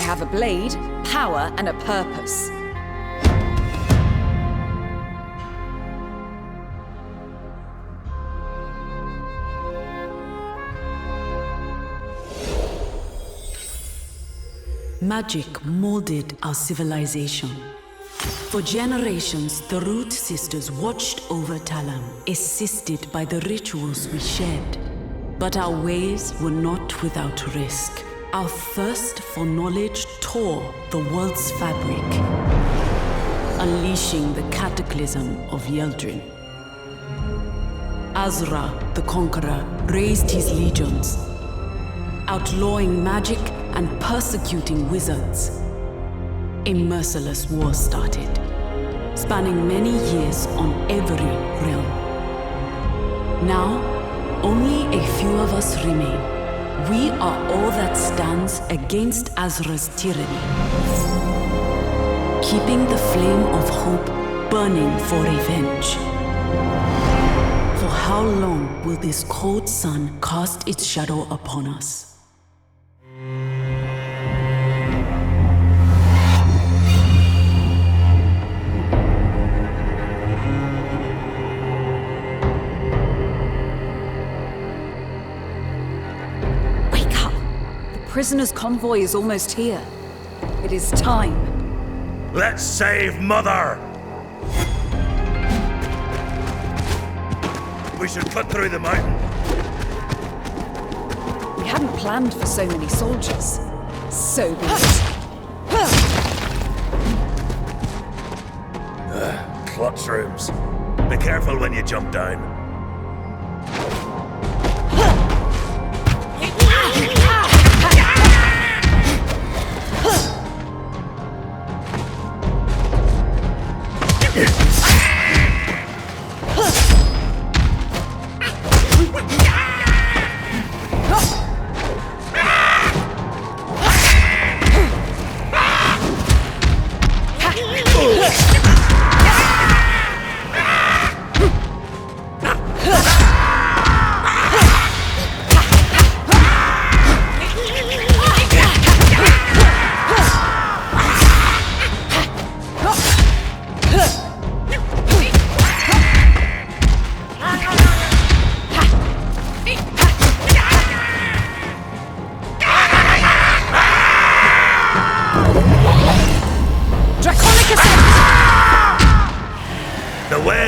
have a blade, power, and a purpose. Magic molded our civilization. For generations, the Root Sisters watched over Talam, assisted by the rituals we shared. But our ways were not without risk. Our thirst for knowledge tore the world's fabric, unleashing the cataclysm of Yeldrin. Azra, the Conqueror, raised his legions, outlawing magic and persecuting wizards. A merciless war started, spanning many years on every realm. Now, only a few of us remain. We are all that stands against Azra's tyranny, keeping the flame of hope burning for revenge. For how long will this cold sun cast its shadow upon us? Prisoner's convoy is almost here. It is time. Let's save Mother! We should cut through the mountain. We hadn't planned for so many soldiers. So be it. Clutch rooms. Be careful when you jump down.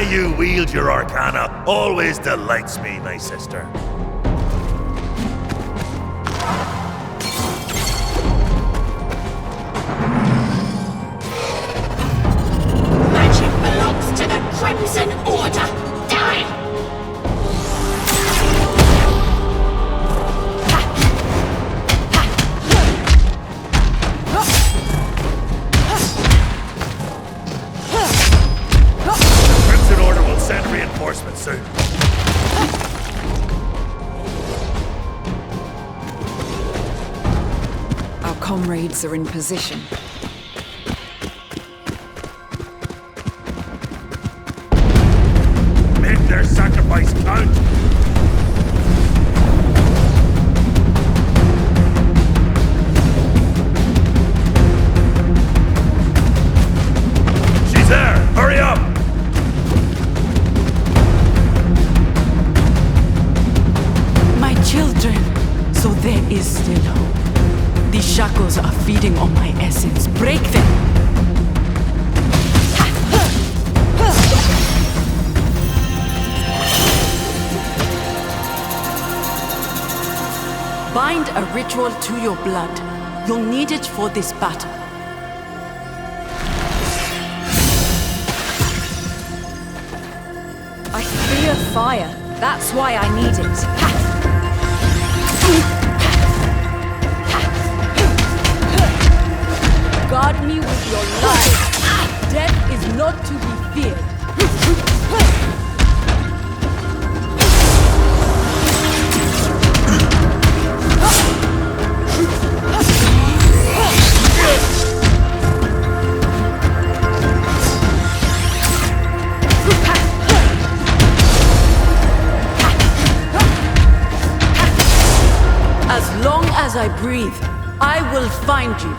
You wield your arcana always delights me, my sister. Magic belongs to the Crimson Order. Die! Reinforcements soon. Our comrades are in position. Make their sacrifice count! She's there! Hurry up! Children, so there is still hope. These shackles are feeding on my essence. Break them! Bind a ritual to your blood. You'll need it for this battle. I fear fire. That's why I need it. Guard me with your life. Death is not to be feared. As long as I breathe, I will find you.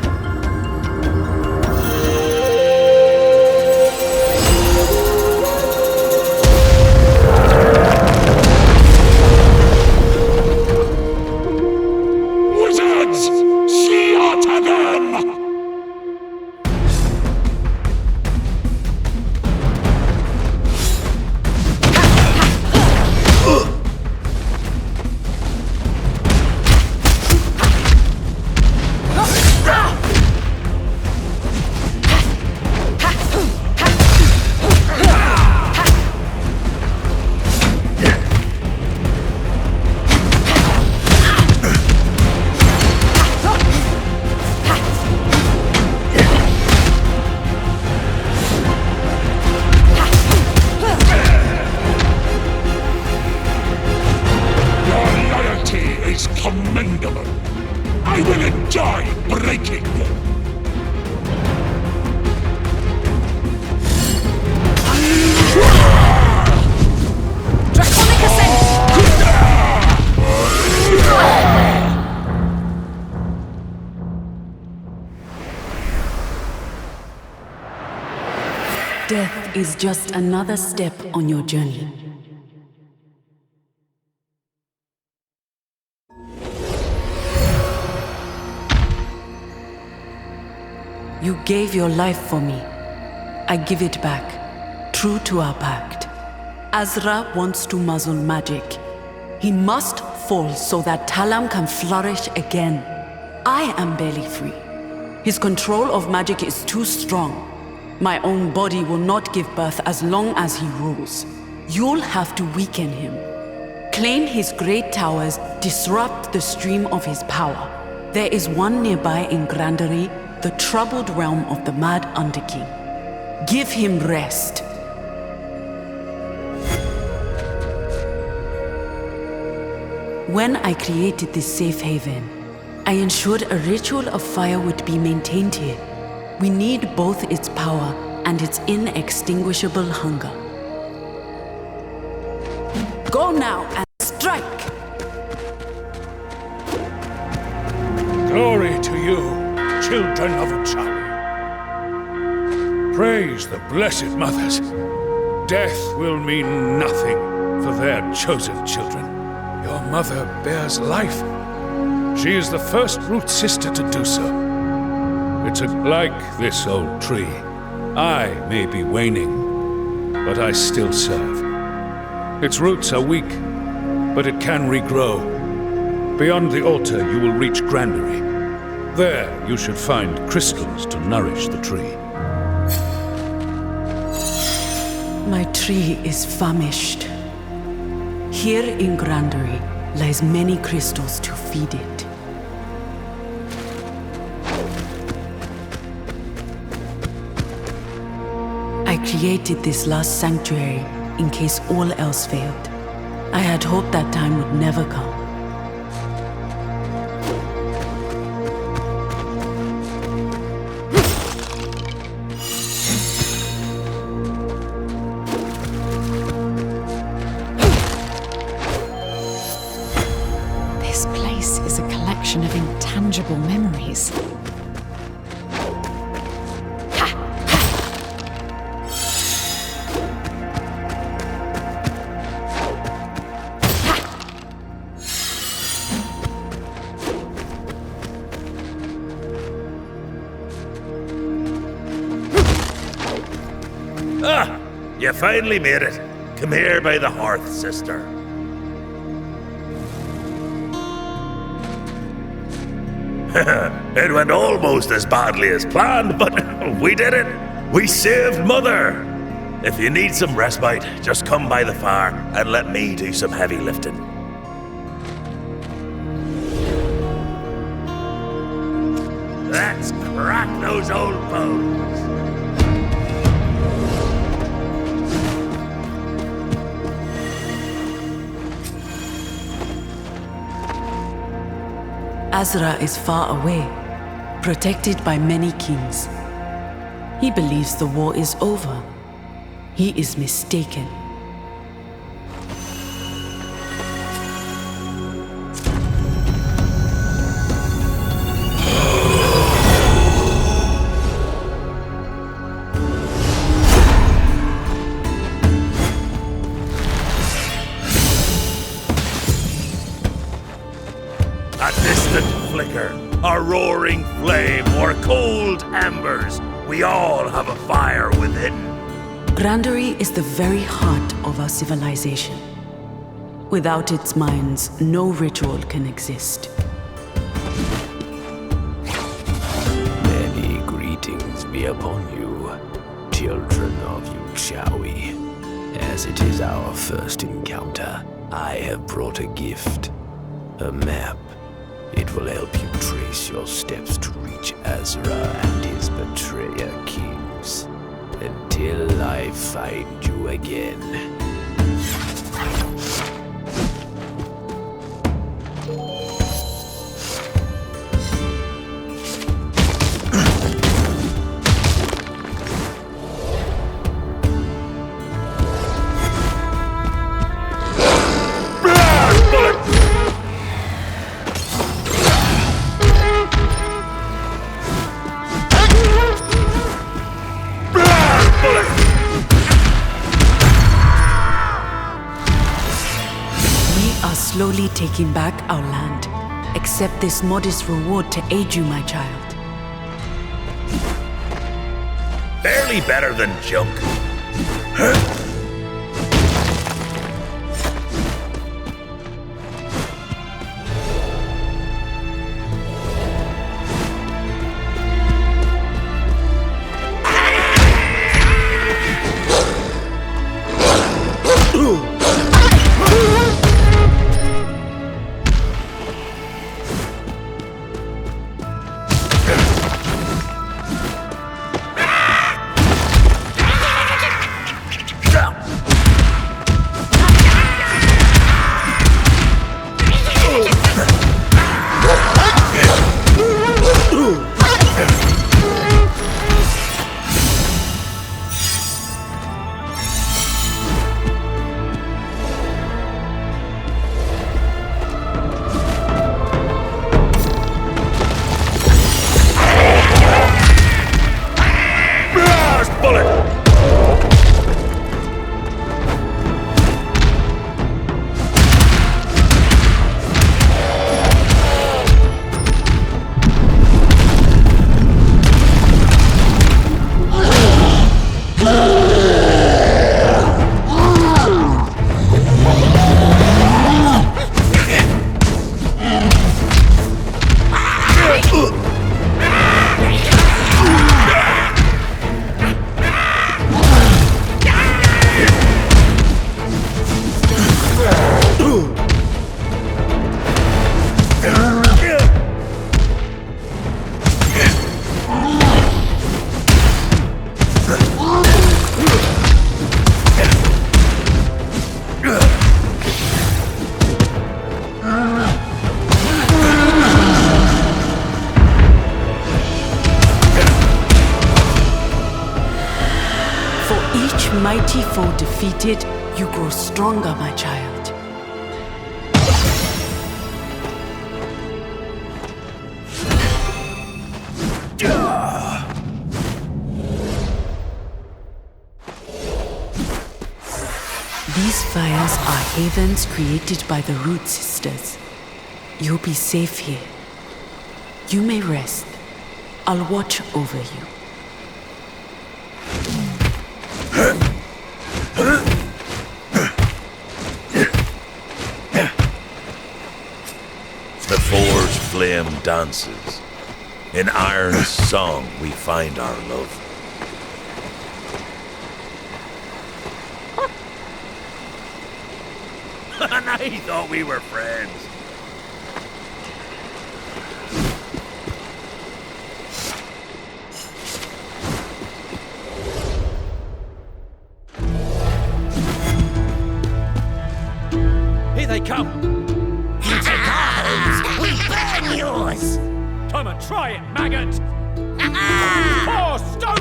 Die breaking! Draconic Ascent! Death is just another step on your journey. You gave your life for me. I give it back, true to our pact. Azra wants to muzzle magic. He must fall so that Talam can flourish again. I am barely free. His control of magic is too strong. My own body will not give birth as long as he rules. You'll have to weaken him. Claim his great towers, disrupt the stream of his power. There is one nearby in Grandery, the troubled realm of the Mad Underking. Give him rest. When I created this safe haven, I ensured a ritual of fire would be maintained here. We need both its power and its inextinguishable hunger. Go now and strike! Glory to you, children of Uchawi. Praise the Blessed Mothers. Death will mean nothing for their chosen children. Your mother bears life. She is the first root sister to do so. It's like this old tree. I may be waning, but I still serve. Its roots are weak, but it can regrow. Beyond the altar, you will reach Grandery. There, you should find crystals to nourish the tree. My tree is famished. Here in Grandery lies many crystals to feed it. I created this last sanctuary in case all else failed. I had hoped that time would never come. This place is a collection of intangible memories. Ah! You finally made it. Come here by the hearth, sister. It went almost as badly as planned, but we did it. We saved Mother. If you need some respite, just come by the fire and let me do some heavy lifting. Let's crack those old bones. Azra is far away, protected by many kings. He believes the war is over. He is mistaken. A distant flicker, a roaring flame, or cold embers. We all have a fire within. Grandery is the very heart of our civilization. Without its minds, no ritual can exist. Many greetings be upon you, children of Uchawi. As it is our first encounter, I have brought a gift. A map. It will help you trace your steps to reach Azra and his betrayer kings. Until I find you again. slowly taking back our land. Accept this modest reward to aid you, my child. Barely better than junk. Mighty foe defeated, you grow stronger, my child. These fires are havens created by the Root Sisters. You'll be safe here. You may rest. I'll watch over you. The forge flame dances. In iron's song we find our love. And I thought we were friends. Here they come! You take our homes, we burn yours! Come and try it, maggot! Ah! Four stone!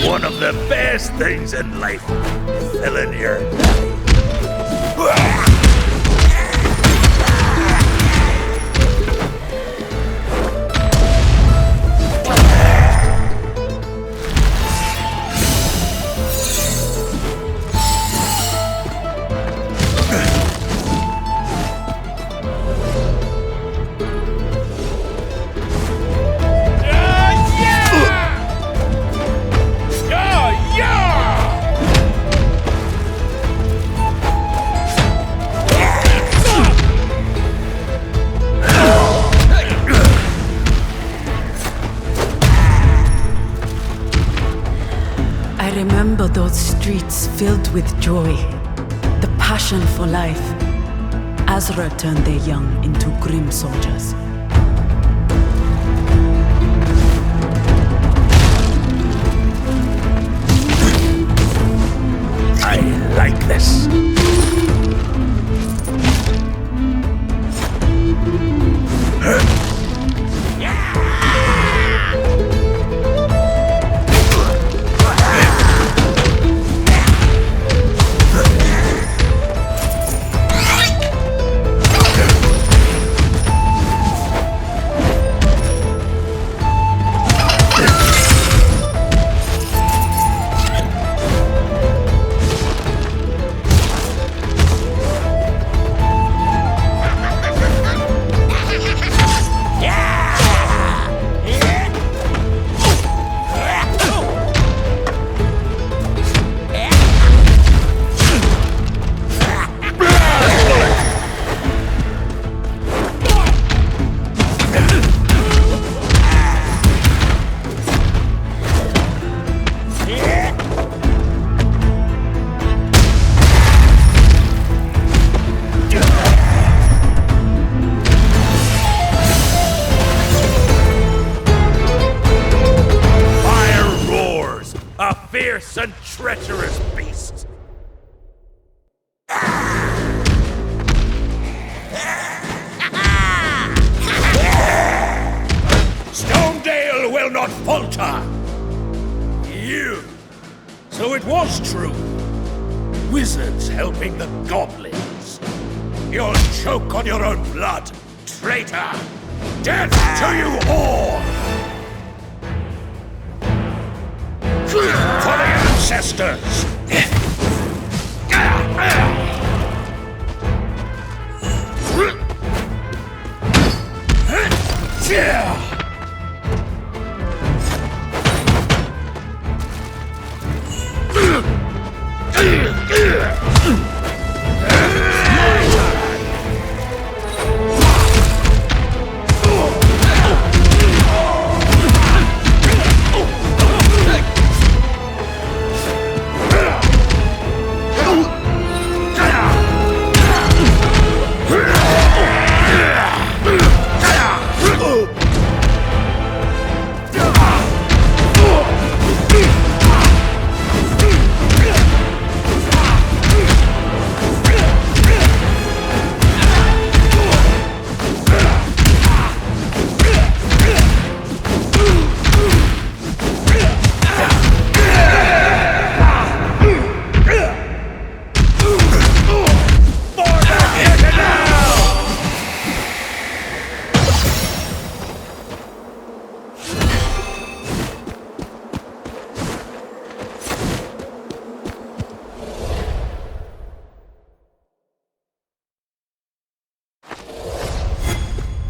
One of the best things in life, filling your I remember those streets filled with joy, the passion for life. Azra turned their young into grim soldiers. I like this. Fierce and treacherous beast. Stonedale will not falter. You. So it was true. Wizards helping the goblins. You'll choke on your own blood, traitor. Death to you all. For the ancestors!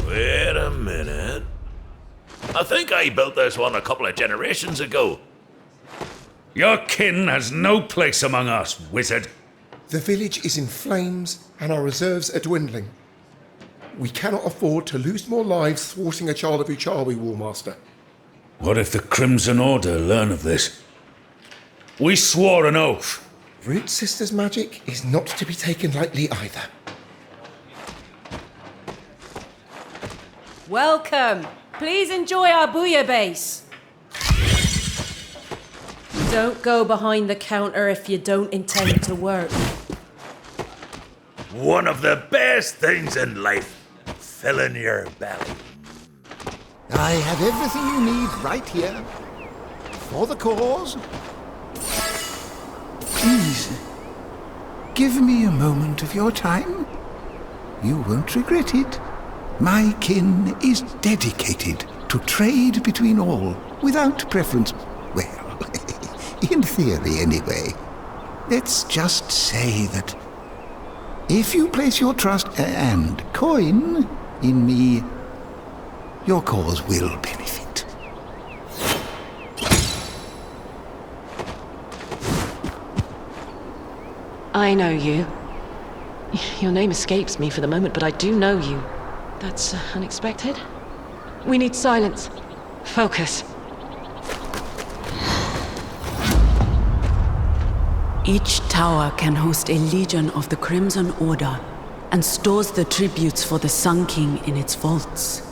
Wait a minute. I think I built this one a couple of generations ago. Your kin has no place among us, wizard. The village is in flames and our reserves are dwindling. We cannot afford to lose more lives thwarting a child of Uchawi, Warmaster. What if the Crimson Order learn of this? We swore an oath. Root Sister's magic is not to be taken lightly either. Welcome. Please enjoy our bouillabaisse. Don't go behind the counter if you don't intend to work. One of the best things in life, filling your belly. I have everything you need right here. For the cause. Please, give me a moment of your time. You won't regret it. My kin is dedicated to trade between all, without preference. Well, in theory anyway. Let's just say that if you place your trust and coin in me, your cause will benefit. I know you. Your name escapes me for the moment, but I do know you. That's unexpected. We need silence. Focus. Each tower can host a legion of the Crimson Order and stores the tributes for the Sun King in its vaults.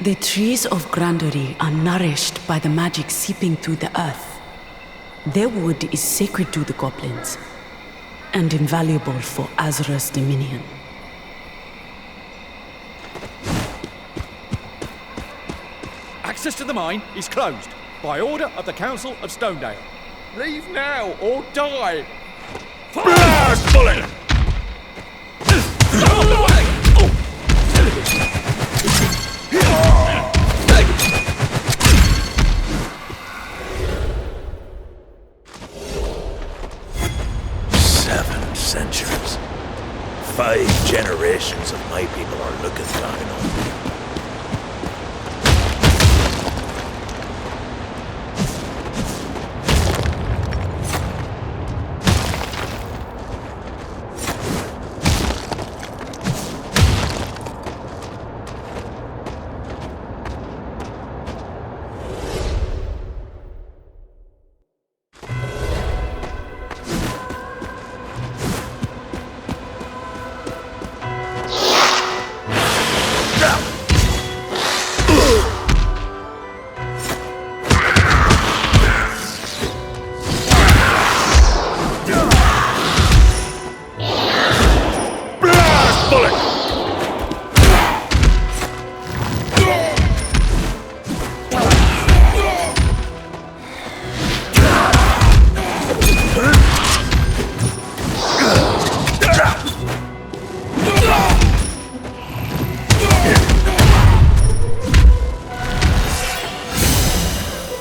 The trees of Grandery are nourished by the magic seeping through the earth. Their wood is sacred to the goblins and invaluable for Azra's dominion. Access to the mine is closed by order of the Council of Stonedale. Leave now or die! Blast bullet! Out of the way! 7 centuries. 5 generations of my people are looking down on me.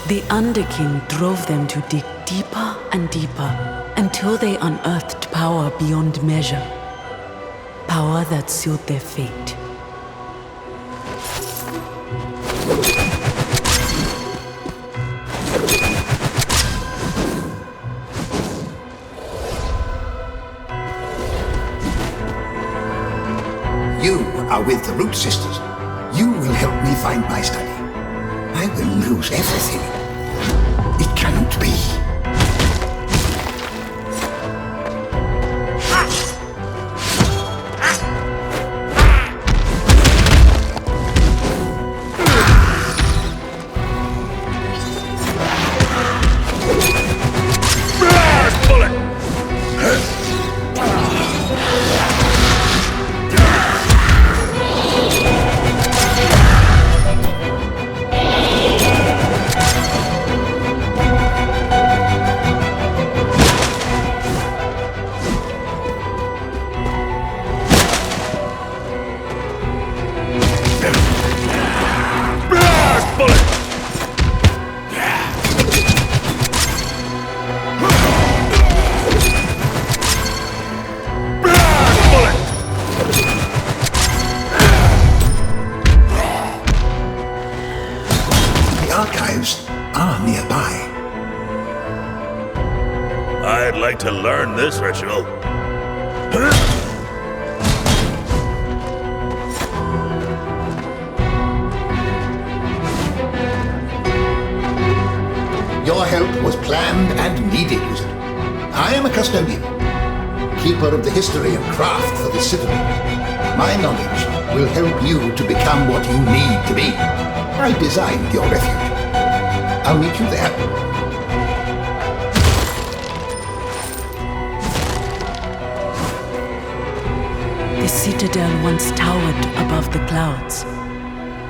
The Underking drove them to dig deeper and deeper until they unearthed power beyond measure. Power that sealed their fate. You are with the Root Sisters. You will help me find my study. I will lose everything. It cannot be. I'd like to learn this ritual. Your help was planned and needed, Wizard. I am a custodian, keeper of the history and craft for the citadel. My knowledge will help you to become what you need to be. I designed your refuge. I'll meet you there. The citadel once towered above the clouds.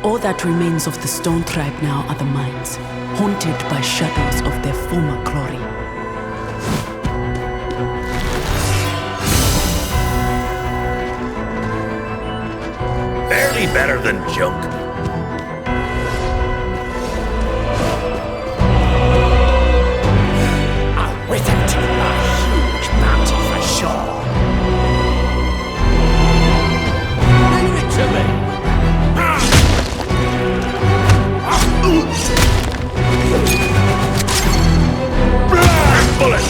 All that remains of the Stone Tribe now are the mines, haunted by shadows of their former glory. Barely better than junk. A wizard, a huge bounty for sure. Leave it to me. Bullet!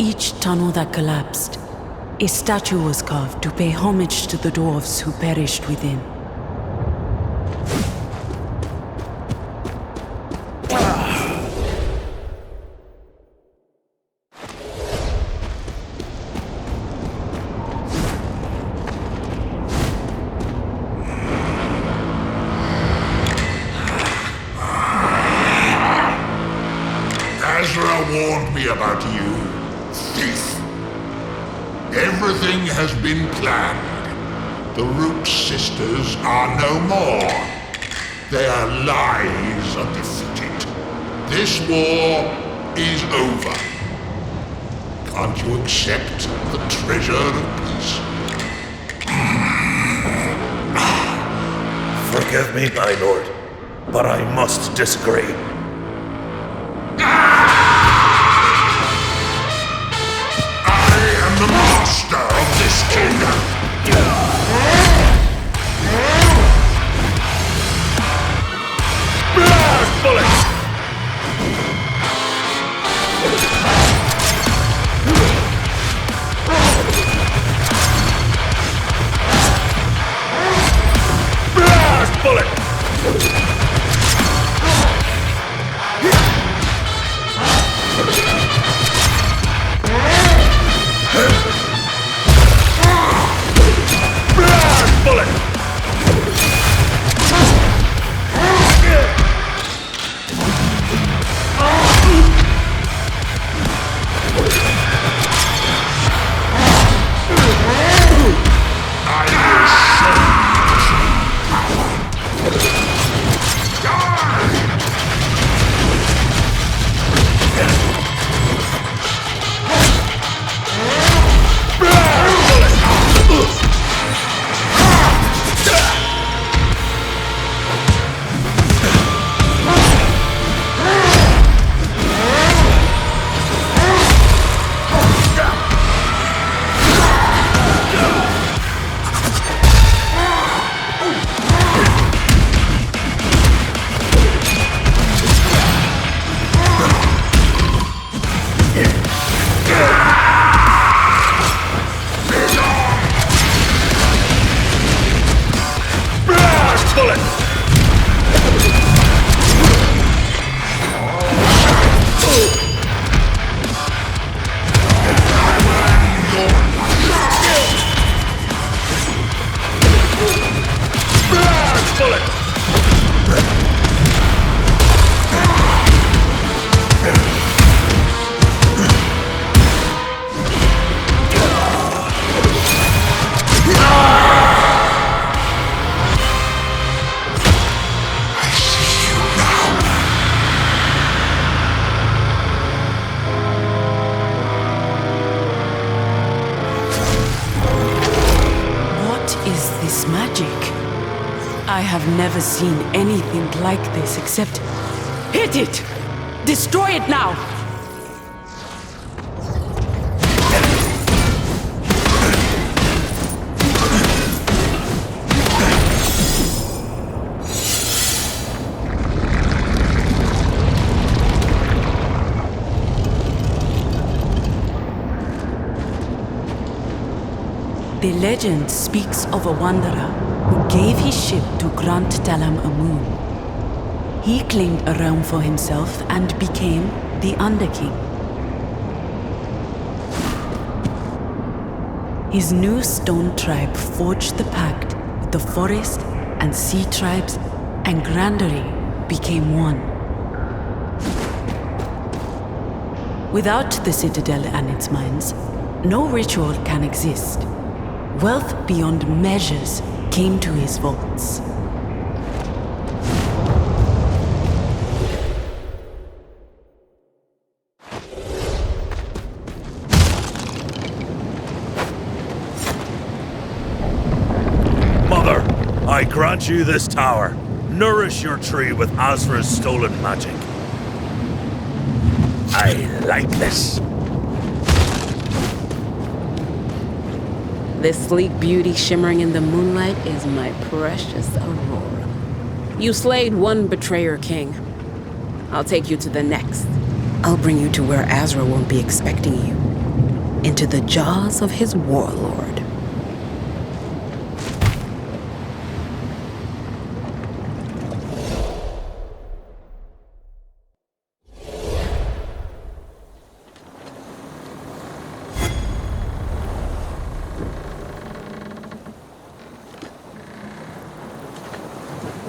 each tunnel that collapsed, a statue was carved to pay homage to the dwarves who perished within. Ezra warned me about you, thief. Everything has been planned. The Root Sisters are no more. Their lies are defeated. This war is over. Can't you accept the treasure of peace? Forgive me, my lord, but I must disagree. The master of this kingdom. Blast bullets! Blast bullet! I have never seen anything like this except... Hit it! Destroy it now! The legend speaks of a wanderer who gave his ship to grant Talam a moon. He claimed a realm for himself and became the Underking. His new stone tribe forged the pact with the forest and sea tribes, and Grandery became one. Without the citadel and its mines, no ritual can exist. Wealth beyond measures came to his vaults. Mother, I grant you this tower. Nourish your tree with Azra's stolen magic. I like this. This sleek beauty shimmering in the moonlight is my precious Aurora. You slayed one betrayer king. I'll take you to the next. I'll bring you to where Azra won't be expecting you. into the jaws of his warlord.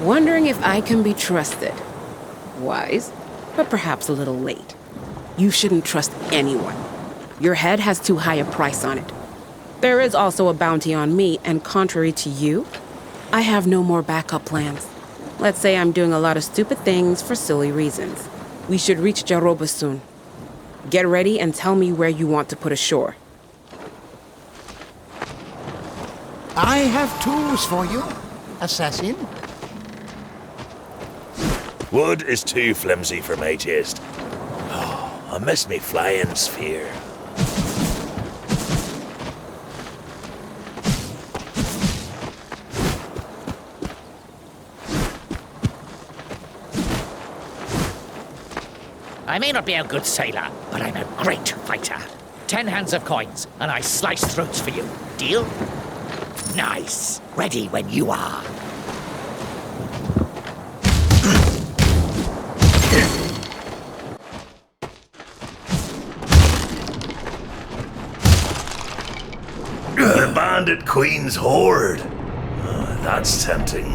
Wondering if I can be trusted. Wise, but perhaps a little late. You shouldn't trust anyone. Your head has too high a price on it. There is also a bounty on me, and contrary to you, I have no more backup plans. Let's say I'm doing a lot of stupid things for silly reasons. We should reach Jaroba soon. Get ready and tell me where you want to put ashore. I have tools for you, assassin. Wood is too flimsy for my taste. Oh, I miss me flying sphere. I may not be a good sailor, but I'm a great fighter. 10 hands of coins, and I slice throats for you. Deal? Nice. Ready when you are. The Bandit Queen's Horde. Oh, that's tempting.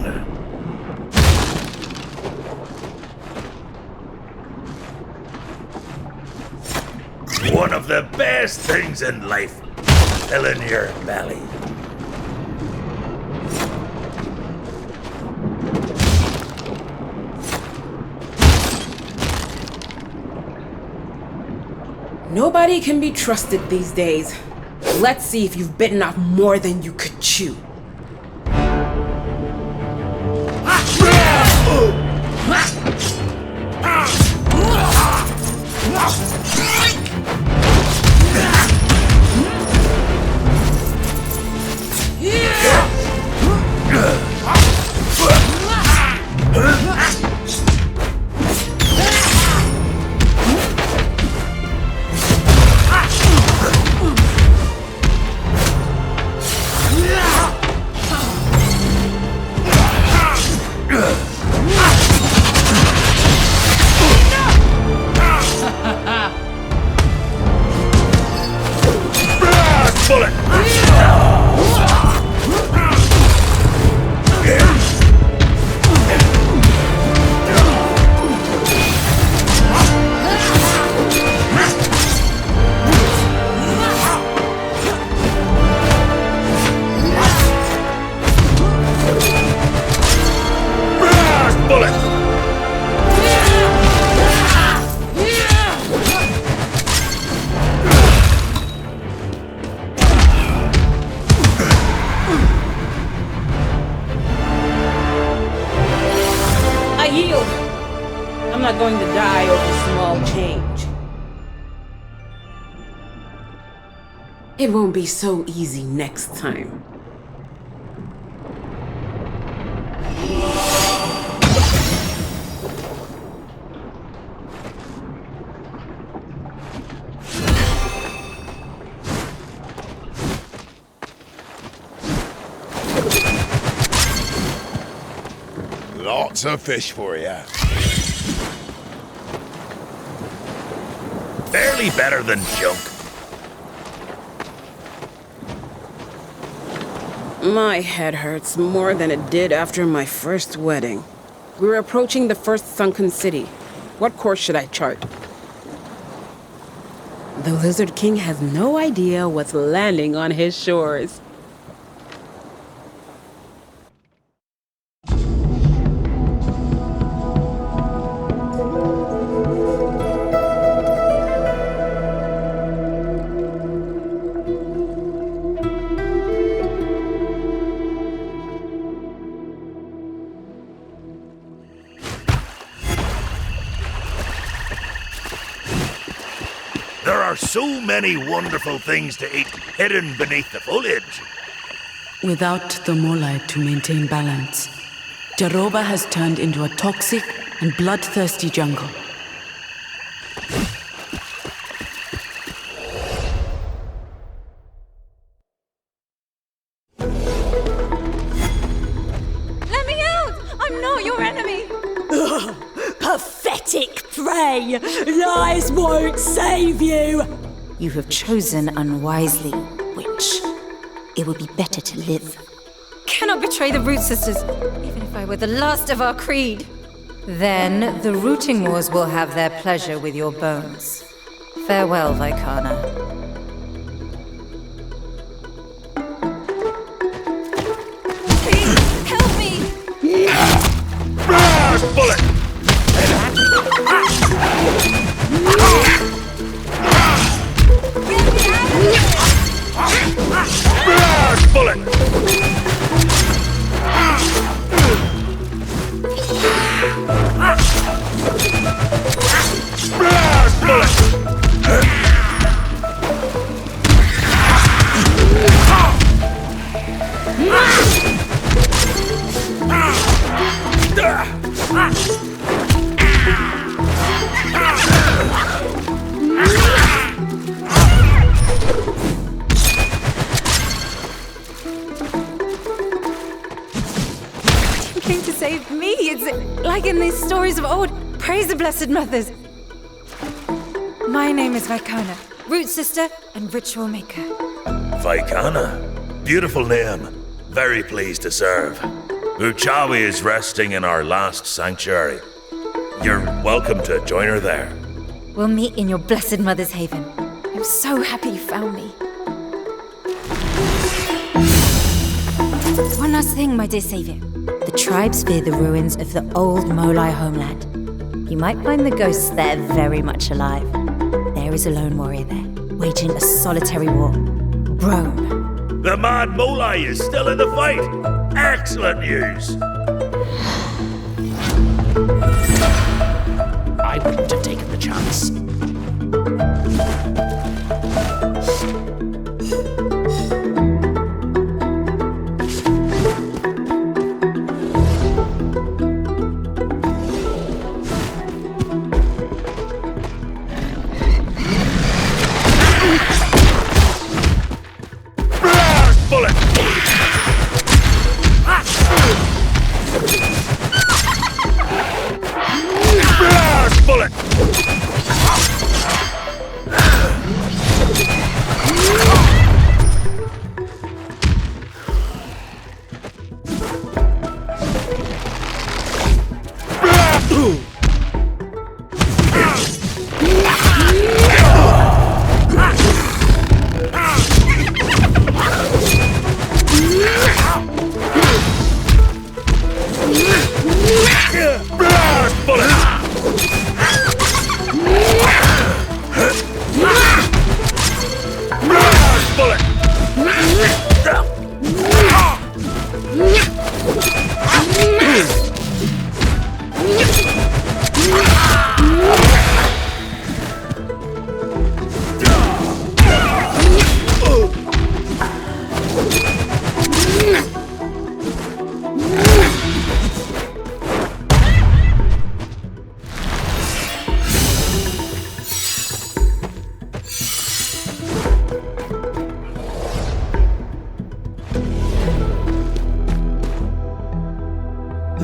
One of the best things in life, filling your belly. Nobody can be trusted these days. Let's see if you've bitten off more than you could chew. Going to die over small change. It won't be so easy next time. Lots of fish for you. Barely better than junk. My head hurts more than it did after my first wedding. We're approaching the first sunken city. What course should I chart? The Lizard King has no idea what's landing on his shores. There are so many wonderful things to eat hidden beneath the foliage. Without the Molite to maintain balance, Jaroba has turned into a toxic and bloodthirsty jungle. Pathetic prey! Lies won't save you! You have chosen unwisely, witch. It would be better to live. Cannot betray the Root Sisters, even if I were the last of our creed. Then the Rooting Wars will have their pleasure with your bones. Farewell, Vicana. Please, help me! Bullet! Bullet! You came to save me. It's like in these stories of old. Praise the Blessed Mothers. My name is Vicana, Root Sister and Ritual Maker. Vicana. Beautiful name. Very pleased to serve. Uchawi is resting in our last sanctuary. You're welcome to join her there. We'll meet in your Blessed Mother's haven. I'm so happy you found me. One last thing, my dear savior. The tribes fear the ruins of the old Molai homeland. You might find the ghosts there very much alive. There is a lone warrior there, waging a solitary war. Brome. The mad Molai is still in the fight! Excellent news! I wouldn't have taken the chance.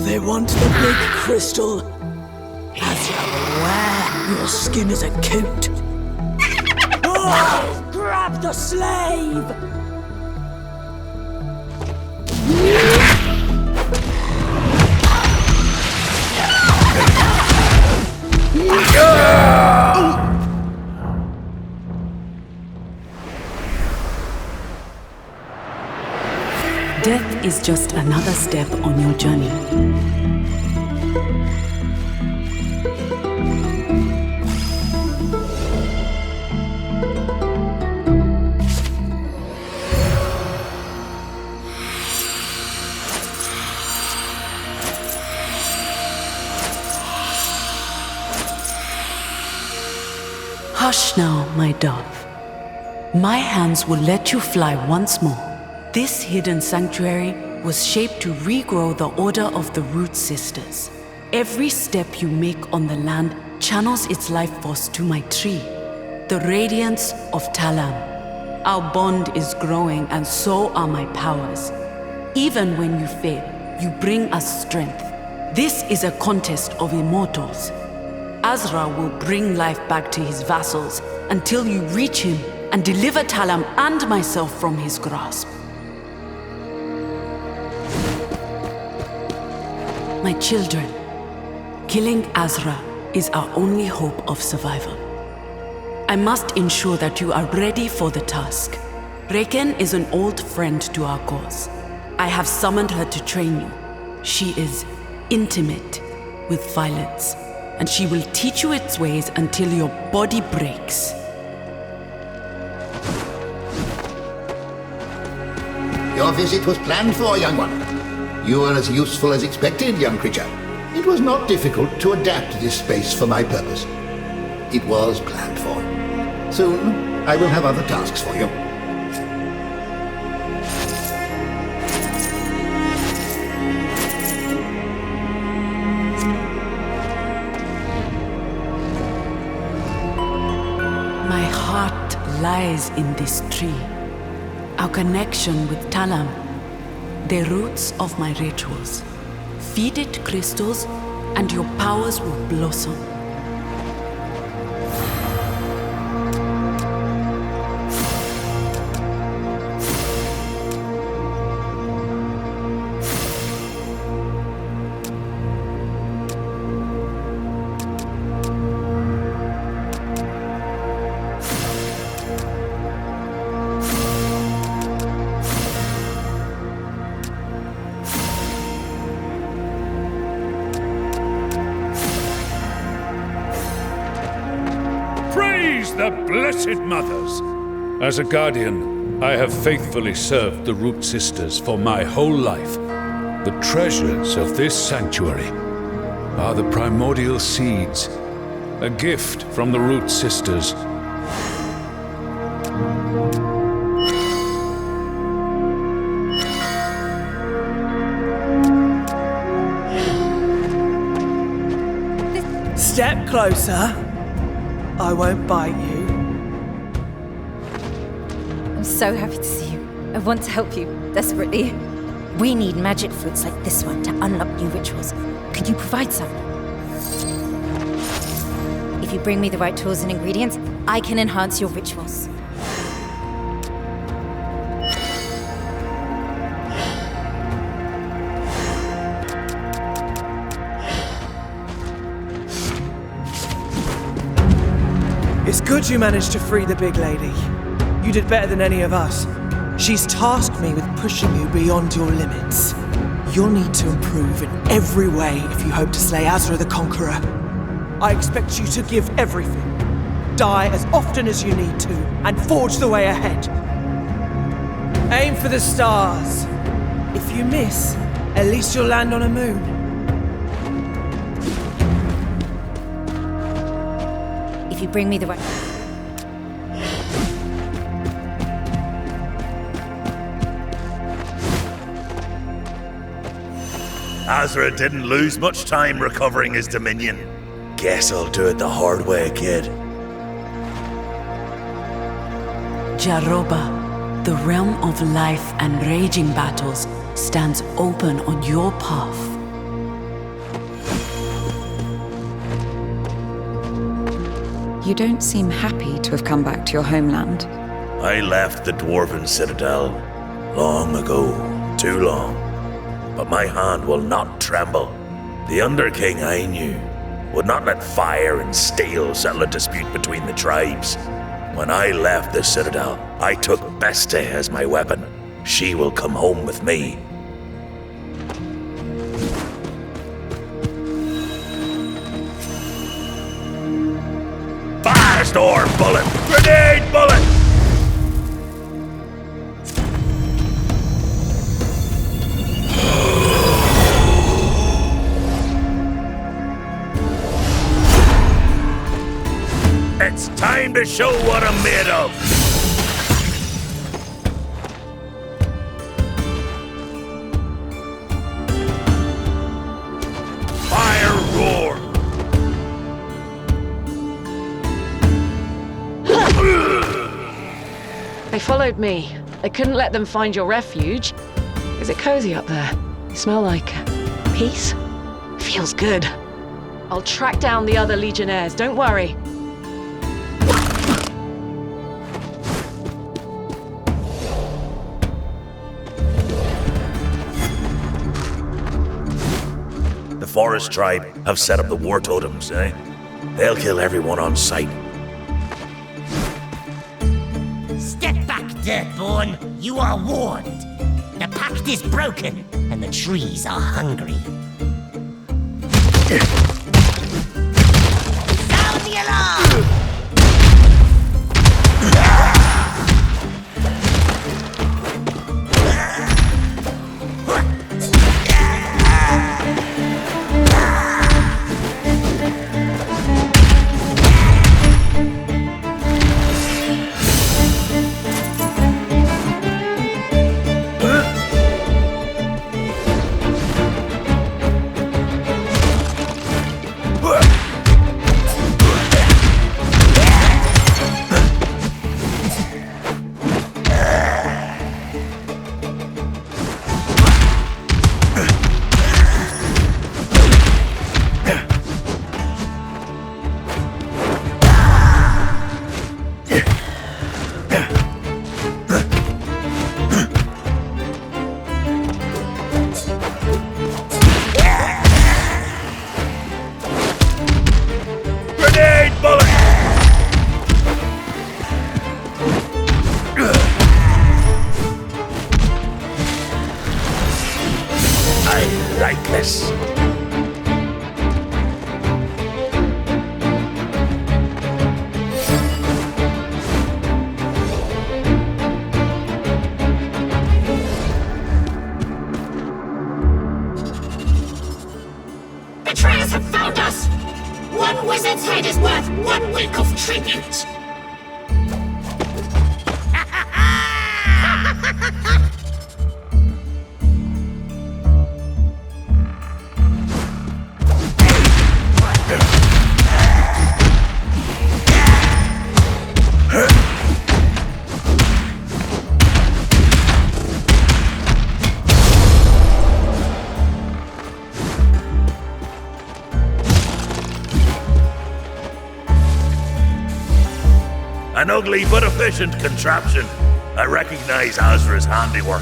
They want the big crystal. As you're aware, your skin is a coat. Oh, grab the slave! Death is just another step on your journey. Hush now, my dove. My hands will let you fly once more. This hidden sanctuary was shaped to regrow the Order of the Root Sisters. Every step you make on the land channels its life force to my tree, the radiance of Talam. Our bond is growing, and so are my powers. Even when you fail, you bring us strength. This is a contest of immortals. Azra will bring life back to his vassals until you reach him and deliver Talam and myself from his grasp. My children, killing Azra is our only hope of survival. I must ensure that you are ready for the task. Reken is an old friend to our cause. I have summoned her to train you. She is intimate with violence, and she will teach you its ways until your body breaks. Your visit was planned for, young one. You were as useful as expected, young creature. It was not difficult to adapt this space for my purpose. It was planned for. Soon, I will have other tasks for you. My heart lies in this tree. Our connection with Talam, the roots of my rituals. Feed it crystals, and your powers will blossom. The Blessed Mothers! As a guardian, I have faithfully served the Root Sisters for my whole life. The treasures of this sanctuary are the primordial seeds, a gift from the Root Sisters. Step closer. I won't bite you. I'm so happy to see you. I want to help you, desperately. We need magic fruits like this one to unlock new rituals. Could you provide some? If you bring me the right tools and ingredients, I can enhance your rituals. It's good you managed to free the big lady. You did better than any of us. She's tasked me with pushing you beyond your limits. You'll need to improve in every way if you hope to slay Azra the Conqueror. I expect you to give everything. Die as often as you need to, and forge the way ahead. Aim for the stars. If you miss, at least you'll land on a moon. If you bring me the right... Azra didn't lose much time recovering his dominion. Guess I'll do it the hard way, kid. Jaroba, the realm of life and raging battles, stands open on your path. You don't seem happy to have come back to your homeland. I left the Dwarven Citadel long ago, too long. But my hand will not tremble. The Underking I knew would not let fire and steel settle a dispute between the tribes. When I left the Citadel, I took Beste as my weapon. She will come home with me. Firestorm bullet! Grenade bullet! It's time to show what I'm made of! Fire roar! They followed me. I couldn't let them find your refuge. Is it cozy up there? You smell like peace? Feels good. I'll track down the other Legionnaires, don't worry. The Forest Tribe have set up the war totems, eh? They'll kill everyone on sight. Step back, Dirtborn. You are warned. The pact is broken, and the trees are hungry. Sound the alarm! Betrayers have found us! One wizard's head is worth 1 week of tribute! An ugly but efficient contraption. I recognize Azra's handiwork.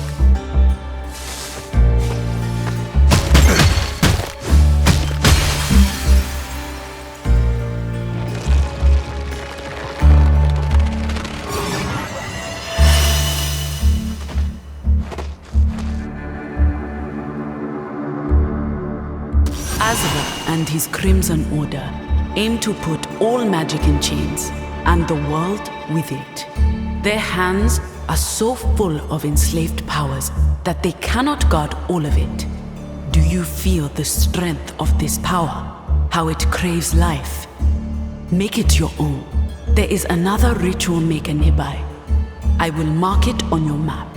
Azra and his Crimson Order aim to put all magic in chains, and the world with it. Their hands are so full of enslaved powers that they cannot guard all of it. Do you feel the strength of this power? How it craves life? Make it your own. There is another ritual maker nearby. I will mark it on your map.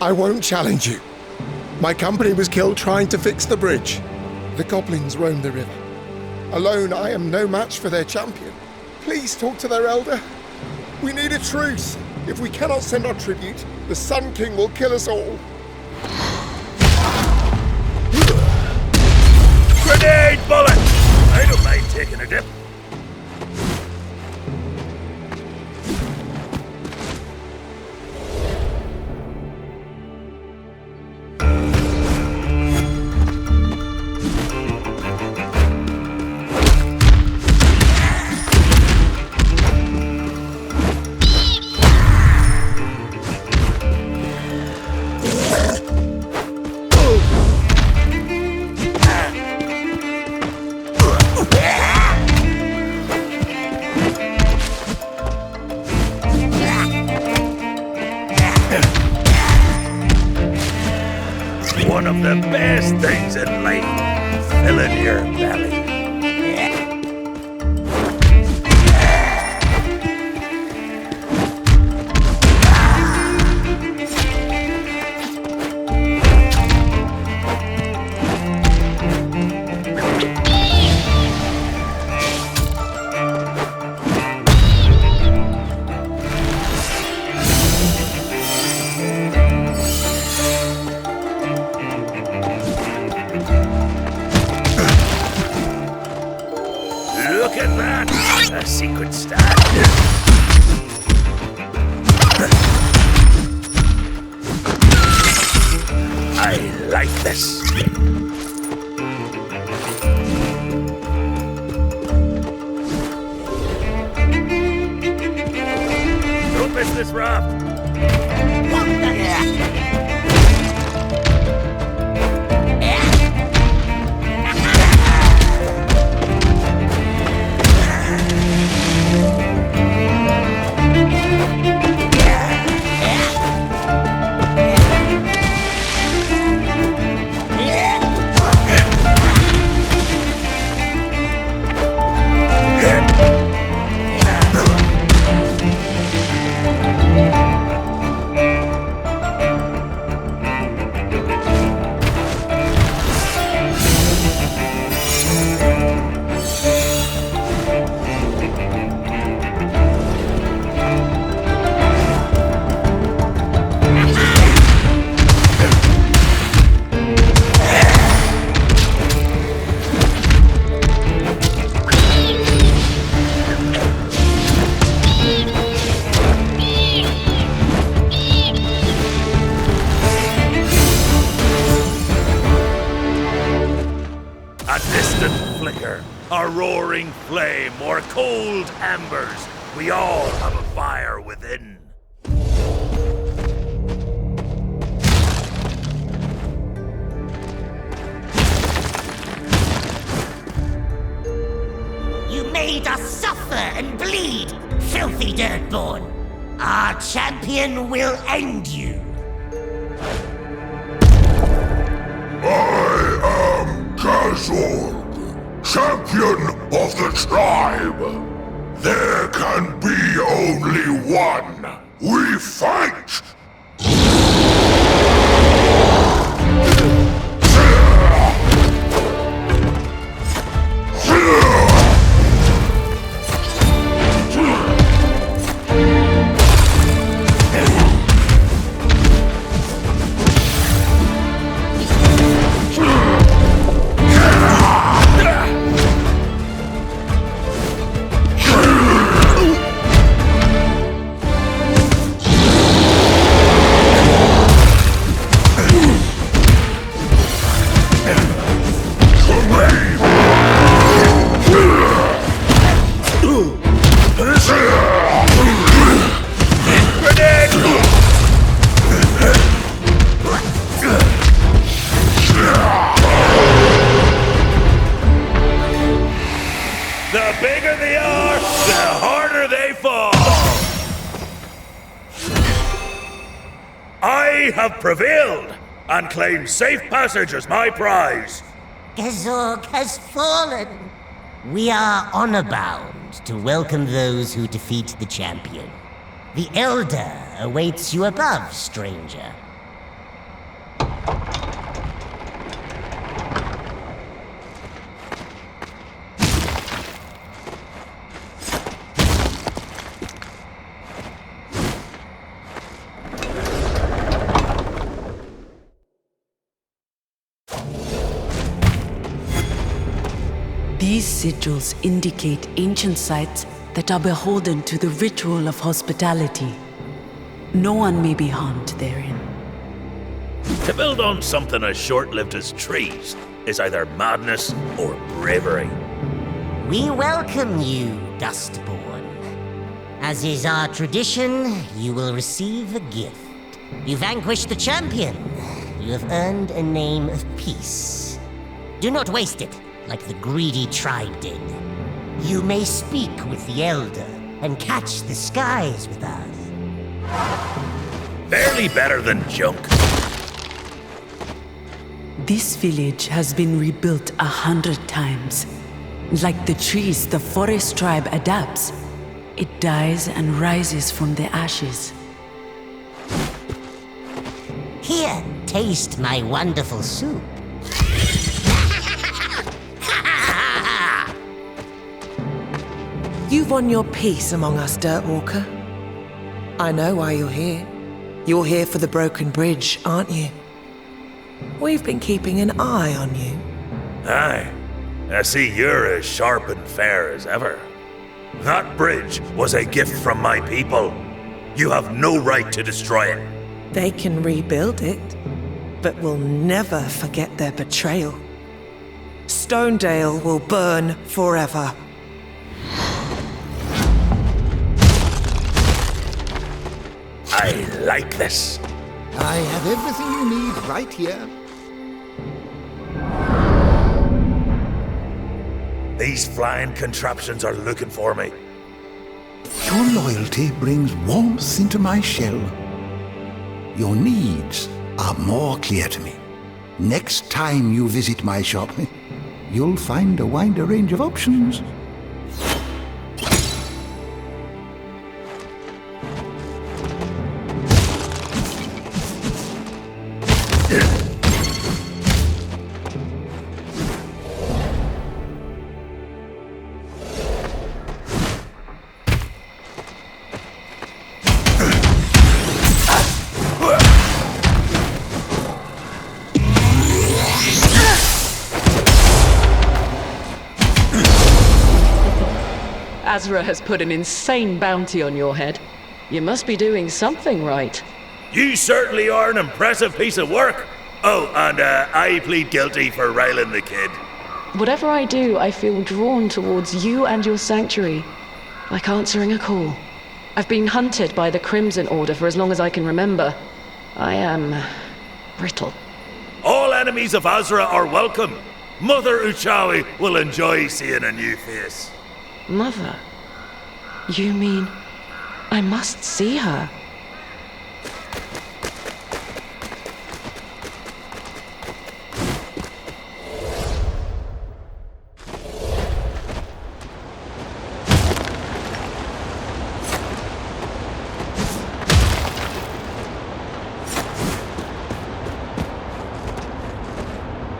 I won't challenge you. My company was killed trying to fix the bridge. The goblins roam the river. Alone, I am no match for their champion. Please talk to their elder. We need a truce. If we cannot send our tribute, the Sun King will kill us all. Grenade bullet! I don't mind taking a dip. One of the best things in life, filling your belly. this raft! A roaring flame or cold embers. We all have a fire within. You made us suffer and bleed, filthy dirtborn. Our champion will end you. I am Karl, champion of the tribe. There can be only one. We fight! The bigger they are, the harder they fall! I have prevailed and claim safe passage as my prize. Gazorg has fallen. We are honor-bound to welcome those who defeat the champion. The Elder awaits you above, stranger. These sigils indicate ancient sites that are beholden to the ritual of hospitality. No one may be harmed therein. To build on something as short-lived as trees is either madness or bravery. We welcome you, Dustborn. As is our tradition, you will receive a gift. You vanquished the champion. You have earned a name of peace. Do not waste it, like the greedy tribe did. You may speak with the Elder and catch the skies with us. Barely better than junk. This village has been rebuilt 100 times. Like the trees the forest tribe adapts, it dies and rises from the ashes. Here, taste my wonderful soup. You've won your peace among us, Dirtwalker. I know why you're here. You're here for the broken bridge, aren't you? We've been keeping an eye on you. Aye. I see you're as sharp and fair as ever. That bridge was a gift from my people. You have no right to destroy it. They can rebuild it, but will never forget their betrayal. Stonedale will burn forever. I like this. I have everything you need right here. These flying contraptions are looking for me. Your loyalty brings warmth into my shell. Your needs are more clear to me. Next time you visit my shop, you'll find a wider range of options. Azra has put an insane bounty on your head. You must be doing something right. You certainly are an impressive piece of work. Oh, and I plead guilty for riling the kid. Whatever I do, I feel drawn towards you and your sanctuary, like answering a call. I've been hunted by the Crimson Order for as long as I can remember. I am brittle. All enemies of Azra are welcome. Mother Uchawi will enjoy seeing a new face. Mother? You mean I must see her?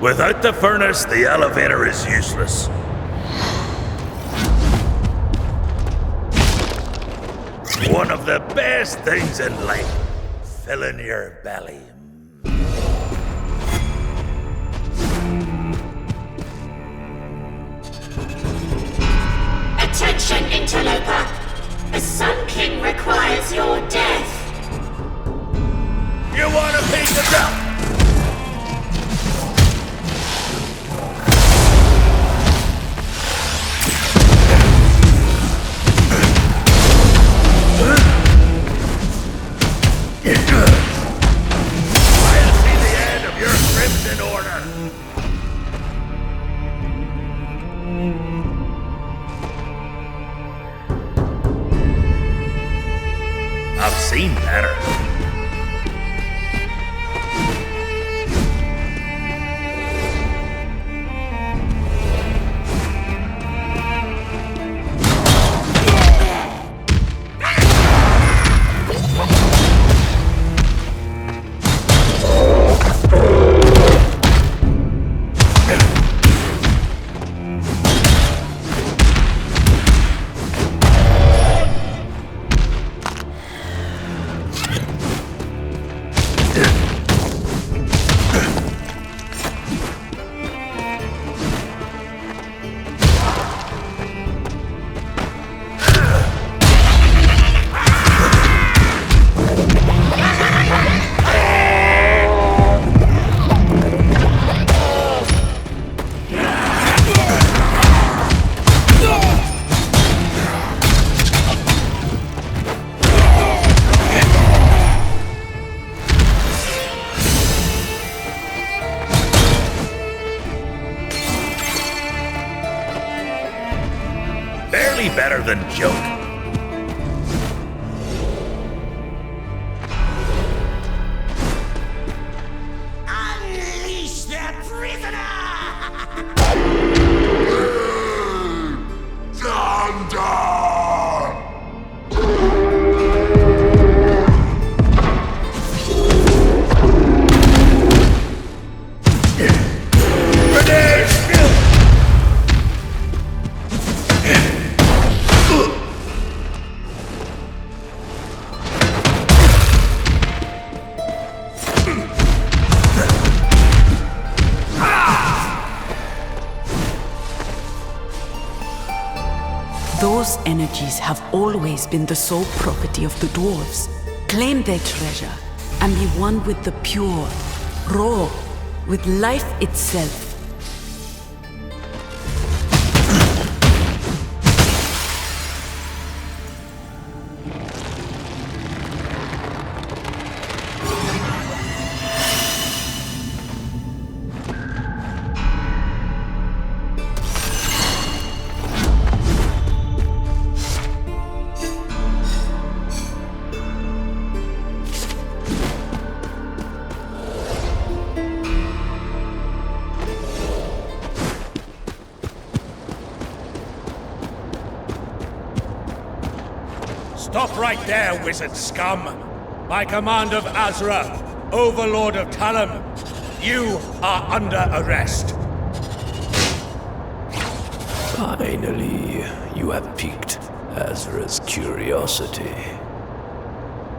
Without the furnace, the elevator is useless. One of the best things in life, filling your belly. Attention, interloper. The Sun King requires your death. You want a piece of that? I'll see the end of your Crimson Order. I've seen better. Better than joke. Unleash the prisoner! Those energies have always been the sole property of the dwarves. Claim their treasure and be one with the pure, raw, with life itself. Stop right there, wizard scum! By command of Azra, Overlord of Talum, you are under arrest. Finally, you have piqued Azra's curiosity.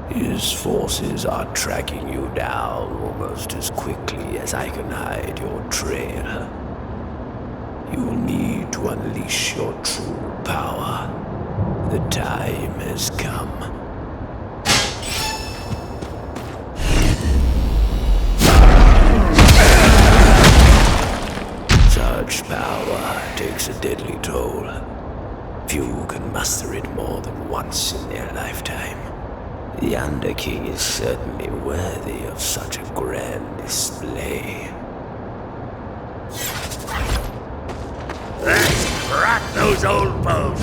His forces are tracking you down almost as quickly as I can hide your trail. You will need to unleash your true power. The time has come. Such power takes a deadly toll. Few can muster it more than once in their lifetime. The Underking is certainly worthy of such a grand display. Let's crack those old bones!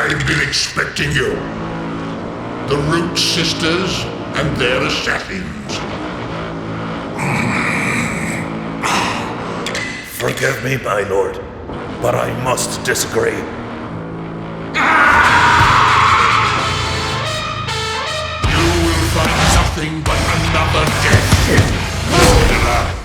I've been expecting you. The Root Sisters and their assassins. Forgive me, my lord, but I must disagree. You will find nothing but another death, murderer.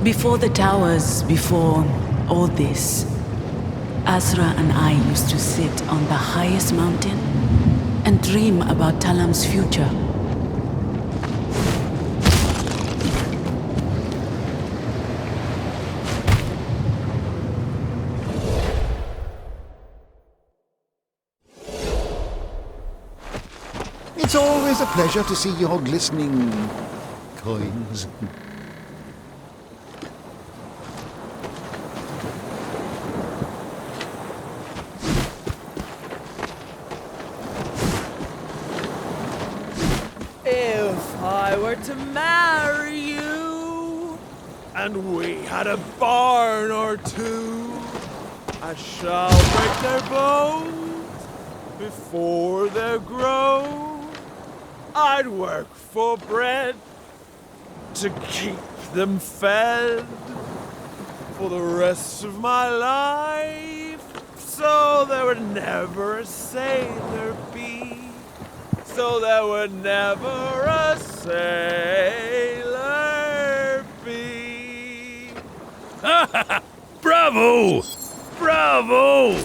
Before the towers, before all this, Azra and I used to sit on the highest mountain and dream about Talum's future. It's always a pleasure to see your glistening coins. If I were to marry you, and we had a barn or two, I shall break their bones before they're grown. I'd work for bread to keep them fed for the rest of my life, so there would never a sailor be, so there would never a sailor be. Bravo! Bravo!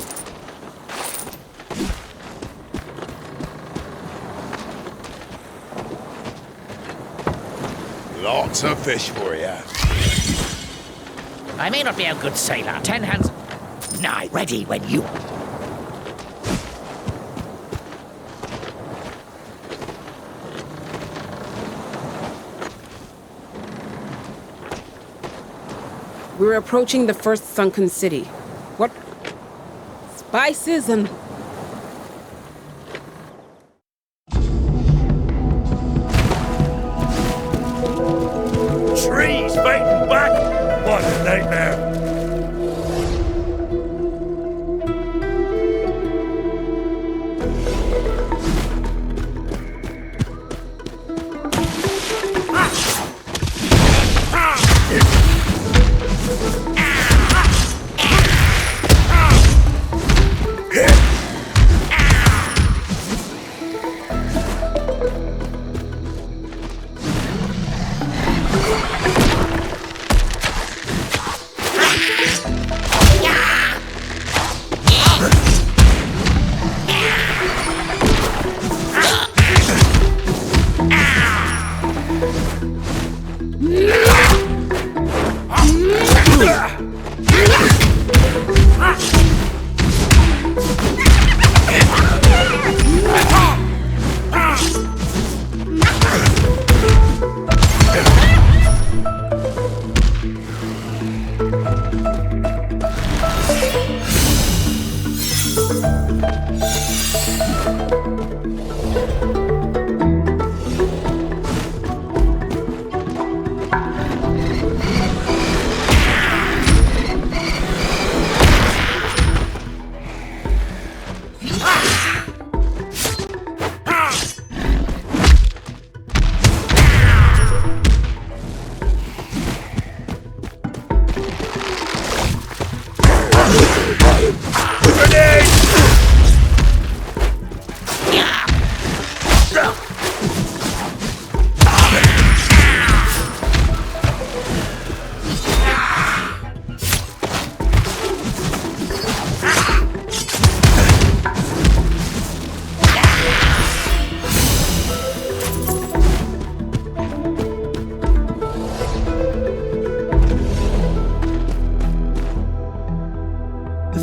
Lots of fish for you. I may not be a good sailor. 10 hands. Nay, ready when you. We're approaching the first sunken city. What? Spices and... Trees fighting back? What a nightmare!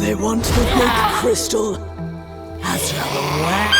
They want the big crystal. As you're aware.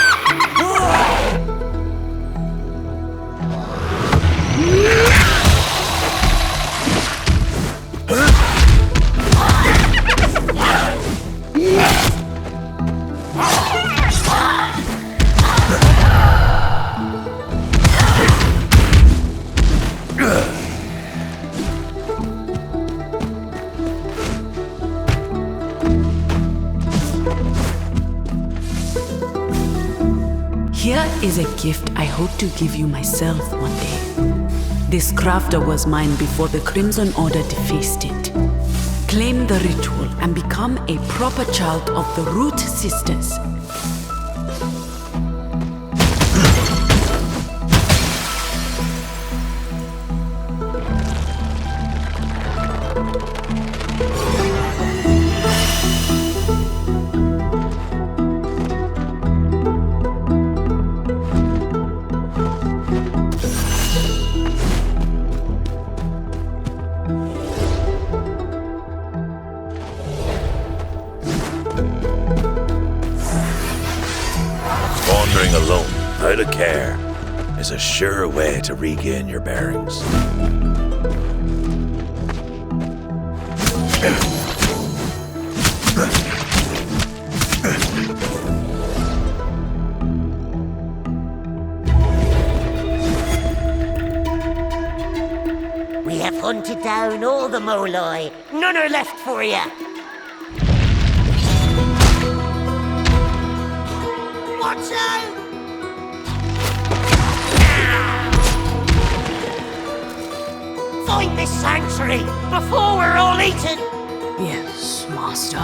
Here is a gift I hope to give you myself one day. This crafter was mine before the Crimson Order defaced it. Claim the ritual and become a proper child of the Root Sisters. Wandering alone, out of care, is a sure way to regain your bearings. We have hunted down all the Moloi. None are left for you. Find this sanctuary before we're all eaten! Yes, Master.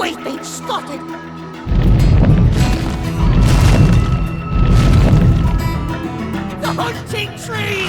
We've been spotted! The hunting tree!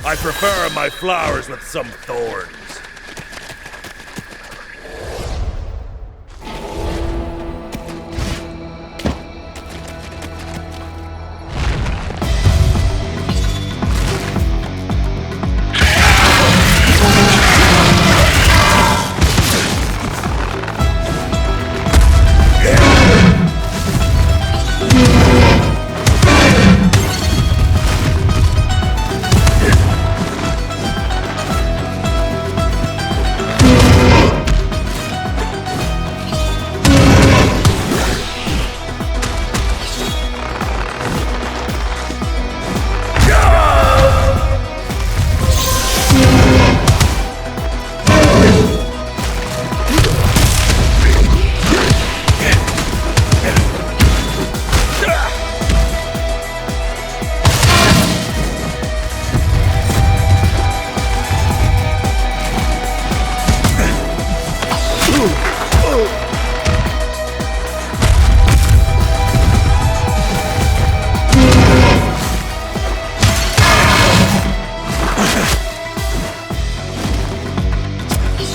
I prefer my flowers with some thorns.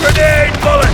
Grenade bullet!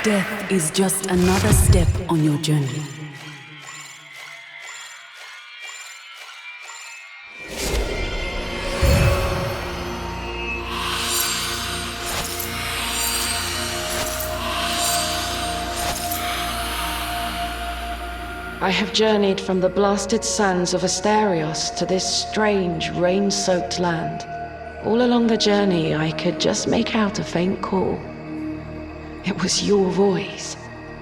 Death is just another step on your journey. I have journeyed from the blasted sands of Asterios to this strange, rain-soaked land. All along the journey, I could just make out a faint call. It was your voice.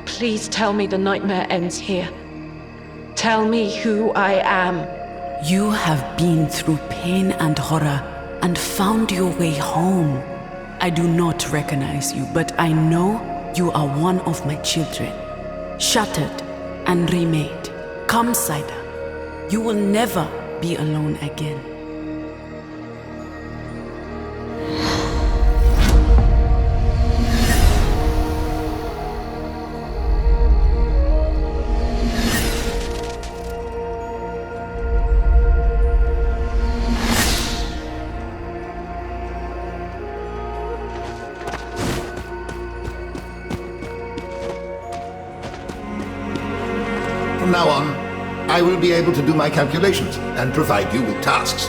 Please tell me the nightmare ends here. Tell me who I am. You have been through pain and horror and found your way home. I do not recognize you, but I know you are one of my children. Shattered and remade. Come, Cider. You will never be alone again. From now on, I will be able to do my calculations and provide you with tasks.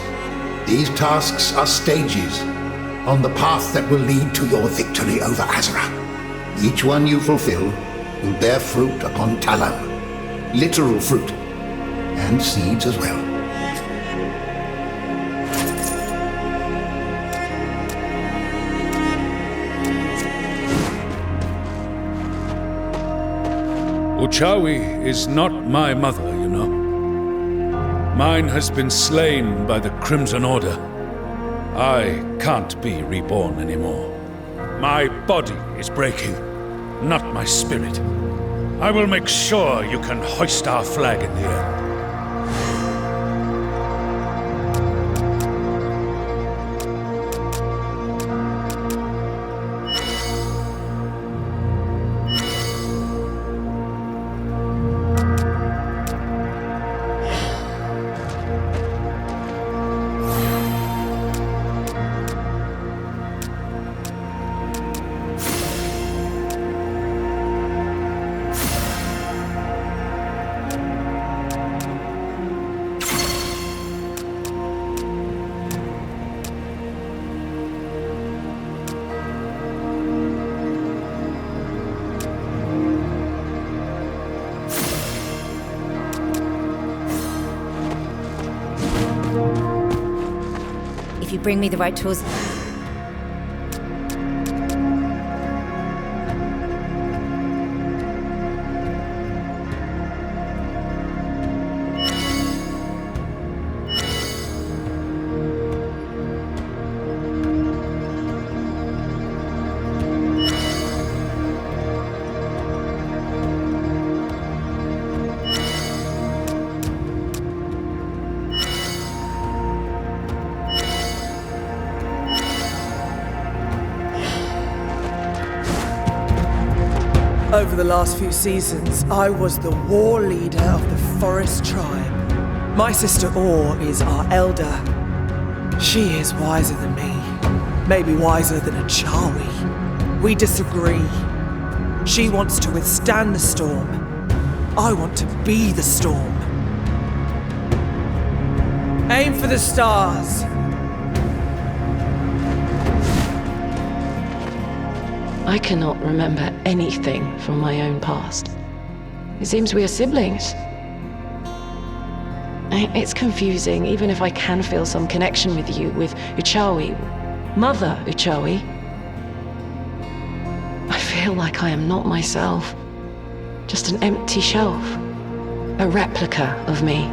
These tasks are stages on the path that will lead to your victory over Azra. Each one you fulfill will bear fruit upon Talam. Literal fruit. And seeds as well. Uchawi is not my mother, you know. Mine has been slain by the Crimson Order. I can't be reborn anymore. My body is breaking, not my spirit. I will make sure you can hoist our flag in the air. If you bring me the right tools... Over the last few seasons, I was the war leader of the Forest Tribe. My sister Or is our elder. She is wiser than me. Maybe wiser than a Chawi. We disagree. She wants to withstand the storm. I want to be the storm. Aim for the stars. I cannot remember anything from my own past. It seems we are siblings. It's confusing, even if I can feel some connection with you, with Uchawi, Mother Uchawi. I feel like I am not myself. Just an empty shelf. A replica of me.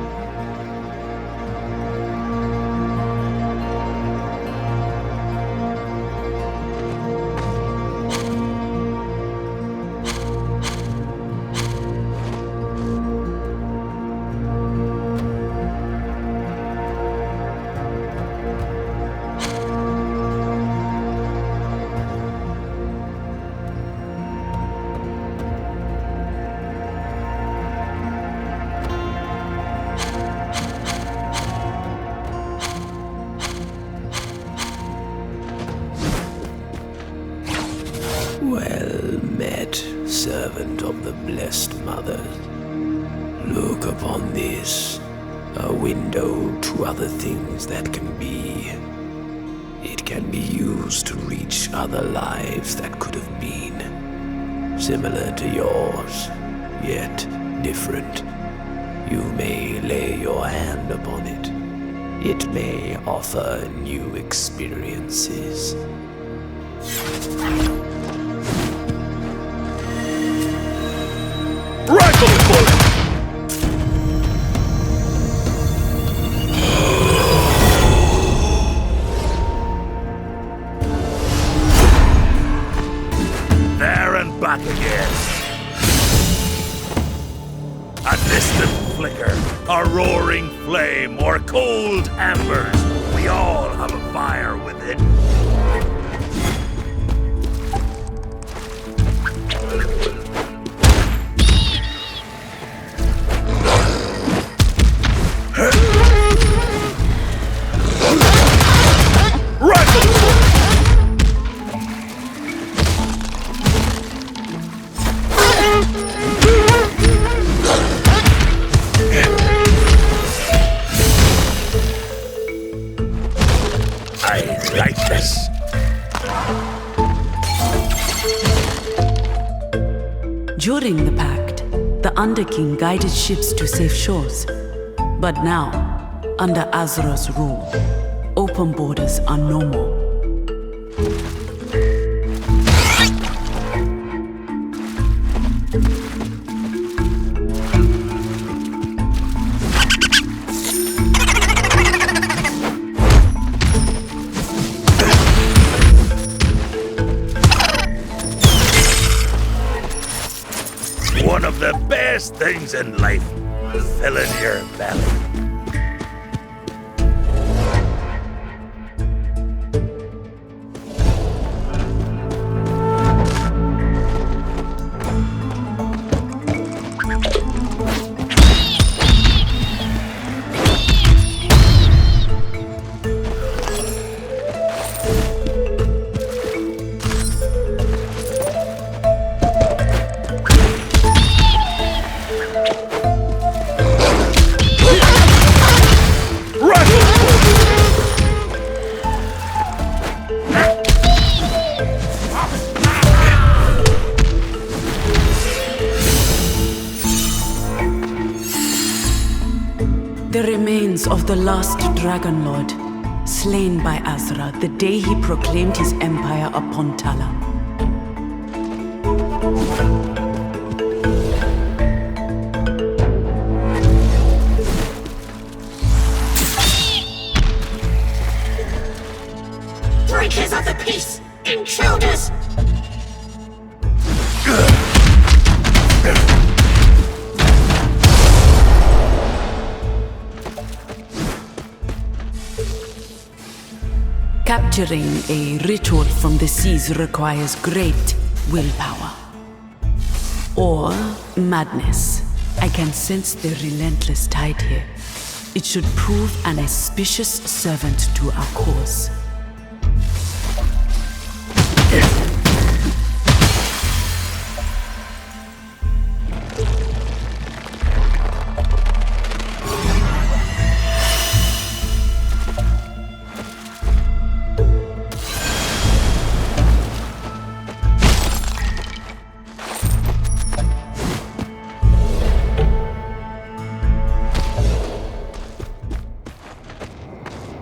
Well met, servant of the blessed mother. Look upon this, a window to other things that can be. It can be used to reach other lives that could have been. Similar to yours, yet different. You may lay your hand upon it. It may offer new experiences. Rifle bullet! There and back again. A distant flicker, a roaring flame, or cold embers. We all have a fire within. During the Pact, the Underking guided ships to safe shores. But now, under Azra's rule, open borders are no more. One of the best things in life, filling your belly. The remains of the last Dragon Lord, slain by Azra the day he proclaimed his empire upon Tala. Breakers of the peace! Intruders! Capturing a ritual from the seas requires great willpower. Or madness. I can sense the relentless tide here. It should prove an auspicious servant to our cause.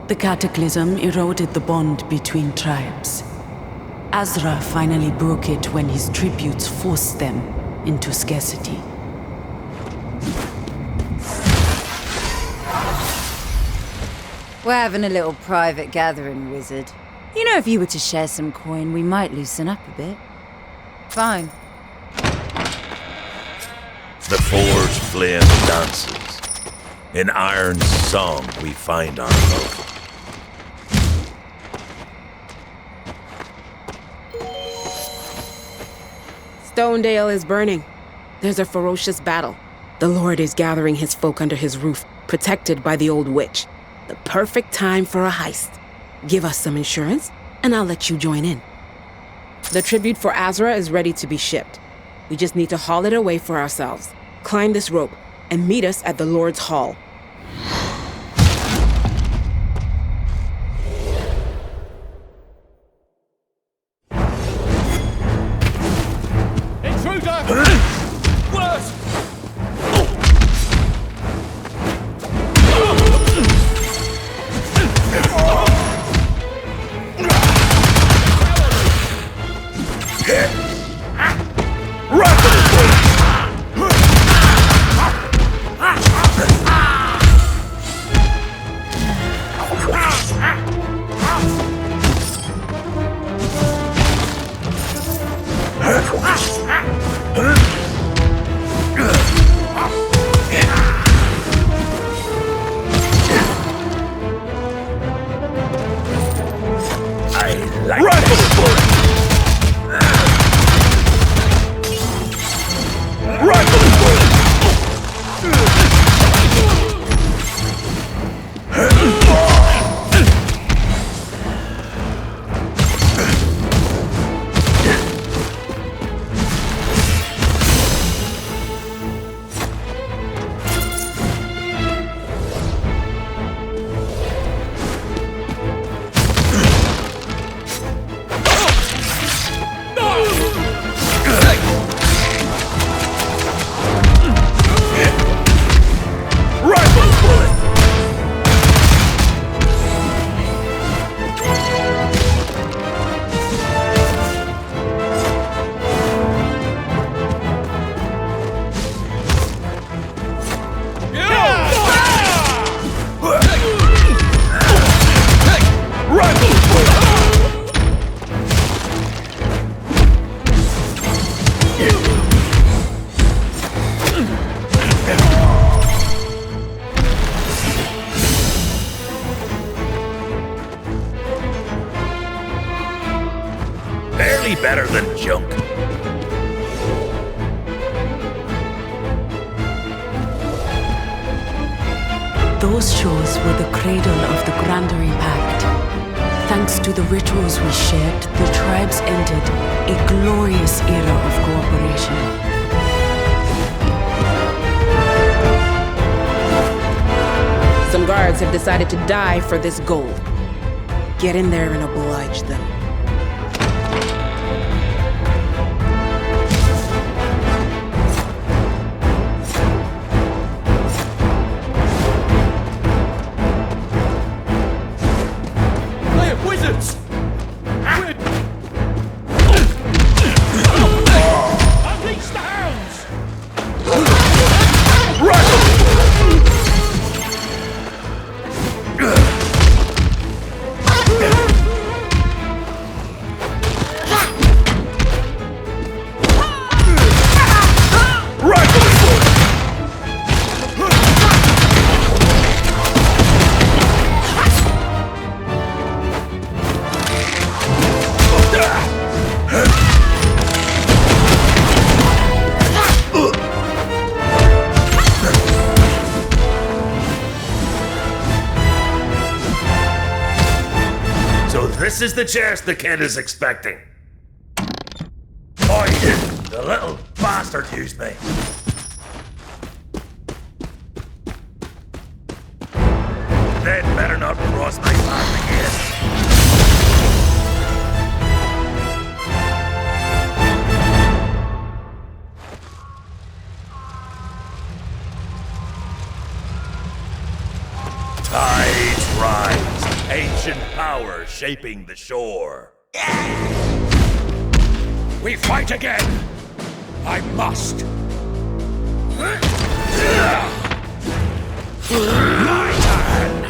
The cataclysm eroded the bond between tribes. Azra finally broke it when his tributes forced them into scarcity. We're having a little private gathering, wizard. You know, if you were to share some coin, we might loosen up a bit. Fine. The forge flame dances. In Iron's song we find our love. Stonedale is burning. There's a ferocious battle. The Lord is gathering his folk under his roof, protected by the old witch. The perfect time for a heist. Give us some insurance, and I'll let you join in. The tribute for Azra is ready to be shipped. We just need to haul it away for ourselves. Climb this rope, and meet us at the Lord's Hall. Better than junk. Those shores were the cradle of the Grandery Pact. Thanks to the rituals we shared, the tribes entered a glorious era of cooperation. Some guards have decided to die for this gold. Get in there and oblige them. This is the chance the kid is expecting. Oh, he didn't. The little bastard used me. They'd better not cross my path again. Tides rise. power shaping the shore. We fight again! I must! My turn!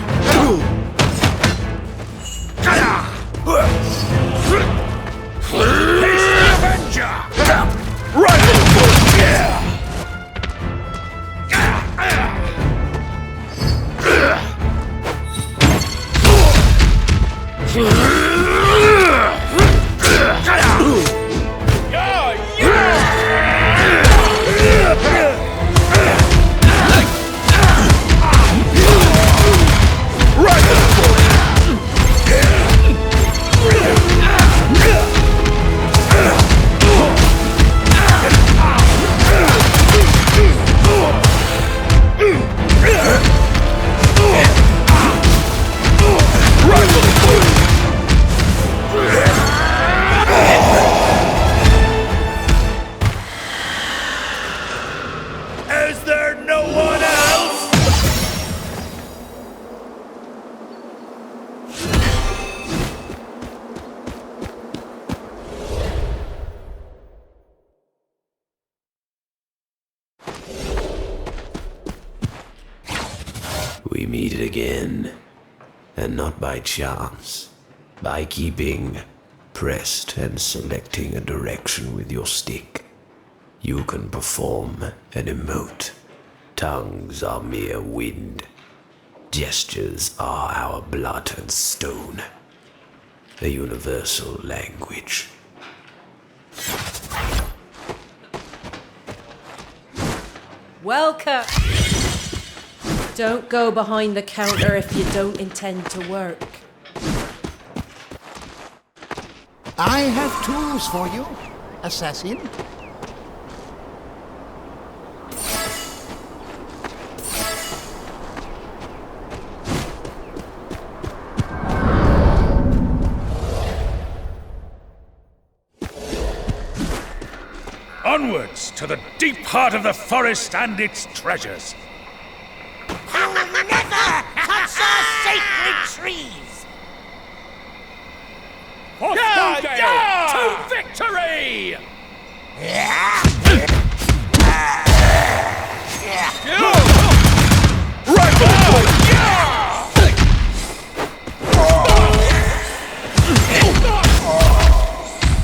Face the Avenger! Is there no one else? We meet again, and not by chance, by keeping pressed and selecting a direction with your stick. You can perform an emote. Tongues are mere wind. Gestures are our blood and stone. A universal language. Welcome! Don't go behind the counter if you don't intend to work. I have tools for you, assassin. Onwards to the deep heart of the forest and its treasures. You will never touch our sacred trees! For Stondale, to victory!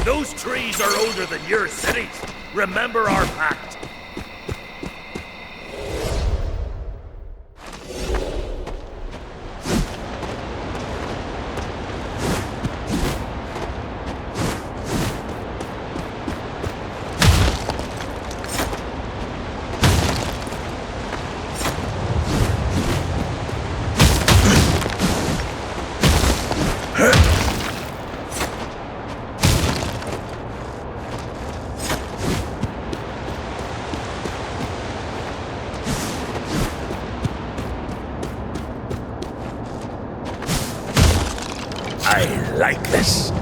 Those trees are older than your cities. Remember our pact. I like this.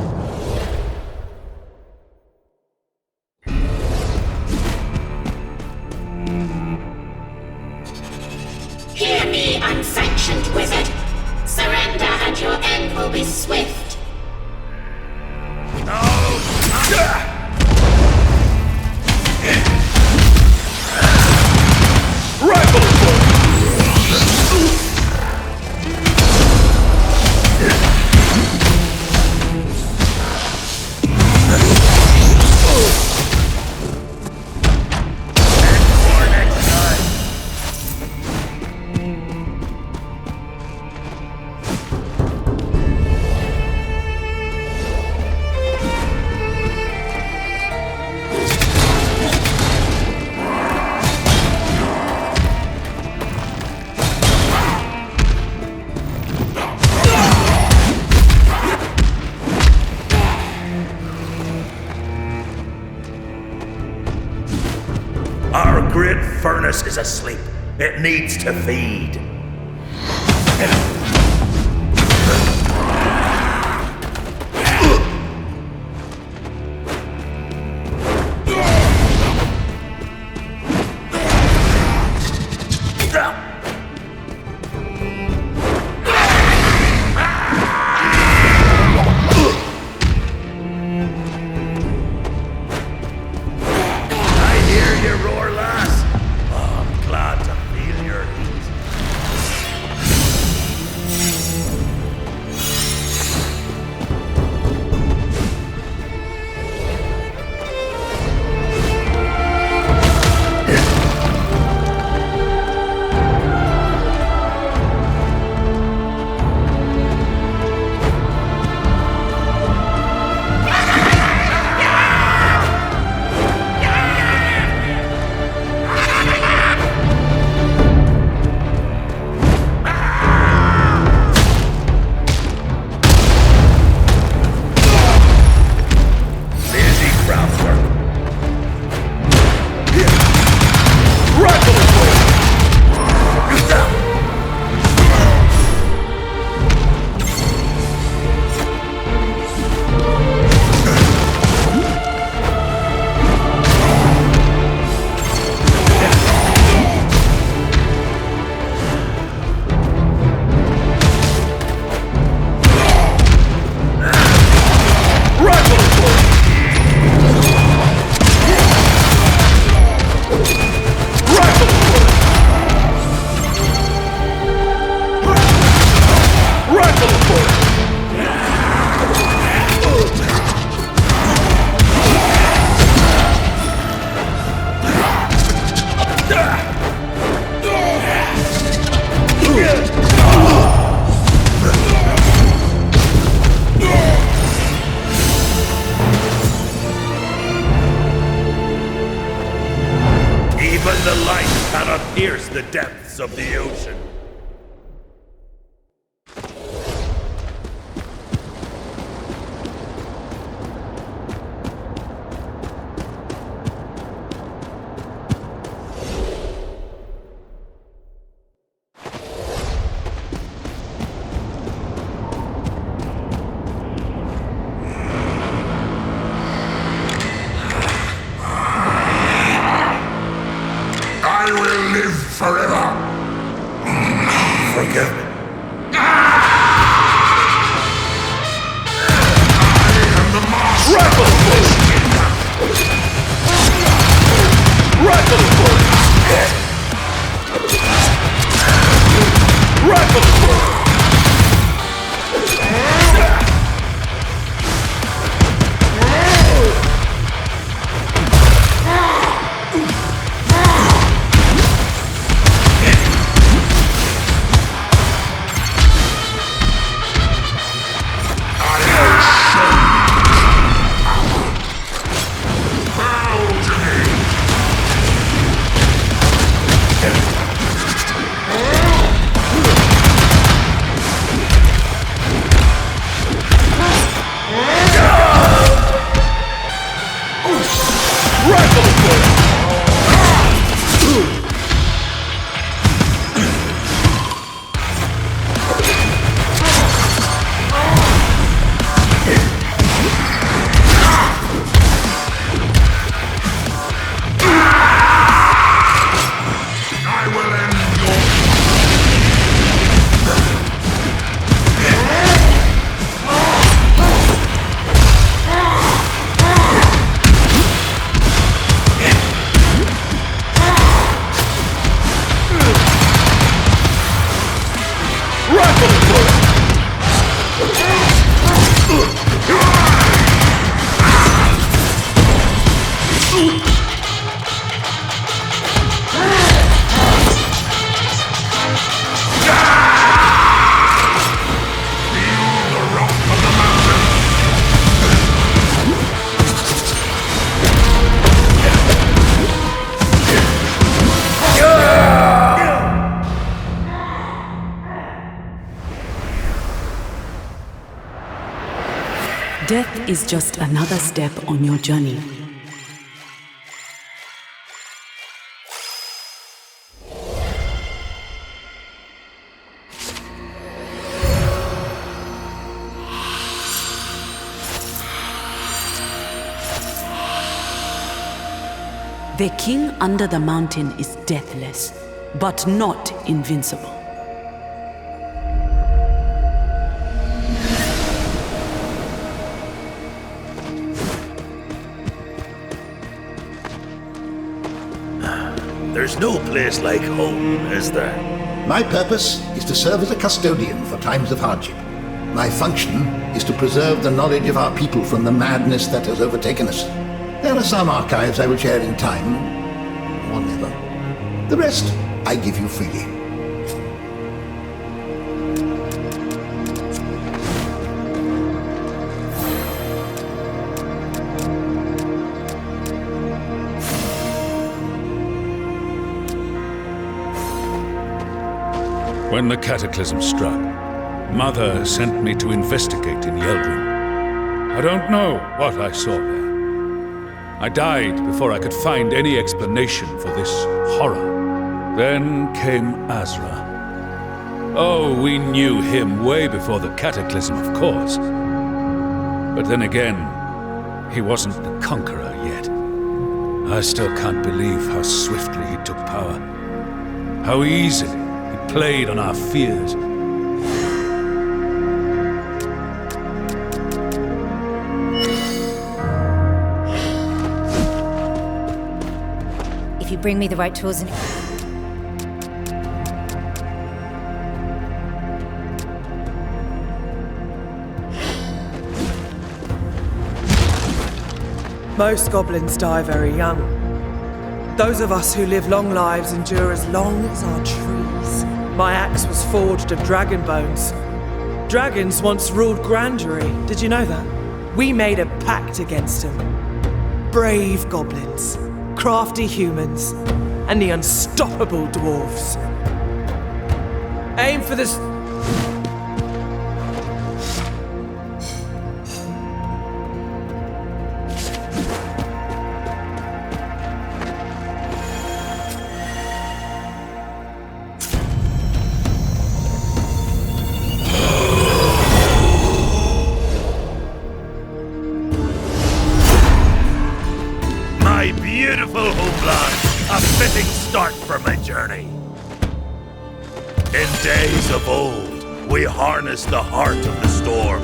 Hear me, unsanctioned wizard. Surrender and your end will be swift. Our grid furnace is asleep. It needs to feed. you roar, lass? Oh, I'm glad to feel your heat. The depths of the ocean. Forever. Forgive me. I am the master. Death is just another step on your journey. The king under the mountain is deathless, but not invincible. There's no place like home, is there? My purpose is to serve as a custodian for times of hardship. My function is to preserve the knowledge of our people from the madness that has overtaken us. There are some archives I will share in time, or never. The rest I give you freely. When the cataclysm struck, Mother sent me to investigate in Yeldrim. I don't know what I saw there. I died before I could find any explanation for this horror. Then came Azra. Oh, we knew him way before the cataclysm, of course. But then again, he wasn't the conqueror yet. I still can't believe how swiftly he took power. How easily he played on our fears. If you bring me the right tools and... Most goblins die very young. Those of us who live long lives endure as long as our trees. My axe was forged of dragon bones. Dragons once ruled Grandery. Did you know that? We made a pact against them. Brave goblins, crafty humans, and the unstoppable dwarves. Aim for this... Of old, we harnessed the heart of the storm.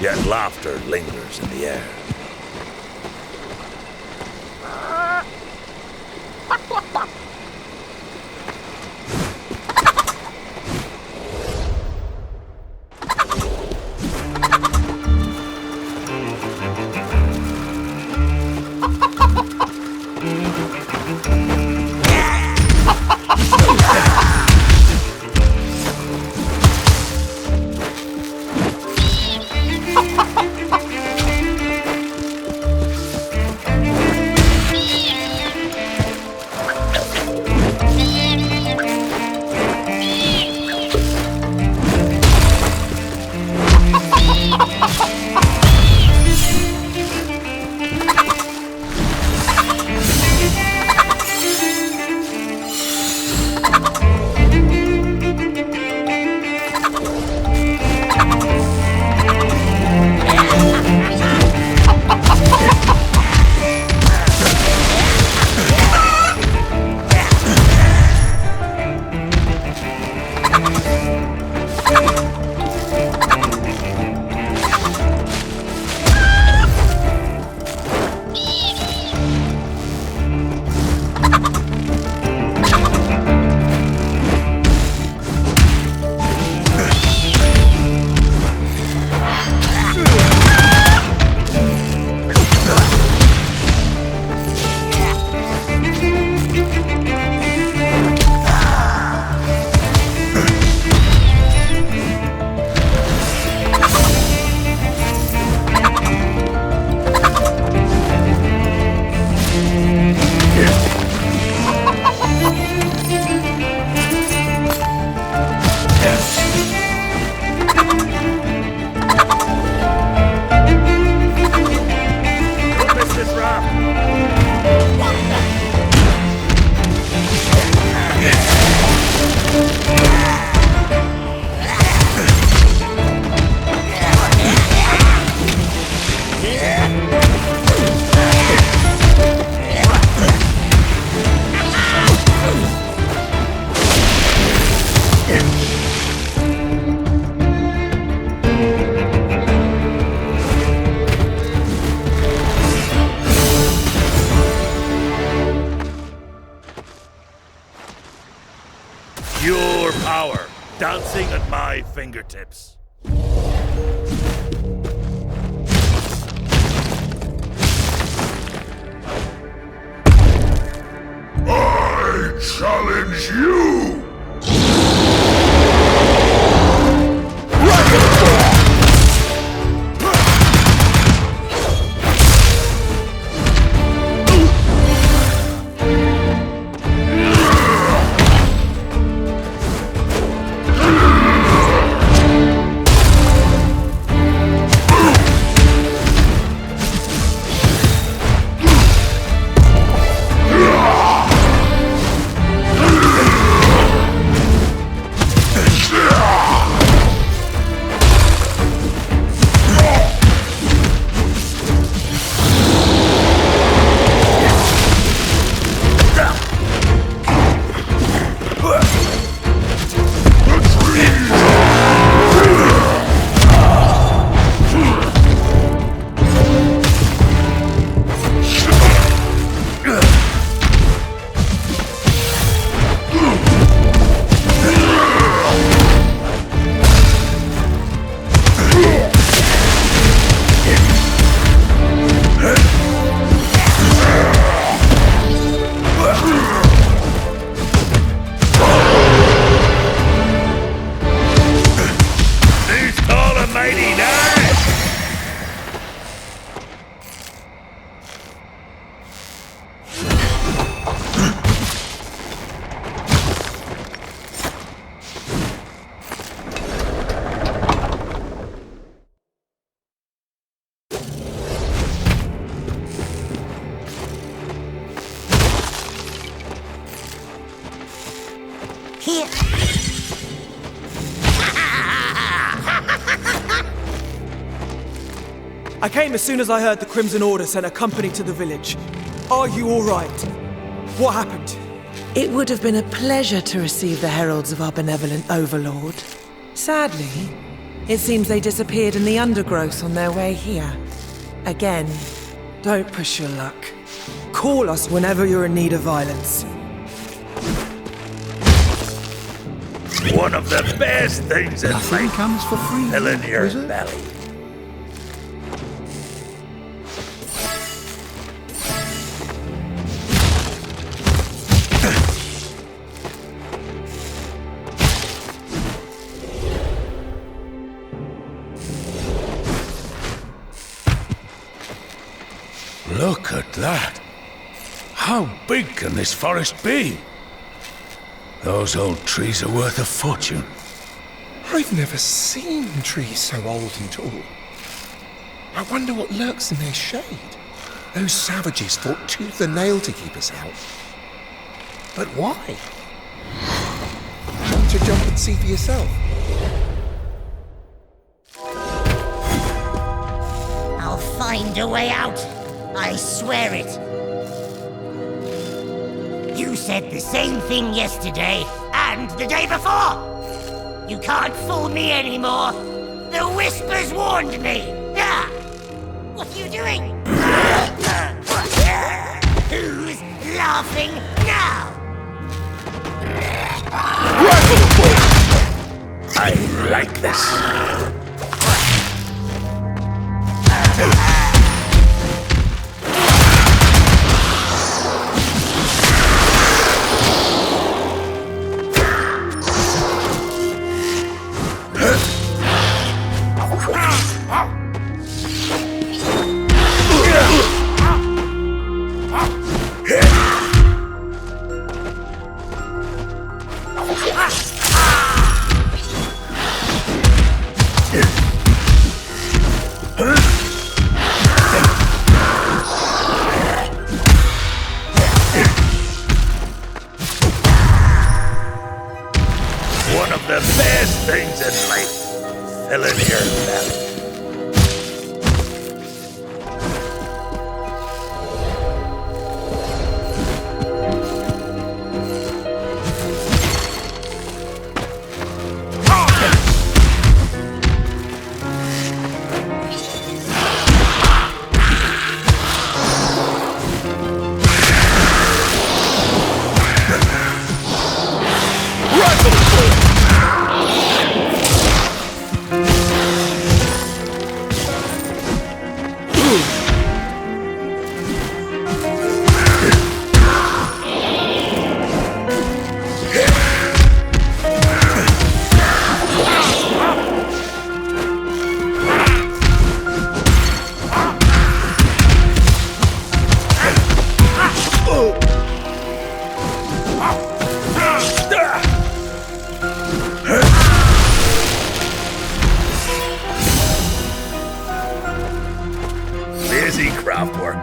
yet laughter lingers in the air. Pure power, dancing at my fingertips. I challenge you! Here. I came as soon as I heard the Crimson Order sent a company to the village. Are you all right? What happened? It would have been a pleasure to receive the heralds of our benevolent overlord. Sadly, It seems they disappeared in the undergrowth on their way here. Again, don't push your luck. Call us whenever you're in need of violence. One of the best things in Nothing life comes for free, filling your wizard. belly. Look at that. How big can this forest be? Those old trees are worth a fortune. I've never seen trees so old and tall. I wonder what lurks in their shade. Those savages fought tooth and nail to keep us out. But why? Want to jump and see for yourself? I'll find a way out. I swear it. You said the same thing yesterday and the day before. You can't fool me anymore. The whispers warned me. Ah! What are you doing? Who's laughing now? I like this. One of the best things in life, filling your belly. Busy craft work.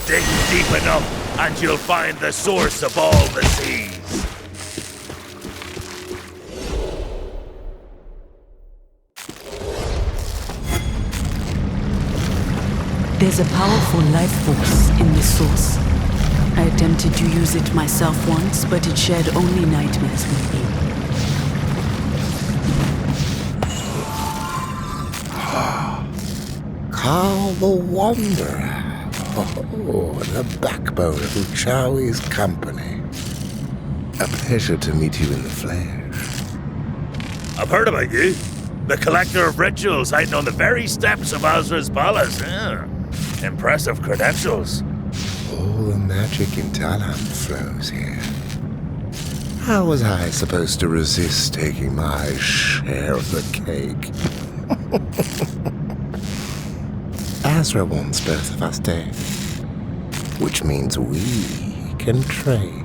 Dig deep enough, and you'll find the source of all the seas. There's a powerful life force in this source. I attempted to use it myself once, but it shared only nightmares with me. Karl the Wanderer. Oh, the backbone of Uchawi's company. A pleasure to meet you in the flesh. I've heard about you. The collector of rituals hiding on the very steps of Azra's palace. Yeah. Impressive credentials. All the magic in Talam flows here. How was I supposed to resist taking my share of the cake? Azra wants both of us dead, which means we can trade.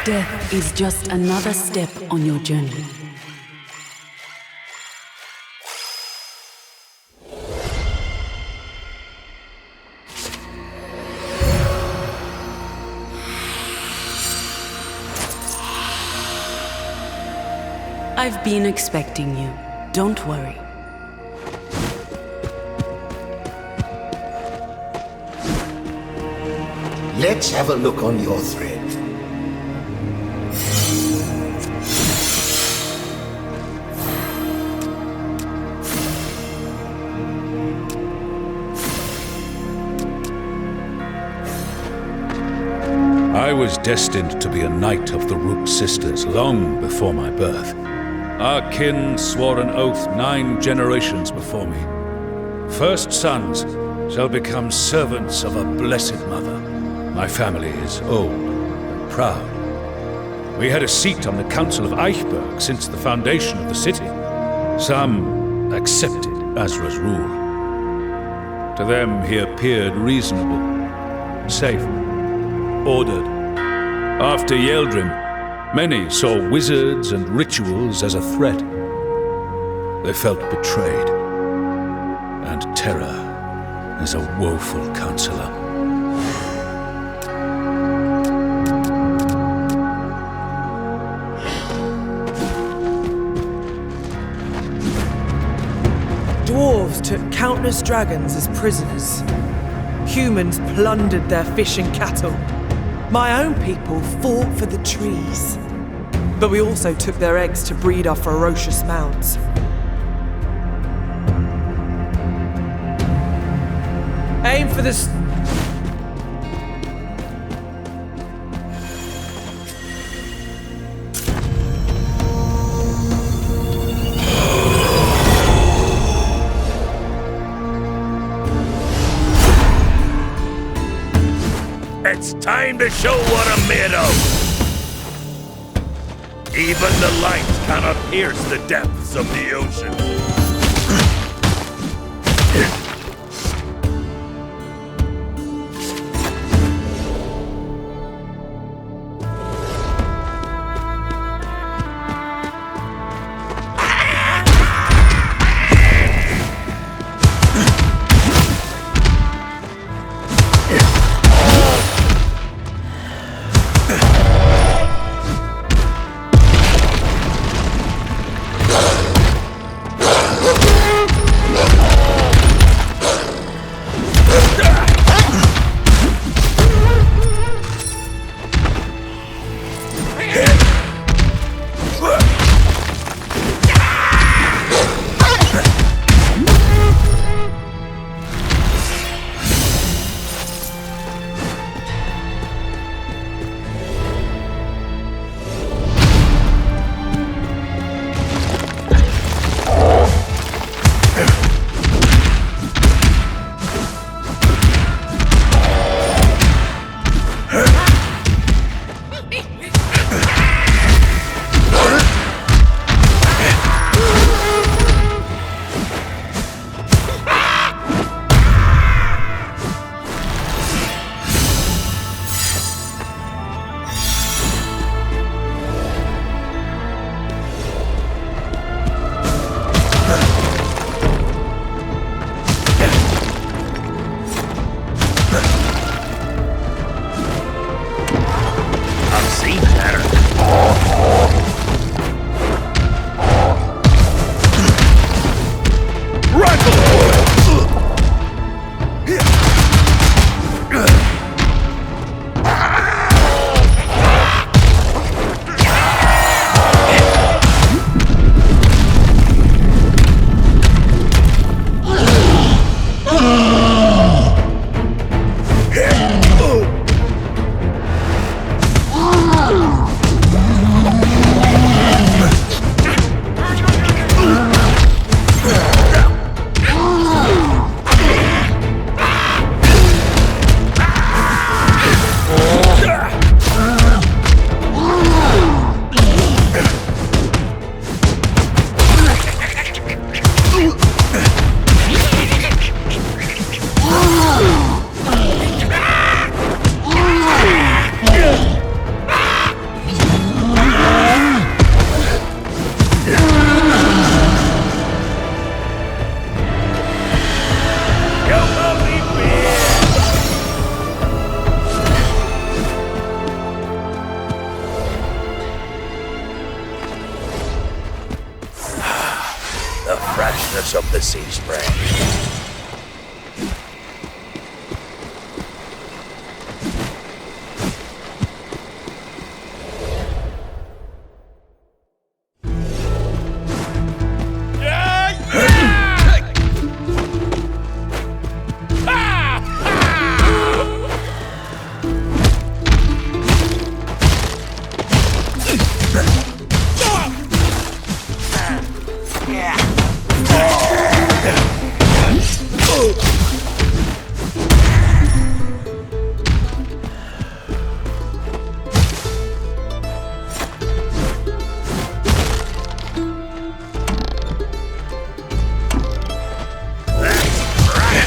Death is just another step on your journey. I've been expecting you. Don't worry. Let's have a look on your thread. I was destined to be a knight of the Root Sisters long before my birth. Our kin swore an oath 9 generations before me. First sons shall become servants of a blessed mother. My family is old and proud. We had a seat on the Council of Eichberg since the foundation of the city. Some accepted Azra's rule. To them he appeared reasonable, safe, ordered. After Yeldrim, many saw wizards and rituals as a threat. They felt betrayed, and terror is a woeful counselor. Dwarves took countless dragons as prisoners. Humans plundered their fishing cattle. My own people fought for the trees. But we also took their eggs to breed our ferocious mounts. Aim for this. It's time to show what I'm made of! Even the light cannot pierce the depths of the ocean. freshness of the sea spray.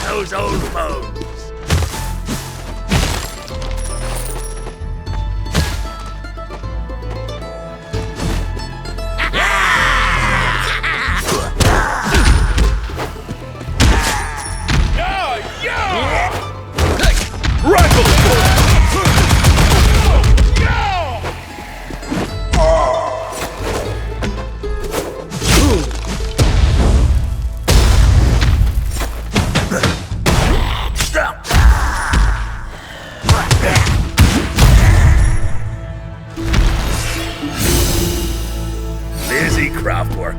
Those old bones. Busy craft work.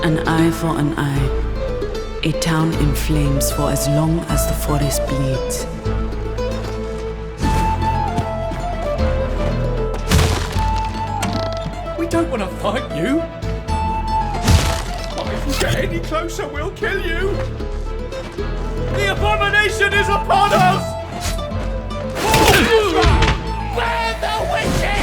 An eye for an eye. A town in flames for as long as the forest bleeds. We don't want to fight you. But if we get any closer, we'll kill you. The abomination is upon us! Where the witches?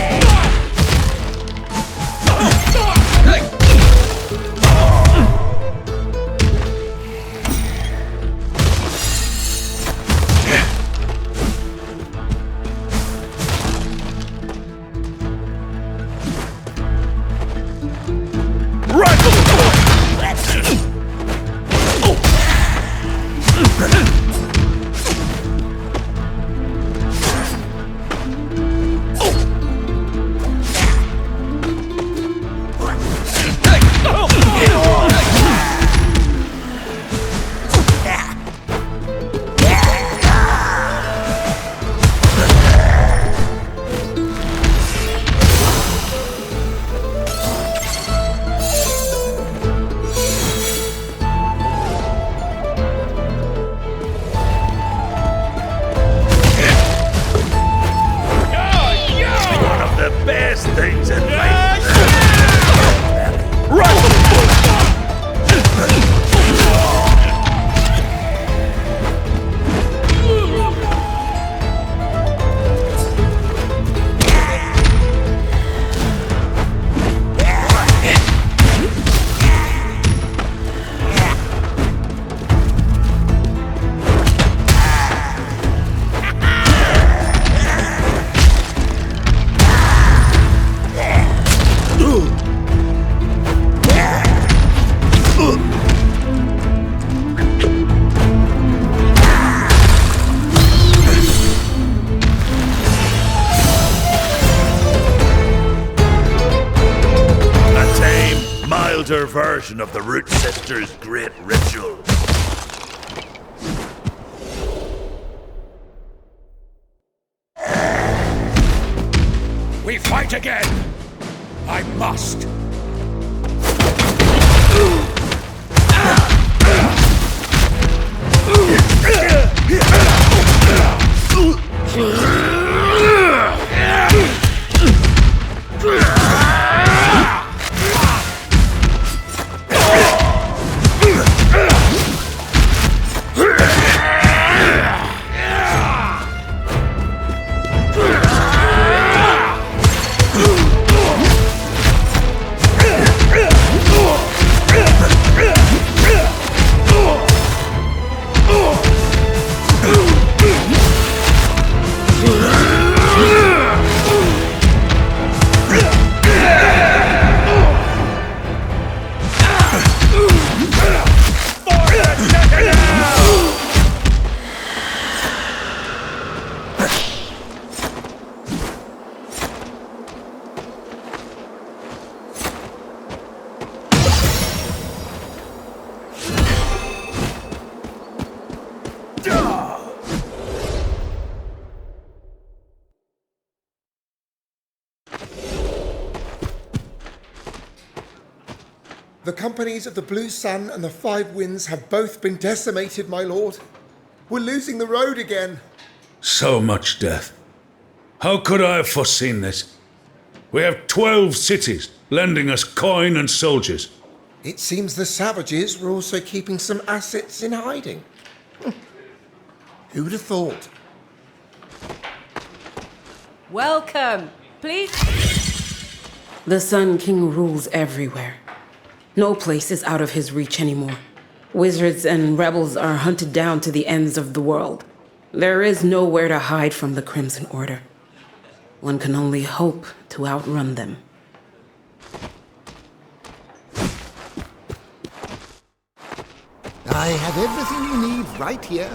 Things in life. Version of the Root Sisters' great ritual. We fight again! I must! The companies of the Blue Sun and the Five Winds have both been decimated, my lord. We're losing the road again. So much death. How could I have foreseen this? We have 12 cities lending us coin and soldiers. It seems the savages were also keeping some assets in hiding. Who'd have thought? Welcome. Please. The Sun King rules everywhere. No place is out of his reach anymore. Wizards and rebels are hunted down to the ends of the world. There is nowhere to hide from the Crimson Order. One can only hope to outrun them. I have everything you need right here.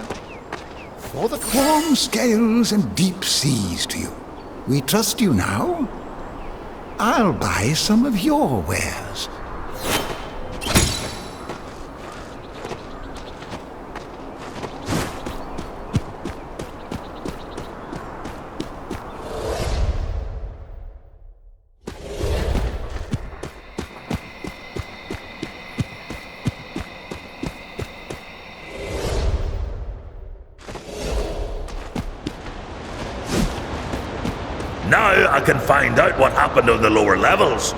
For the warm scales and deep seas to you. We trust you now. I'll buy some of your wares. Now I can find out what happened on the lower levels.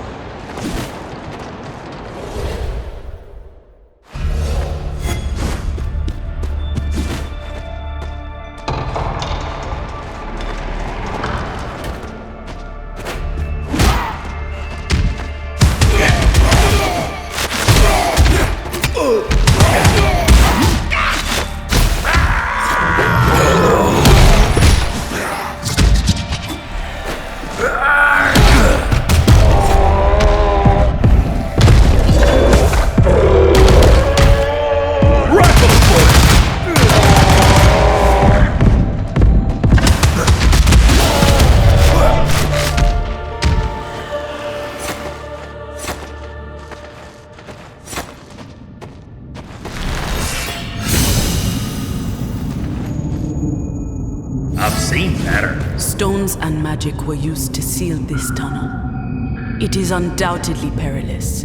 Stones and magic were used to seal this tunnel. It is undoubtedly perilous.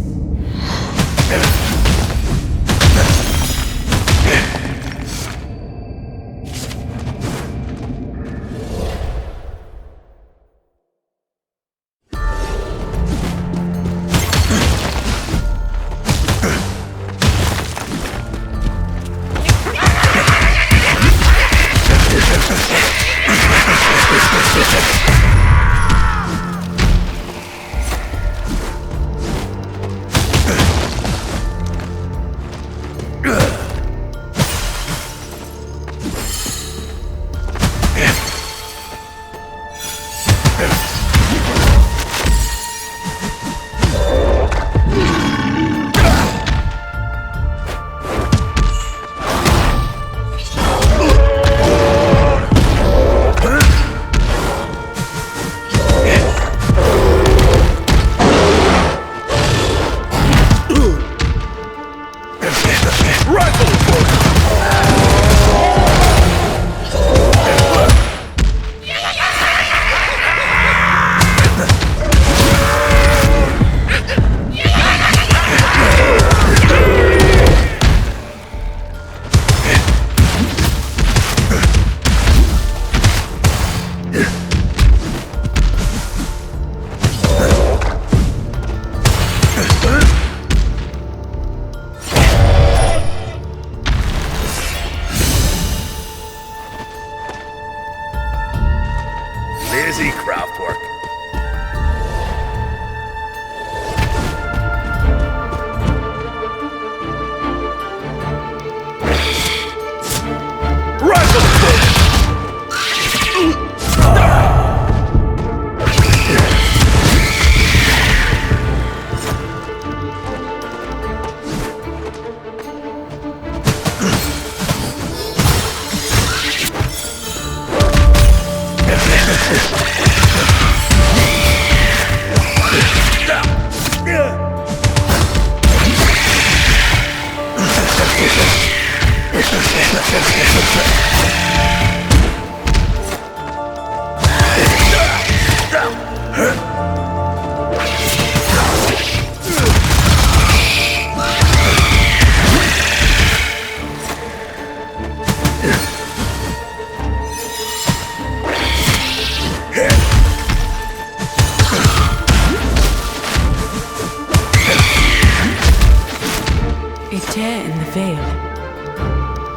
veil,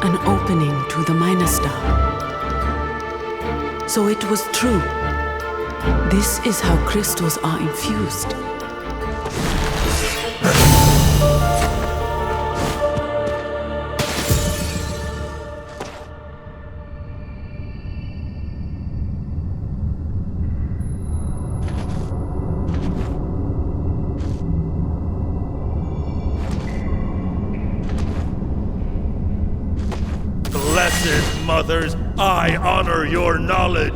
an opening to the minor star. So it was true. This is how crystals are infused. Blessed mothers, I honor your knowledge.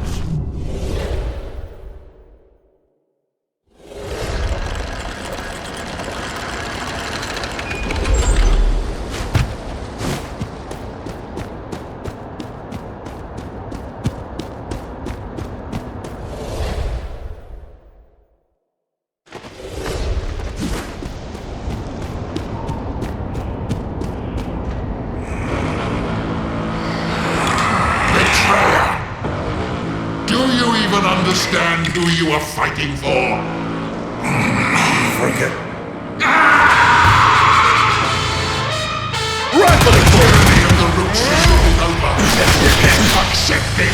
Understand who you are fighting for? Forget. Rifling for me of the roots is over. Accepting.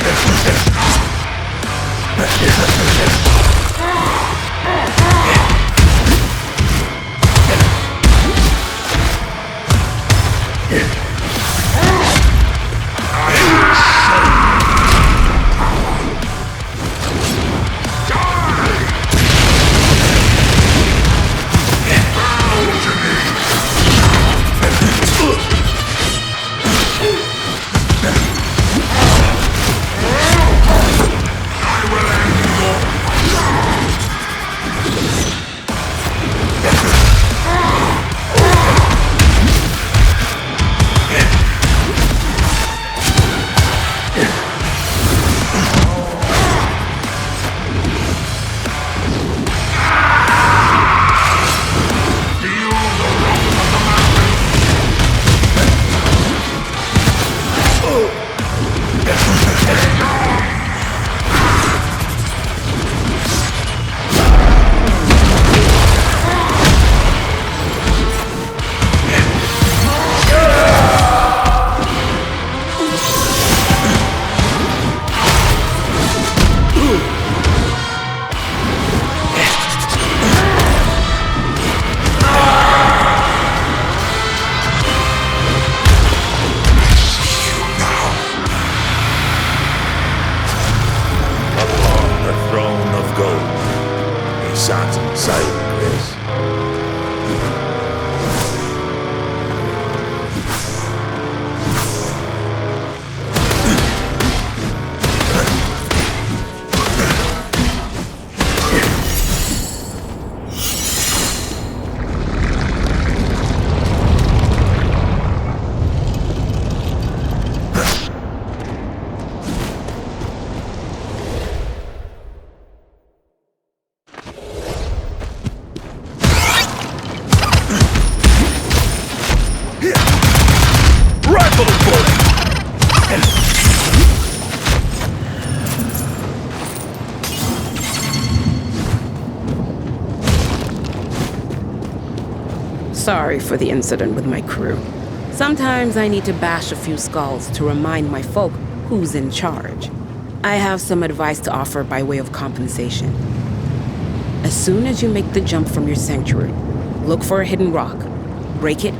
Sorry for the incident with my crew. Sometimes I need to bash a few skulls to remind my folk who's in charge. I have some advice to offer by way of compensation. As soon as you make the jump from your sanctuary, look for a hidden rock, break it,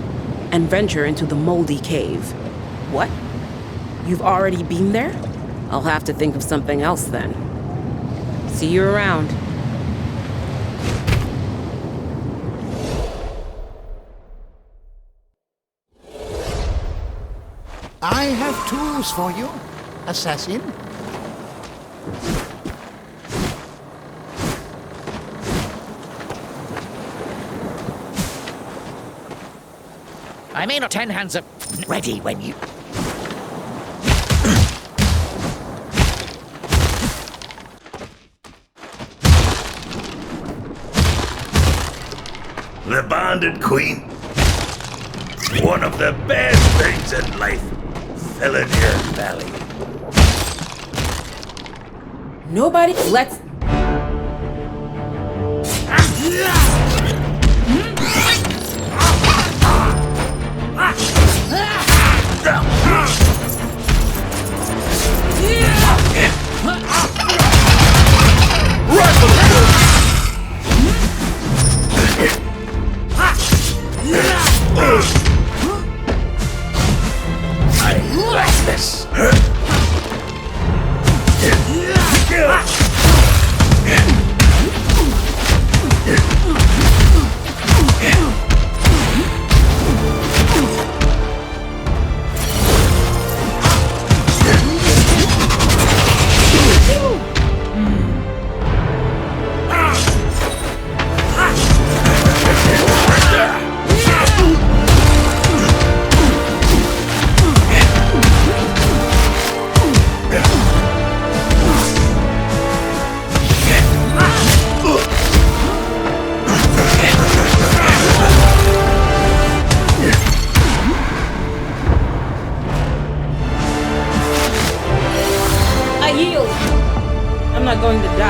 and venture into the moldy cave. What? You've already been there? I'll have to think of something else then. See you around. I have tools for you, assassin. I may not 10 hands of ready when you... The Bonded Queen. One of the best things in life. Fill in your belly. Nobody, let's...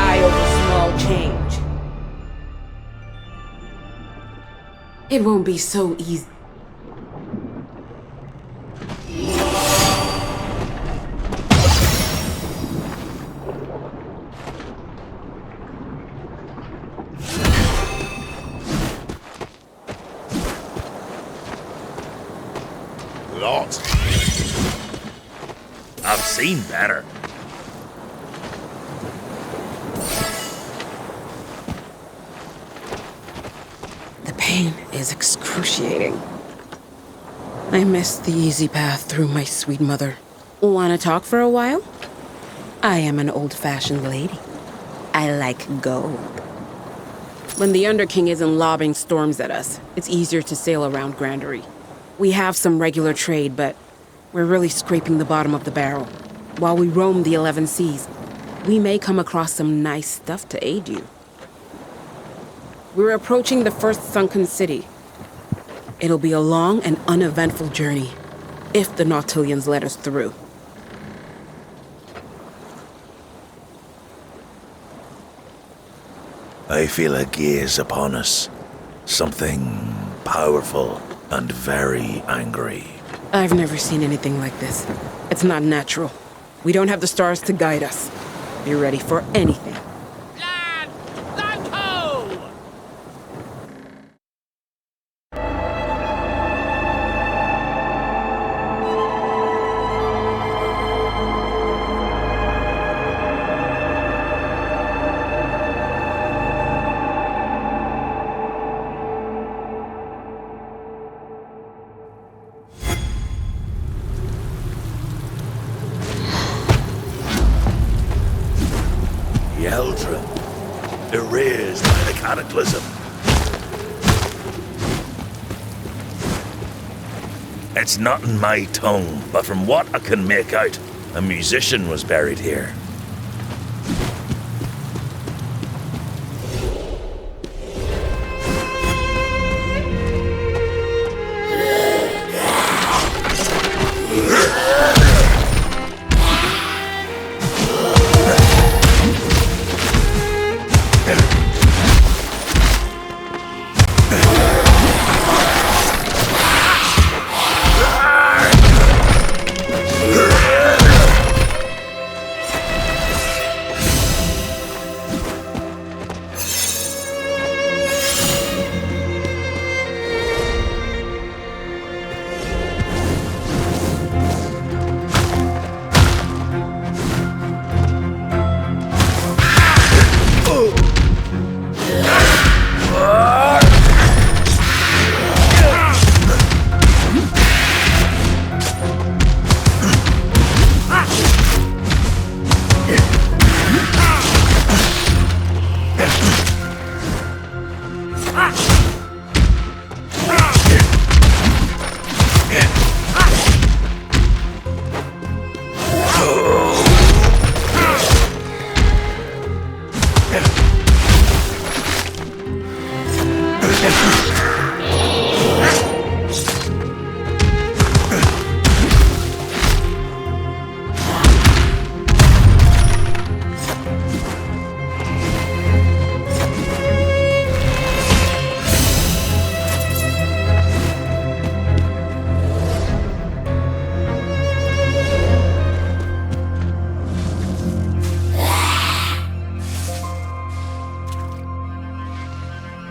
cry over small change. It won't be so easy. Lots. I've seen better. The pain is excruciating. I miss the easy path through my sweet mother. Wanna talk for a while? I am an old-fashioned lady. I like gold. When the Underking isn't lobbing storms at us, it's easier to sail around Grandery. We have some regular trade, but we're really scraping the bottom of the barrel. While we roam the 11 seas, we may come across some nice stuff to aid you. We're approaching the first sunken city. It'll be a long and uneventful journey, if the Nautilians let us through. I feel a gaze upon us. Something powerful and very angry. I've never seen anything like this. It's not natural. We don't have the stars to guide us. Be ready for anything. Erased by the cataclysm. It's not in my tongue, but from what I can make out, a musician was buried here.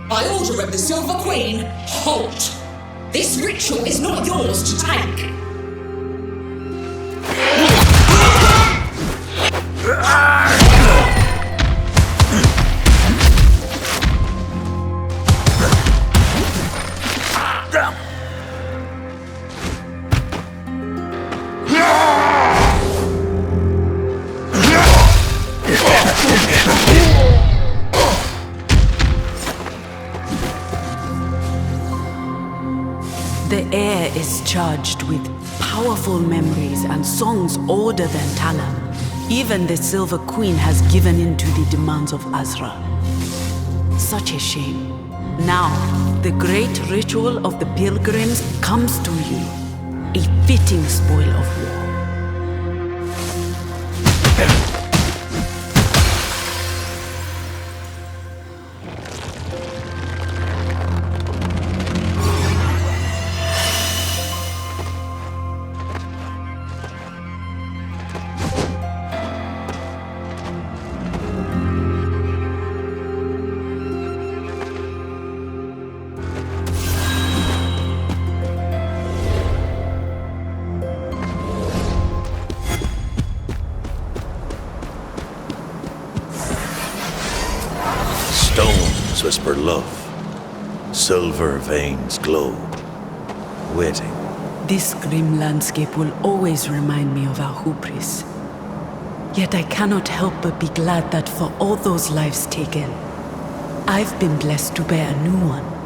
By order of the Silver Queen, halt! This ritual is not yours to take! The air is charged with powerful memories and songs older than Talam. Even the Silver Queen has given in to the demands of Azra. Such a shame. Now, the great ritual of the pilgrims comes to you, a fitting spoil of war. Stones whisper love. Silver veins glow, waiting. This grim landscape will always remind me of our hubris. Yet I cannot help but be glad that for all those lives taken, I've been blessed to bear a new one.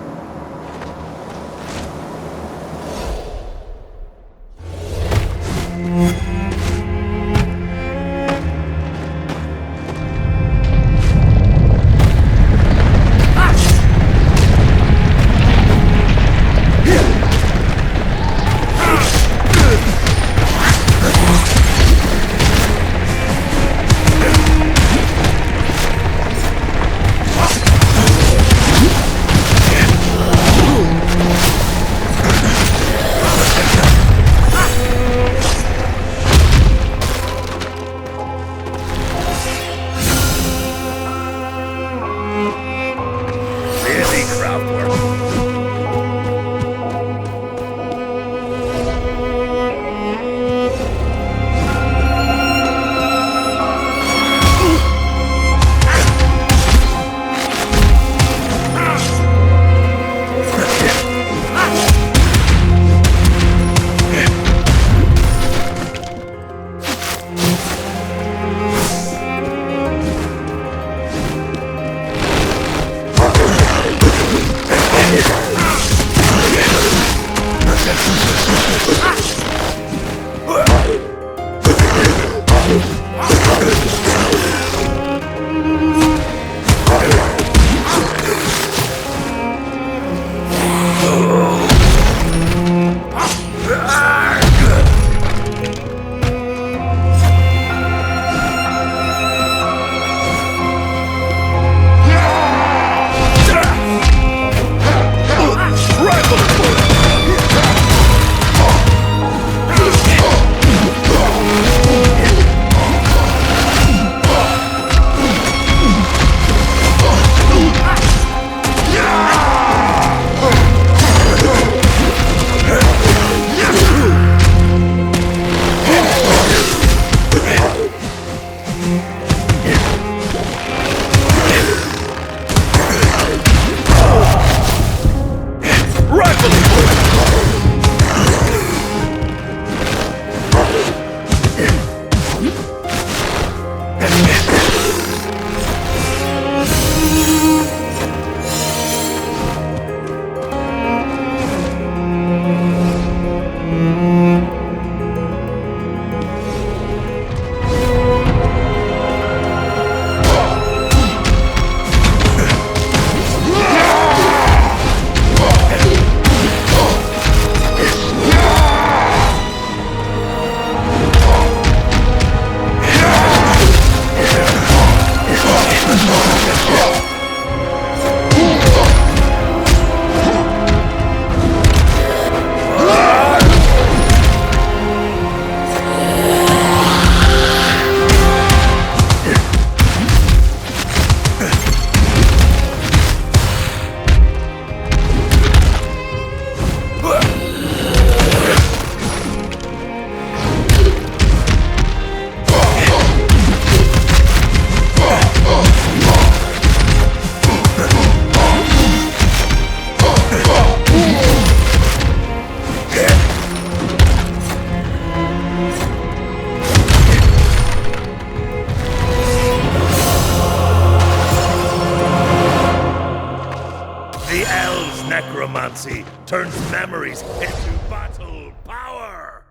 necromancy turns memories into battle power.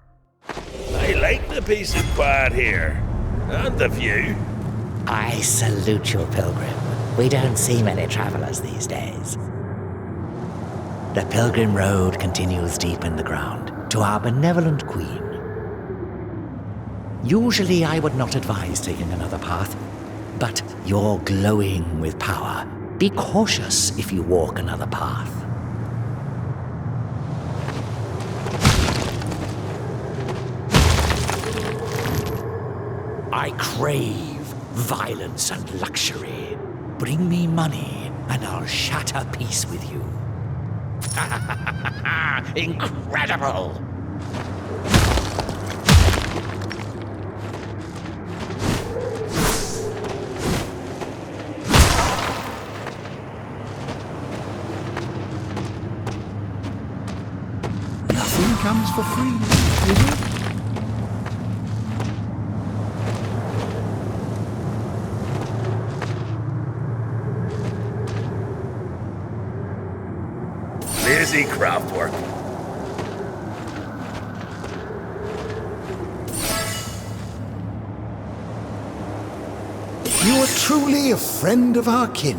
I like the peace and quiet here, and the view. I salute you, pilgrim. We don't see many travelers these days. The pilgrim road continues deep in the ground to our benevolent queen. Usually I would not advise taking another path, but you're glowing with power. Be cautious if you walk another path. I crave violence and luxury. Bring me money, and I'll shatter peace with you. Incredible! comes for free, wizard. Lazy craftwork. You are truly a friend of our kin.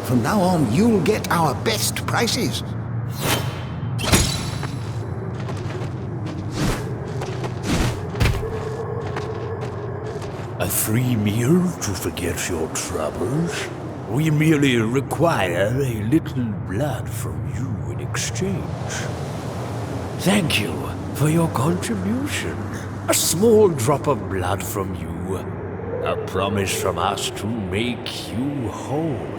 From now on, you'll get our best prices. A free meal to forget your troubles? We merely require a little blood from you in exchange. Thank you for your contribution. A small drop of blood from you. A promise from us to make you whole.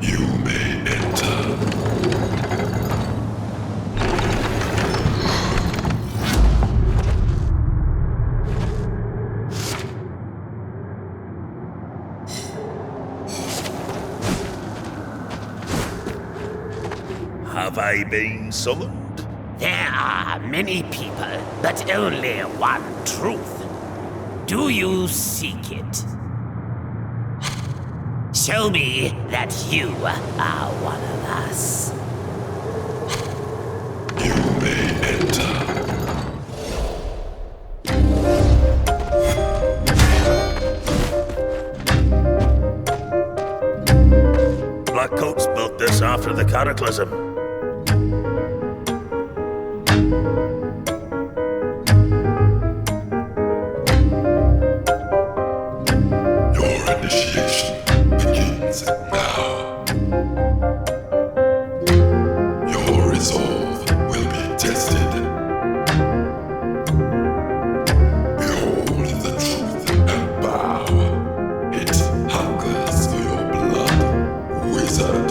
You may enter. Have I been summoned? There are many people, but only one truth. Do you seek it? Show me that you are one of us. You may enter. Blackcoats built this after the Cataclysm. Your initiation begins now. Your resolve will be tested. Behold the truth and bow. It hungers for your blood, wizard.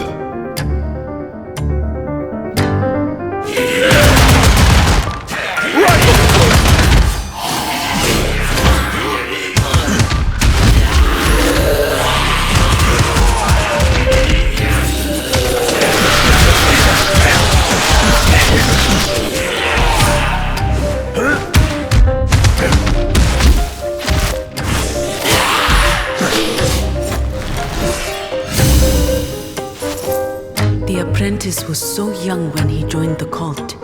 The apprentice was so young when he joined the cult.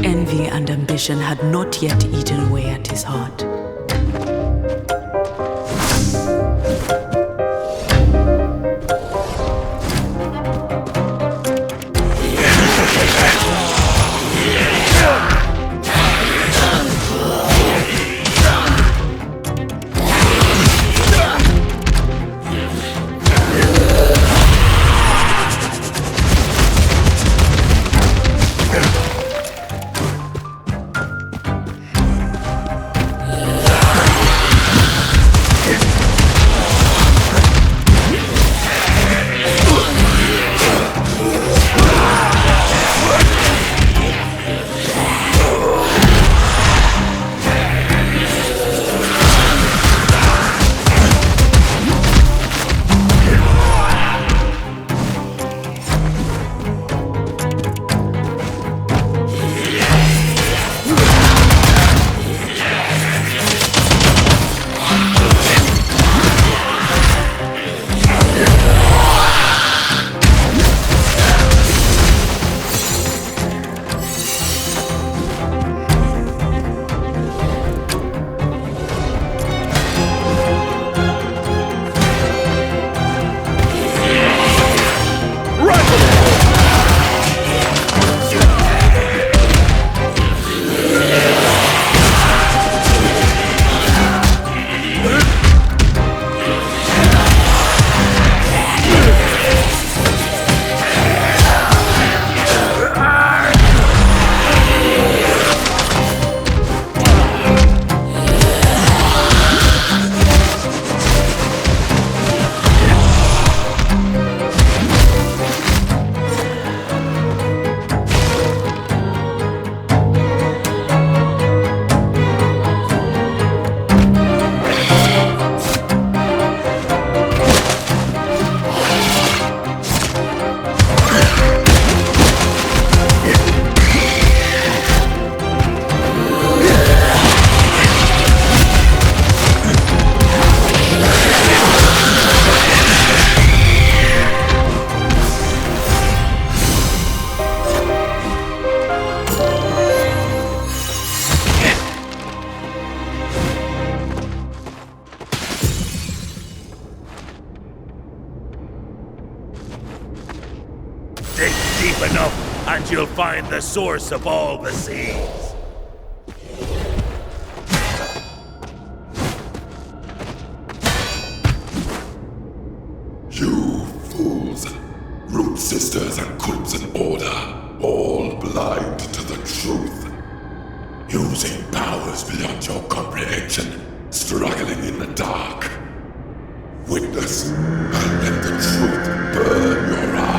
Envy and ambition had not yet eaten away at his heart. enough, and you'll find the source of all the seas. You fools! Root Sisters and Crimson Order, all blind to the truth. Using powers beyond your comprehension, struggling in the dark. Witness and let the truth burn your eyes.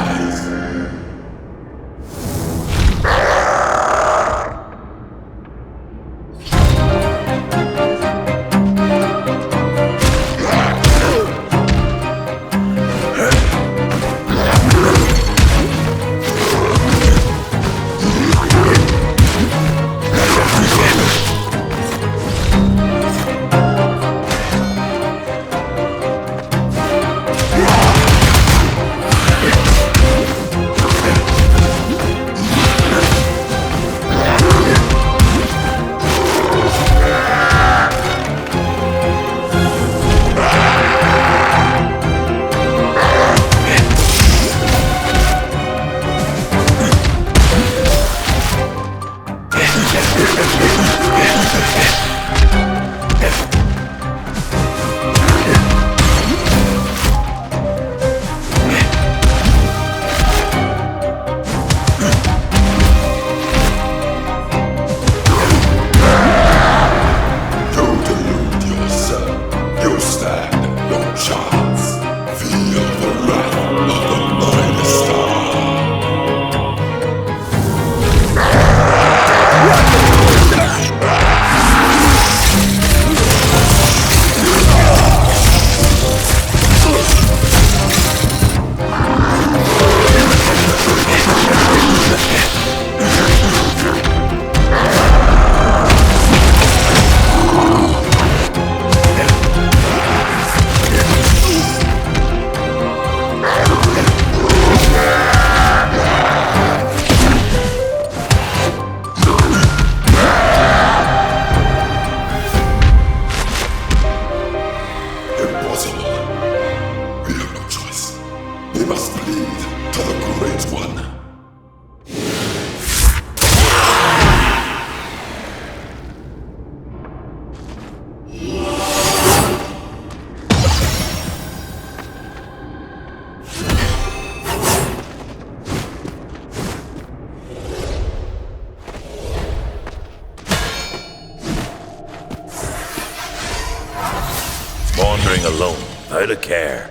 Wandering alone, without a care,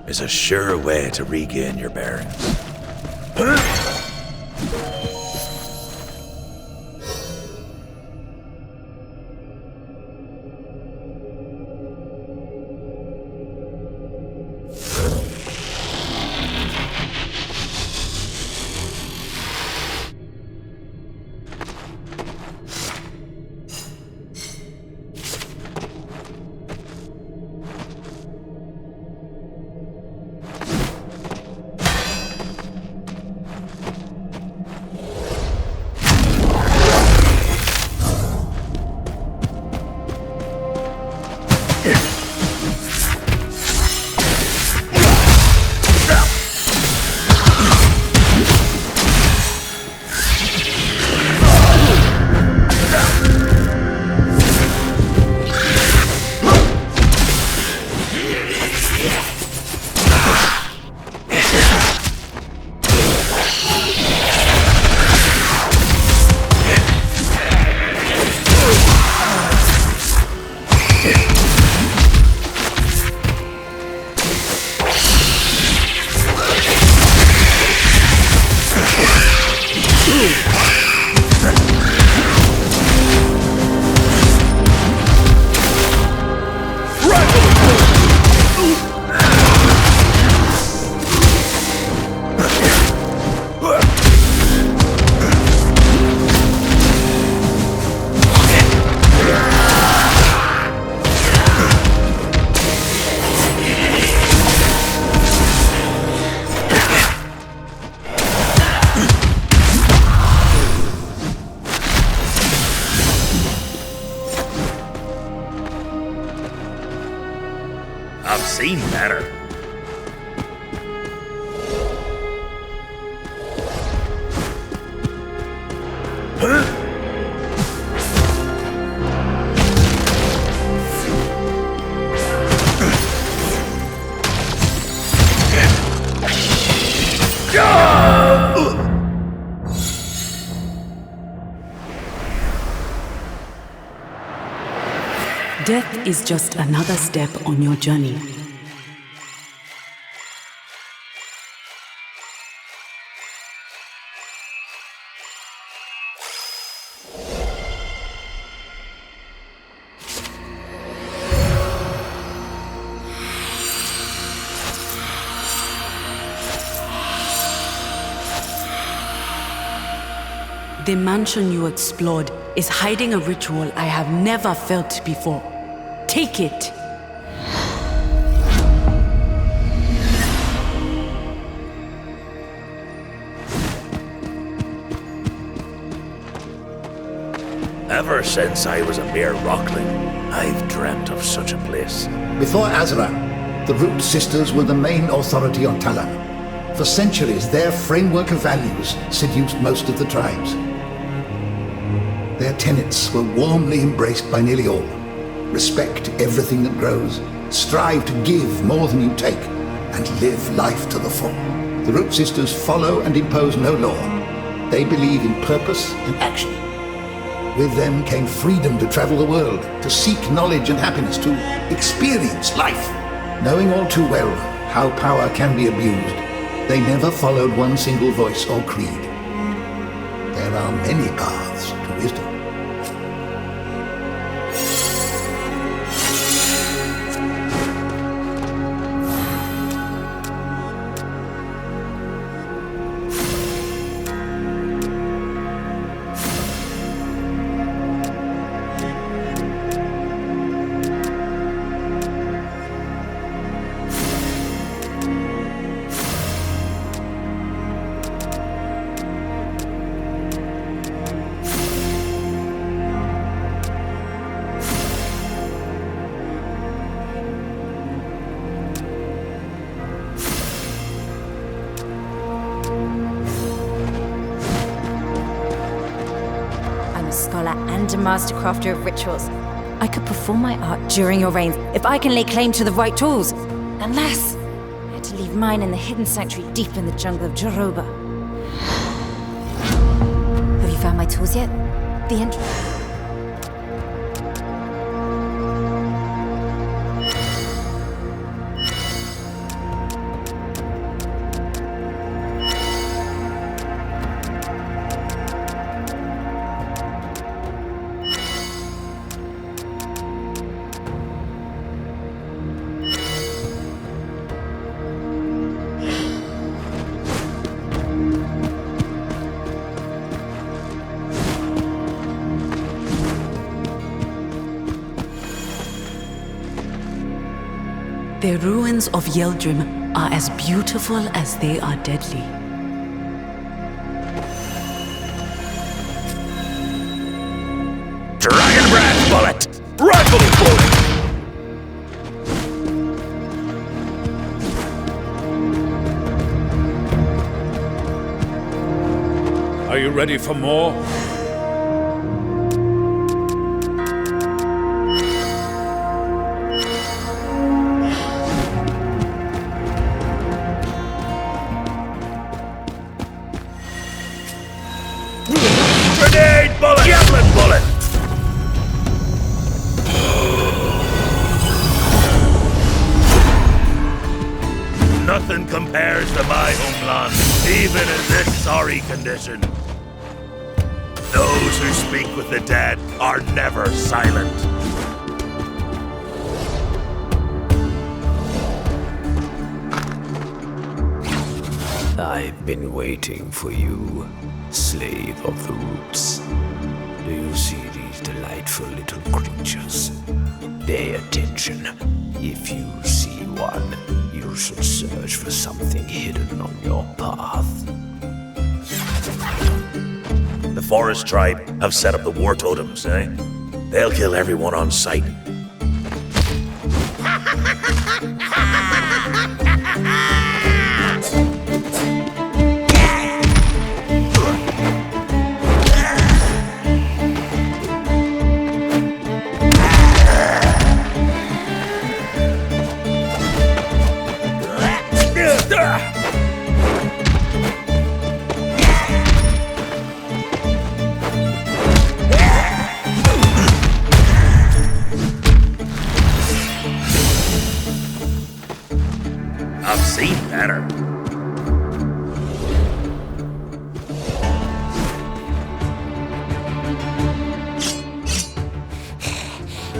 is a sure way to regain your bearings. I've seen better. Death is just another step on your journey. The mansion you explored is hiding a ritual I have never felt before. Take it! Ever since I was a mere rockling, I've dreamt of such a place. Before Azra, the Root Sisters were the main authority on Talan. For centuries, their framework of values seduced most of the tribes. Their tenets were warmly embraced by nearly all. Respect everything that grows, strive to give more than you take, and live life to the full. The Root Sisters follow and impose no law. They believe in purpose and action. With them came freedom to travel the world, to seek knowledge and happiness, to experience life. Knowing all too well how power can be abused, they never followed one single voice or creed. There are many paths to wisdom. And a master crafter of rituals. I could perform my art during your reigns if I can lay claim to the right tools. Unless I had to leave mine in the hidden sanctuary deep in the jungle of Joroba. Have you found my tools yet? The entrance. The ruins of Yeldrim are as beautiful as they are deadly. Dragon Breath Bullet! Rifle bullet! Are you ready for more? Grenade bullet! Javelin bullet! Nothing compares to my homeland, even in this sorry condition. Those who speak with the dead are never silent. I've been waiting for you, slave of the roots. Do you see these delightful little creatures? Pay attention. If you see one, you should search for something hidden on your path. The Forest Tribe have set up the war totems, eh? They'll kill everyone on sight.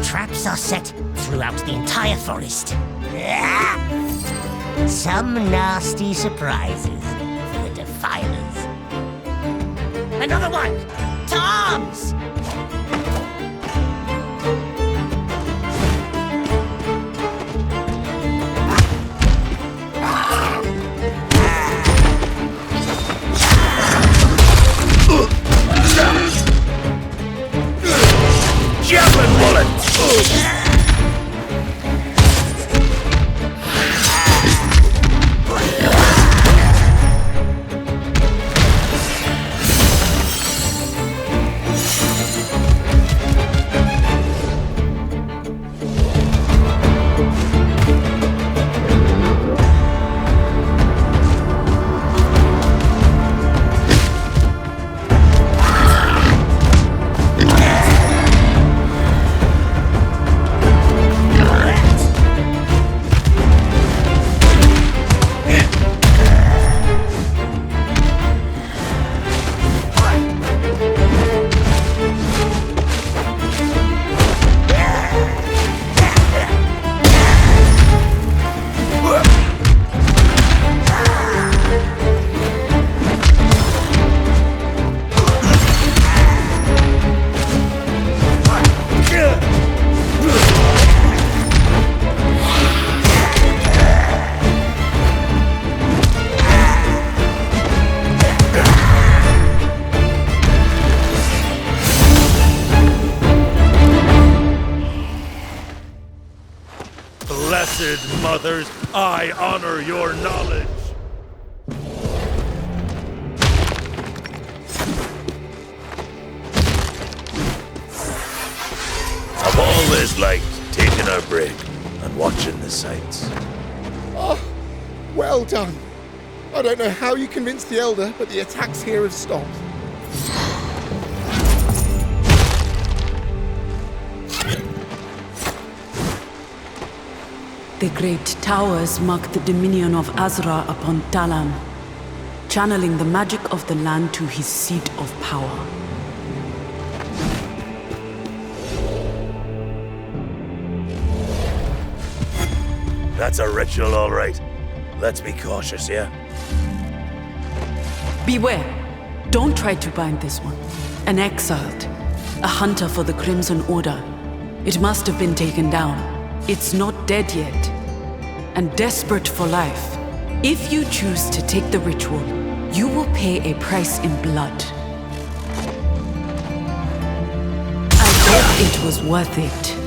Traps are set throughout the entire forest. Some nasty surprises for the defilers. Another one! To arms! Javelin bullet! Blessed mothers, I honor your knowledge. I've always liked taking a break and watching the sights. Oh, well done. I don't know how you convinced the Elder, but the attacks here have stopped. The great towers mark the dominion of Azra upon Talam, channeling the magic of the land to his seat of power. That's a ritual, all right. Let's be cautious, yeah? Beware! Don't try to bind this one. An exiled, a hunter for the Crimson Order. It must have been taken down. It's not dead yet, and desperate for life. If you choose to take the ritual, you will pay a price in blood. I hope it was worth it.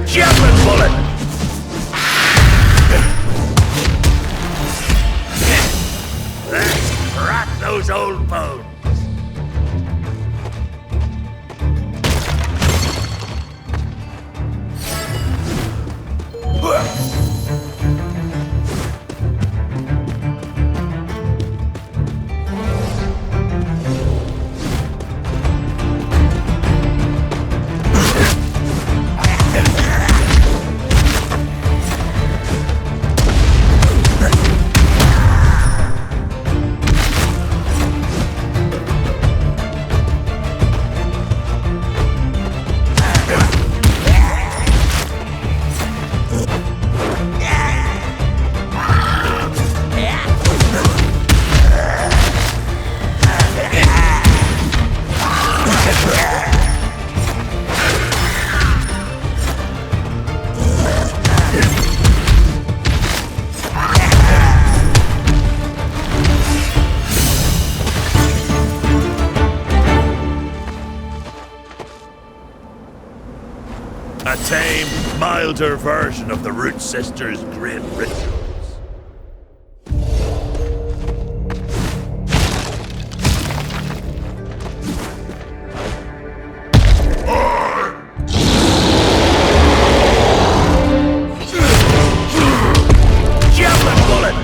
Javelin bullet! Let's crack those old bones! tame, milder version of the Root Sisters' grim rituals. Javelin bullet!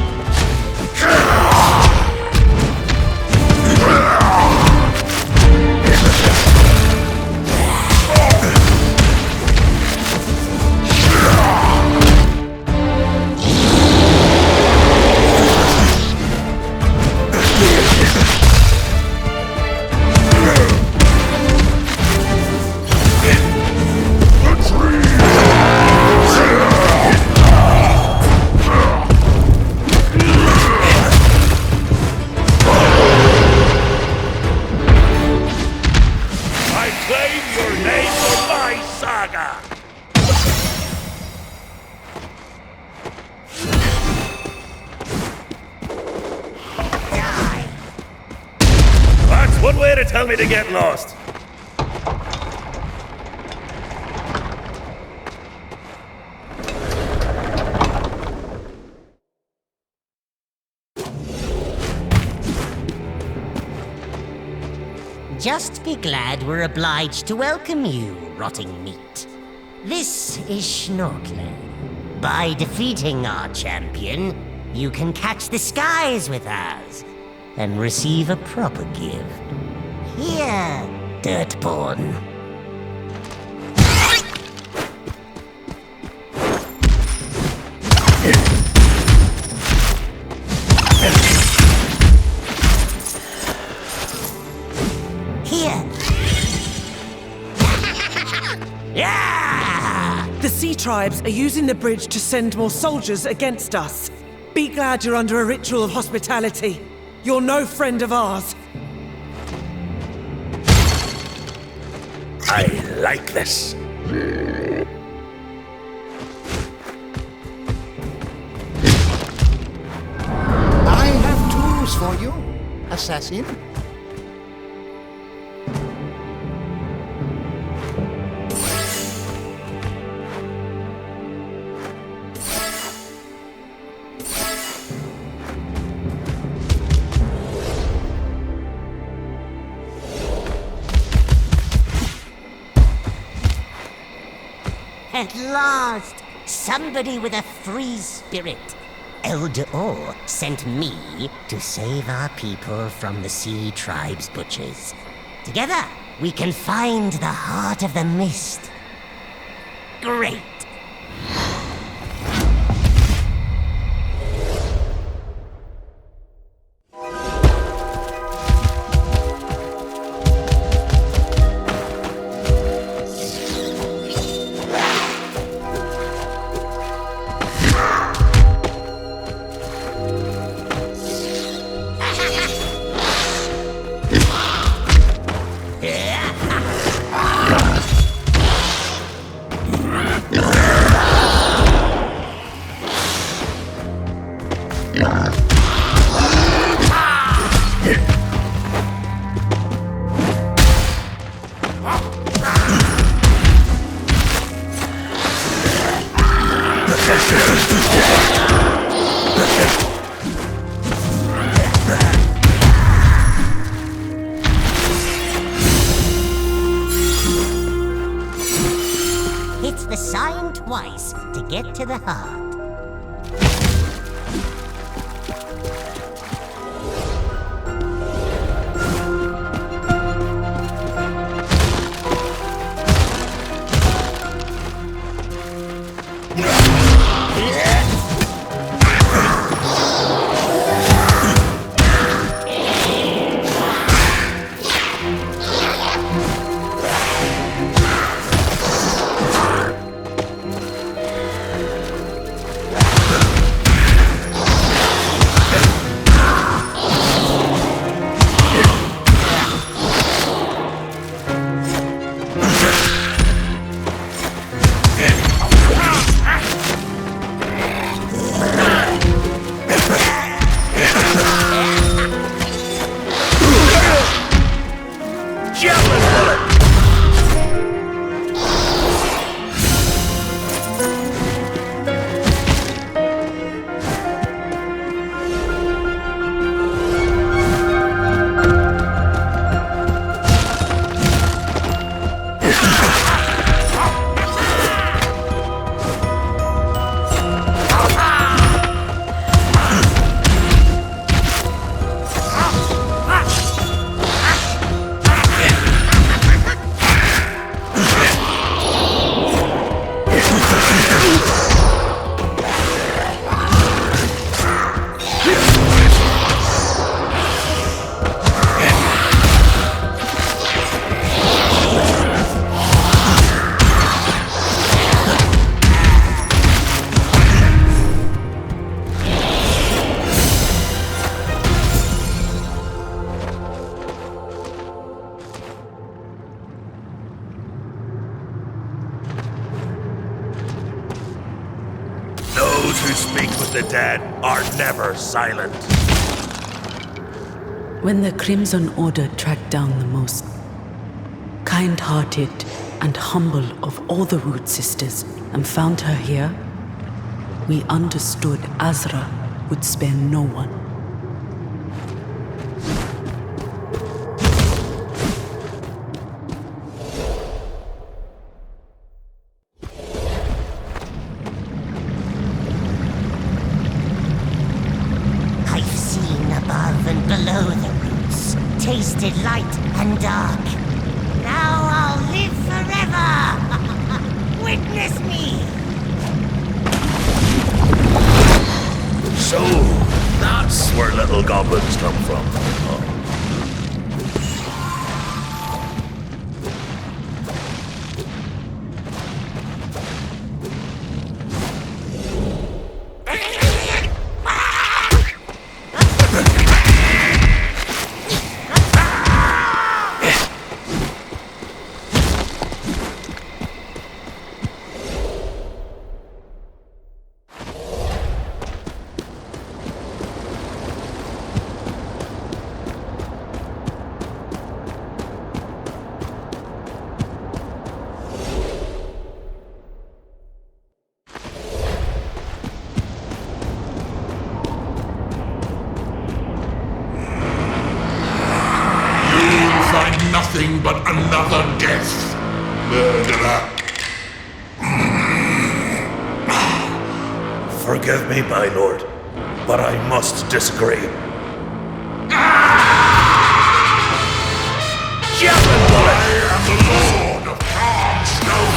One way to tell me to get lost. Just be glad we're obliged to welcome you, rotting meat. This is Snorkelin. By defeating our champion, you can catch the skies with us and receive a proper gift. Here, Dirtborn. Here. Yeah! The Sea Tribes are using the bridge to send more soldiers against us. Be glad you're under a ritual of hospitality. You're no friend of ours. I like this. I have tools for you, assassin. At last, somebody with a free spirit. Elder Orr sent me to save our people from the Sea Tribe's butchers. Together, we can find the heart of the mist. Great. Hit the sign twice to get to the heart. dead are never silent. When the Crimson Order tracked down the most kind-hearted and humble of all the Root Sisters and found her here, we understood Azra would spare no one. I've seen above and below the roots, tasted light and dark. Now I'll live forever! Witness me! So, that's where little goblins come from. Oh. Nothing but another death, murderer. Forgive me, my lord, but I must disagree. Javelin bullet! I am the Lord of Calm Stone.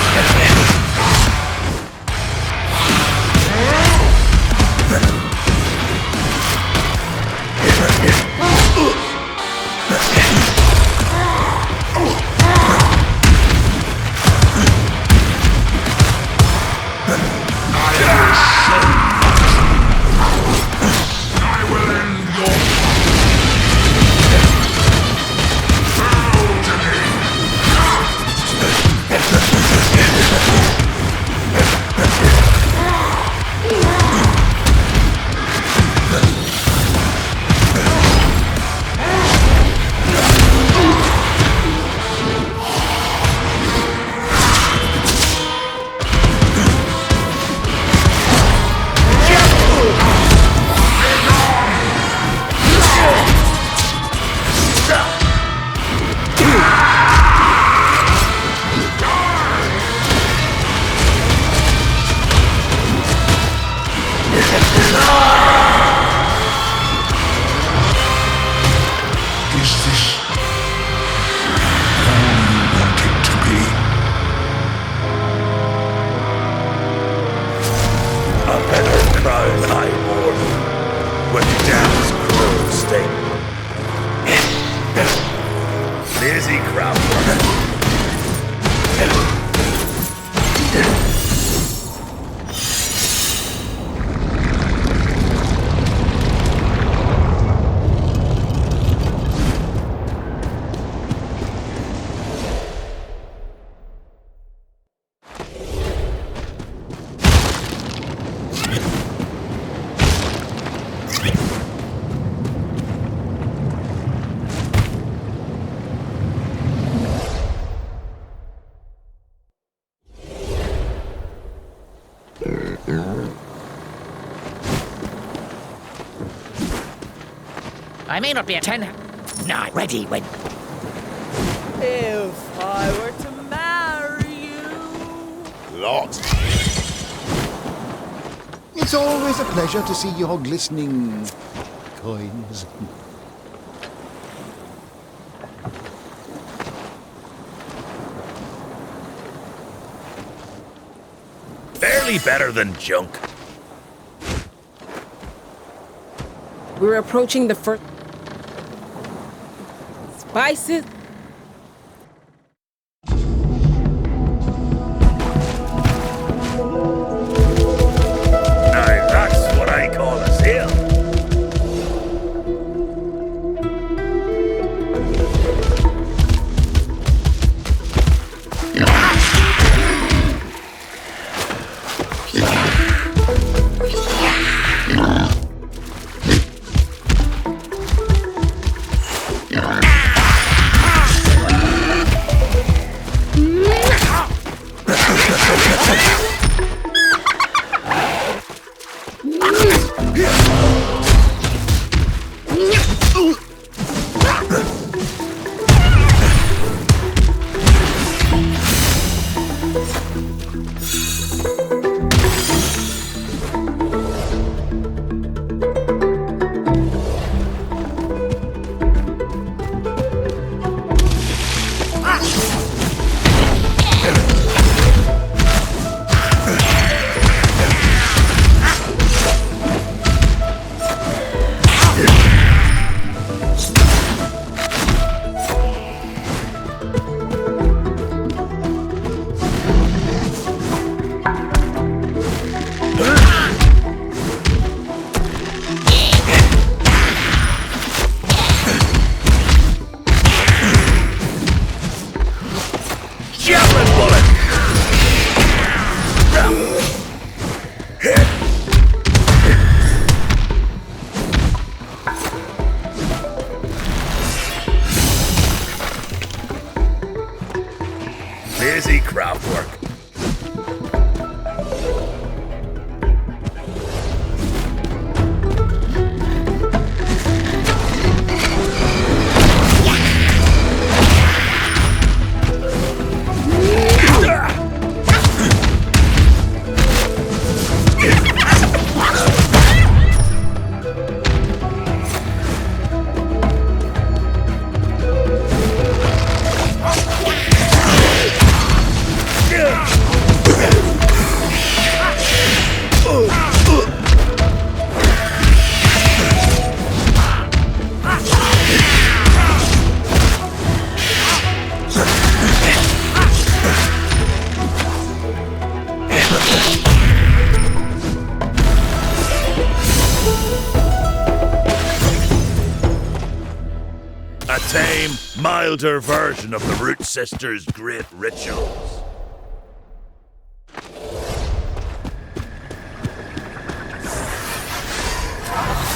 Busy crowd. I may not be a 10. No, ready when... If I were to marry you... Lot. It's always a pleasure to see your glistening coins. Barely better than junk. We're approaching the first... Spices? Now that's what I call a sale. A tame, milder version of the Root Sisters' great rituals.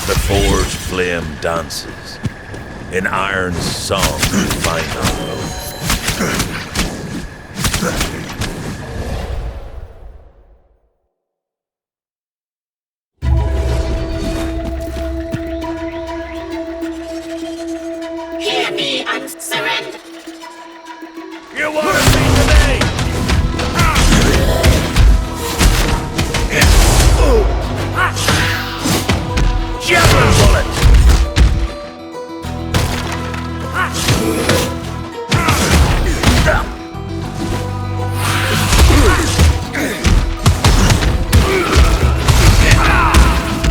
The forge flame dances. In Iron's song, we find our home. Hear me and surrender. You want to be to me? Javelin bullet!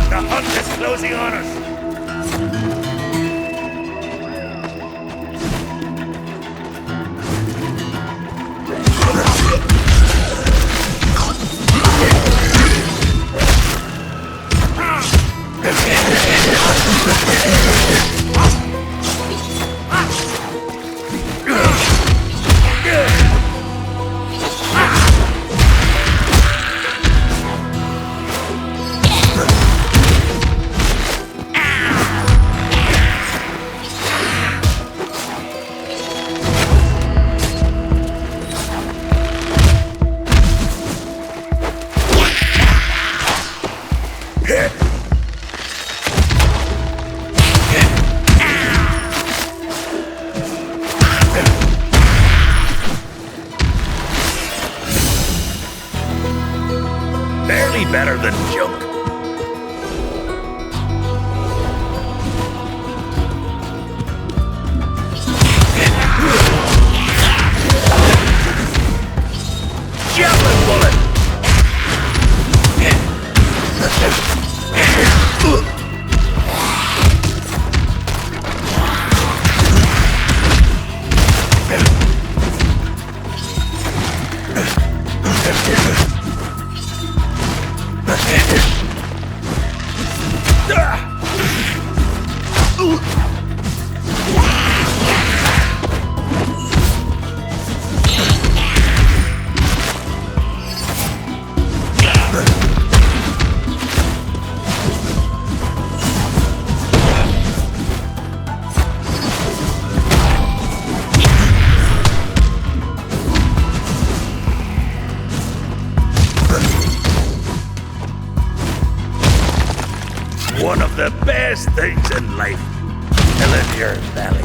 The hunt is closing on us. Barely better than junk. Javelin bullet! One of the best things in life, filling your belly.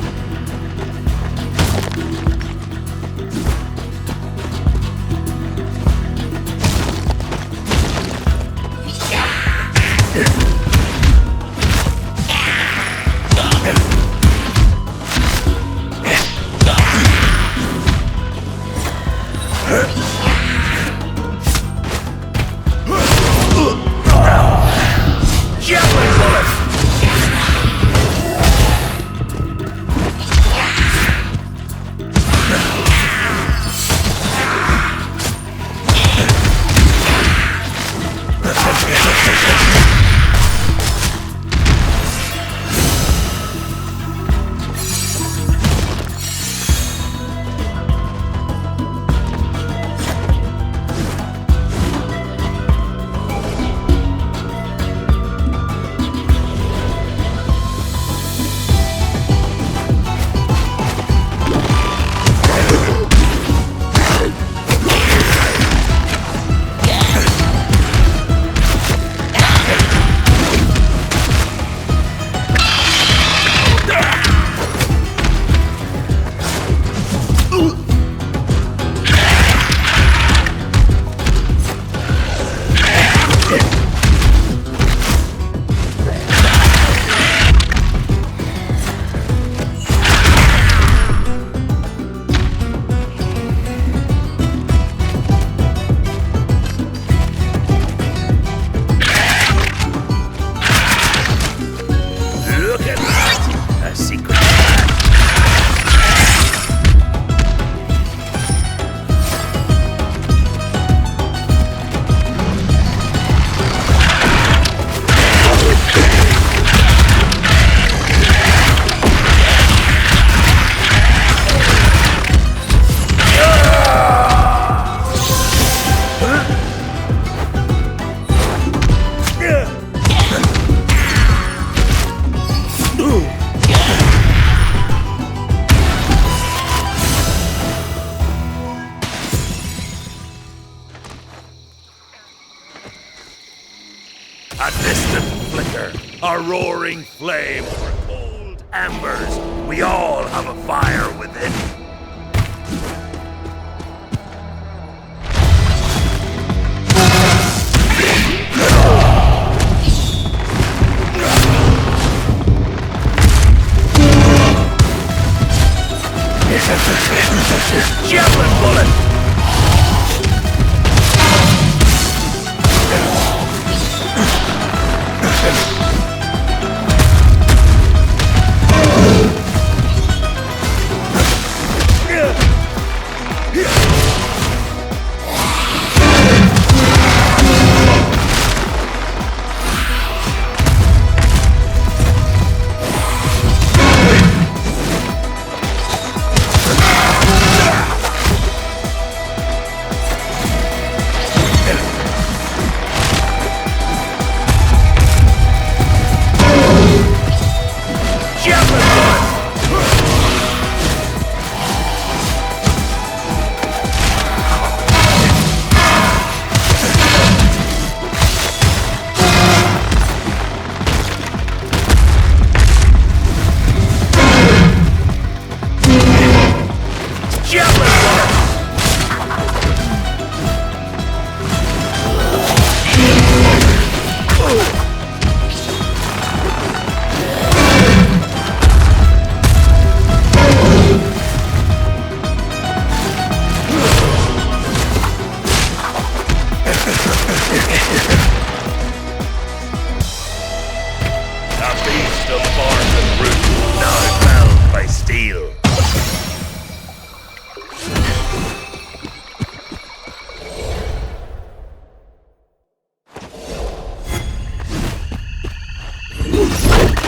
Javelin bullet! roaring flame or cold embers, we all have a fire within. Javelin bullet!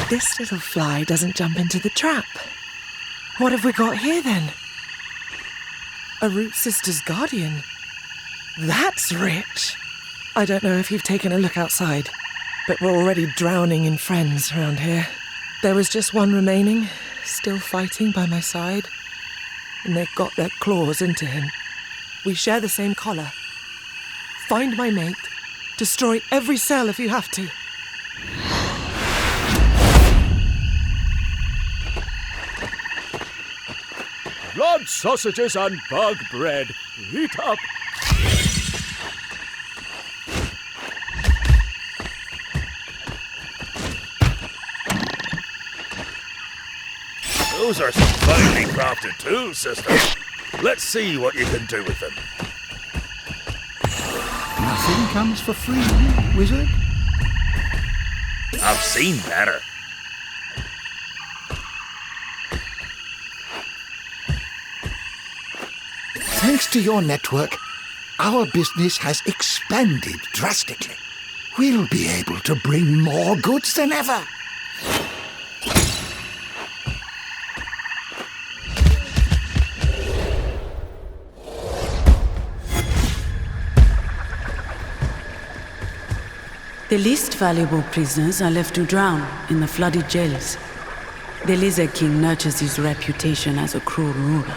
This little fly doesn't jump into the trap. What have we got here, then? A Root Sister's guardian. That's rich. I don't know if you've taken a look outside, but we're already drowning in friends around here. There was just one remaining, still fighting by my side, and they've got their claws into him. We share the same collar. Find my mate. Destroy every cell if you have to. Blood sausages and bug bread. Heat up. Those are some finely crafted tools, sister. Let's see what you can do with them. Nothing comes for free, wizard. I've seen better. Thanks to your network, our business has expanded drastically. We'll be able to bring more goods than ever. The least valuable prisoners are left to drown in the flooded jails. The Lizard King nurtures his reputation as a cruel ruler.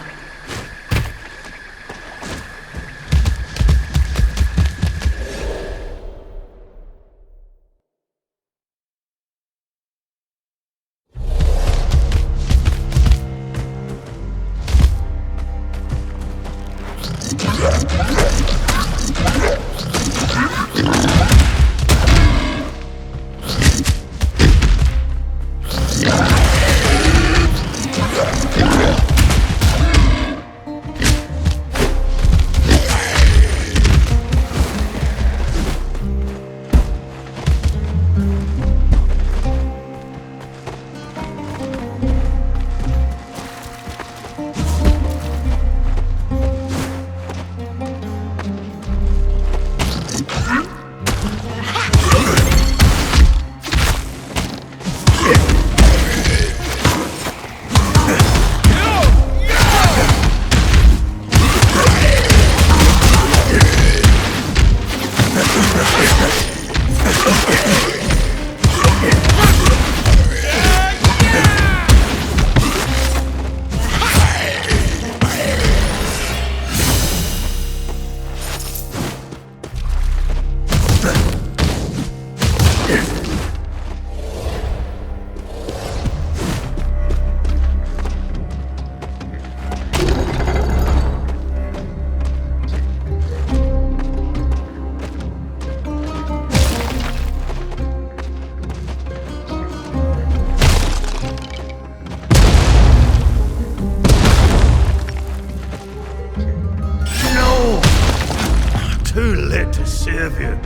save you.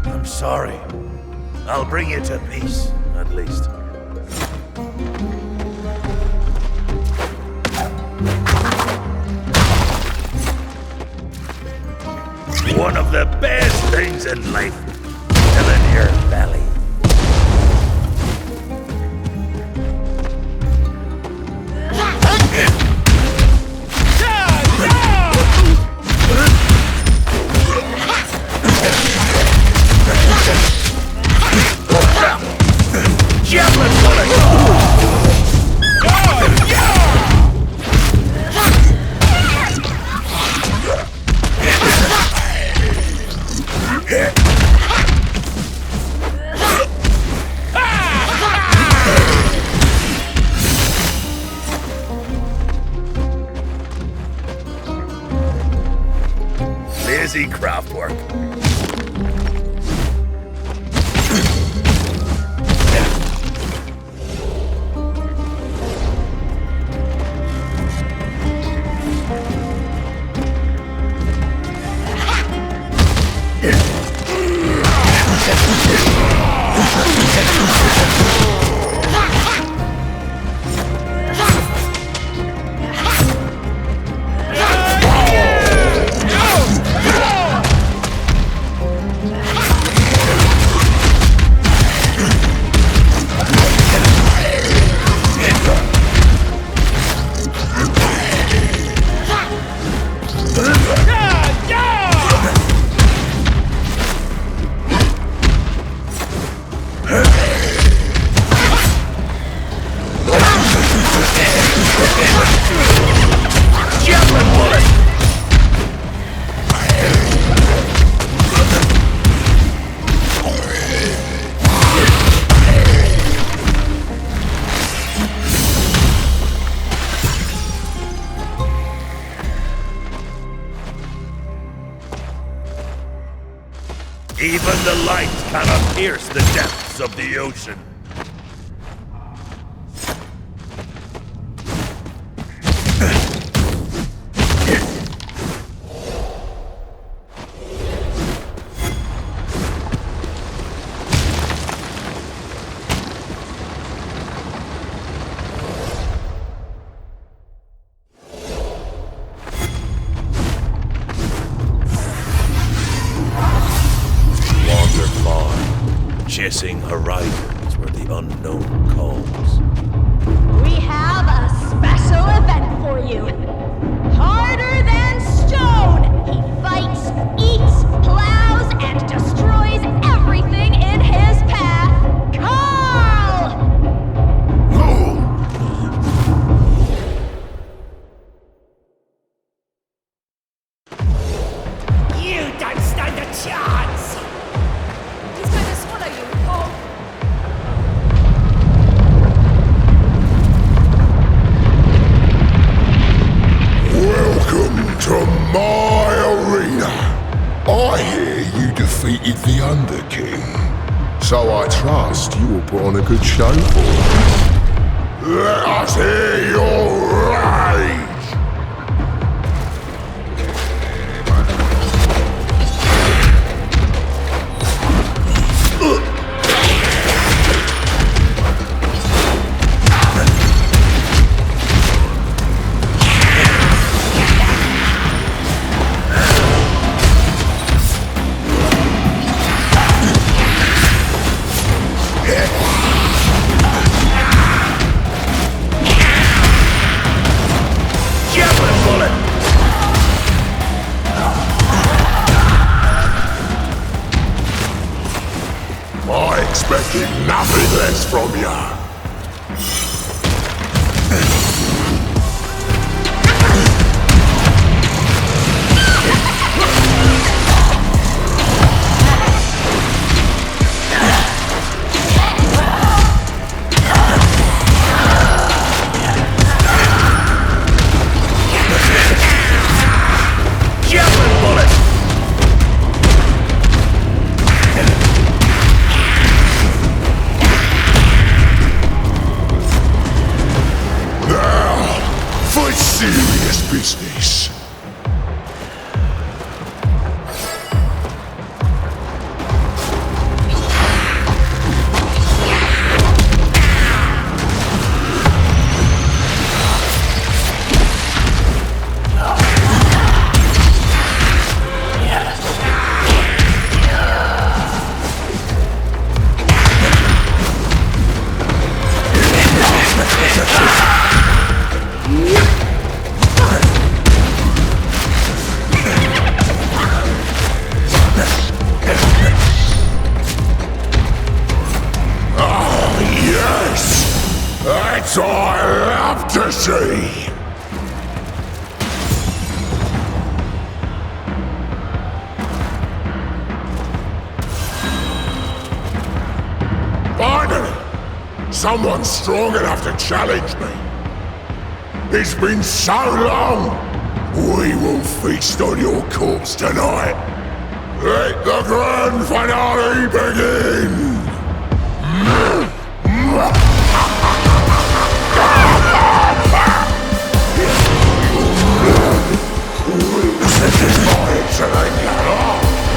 I'm sorry. I'll bring you to peace, at least. One of the best things in life, filling your belly. Lazy craft work. Even the light cannot pierce the depths of the ocean. Chasing horizons where the unknown calls. We have a special event for you. Harder than stone, he fights, eats, plows, and destroys everything in his path. Karl! You don't stand a chance! He's going to swallow you. Welcome to my arena. I hear you defeated the Underking, so I trust you will put on a good show for us. Let us hear your rage! I expected nothing less from ya. Serious business. Sights I love to see! Finally! Someone strong enough to challenge me! It's been so long! We will feast on your corpse tonight! Let the grand finale begin!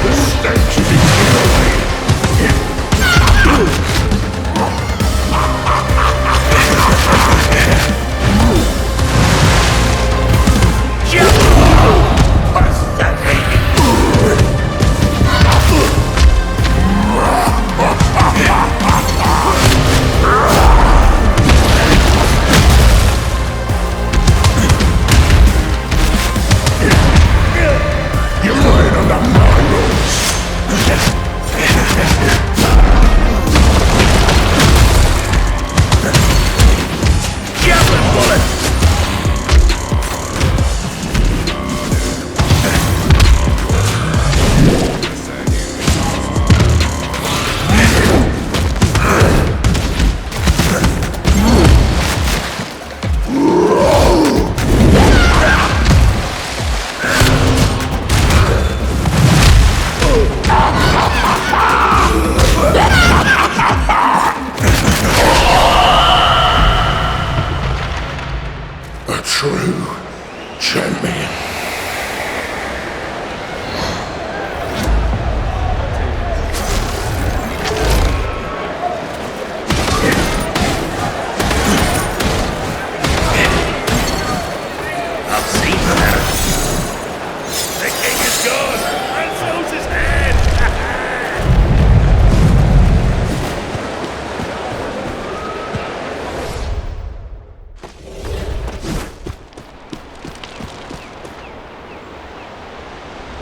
The stench is exhilarating!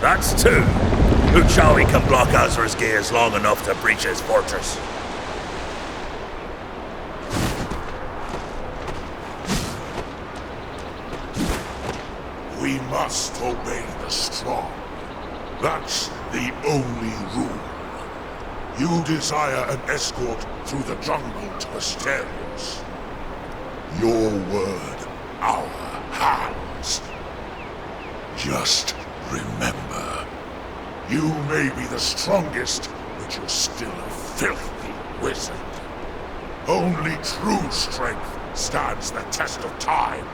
That's two. Uchawi can block Azra's gaze long enough to breach his fortress. We must obey the strong. That's the only rule. You desire an escort through the jungle to Asterius. Your word, our hands. Just remember, you may be the strongest, but you're still a filthy wizard. Only true strength stands the test of time.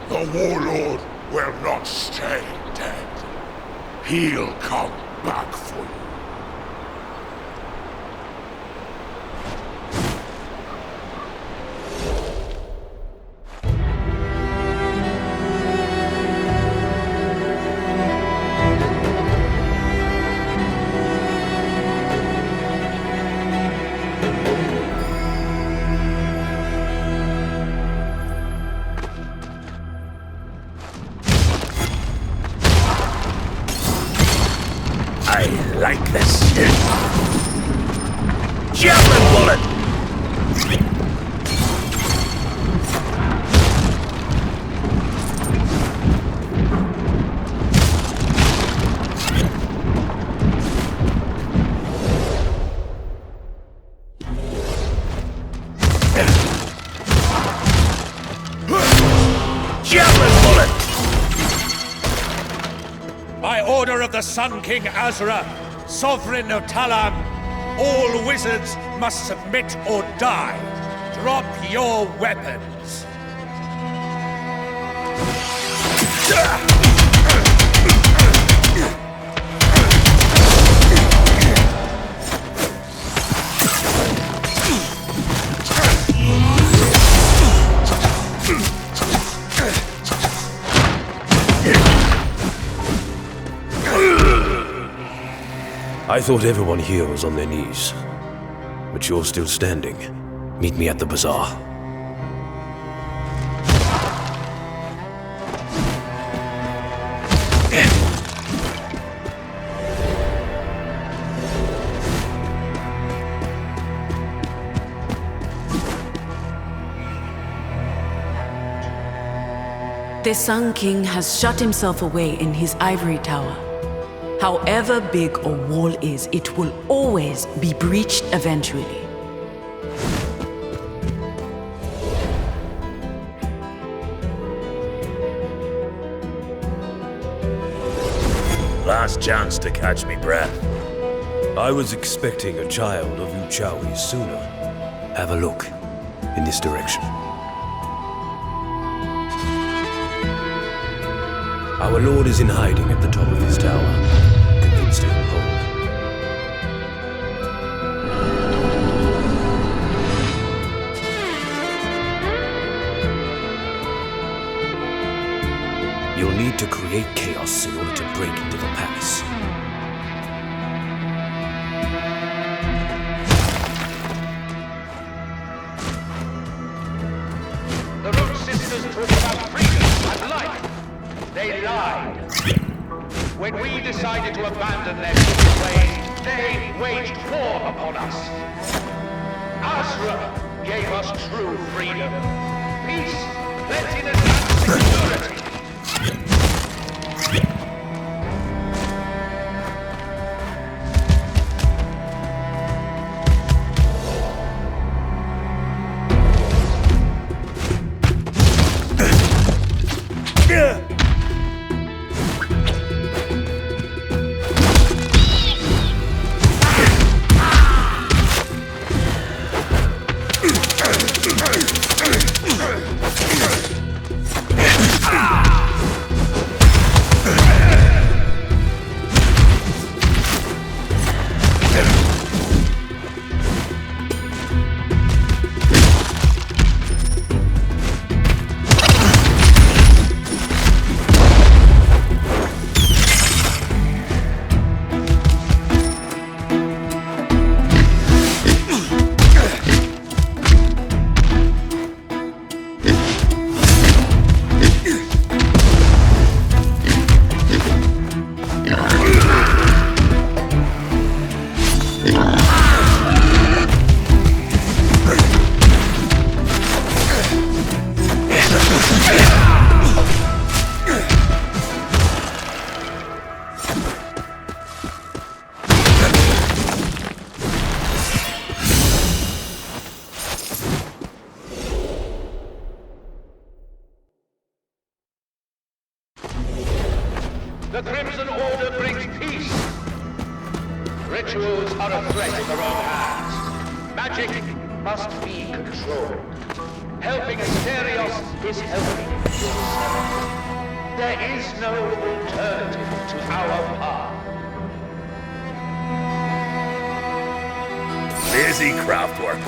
The warlord will not stay dead. He'll come back for you. Like this. Javelin bullet! Javelin bullet! By order of the Sun King Azra, Sovereign of Talam, all wizards must submit or die. Drop your weapons. I thought everyone here was on their knees. But you're still standing. Meet me at the bazaar. The Sun King has shut himself away in his ivory tower. However big a wall is, it will always be breached eventually. Last chance to catch me breath. I was expecting a child of Uchawi sooner. Have a look in this direction. Our lord is in hiding at the top of his tower. Convinced him hold. You'll need to create chaos in order to break into the palace. The Root Sisters talk about freedom and life. They lied. When we decided to abandon their wicked ways, they waged war upon us. Azra gave us true freedom. Peace, plentiness, and security. The Crimson Order brings peace. Rituals are a threat in their own hands. Magic must be controlled. Helping Asterios is helping yourself. There is no alternative to our path. Busy craft work.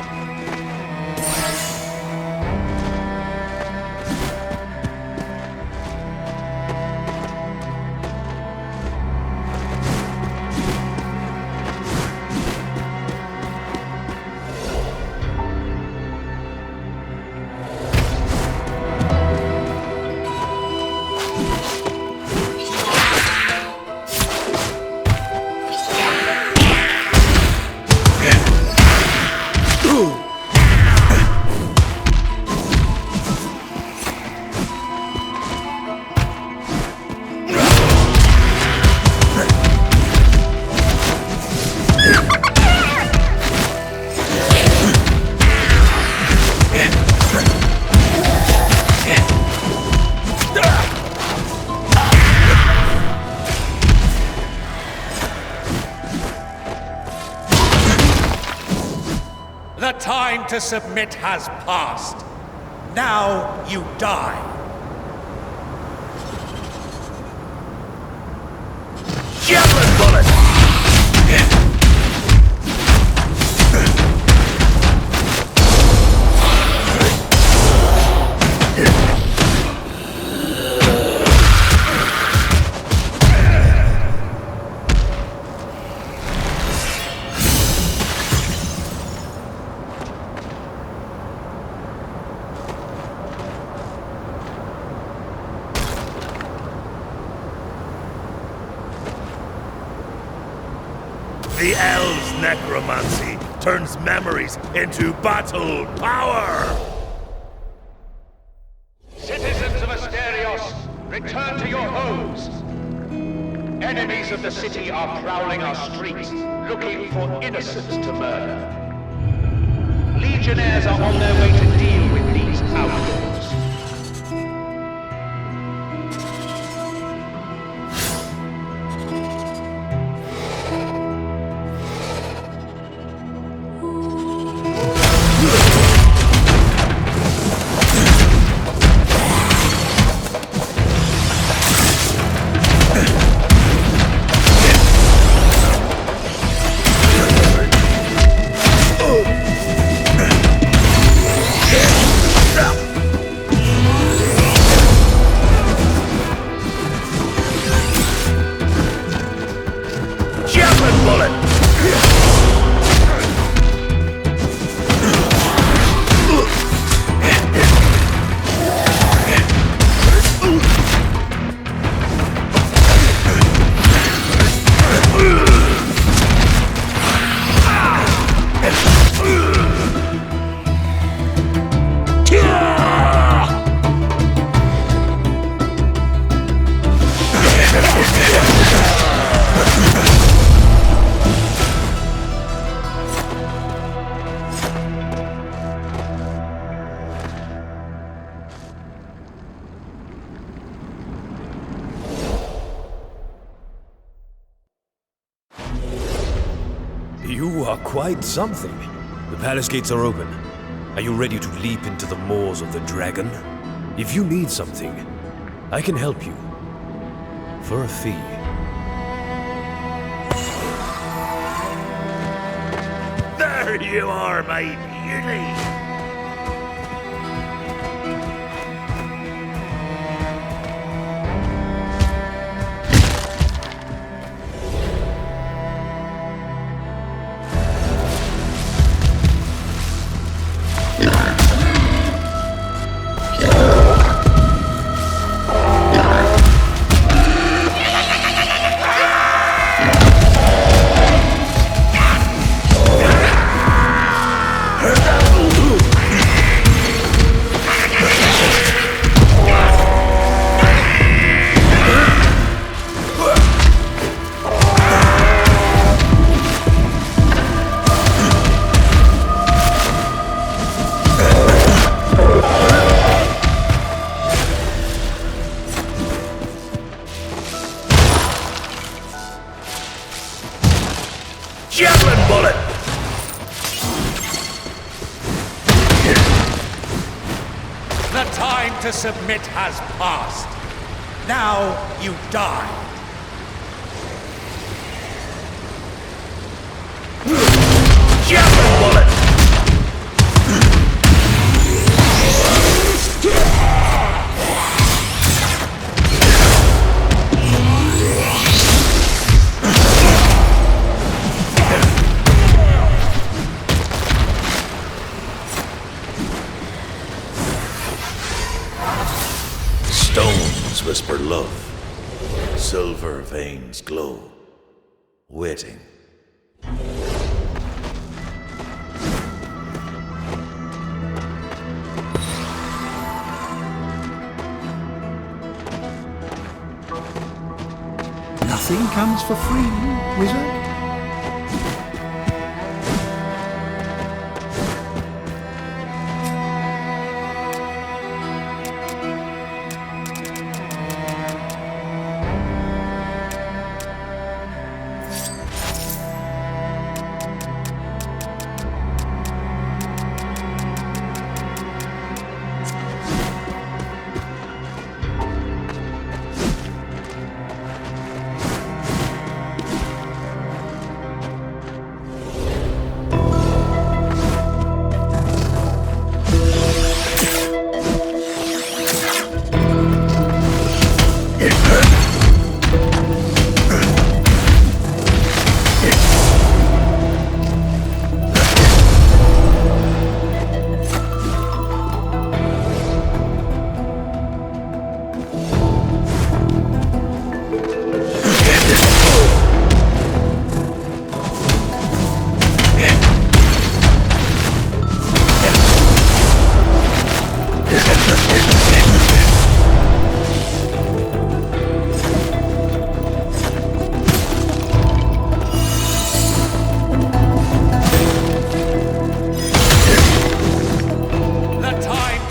The time to submit has passed. Now you die. Javelin bullet! The elves' necromancy turns memories into battle power! Citizens of Asterios, the city are prowling our streets, looking for innocents to murder. Legionnaires are on their way to deal with these outlaws. You are quite something. The palace gates are open. Are you ready to leap into the maws of the dragon? If you need something, I can help you. For a fee. There you are, my beauty! Javelin bullet! The time to submit has passed. Now you die. Javelin bullet! Stones whisper love, silver veins glow, waiting. Nothing comes for free, wizard.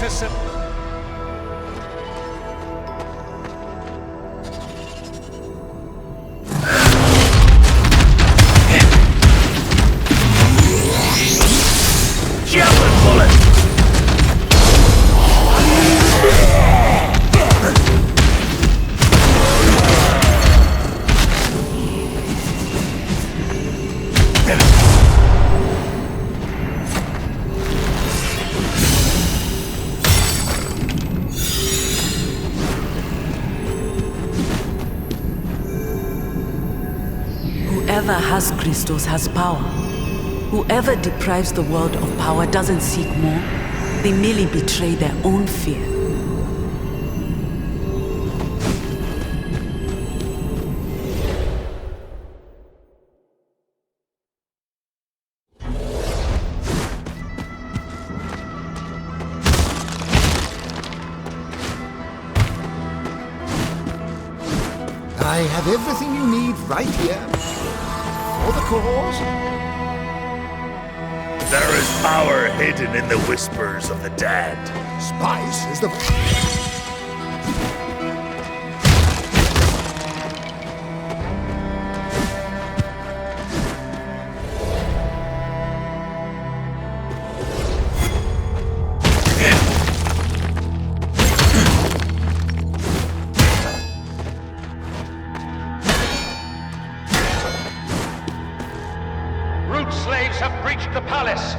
to Javelin bullet! Whoever has crystals has power. Whoever deprives the world of power doesn't seek more. They merely betray their own fear. I have everything you need right here. For the cause. There is power hidden in the whispers of the dead. Spice is the... Root slaves have breached the palace.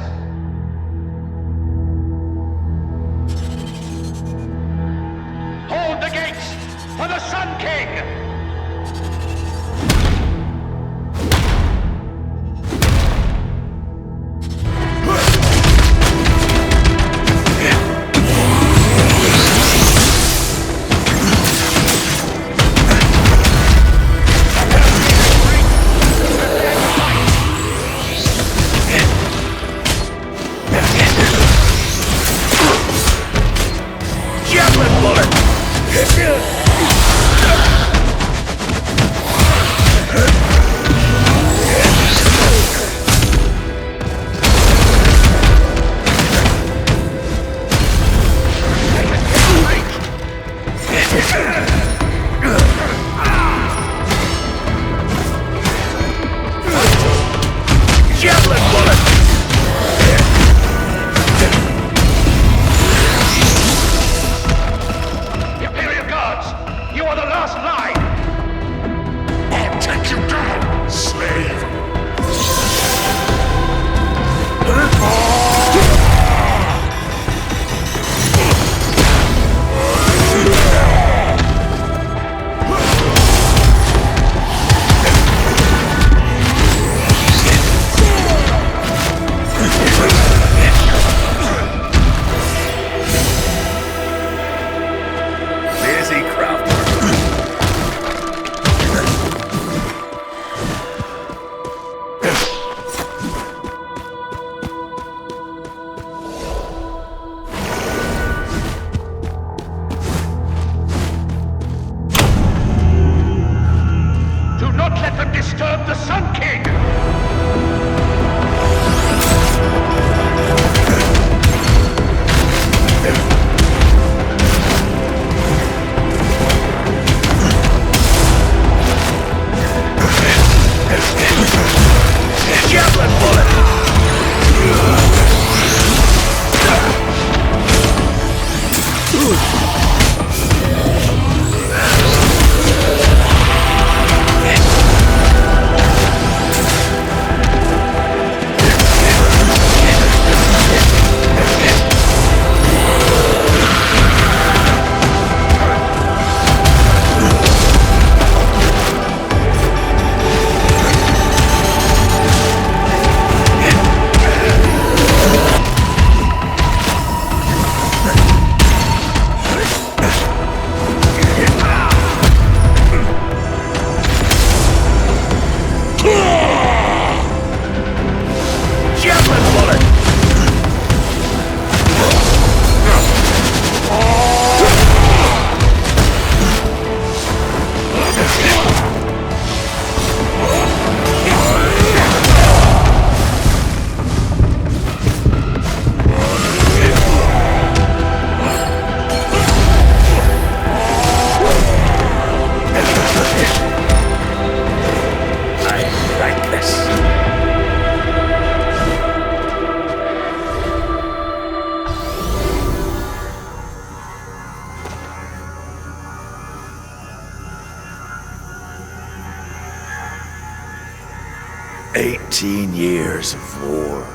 18 years of war,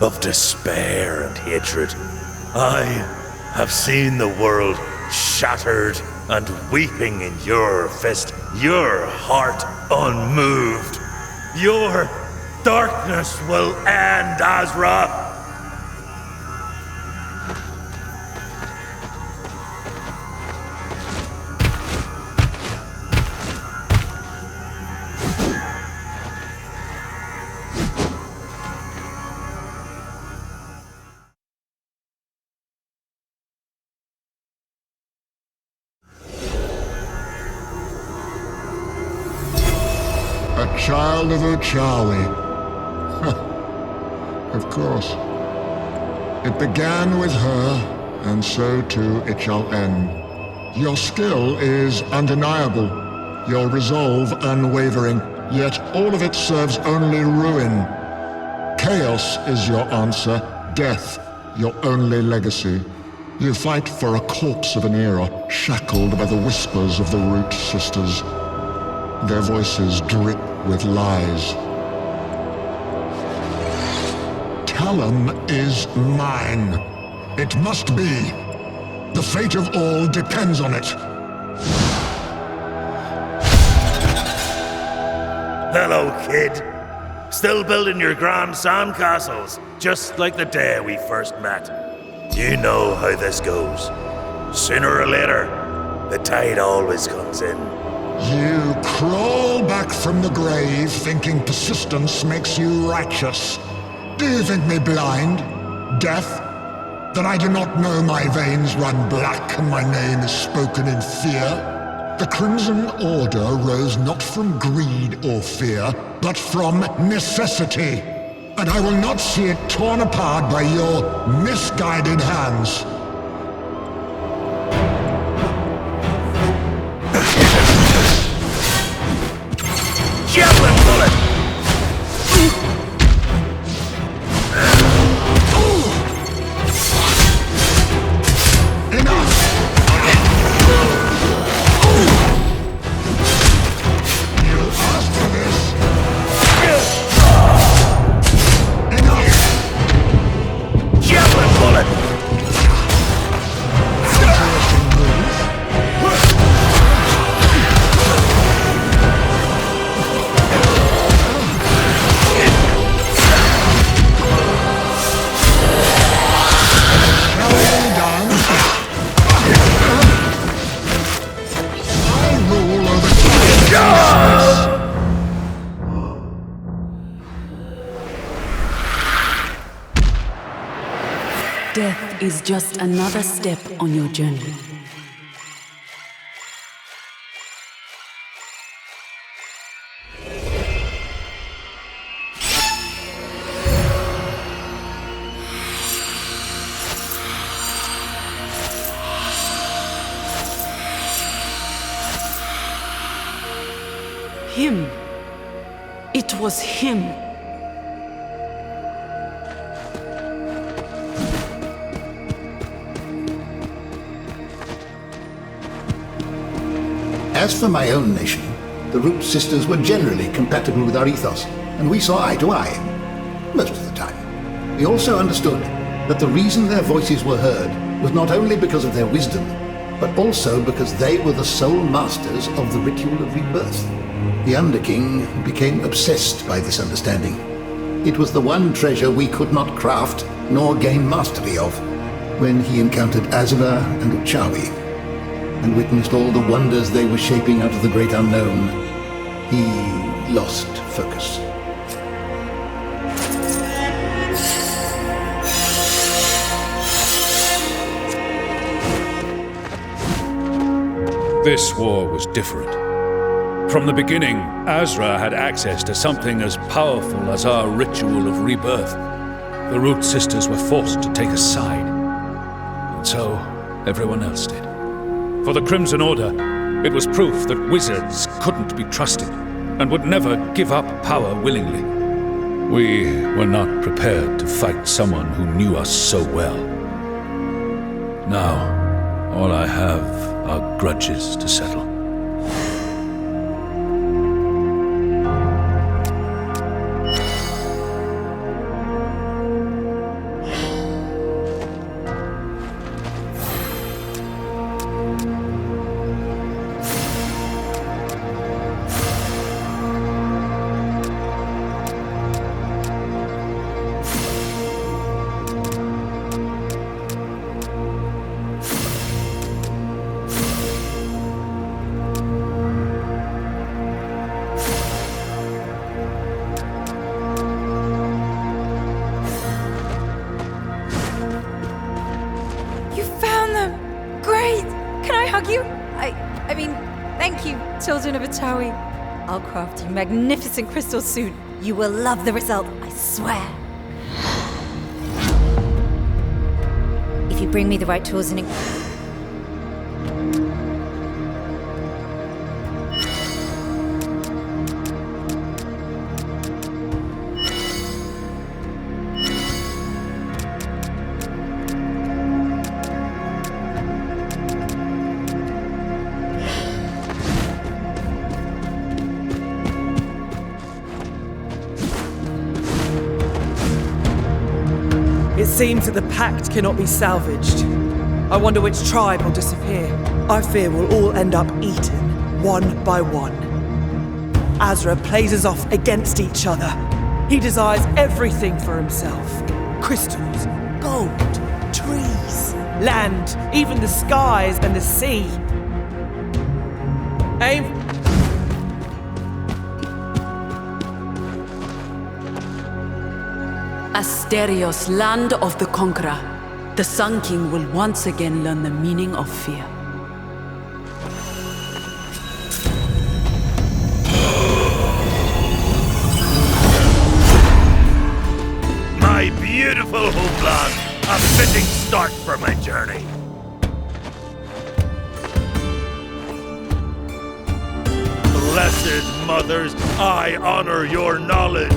of despair and hatred. I have seen the world shattered and weeping in your fist, your heart unmoved. Your darkness will end, Azra! A child of Uchawi. Of course. It began with her, and so too it shall end. Your skill is undeniable, your resolve unwavering, yet all of it serves only ruin. Chaos is your answer, death your only legacy. You fight for a corpse of an era, shackled by the whispers of the Root Sisters. Their voices drip with lies. Talum is mine. It must be. The fate of all depends on it. Hello, kid. Still building your grand sandcastles, just like the day we first met. You know how this goes. Sooner or later, the tide always comes in. You crawl back from the grave thinking persistence makes you righteous. Do you think me blind? Deaf? That I do not know my veins run black and my name is spoken in fear? The Crimson Order rose not from greed or fear, but from necessity. And I will not see it torn apart by your misguided hands. Javelin bullet! Death is just another step on your journey. Him. It was him. As for my own nation, the Root Sisters were generally compatible with our ethos, and we saw eye to eye. Most of the time. We also understood that the reason their voices were heard was not only because of their wisdom, but also because they were the sole masters of the ritual of rebirth. The Underking became obsessed by this understanding. It was the one treasure we could not craft nor gain mastery of when he encountered Azra and Uchawi, and witnessed all the wonders they were shaping out of the great unknown. He lost focus. This war was different. From the beginning, Azra had access to something as powerful as our ritual of rebirth. The Root Sisters were forced to take a side, and so everyone else did. For the Crimson Order, it was proof that wizards couldn't be trusted and would never give up power willingly. We were not prepared to fight someone who knew us so well. Now, all I have are grudges to settle. You found them! Great! Can I hug you? I mean, thank you, children of Achawi. I'll craft you magnificent crystals soon. You will love the result, I swear. If you bring me the right tools and... It seems that the pact cannot be salvaged. I wonder which tribe will disappear. I fear we'll all end up eaten, one by one. Azra plays us off against each other. He desires everything for himself. Crystals, gold, trees, land, even the skies and the sea. Aim. Asterios, land of the conqueror. The Sun King will once again learn the meaning of fear. My beautiful homeland, a fitting start for my journey. Blessed mothers, I honor your knowledge.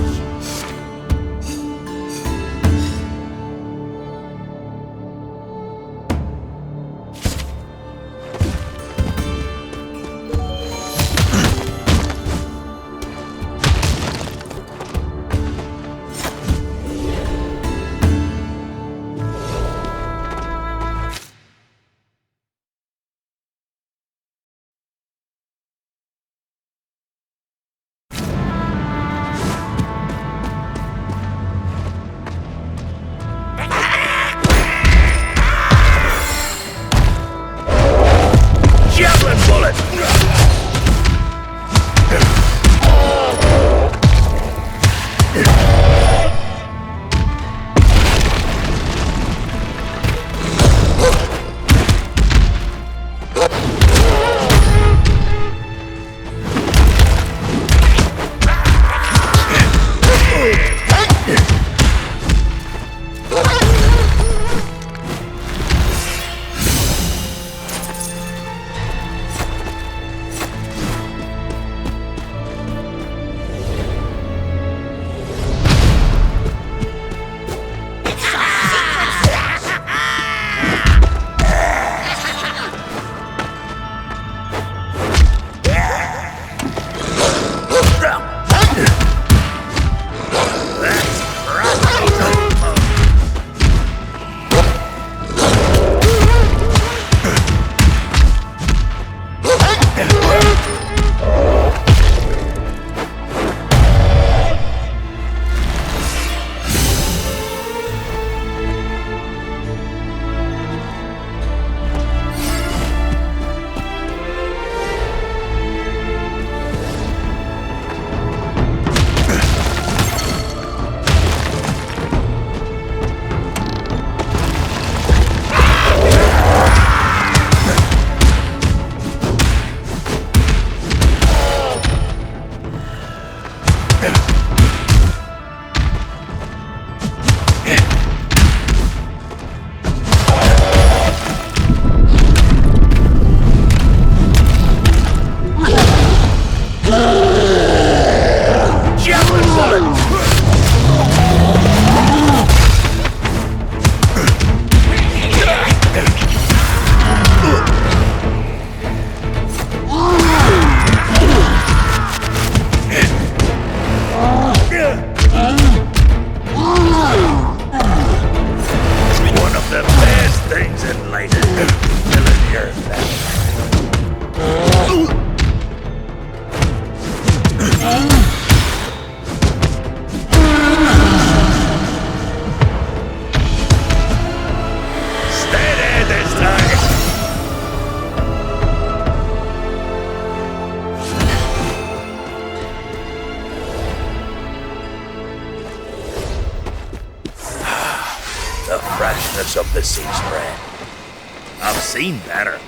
I've seen better.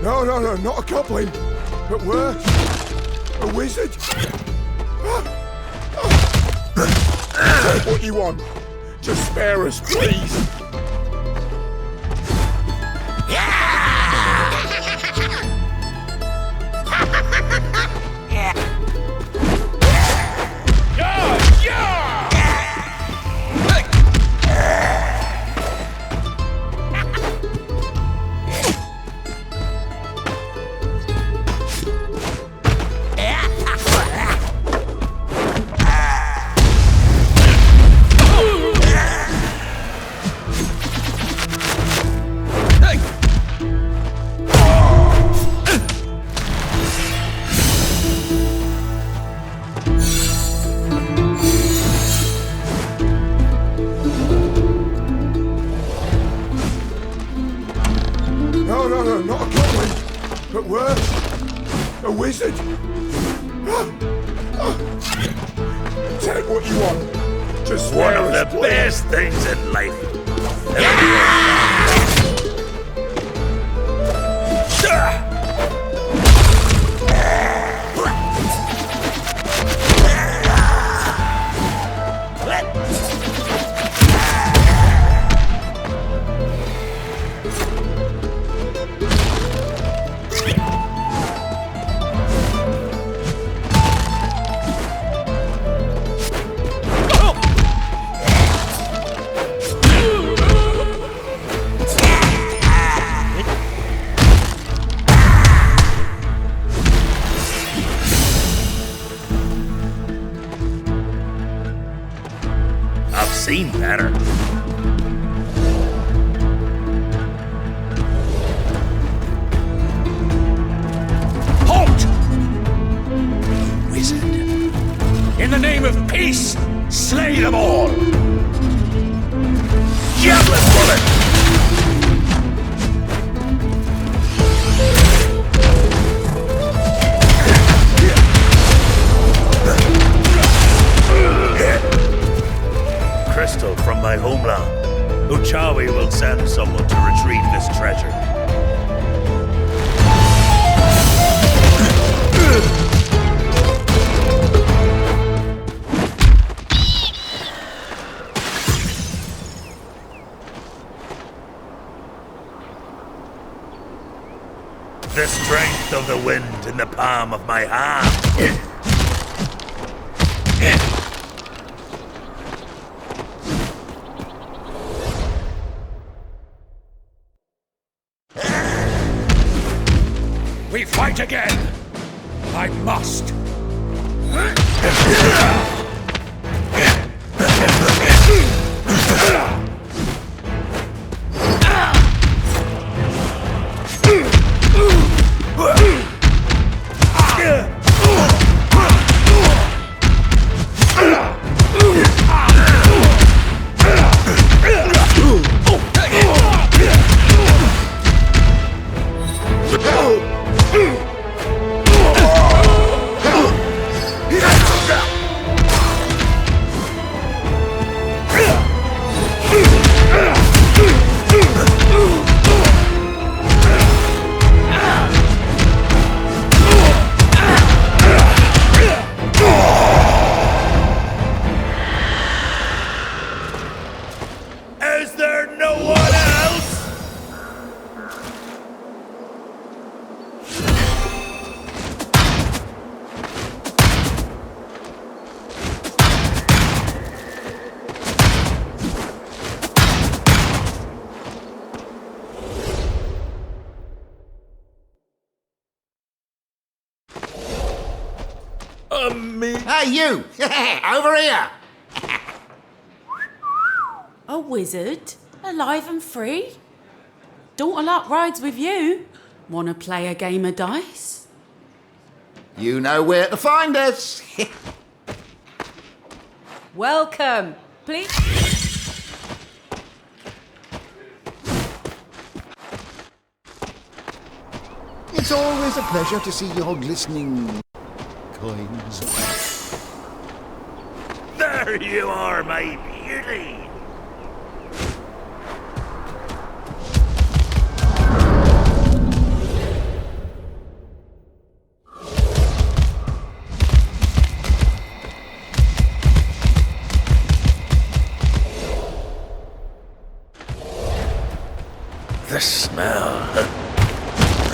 No, not a goblin, but worse, a wizard. Take what you want. Just spare us, please. No, not a goblin, but worse, a wizard. Take what you want. Just One of spare the us, best things in life. Seen better. Halt! Wizard. In the name of peace, slay them all! Javelin bullet! Crystal from my homeland. Uchawi will send someone to retrieve this treasure. The strength of the wind in the palm of my hand. We fight again! I must! me. Hey, you! Over here! A wizard? Alive and free? Don't a lot rides with you. Wanna play a game of dice? You know where to find us. Welcome. Please. It's always a pleasure to see your glistening coins. There you are, my beauty. The smell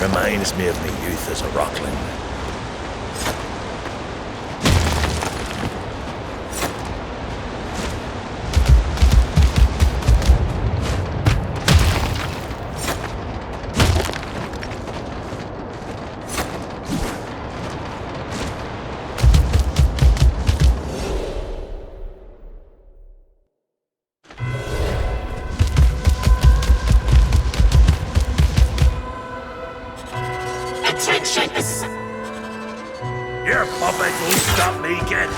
reminds me of my youth as a rockling. Attention! Your puppet won't stop me again.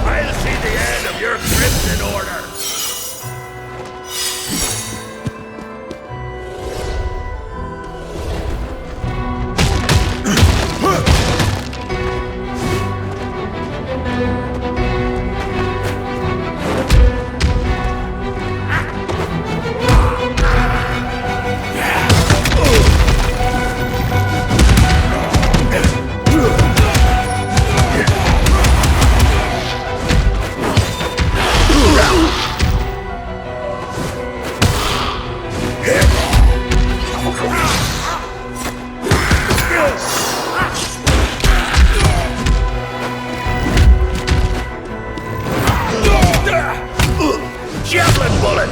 I'll see the end of your crimson order. Javelin bullet!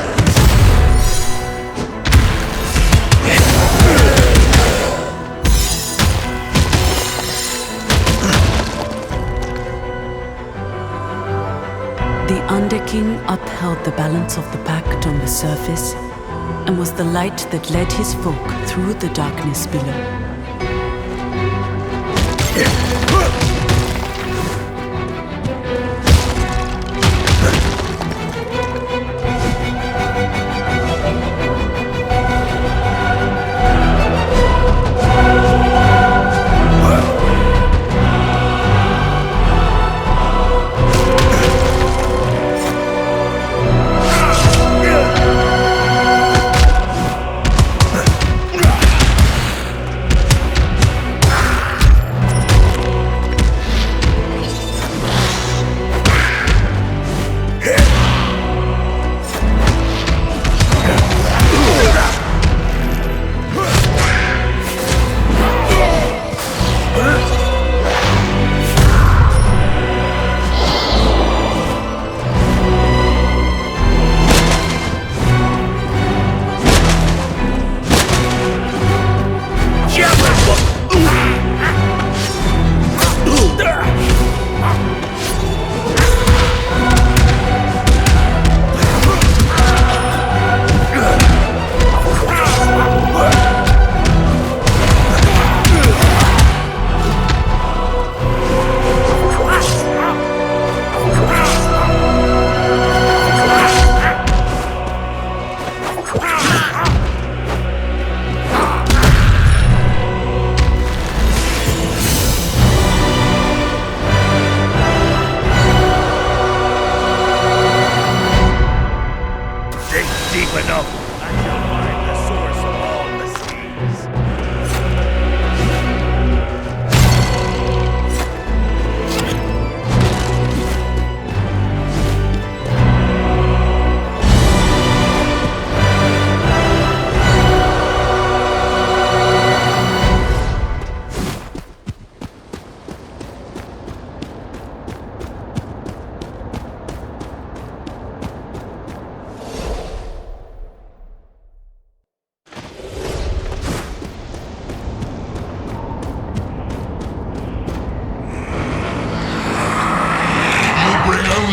The Underking upheld the balance of the pact on the surface and was the light that led his folk through the darkness below.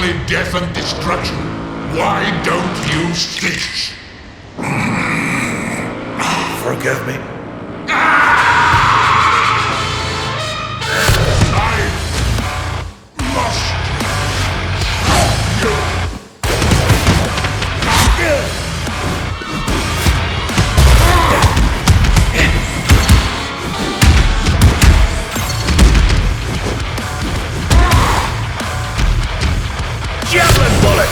only death and destruction. Why don't you cease? Forgive me. Javelin bullet!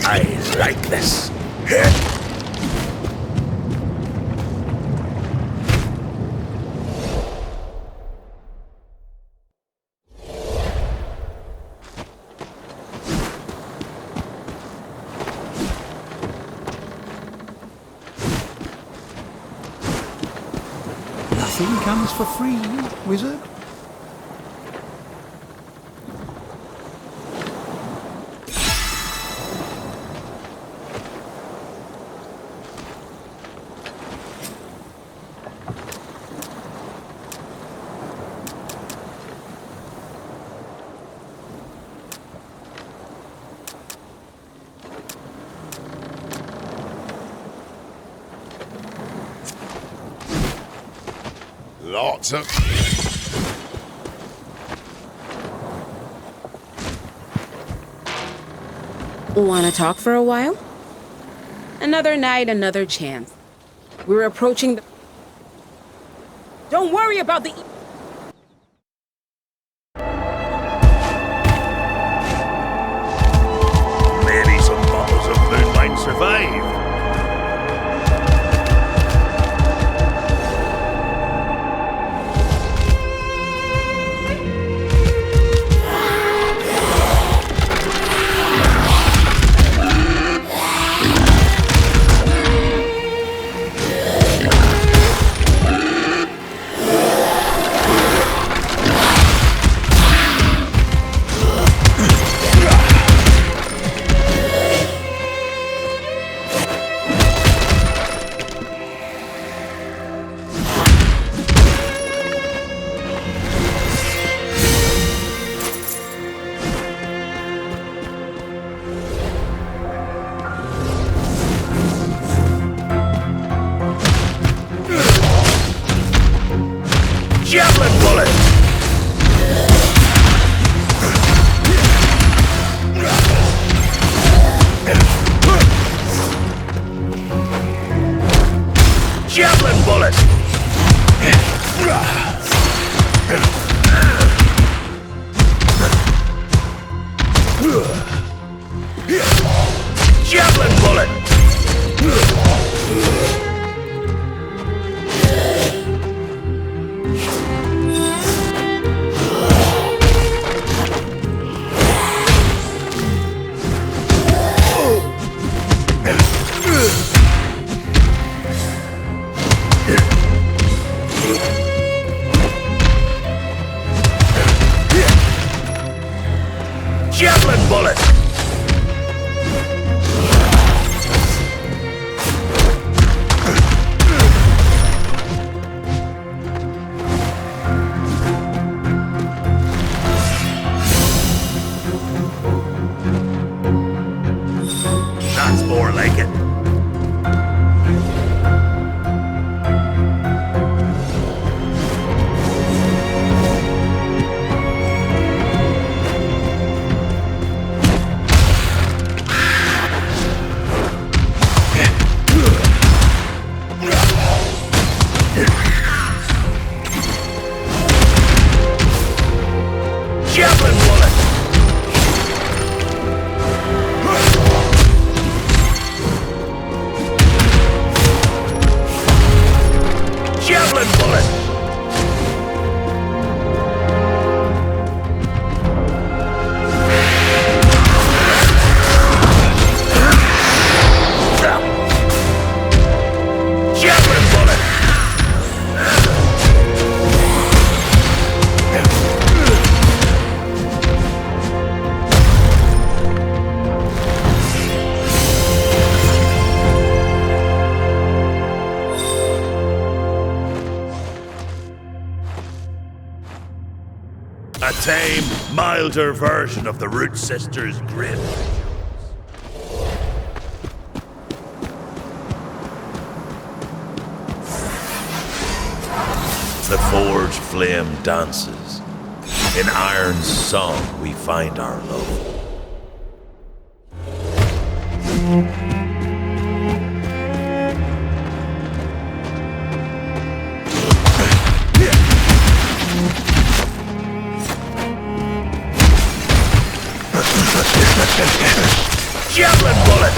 I like this. Nothing comes for free, wizard. Lots of... Wanna talk for a while? Another night, another chance. We're approaching the... Don't worry about the... Maybe some bottles of moonlight survive. Javelin bullet! bullet! Javelin bullet! Javelin bullet! That's more like it. Javelin bullet! Javelin bullet! Javelin bullet! A tame, milder version of the Root Sisters' grim. The forged flame dances. In iron's song we find our love. Javelin bullet!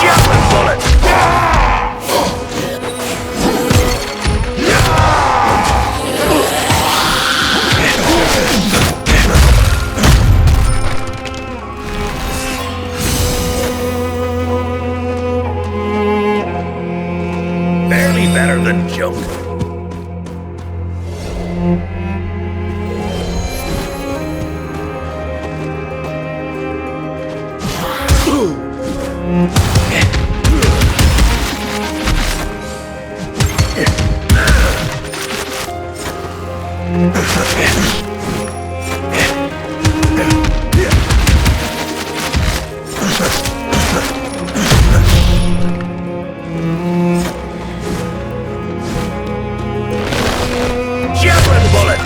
Javelin bullet! Barely better than junk. Javelin bullet!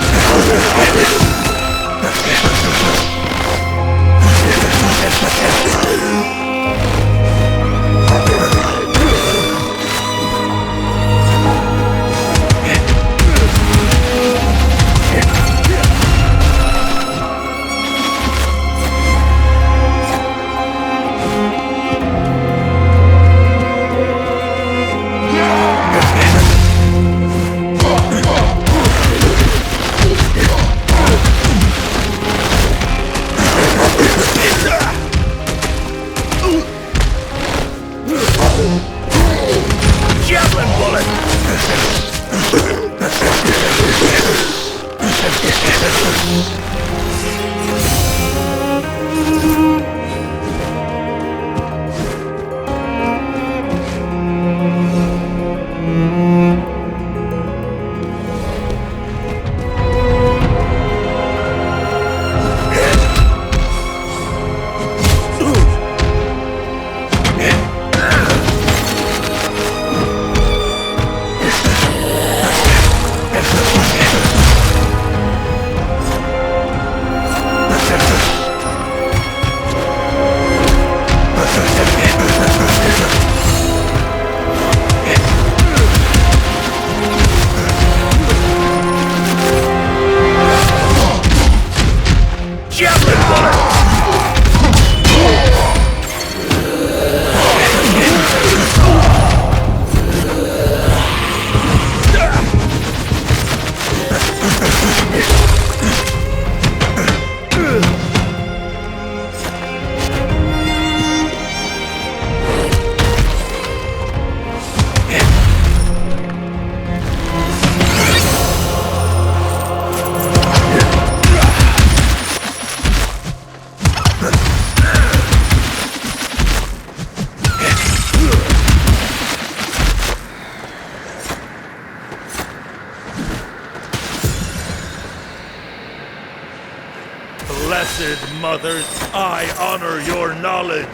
blessed mothers, I honor your knowledge.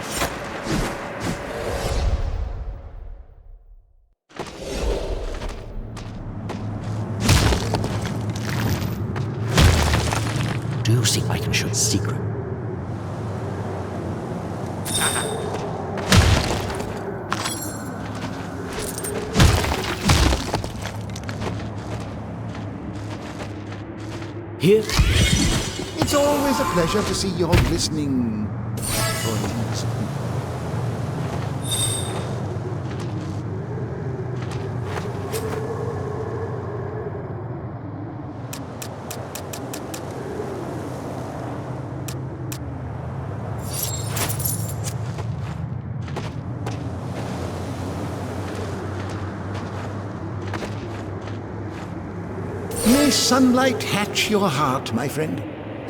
Do see if I can show a secret. Here. It's always a pleasure to see your glistening coins. May sunlight hatch your heart, my friend.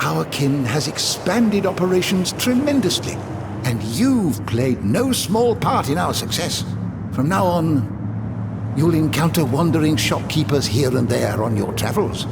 Our kin has expanded operations tremendously, and you've played no small part in our success. From now on, you'll encounter wandering shopkeepers here and there on your travels.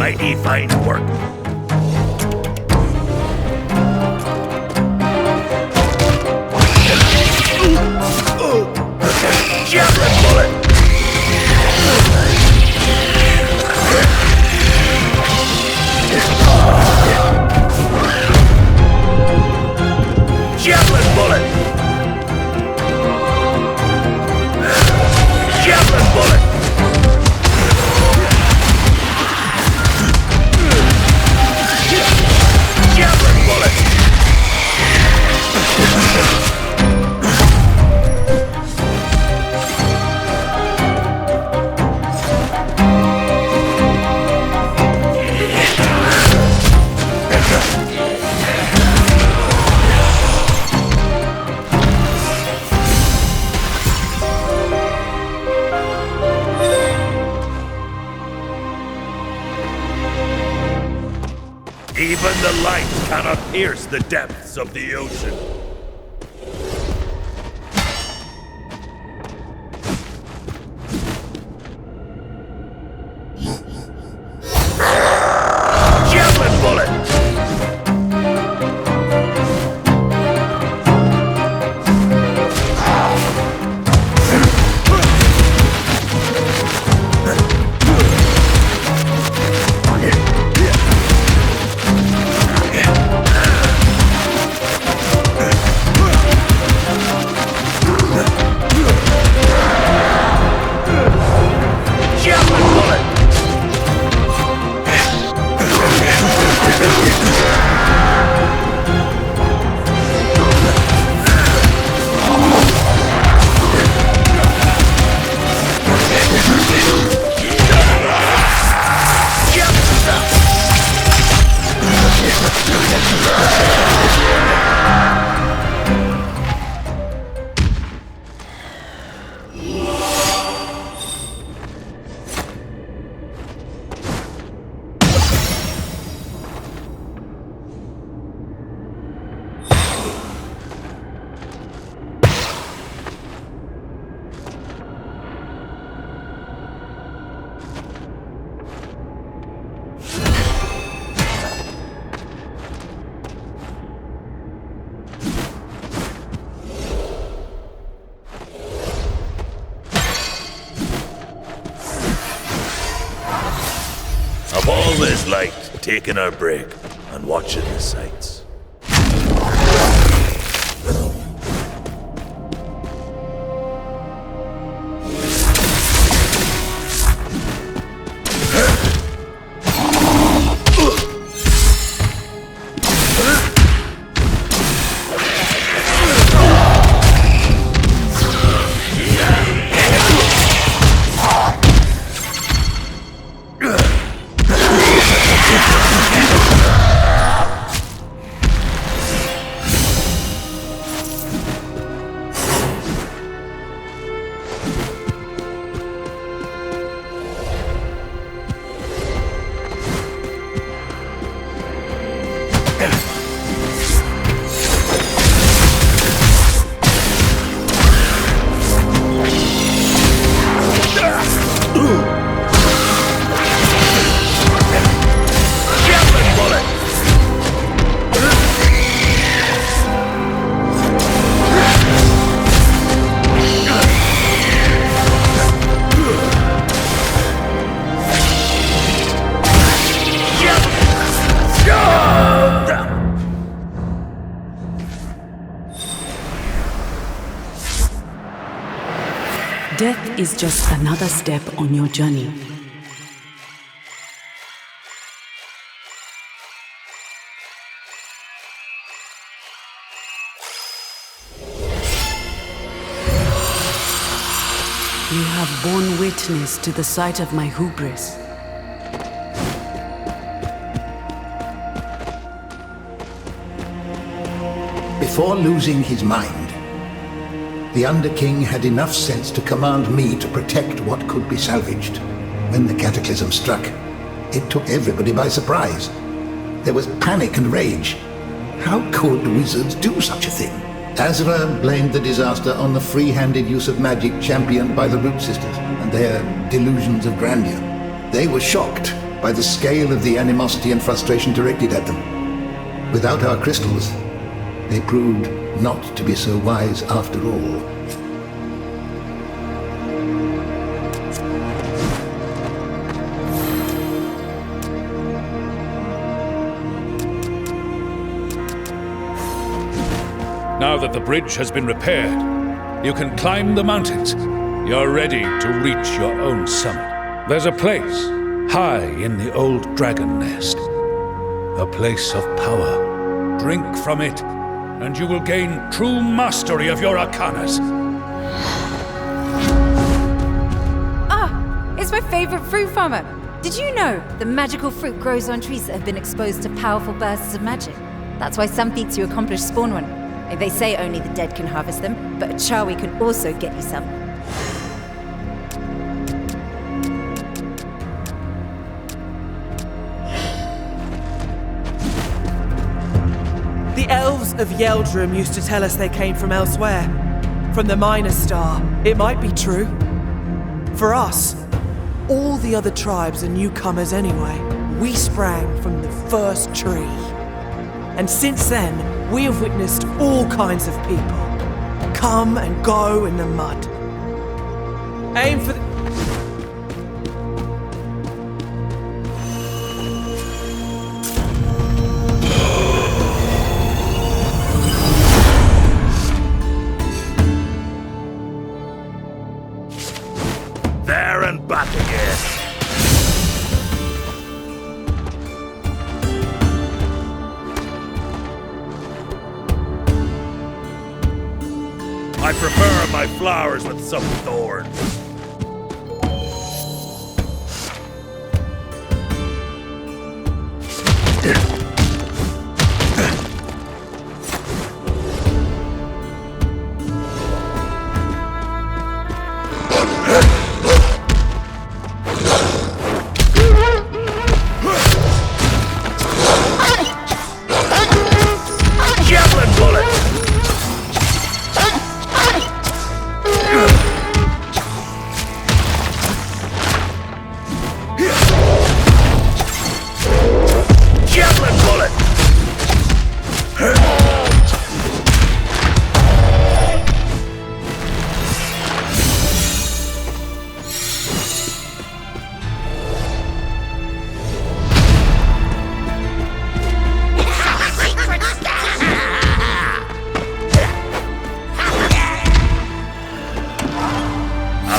mighty fine work. Javelin bullet! Javelin bullet! Javelin bullet! Javelin bullet! Even the light cannot pierce the depths of the ocean. I've always liked taking our break and watching the sights. Death is just another step on your journey. You have borne witness to the sight of my hubris. Before losing his mind, the Underking had enough sense to command me to protect what could be salvaged. When the cataclysm struck, it took everybody by surprise. There was panic and rage. How could wizards do such a thing? Azra blamed the disaster on the free-handed use of magic championed by the Root Sisters and their delusions of grandeur. They were shocked by the scale of the animosity and frustration directed at them. Without our crystals, they proved not to be so wise after all. Now that the bridge has been repaired, you can climb the mountains. You're ready to reach your own summit. There's a place high in the old dragon nest. A place of power. Drink from it, and you will gain true mastery of your arcanas. Ah, it's my favorite fruit farmer. Did you know the magical fruit grows on trees that have been exposed to powerful bursts of magic? That's why some feats you accomplish spawn one. They say only the dead can harvest them, but a Chawi can also get you some. The elves of Yeldrum used to tell us they came from elsewhere. From the Minor Star. It might be true. For us, all the other tribes are newcomers anyway. We sprang from the first tree. And since then, we have witnessed all kinds of people come and go in the mud. Aim for the... There and back again. I prefer my flowers with some thorns.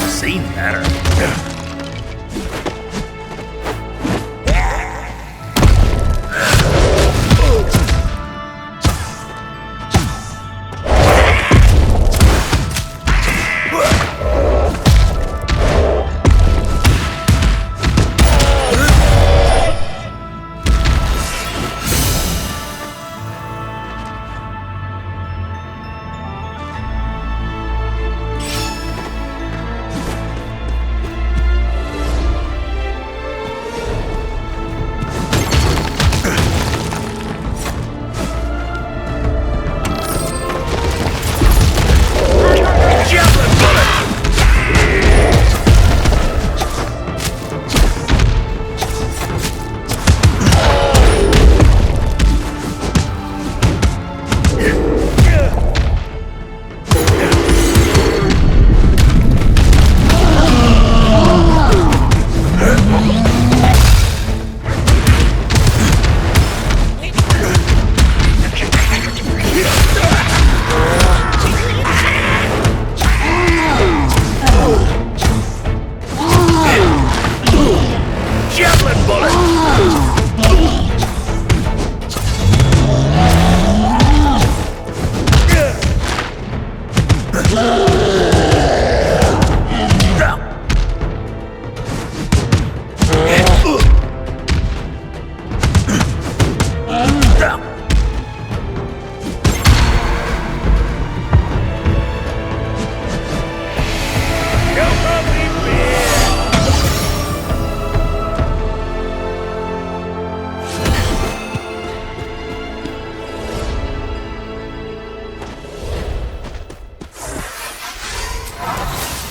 Seen better.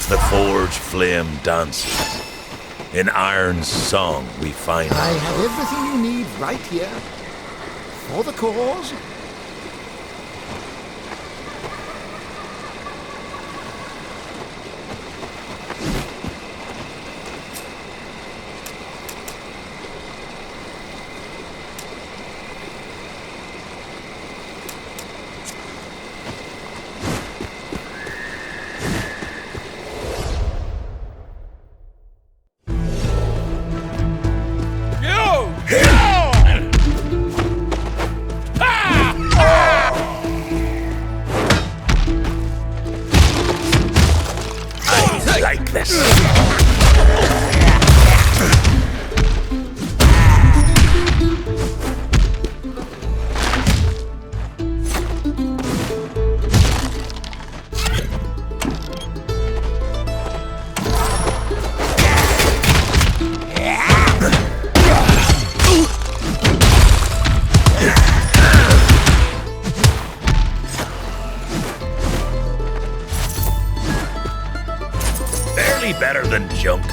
The forge flame dances. In Iron's song we find I have everything you need right here. For the cause. like this. Better than junk.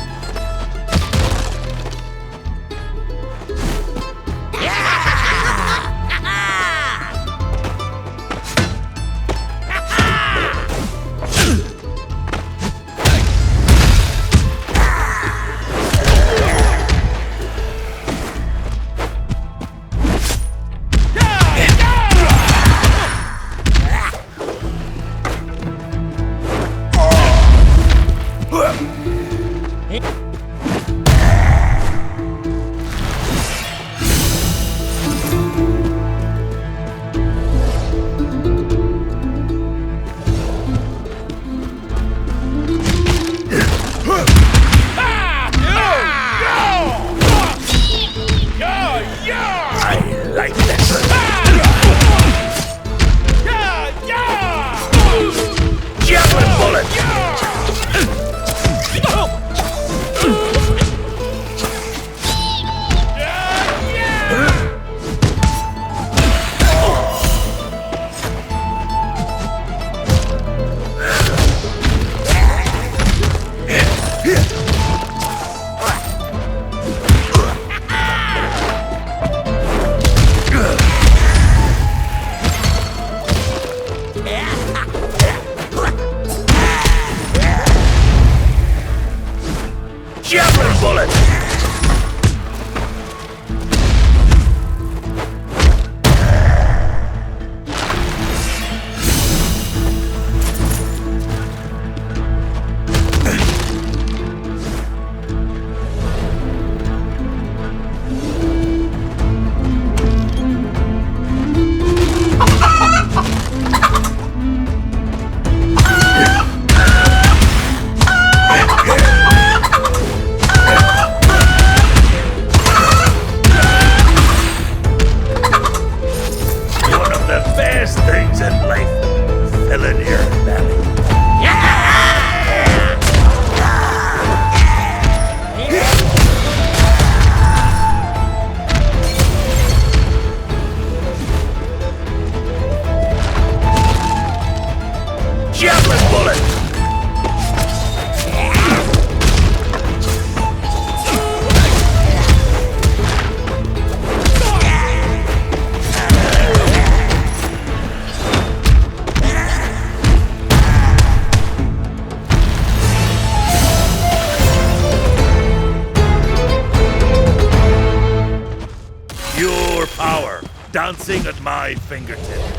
dancing at my fingertips.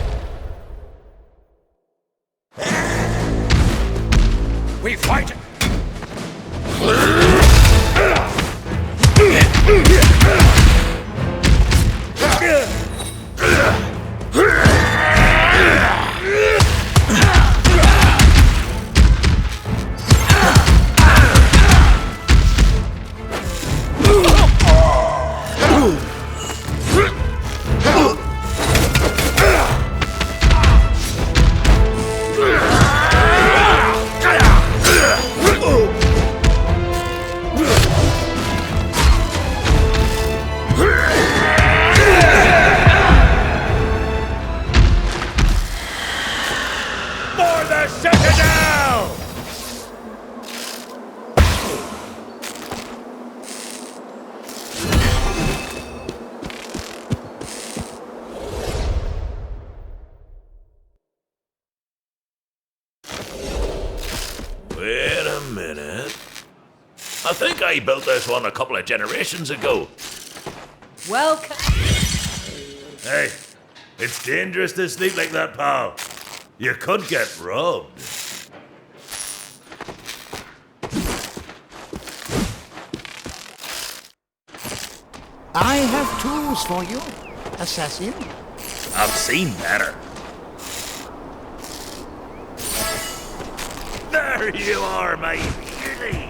We fight! Wait a minute. I think I built this one a couple of generations ago. Welcome. Hey, it's dangerous to sleep like that, pal. You could get robbed. I have tools for you, assassin. I've seen better. There you are, my beauty.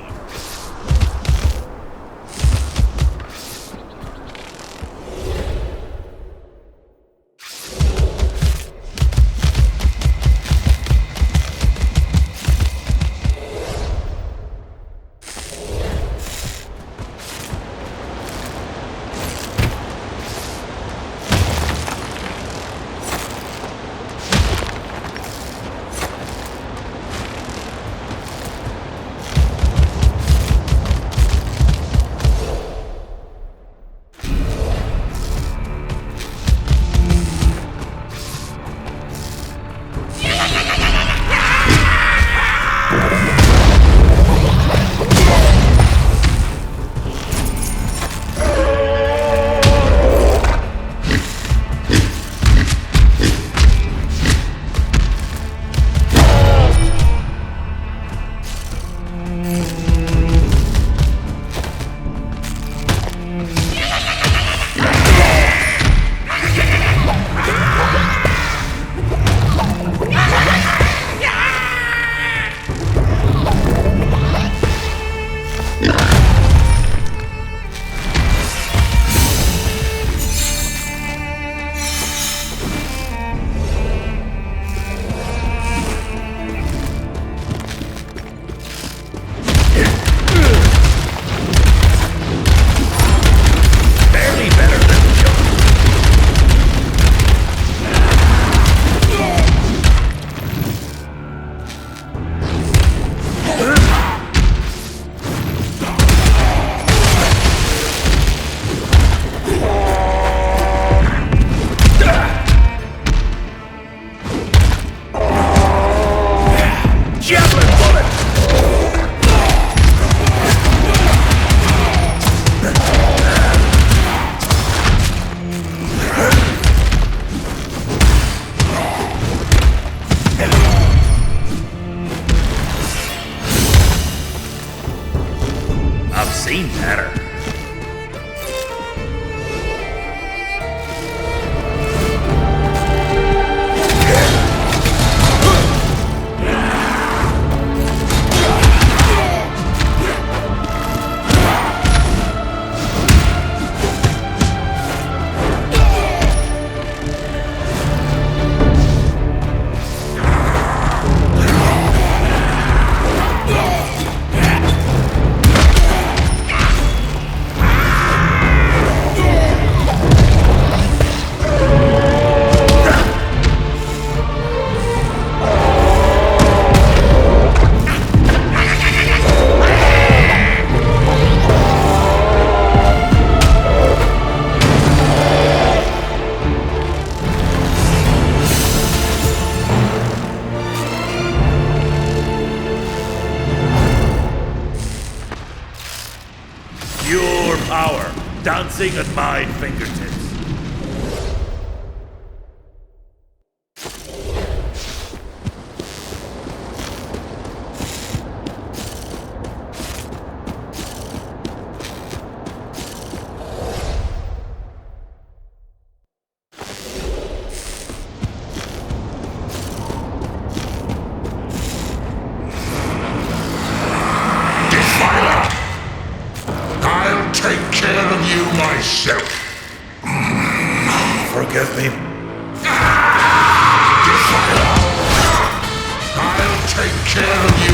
Seen better. Pure power, dancing at my fingertips. take care of you myself. Forgive me. Defiler! I'll take care of you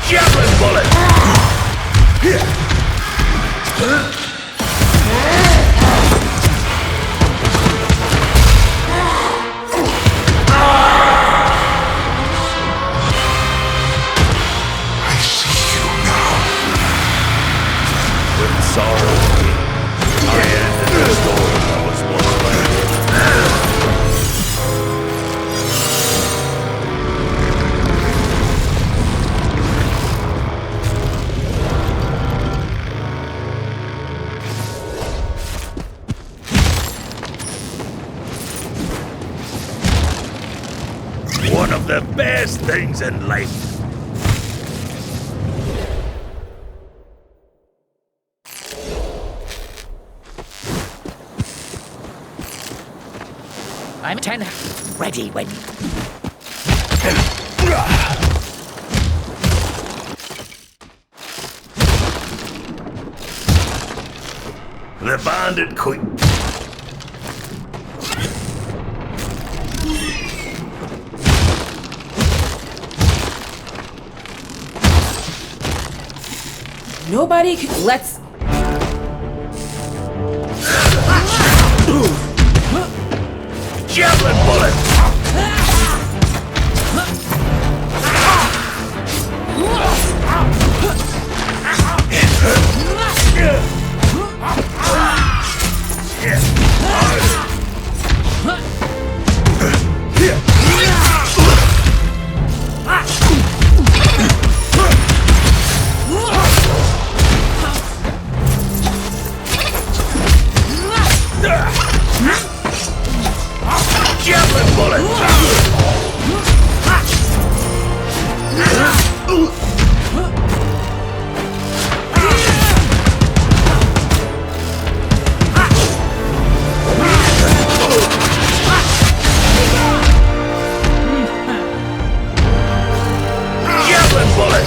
Javelin bullet! One of the best things in life. I'm 10. Ready when... The bandit queen. Nobody can... Let's... Javelin bullet! Javelin bullet! Javelin bullet!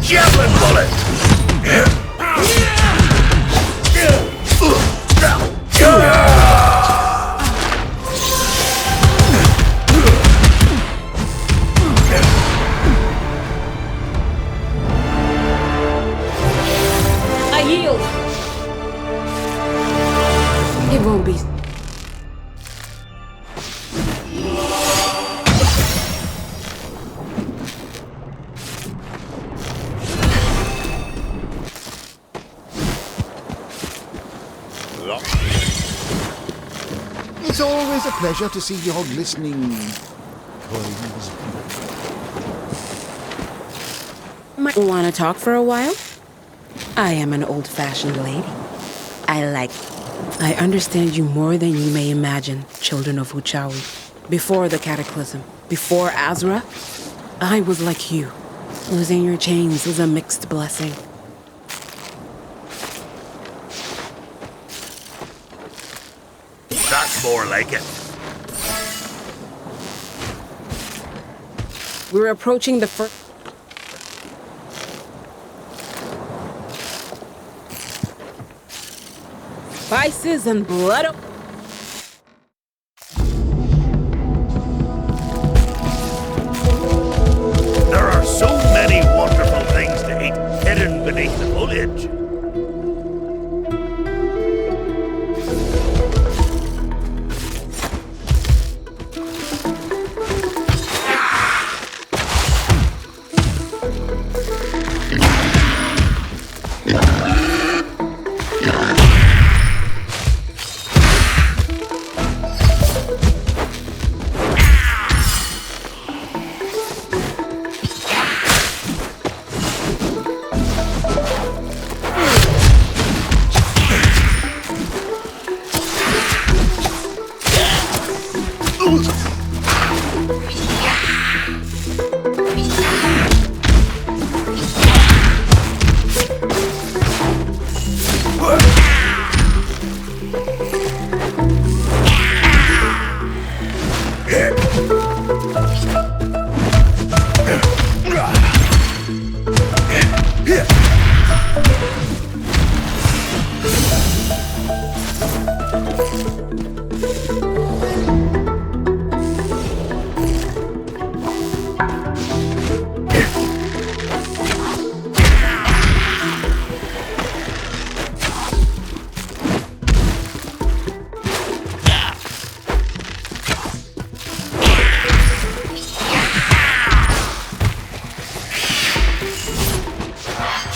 Javelin bullet! I yield. It won't be... It's always a pleasure to see your glistening coins. Might want to talk for a while? I am an old-fashioned lady. I understand you more than you may imagine, children of Uchawi. Before the Cataclysm, before Azra, I was like you. Losing your chains was a mixed blessing. That's more like it. We're approaching the first... Spices and blood... There are so many wonderful things to eat hidden beneath the foliage.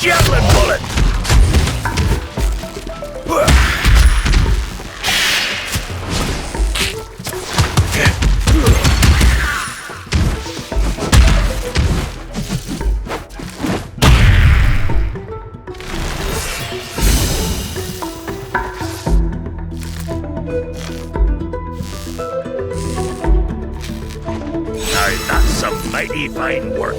Javelin bullet! Now that's some mighty fine work.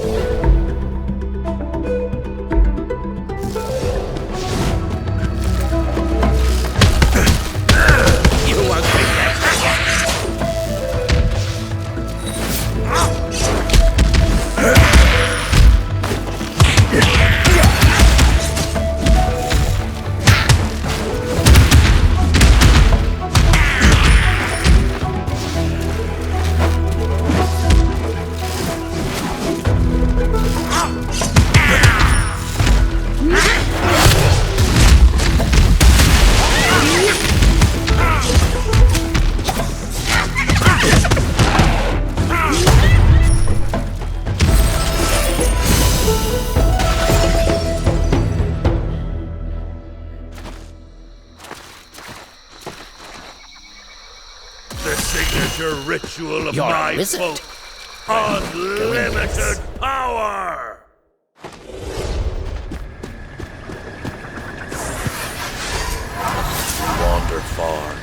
The signature ritual of You're a my wizard. folk. Unlimited power! We wandered far,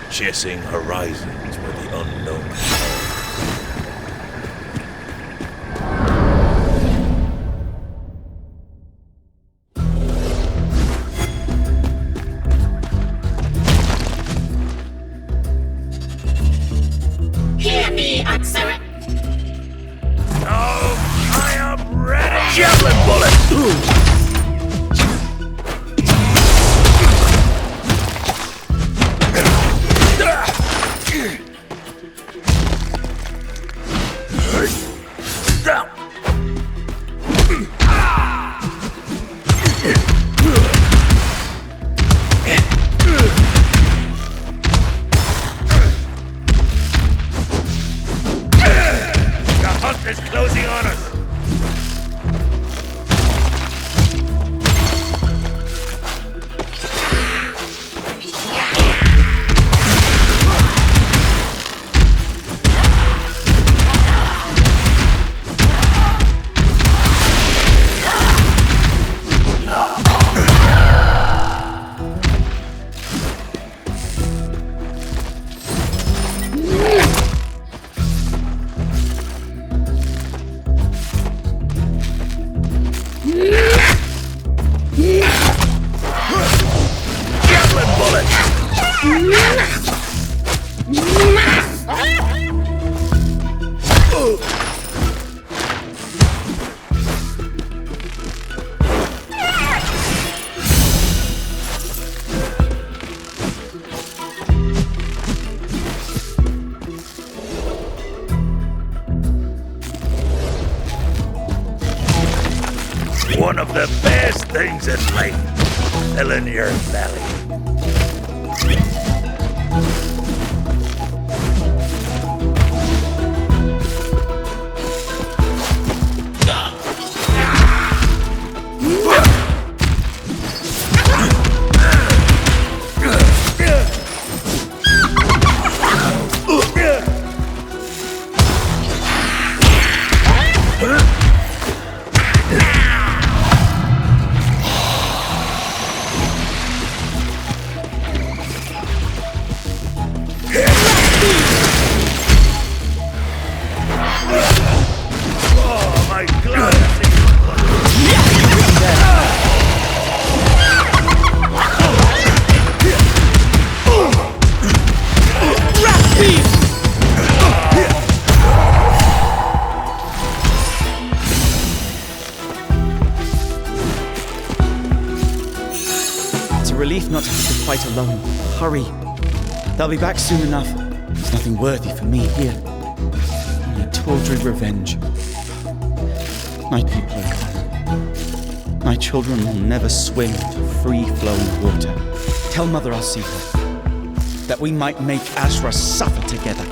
chasing horizons where the unknown calls. Hear me, Utsara. Oh, I am ready! Javelin bullet! The hunt is closing on us! The best things in life fill in your belly. Relief not to have to fight alone. Hurry. They'll be back soon enough. There's nothing worthy for me here. Only tawdry revenge. My people are gone. My children will never swim to free-flowing water. Tell Mother I'll see her. That we might make Ashra suffer together.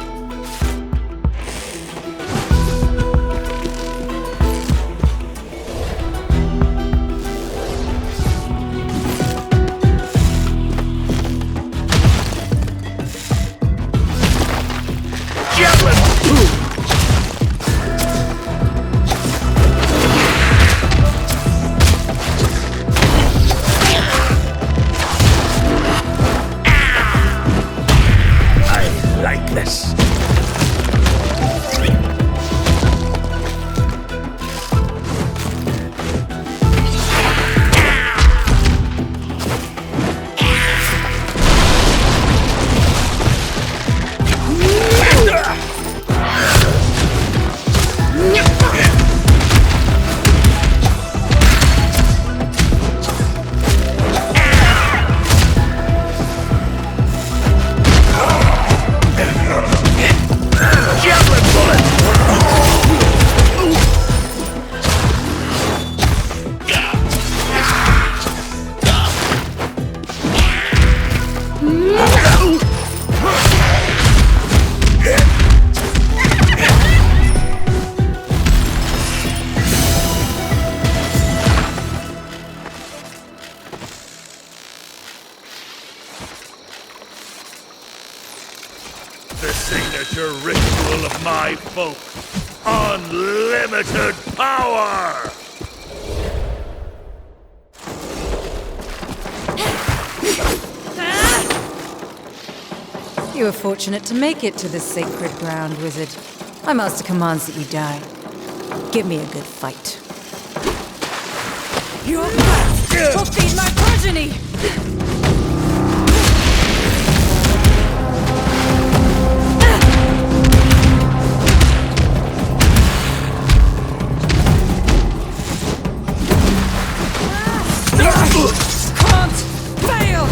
The signature ritual of my folk. Unlimited power! You were fortunate to make it to this sacred ground, wizard. My master commands that you die. Give me a good fight. Your path will feed my progeny! Can't fail!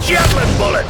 Javelin bullet!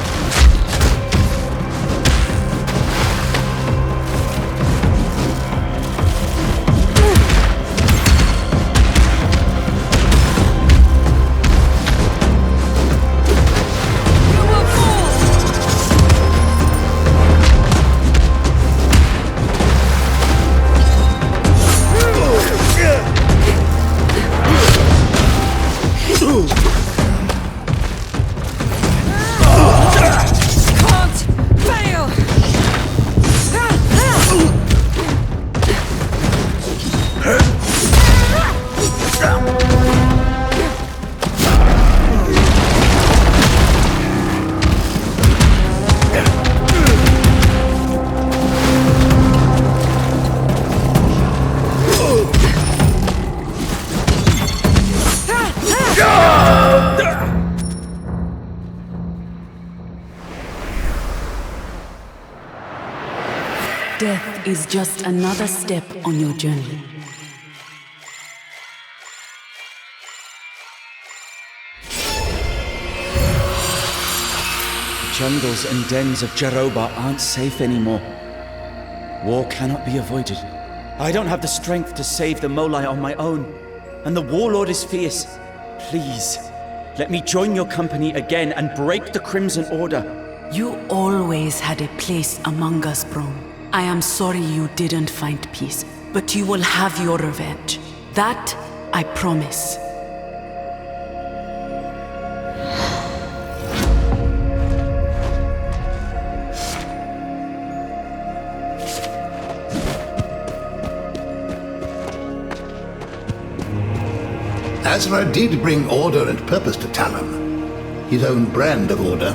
Death is just another step on your journey. The jungles and dens of Jeroba aren't safe anymore. War cannot be avoided. I don't have the strength to save the Molai on my own, and the warlord is fierce. Please, let me join your company again and break the Crimson Order. You always had a place among us, Brome. I am sorry you didn't find peace, but you will have your revenge. That I promise. Azra did bring order and purpose to Talam, his own brand of order,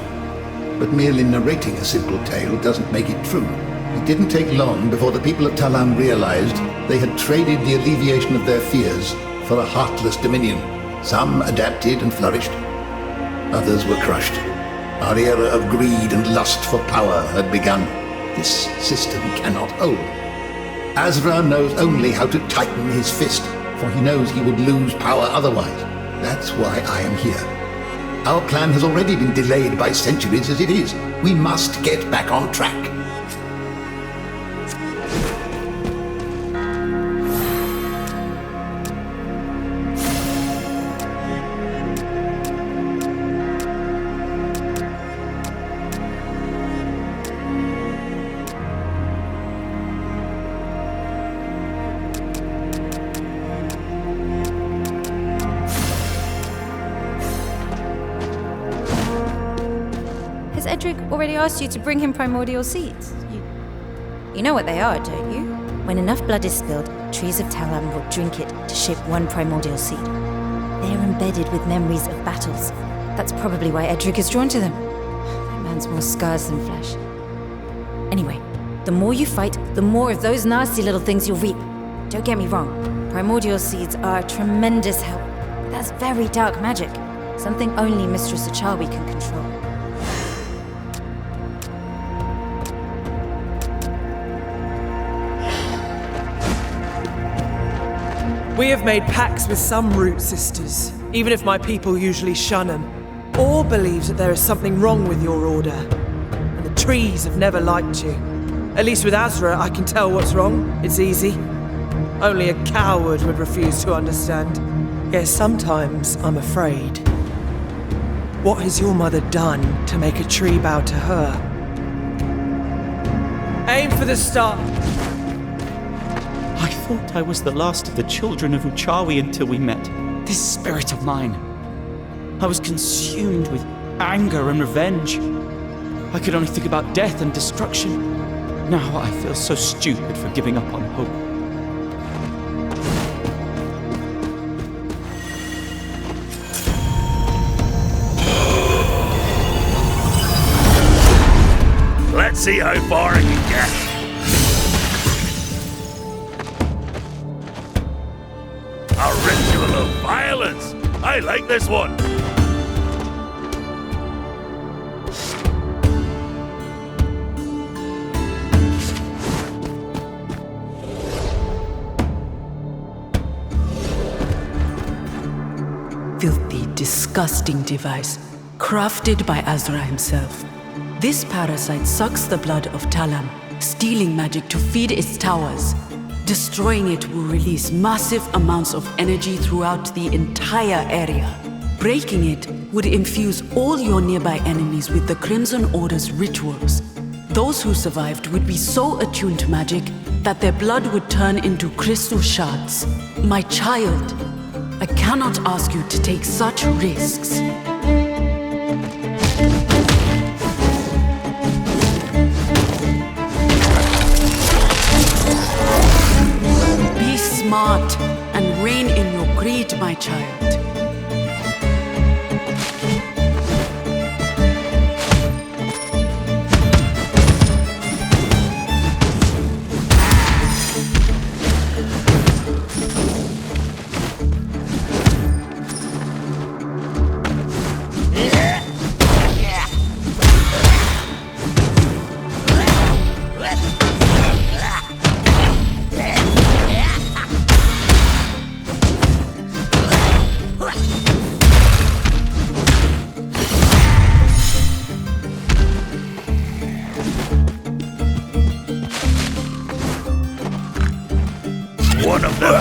but merely narrating a simple tale doesn't make it true. It didn't take long before the people of Talam realized they had traded the alleviation of their fears for a heartless dominion. Some adapted and flourished. Others were crushed. Our era of greed and lust for power had begun. This system cannot hold. Azra knows only how to tighten his fist, for he knows he would lose power otherwise. That's why I am here. Our plan has already been delayed by centuries as it is. We must get back on track. Has Edric already asked you to bring him primordial seeds? You know what they are, don't you? When enough blood is spilled, trees of Talam will drink it to shape one primordial seed. They are embedded with memories of battles. That's probably why Edric is drawn to them. That man's more scars than flesh. Anyway, the more you fight, the more of those nasty little things you'll reap. Don't get me wrong, primordial seeds are a tremendous help. But that's very dark magic, something only Mistress Achawi can control. We have made pacts with some root sisters, even if my people usually shun them. Or believes that there is something wrong with your order. And the trees have never liked you. At least with Azra, I can tell what's wrong. It's easy. Only a coward would refuse to understand. Yes, sometimes I'm afraid. What has your mother done to make a tree bow to her? Aim for the start. I thought I was the last of the children of Uchawi until we met. This spirit of mine. I was consumed with anger and revenge. I could only think about death and destruction. Now I feel so stupid for giving up on hope. Let's see how far I can get. A ritual of violence! I like this one! Filthy, disgusting device, crafted by Azra himself. This parasite sucks the blood of Talam, stealing magic to feed its towers. Destroying it will release massive amounts of energy throughout the entire area. Breaking it would infuse all your nearby enemies with the Crimson Order's rituals. Those who survived would be so attuned to magic that their blood would turn into crystal shards. My child, I cannot ask you to take such risks. Smart and rein in your greed, my child.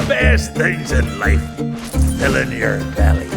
best things in life filling your belly.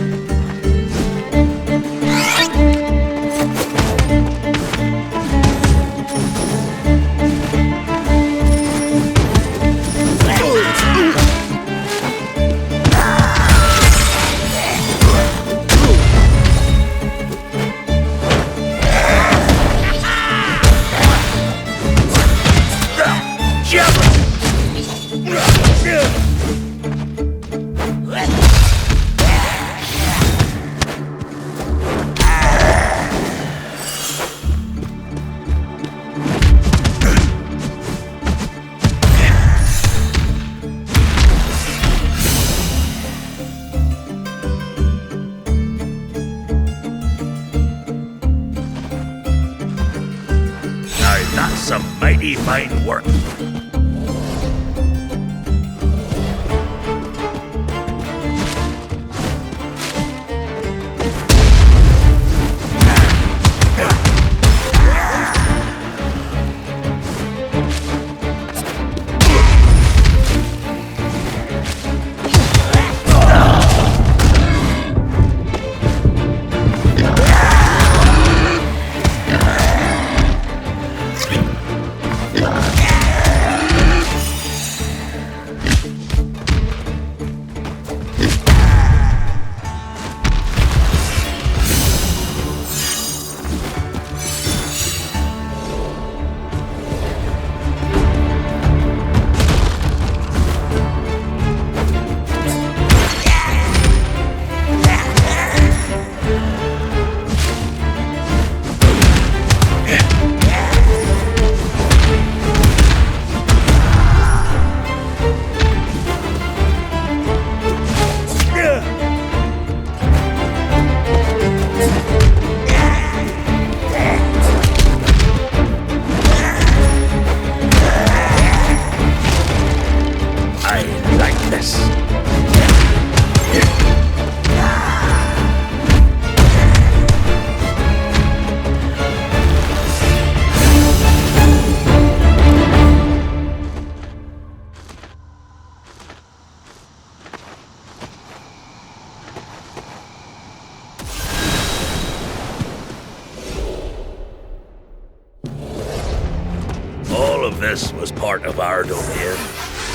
That's some mighty fine work. All of this was part of our domain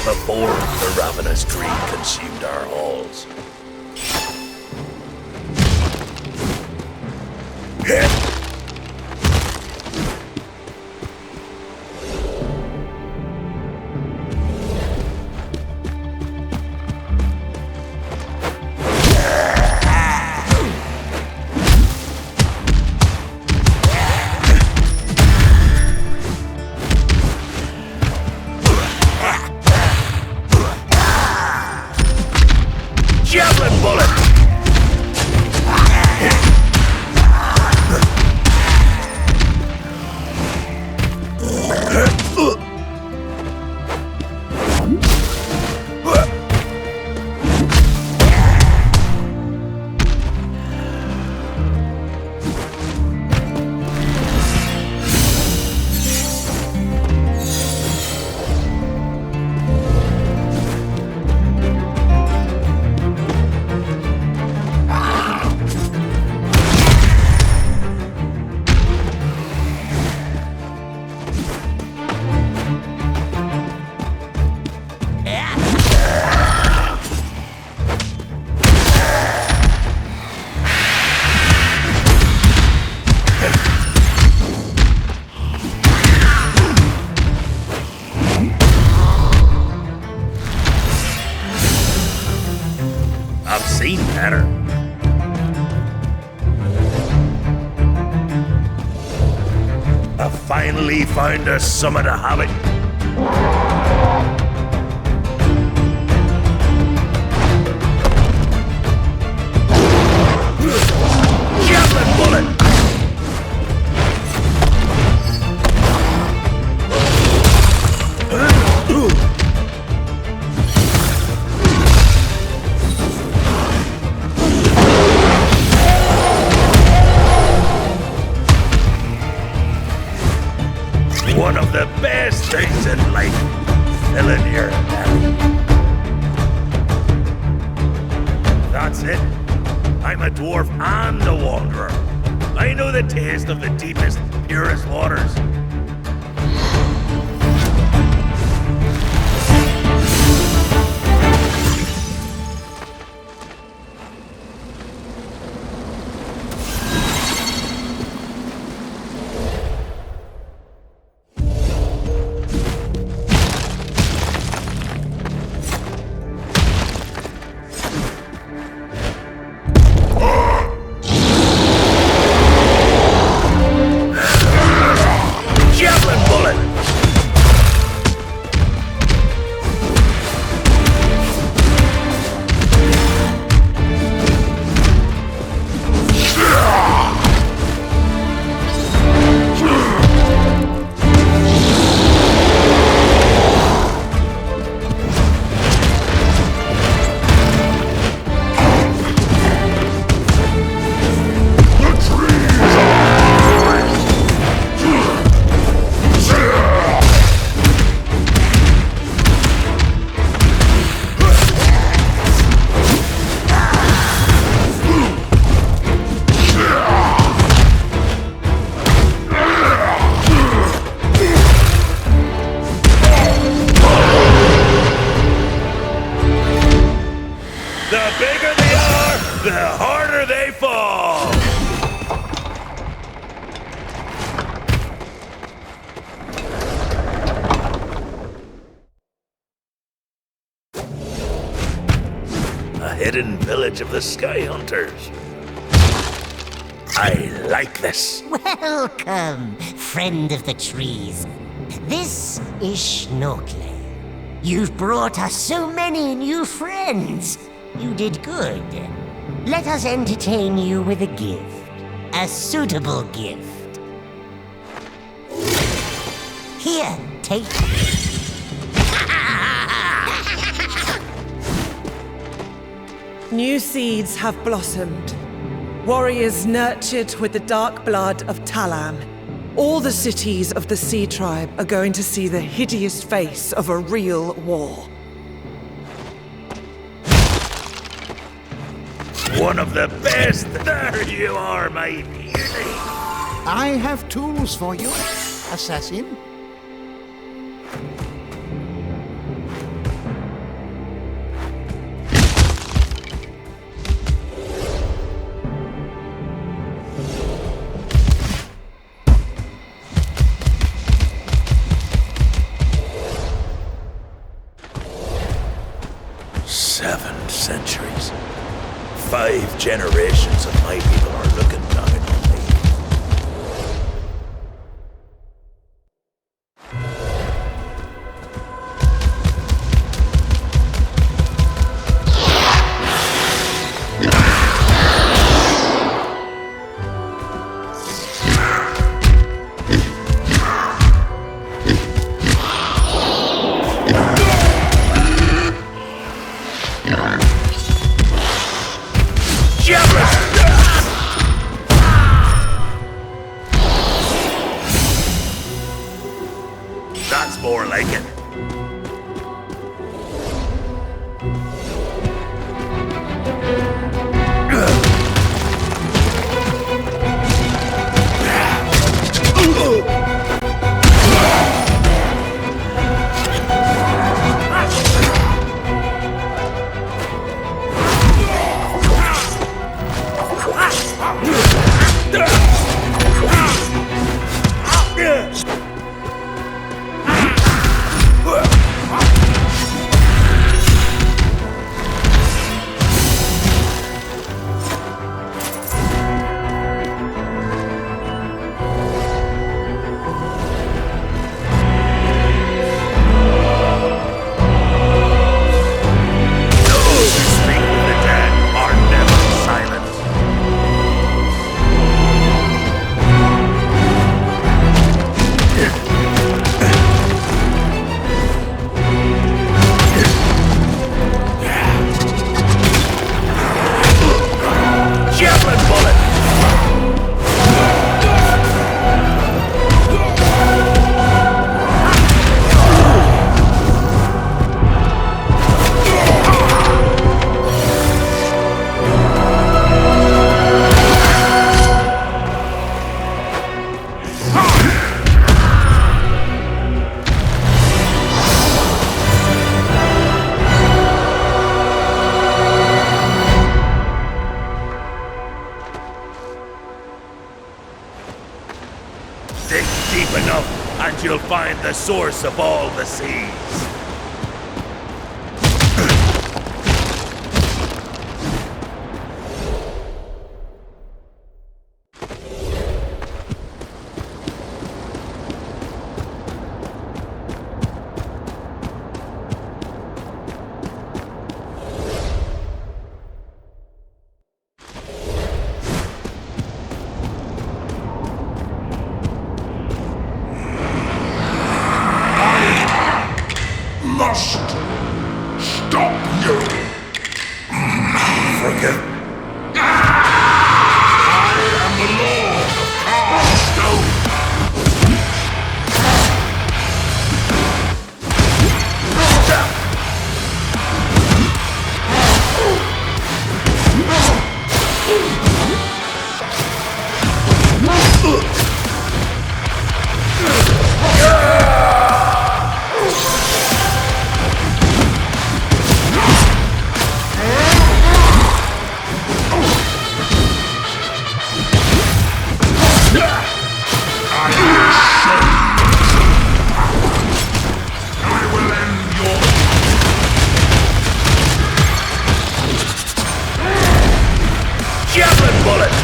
before the ravenous greed consumed our halls. Javelin bullet! I've seen better. I finally found a summit to have it. Javelin bullet! One of the best things in life, filling your belly. I'm a dwarf and a wanderer. I know the taste of the deepest, purest waters. Hidden village of the Sky Hunters. I like this. Welcome, friend of the trees. This is Longplay. You've brought us so many new friends. You did good. Let us entertain you with a gift. A suitable gift. Here, take it. New seeds have blossomed. Warriors nurtured with the dark blood of Talam. All the cities of the Sea Tribe are going to see the hideous face of a real war. One of the best. There you are, my beauty. I have tools for you, assassin. Centuries. 5 generations of my people are looking down on me. That's more like it. enough, and you'll find the source of all the seas. Must stop you. Forgive. I am the Lord of Karl Stone. Javelin bullet!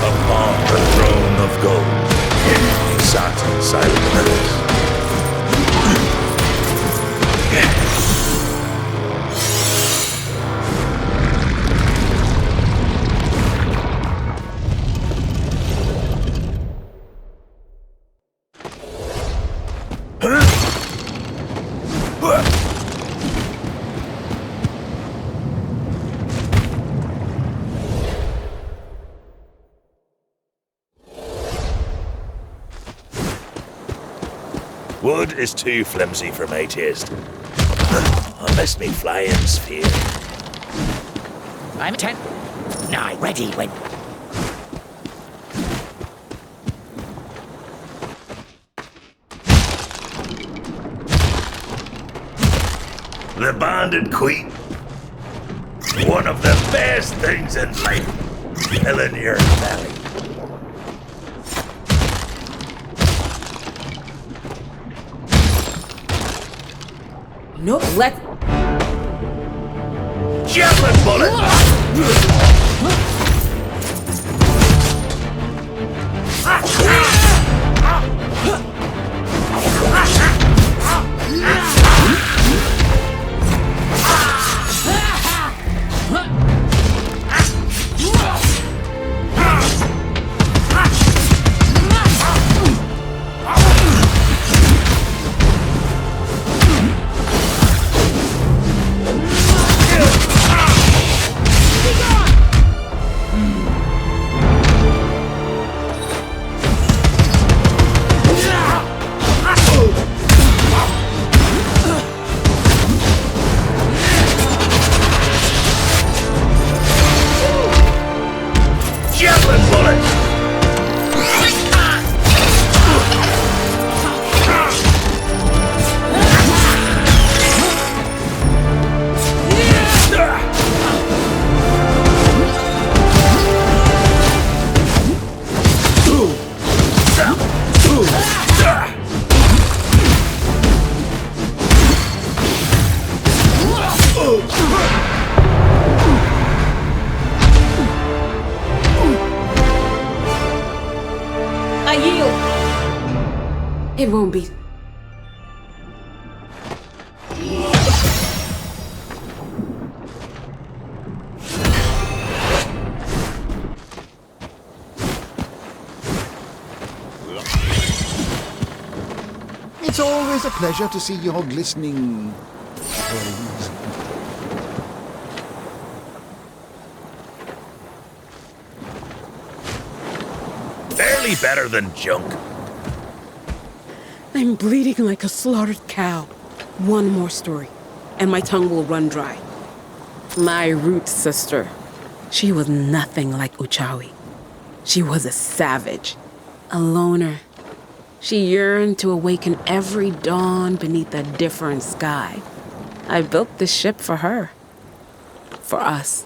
Upon the throne of gold, King sat silent. Wood is too flimsy for my taste. Unless me flying sphere. I'm 10. 9. Ready when. The banded queen. One of the best things in life. Filling your belly. No, let. Javelin bullet! It won't be. It's always a pleasure to see your glistening clothes. Barely better than junk. I'm bleeding like a slaughtered cow. One more story, and my tongue will run dry. My root sister, she was nothing like Uchawi. She was a savage, a loner. She yearned to awaken every dawn beneath a different sky. I built this ship for her. For us.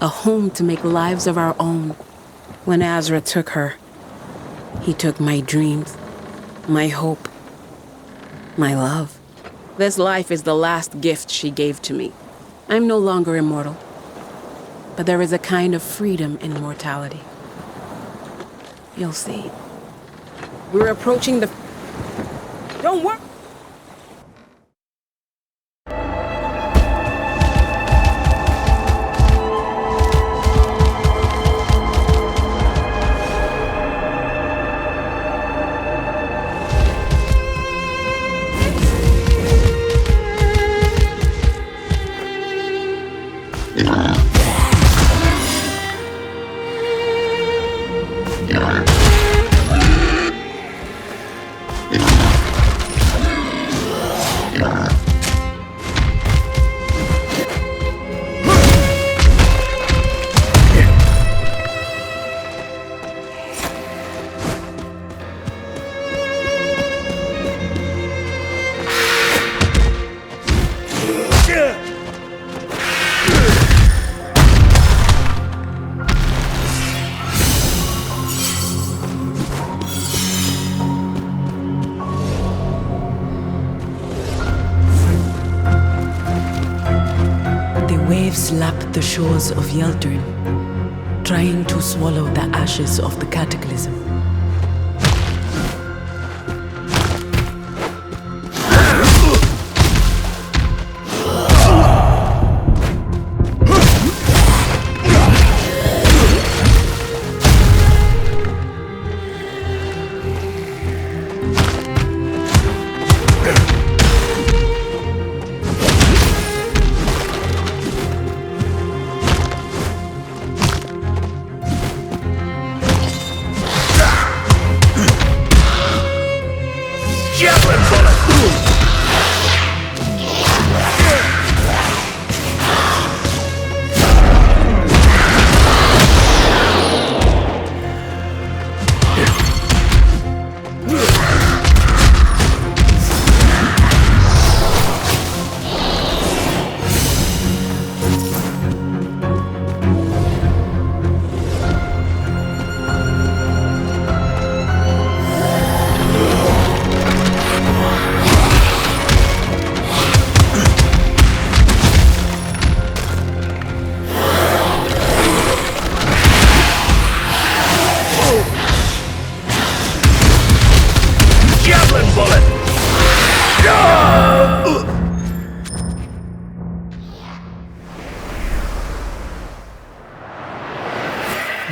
A home to make lives of our own. When Azra took her, he took my dreams, my hope, my love. This life is the last gift she gave to me. I'm no longer immortal. But there is a kind of freedom in mortality. You'll see. We're approaching the... Don't worry! Waves lapped the shores of Yeldrin, trying to swallow the ashes of the cataclysm.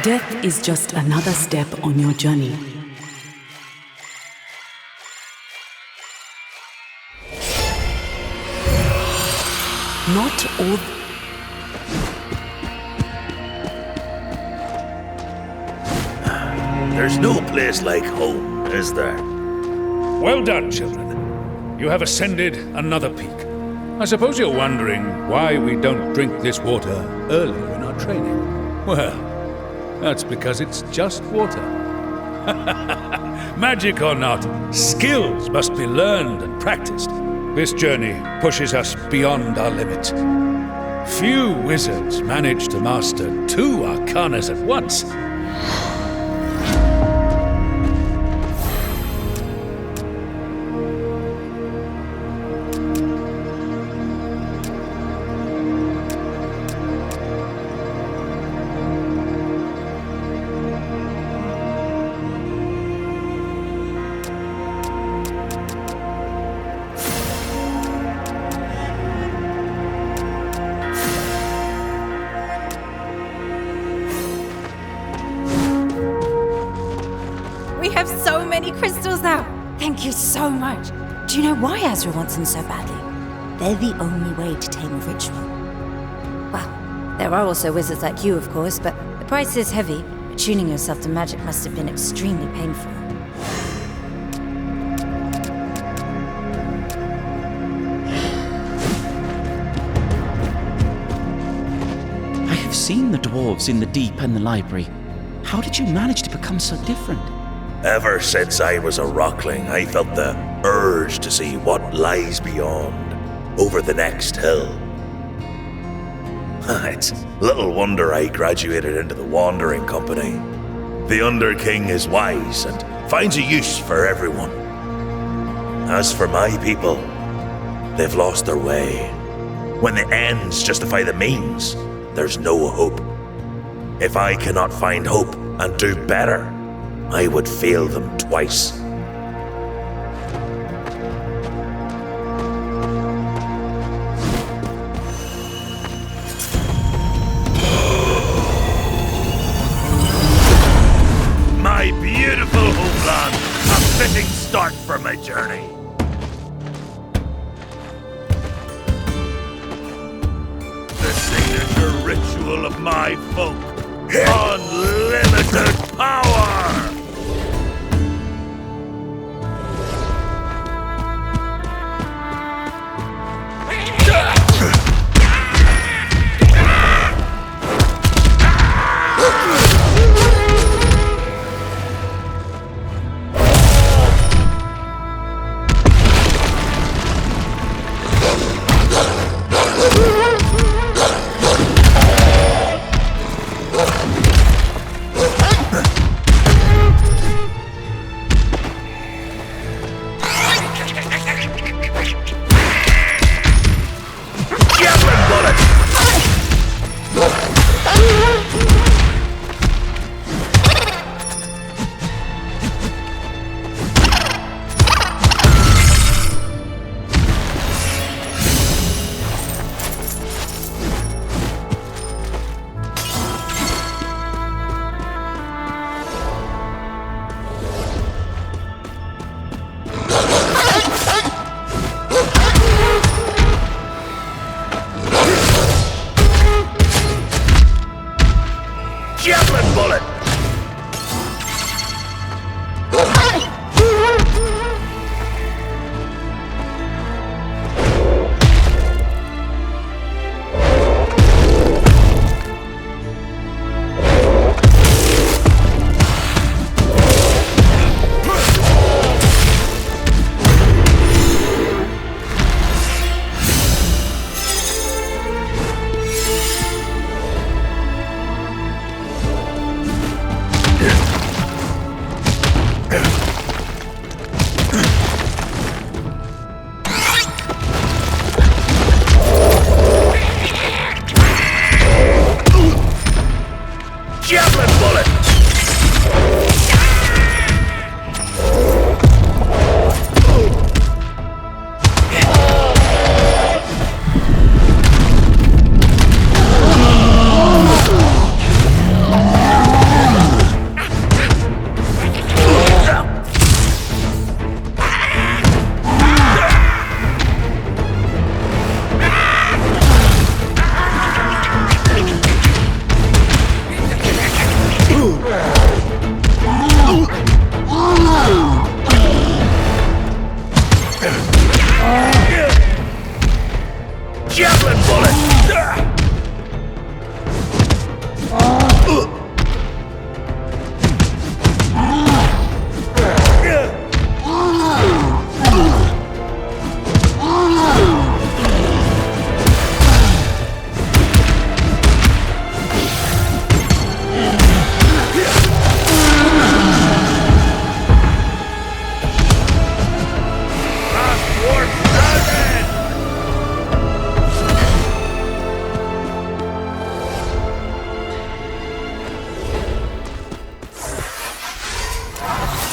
Death is just another step on your journey. Not all... There's no place like home, is there? Well done, children. You have ascended another peak. I suppose you're wondering why we don't drink this water earlier in our training. Well, that's because it's just water. Magic or not, skills must be learned and practiced. This journey pushes us beyond our limits. Few wizards manage to master 2 arcanas at once. have so many crystals now. Thank you so much. Do you know why Azra wants them so badly? They're the only way to tame a ritual. Well, there are also wizards like you, of course, but the price is heavy. Attuning yourself to magic must have been extremely painful. I have seen the dwarves in the deep and the library. How did you manage to become so different? Ever since I was a rockling, I felt the urge to see what lies beyond, over the next hill. It's little wonder I graduated into the Wandering Company. The Under-King is wise and finds a use for everyone. As for my people, they've lost their way. When the ends justify the means, there's no hope. If I cannot find hope and do better, I would fail them twice. My beautiful homeland, a fitting start for my journey. The signature ritual of my folk. Unlimited power!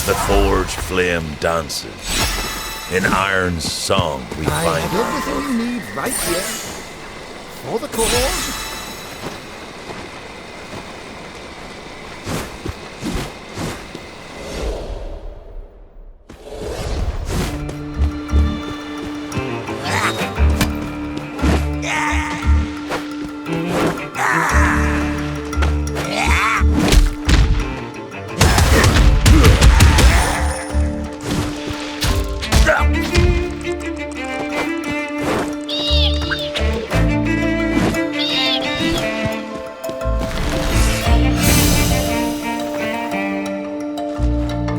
The forge flame dances. In Iron's song we I find have everything you need right here. For the cause.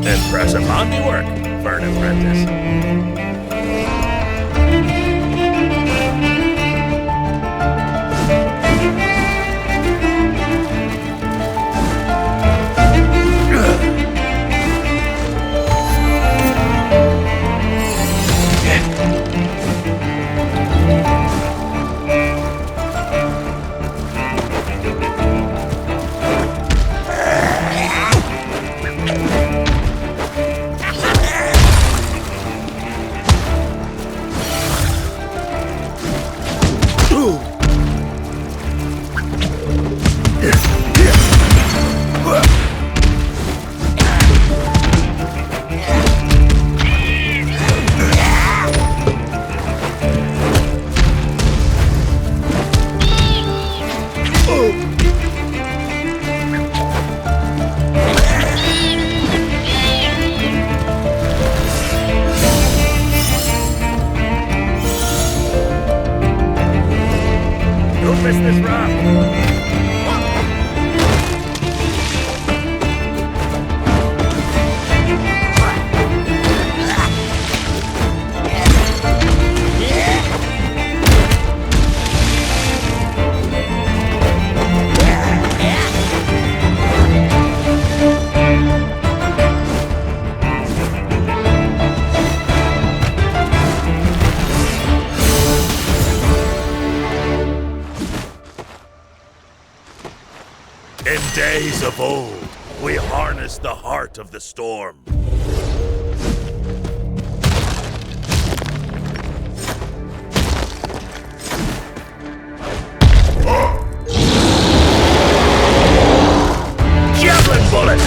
Impressive handiwork for an apprentice. In days of old, we harnessed the heart of the storm. Javelin bullet!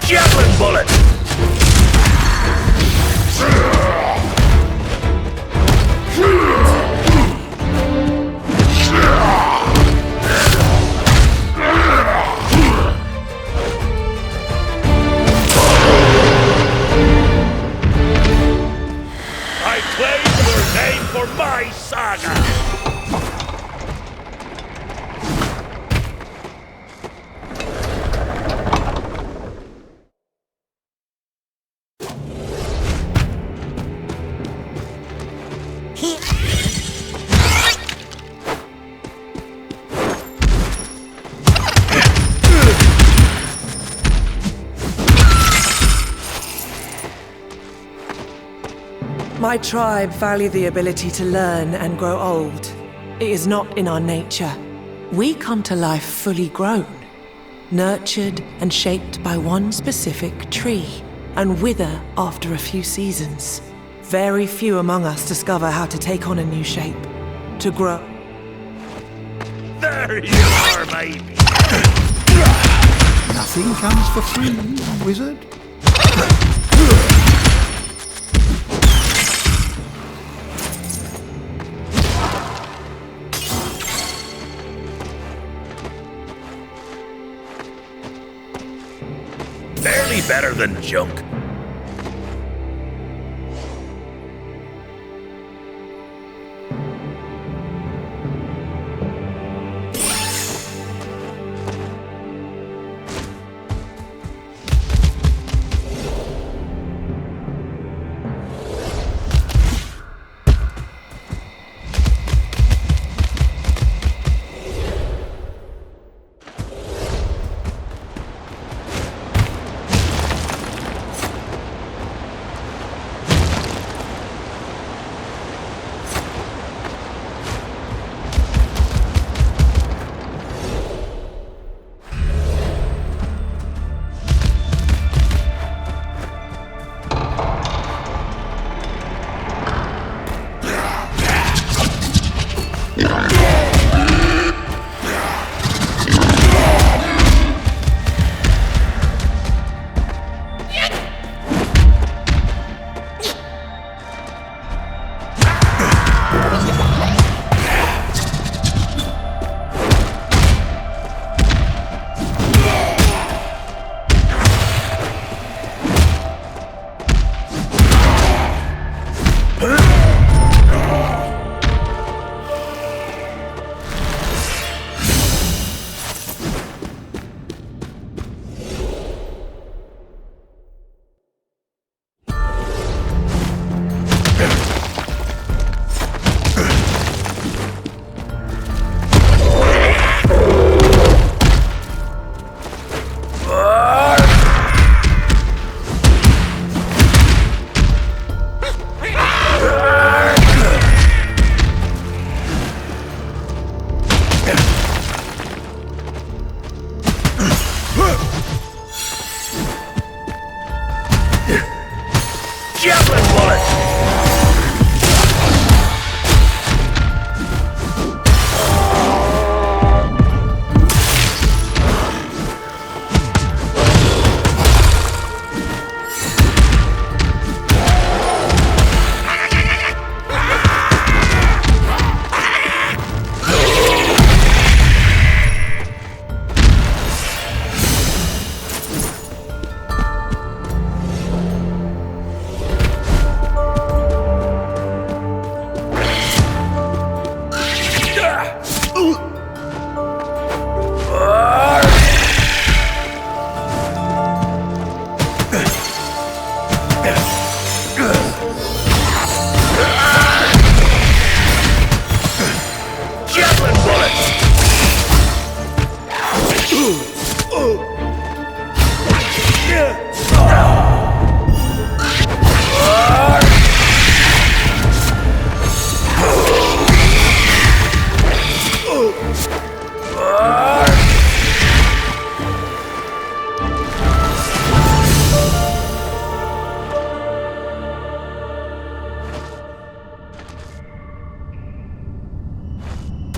Javelin bullet! I claim your name for my saga! My tribe value the ability to learn and grow old. It is not in our nature. We come to life fully grown, nurtured and shaped by one specific tree, and wither after a few seasons. Very few among us discover how to take on a new shape, to grow. There you are, baby! Nothing comes for free, wizard. Barely better than junk.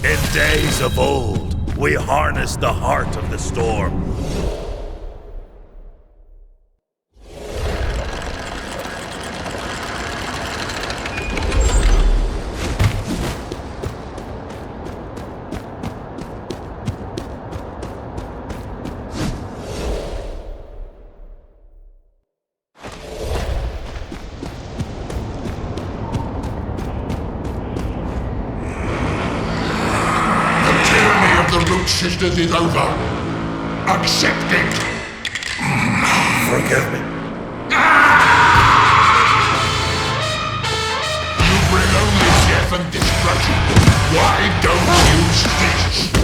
In days of old, we harnessed the heart of the storm. Sisters is over. Accept it. Forgive me. You bring only death and destruction. Why don't you cease?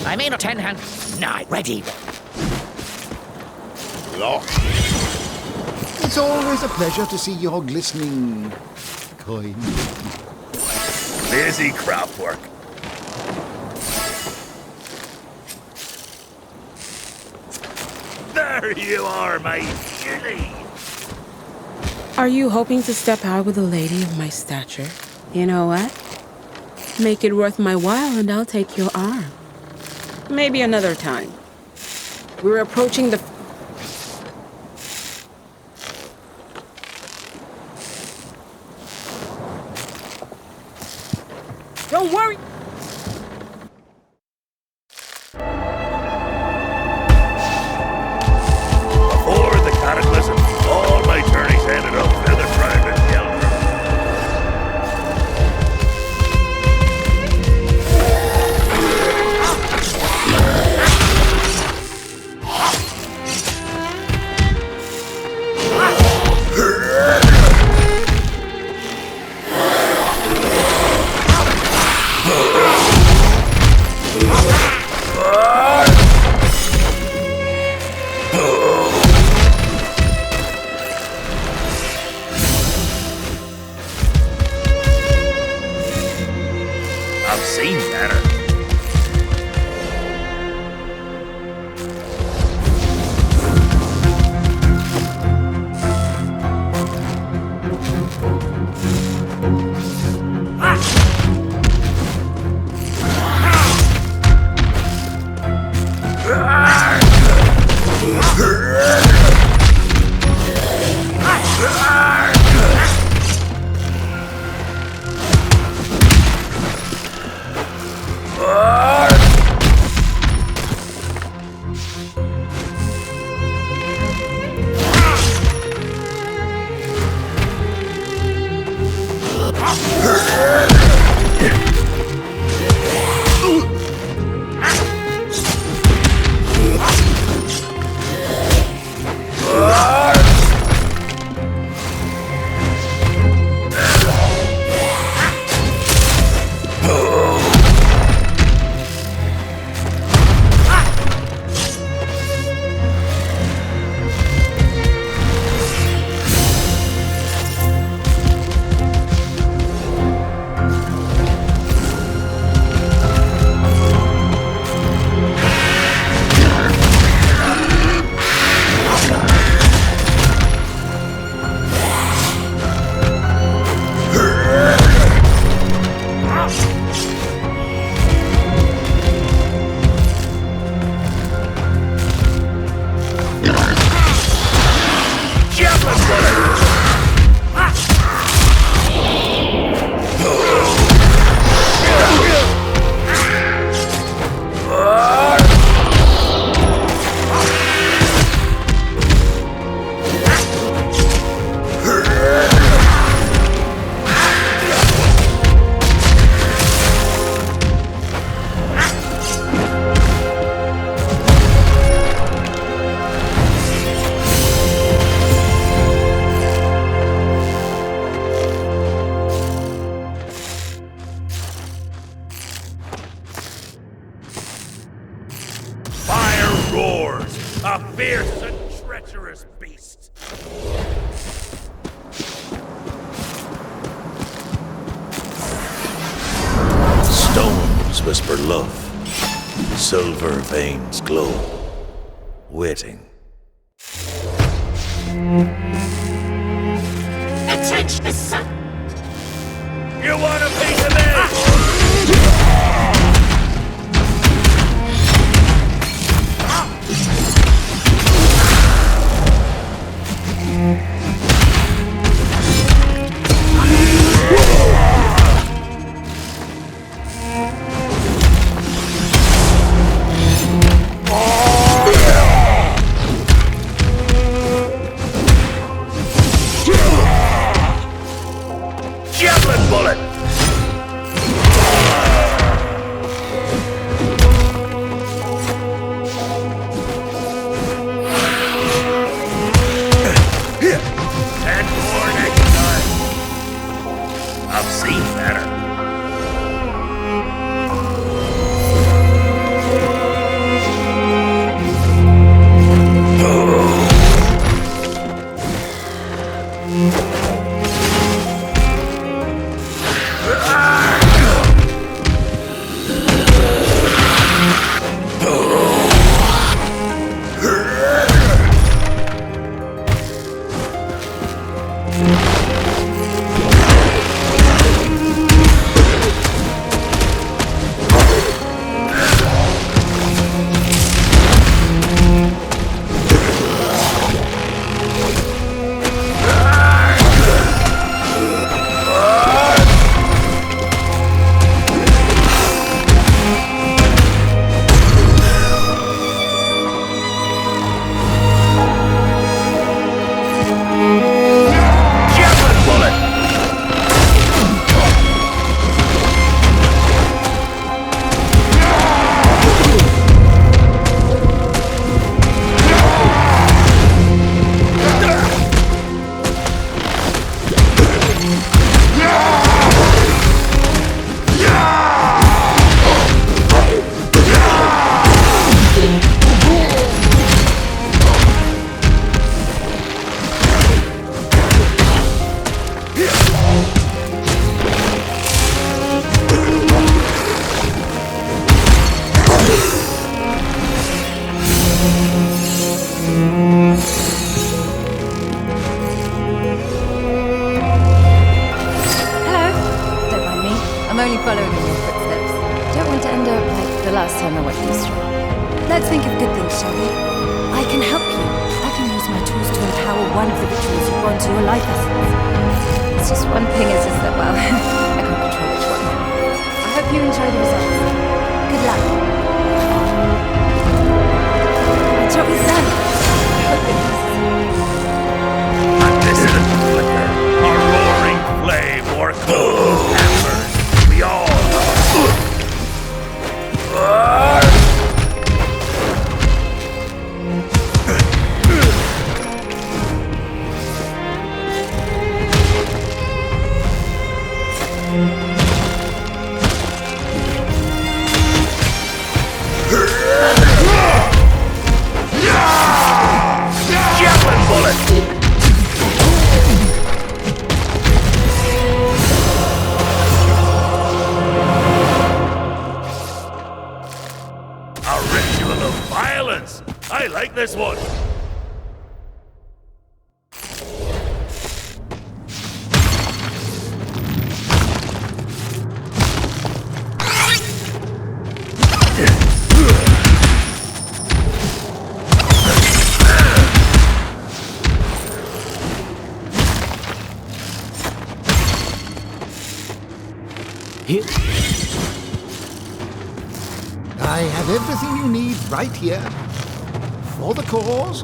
I'm in a 10-hand. Now, ready. Lock. It's always a pleasure to see your glistening coin. Busy craft work. There you are, my Gilly. Are you hoping to step out with a lady of my stature? You know what? Make it worth my while and I'll take your arm. Maybe another time. We're approaching the... Don't worry! Before the cataclysm, all my journeys ended up feather tribe and Gelder. I've seen better. A fierce and treacherous beast. Stones whisper love, silver veins glow, waiting. Attention, son. You want a piece of me? Javelin bullet! happily following in your footsteps. Don't want to end up like the last time I went to the store. Let's think of good things, shall we? I can help you. I can use my tools to empower one of the rituals you bond to your life essence. It's just one thing is just that, well, I can't control which one. I hope you enjoy the results. Good luck. My job is done. I hope it is. And this is a flicker, a roaring flame, or cold embers. We all javelin bullet! A ritual of violence! I like this one! I have everything you need right here. For the cause.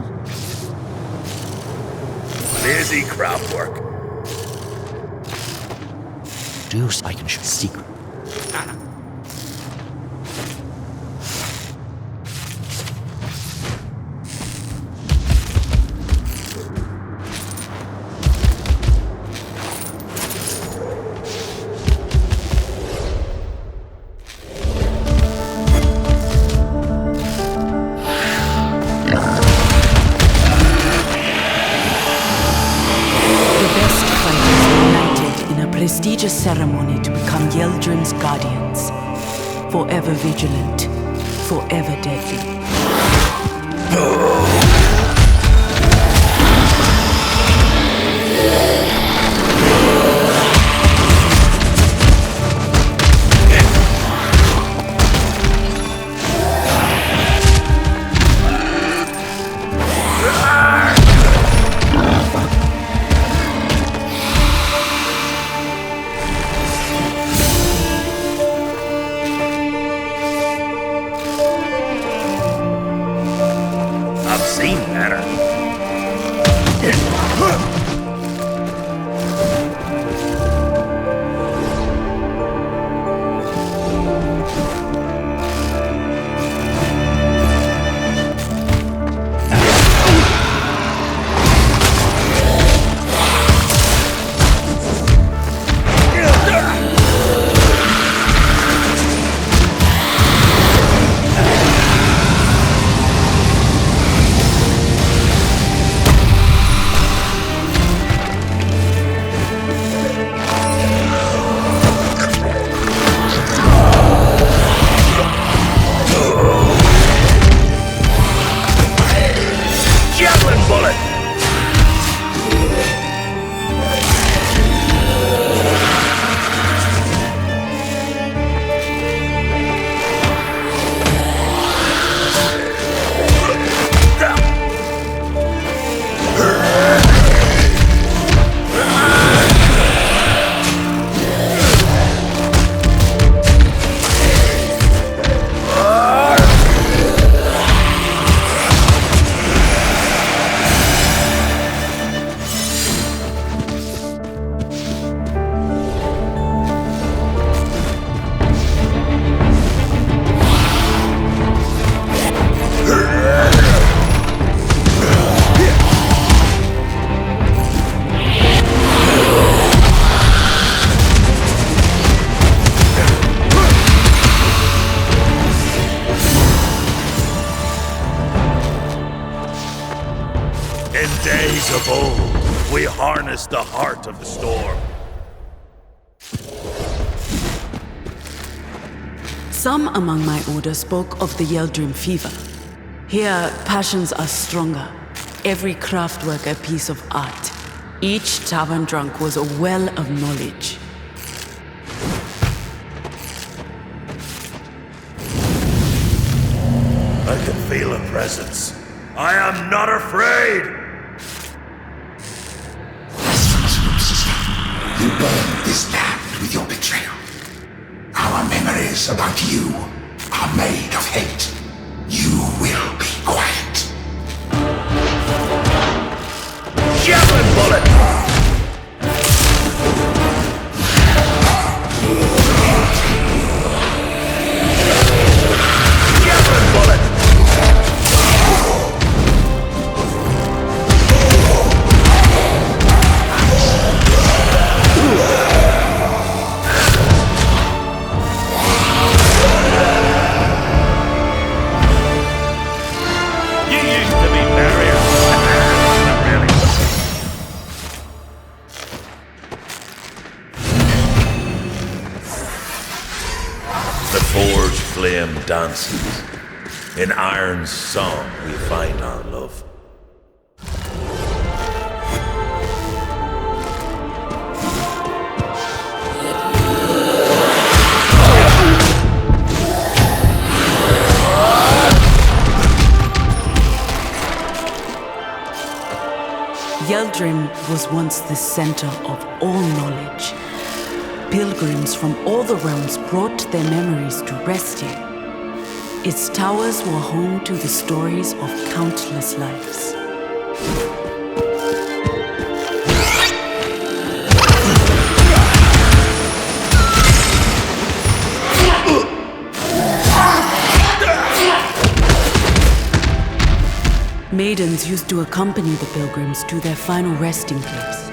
Busy craft work. Deuce, I can show secret. Prestigious ceremony to become Yeldrim's guardians. Forever vigilant, forever deadly. Days of old, we harnessed the heart of the storm. Some among my order spoke of the Yeldrim fever. Here, passions are stronger. Every craftwork a piece of art. Each tavern drunk was a well of knowledge. feel a presence. I am not afraid! You burned this land with your betrayal. Our memories about you are made of hate. You will be quiet. Javelin bullet! Javelin bullet! Flame dances. In iron's song we find our love. Yeldrim was once the center of all knowledge. Pilgrims from all the realms brought their memories to rest here. Its towers were home to the stories of countless lives. Maidens used to accompany the pilgrims to their final resting place.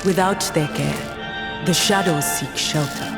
Without their care, the shadows seek shelter.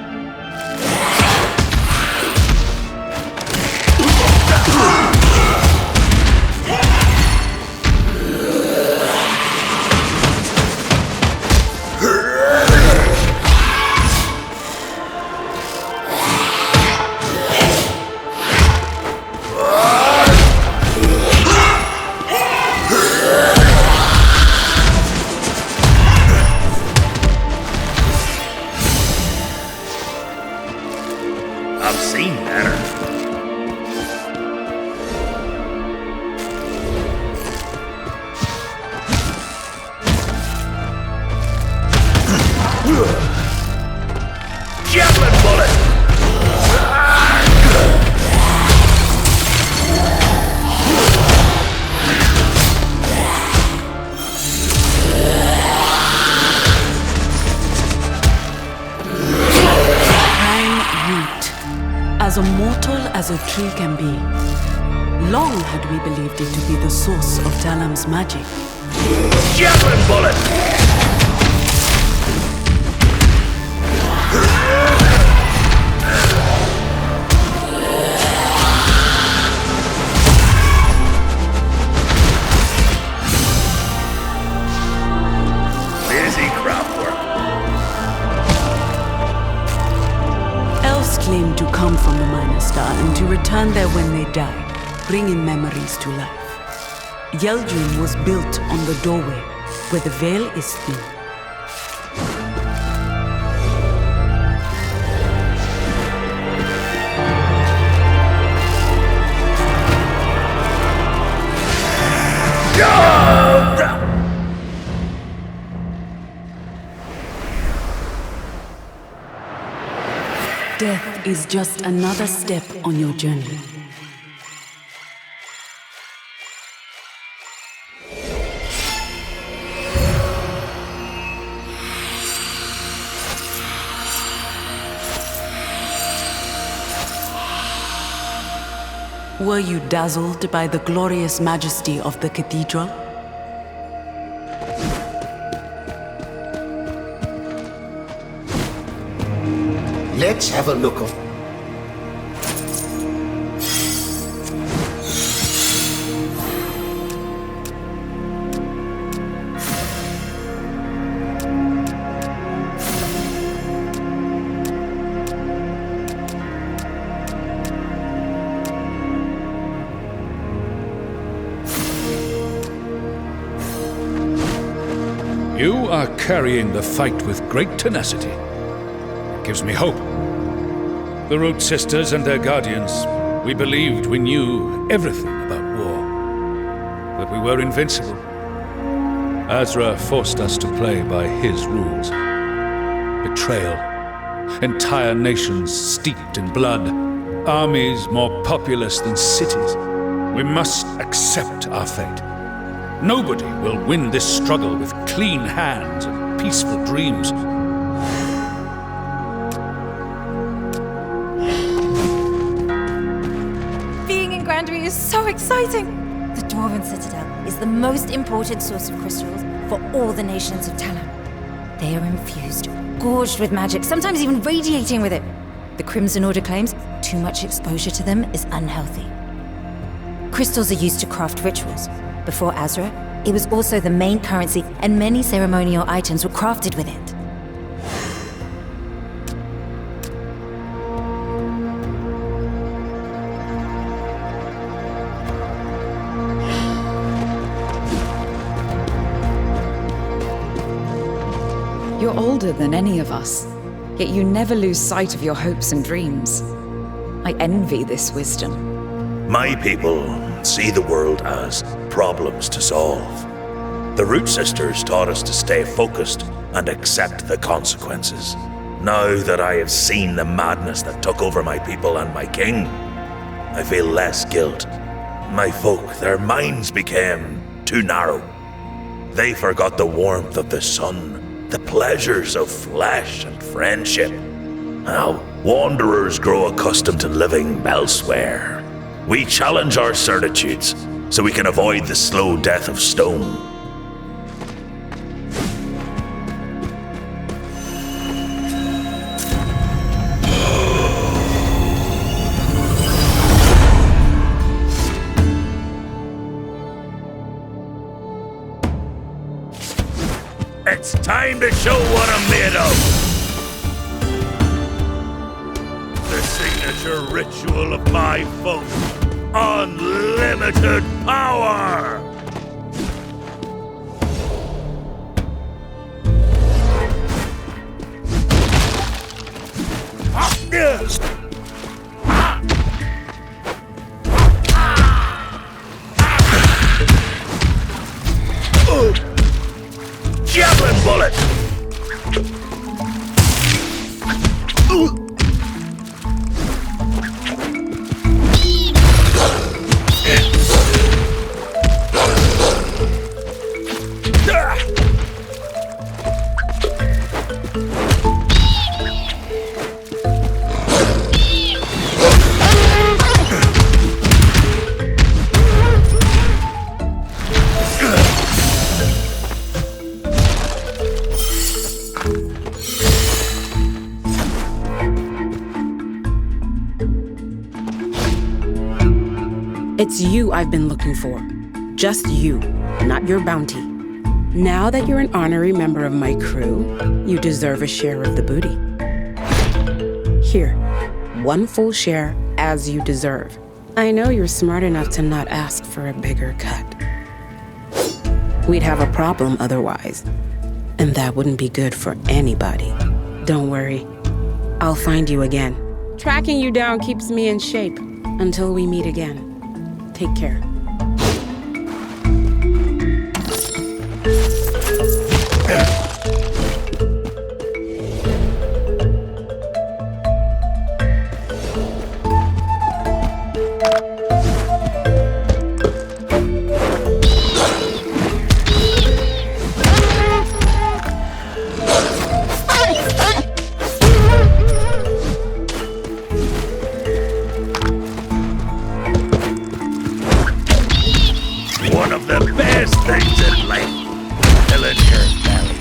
Javelin bullet! As immortal as a tree can be. Long had we believed it to be the source of Talam's magic. Javelin bullet! Busy craft work. Elves claim to come from the minor star and to return there when they die, bringing memories to life. Yeldrim was built on the doorway, where the veil is thin. Death is just another step on your journey. Were you dazzled by the glorious majesty of the cathedral? Let's have a look of... You are carrying the fight with great tenacity. It gives me hope. The Root Sisters and their guardians, we believed we knew everything about we were invincible. Azra forced us to play by his rules. Betrayal. Entire nations steeped in blood. Armies more populous than cities. We must accept our fate. Nobody will win this struggle with clean hands and peaceful dreams. Being in Grandery is so exciting! The Dwarven Citadel is the most important source of crystals for all the nations of Talon. They are infused, gorged with magic, sometimes even radiating with it. The Crimson Order claims too much exposure to them is unhealthy. Crystals are used to craft rituals. Before Azra, it was also the main currency, and many ceremonial items were crafted with it. You're older than any of us, yet you never lose sight of your hopes and dreams. I envy this wisdom. My people see the world as problems to solve. The Root Sisters taught us to stay focused and accept the consequences. Now that I have seen the madness that took over my people and my king, I feel less guilt. My folk, their minds became too narrow. They forgot the warmth of the sun, the pleasures of flesh and friendship. Now, wanderers grow accustomed to living elsewhere. We challenge our certitudes so we can avoid the slow death of stone. It's time to show what I'm made of! The signature ritual of my folk. Unlimited power! Yes! Javelin bullet! It's you I've been looking for. Just you, not your bounty. Now that you're an honorary member of my crew, you deserve a share of the booty. Here, 1 full share as you deserve. I know you're smart enough to not ask for a bigger cut. We'd have a problem otherwise, and that wouldn't be good for anybody. Don't worry, I'll find you again. Tracking you down keeps me in shape until we meet again. Take care. One of the best things in life, filling your belly.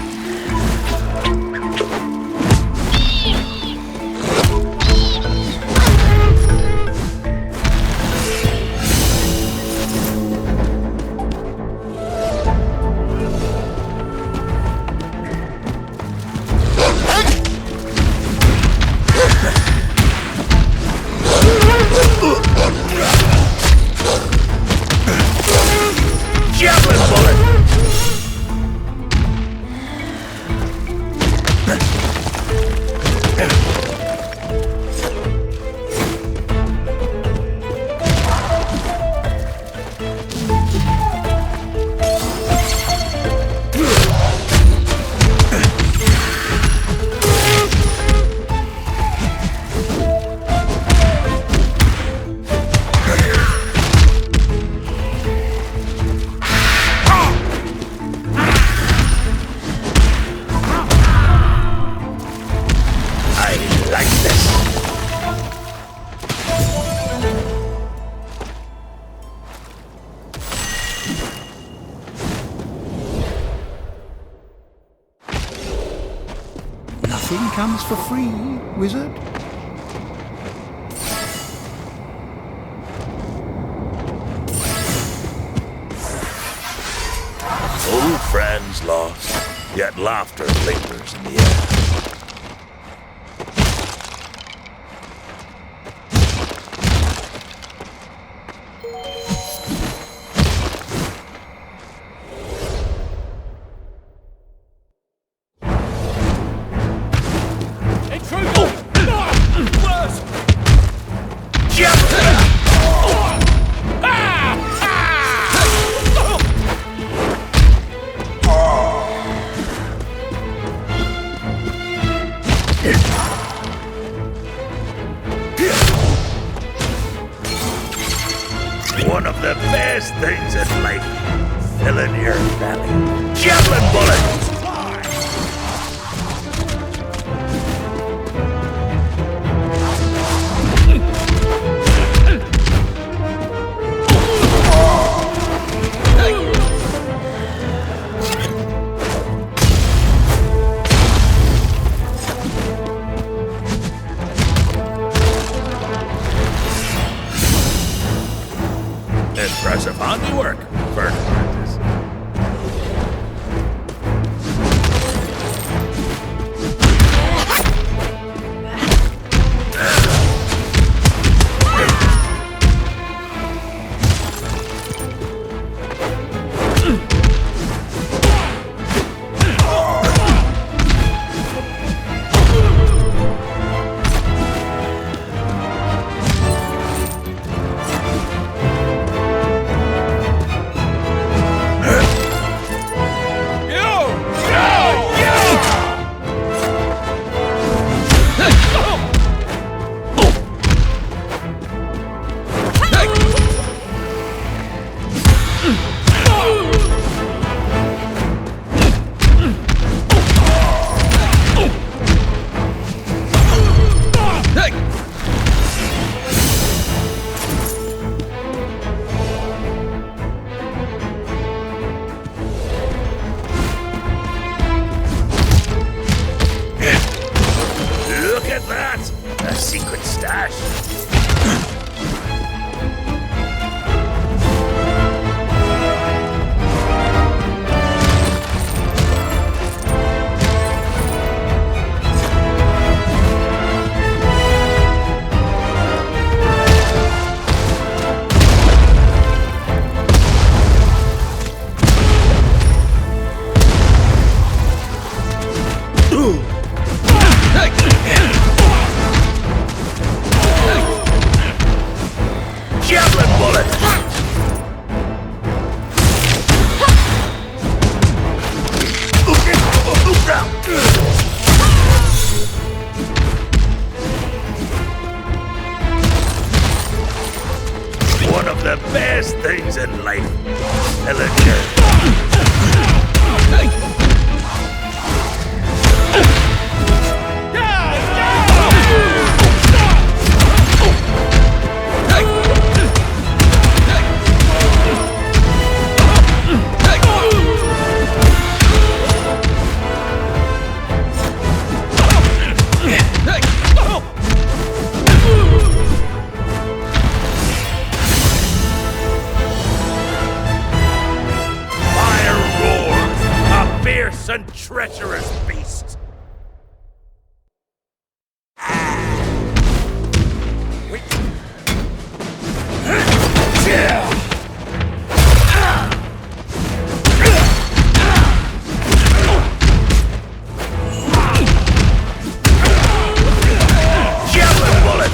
comes for free, wizard. Old friends lost, yet laughter lingers in the air. One of the best things in life, filling your belly. Javelin bullets! Impressive handiwork, Bird Apprentice. Secret stash. One of the best things in life, fierce and treacherous beast. Javelin bullet.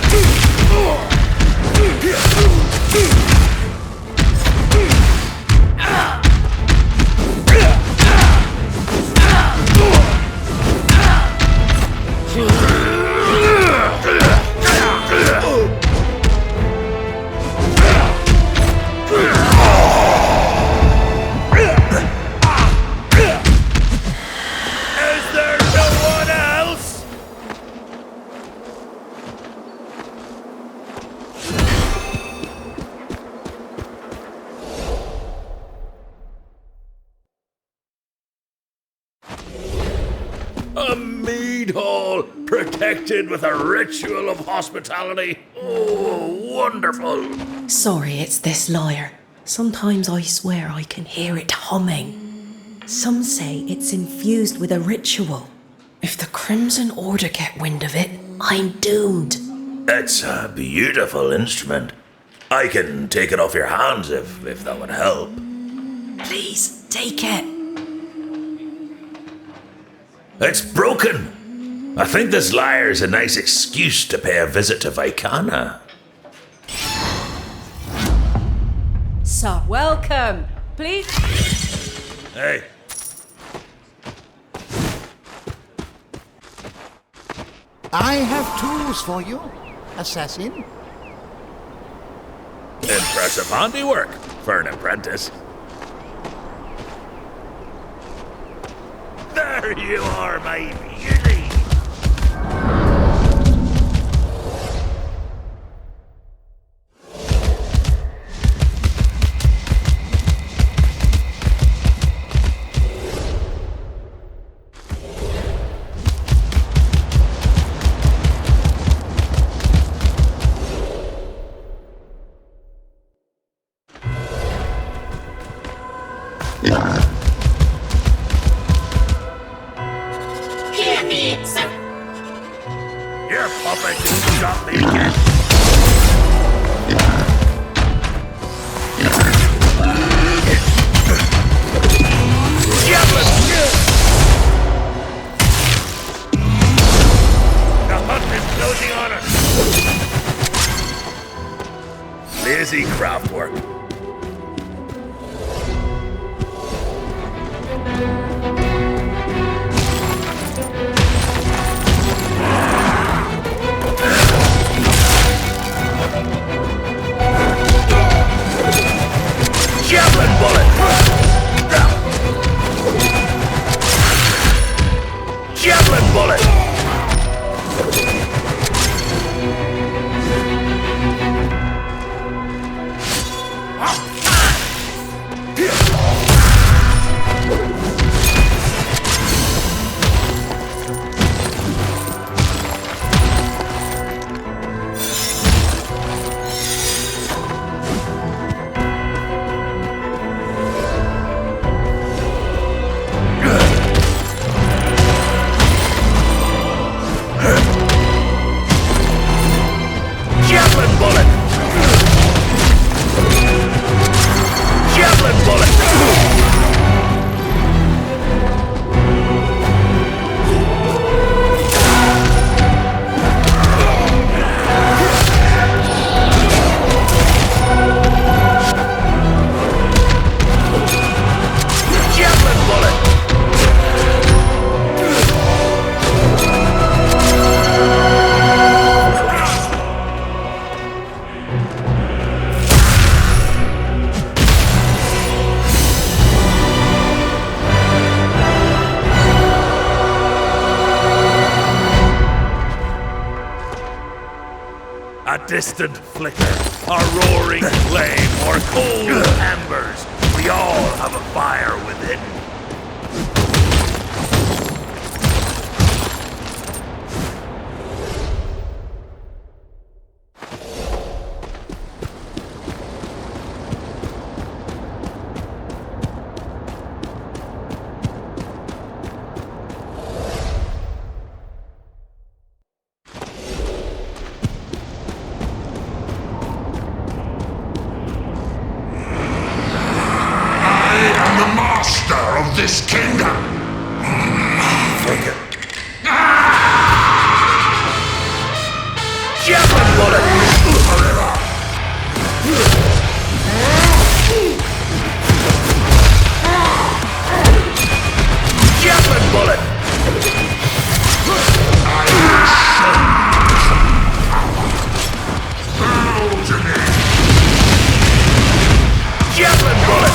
A mead hall infected with a ritual of hospitality. Oh, wonderful. Sorry, it's this lyre. Sometimes I swear I can hear it humming. Some say it's infused with a ritual. If the Crimson Order get wind of it, I'm doomed. It's a beautiful instrument. I can take it off your hands if that would help. Please, take it. It's broken. I think this lyre's a nice excuse to pay a visit to Vicana. So, welcome. Please. Hey. I have tools for you, assassin. Impressive handiwork for an apprentice. There you are, my beauty. Hear me, sir. Your puppet just got me again. The hunt is closing on us. Lazy craft work. Javelin bullet! Javelin bullet! Javelin bullet! Javelin bullet! Javelin bullet! A distant flicker, a roaring flame, or cold embers. We all have a fire within. Master of this kingdom. Take it. Javelin bullet! Javelin bullet! Javelin bullet!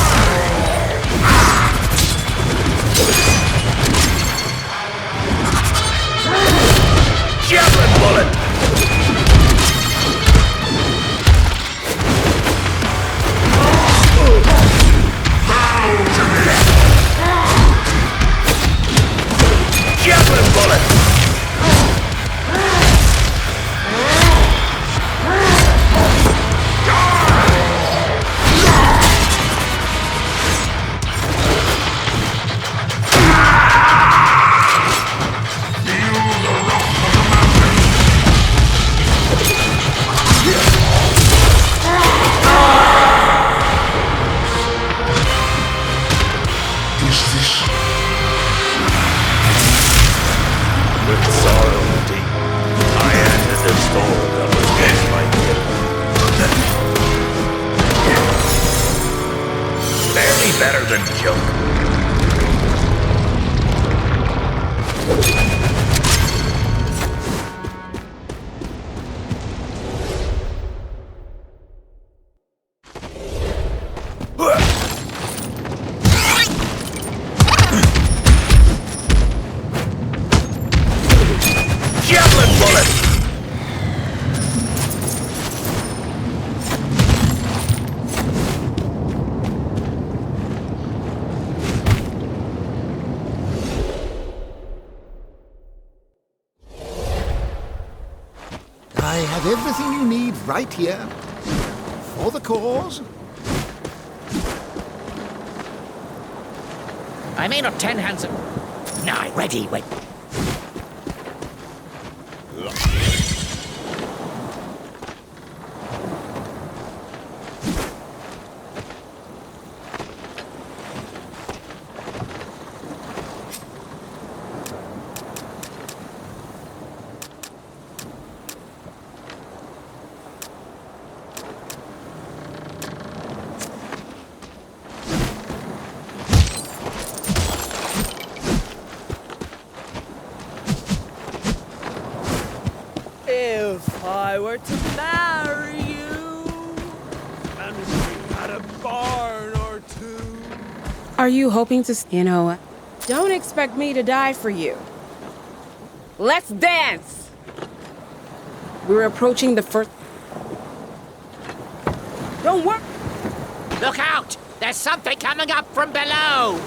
Javelin bullet! Javelin bullet! better than junk. Javelin bullet! I have everything you need right here. For the cause. I may not ten hands of... Now, ready, wait. If I were to marry you, and we had a barn or two. Are you hoping to... You know what? Don't expect me to die for you. Let's dance! We're approaching the first... Don't worry! Look out! There's something coming up from below!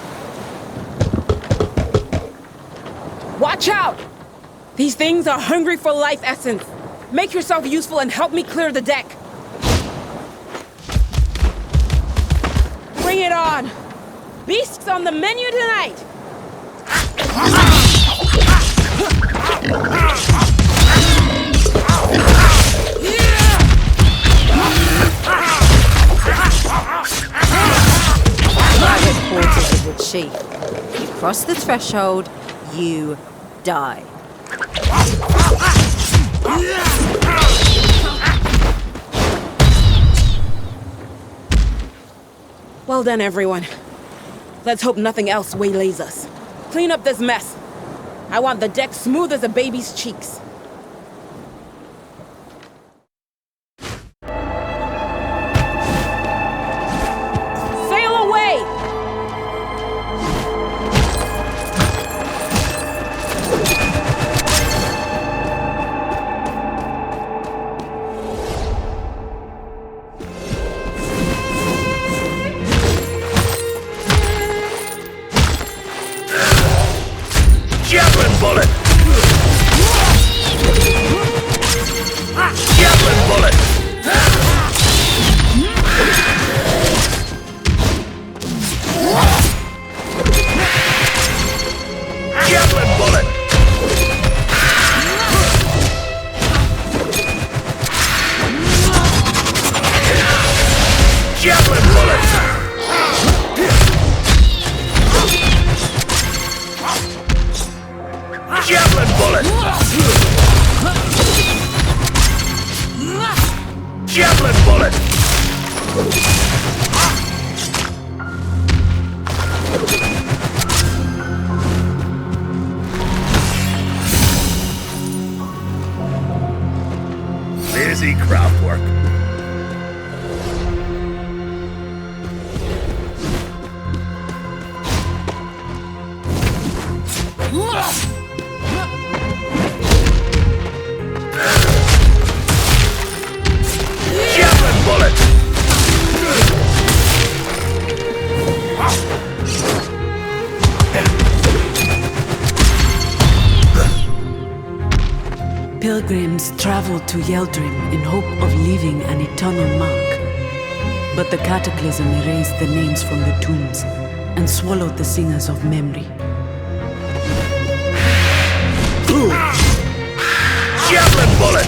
Watch out! These things are hungry for life essence. Make yourself useful and help me clear the deck. Bring it on! Beasts on the menu tonight! My headquarters is with she. You cross the threshold, you die. Well done, everyone. Let's hope nothing else waylays us. Clean up this mess. I want the deck smooth as a baby's cheeks. Sail away! Javelin bullet! Javelin bullet! Javelin bullet! Javelin bullet! Javelin bullet! Javelin bullet! Busy craft work. Javelin bullet! Pilgrims traveled to Yeldrim in hope of leaving an eternal mark. But the cataclysm erased the names from the tombs and swallowed the singers of memory. Javelin bullet!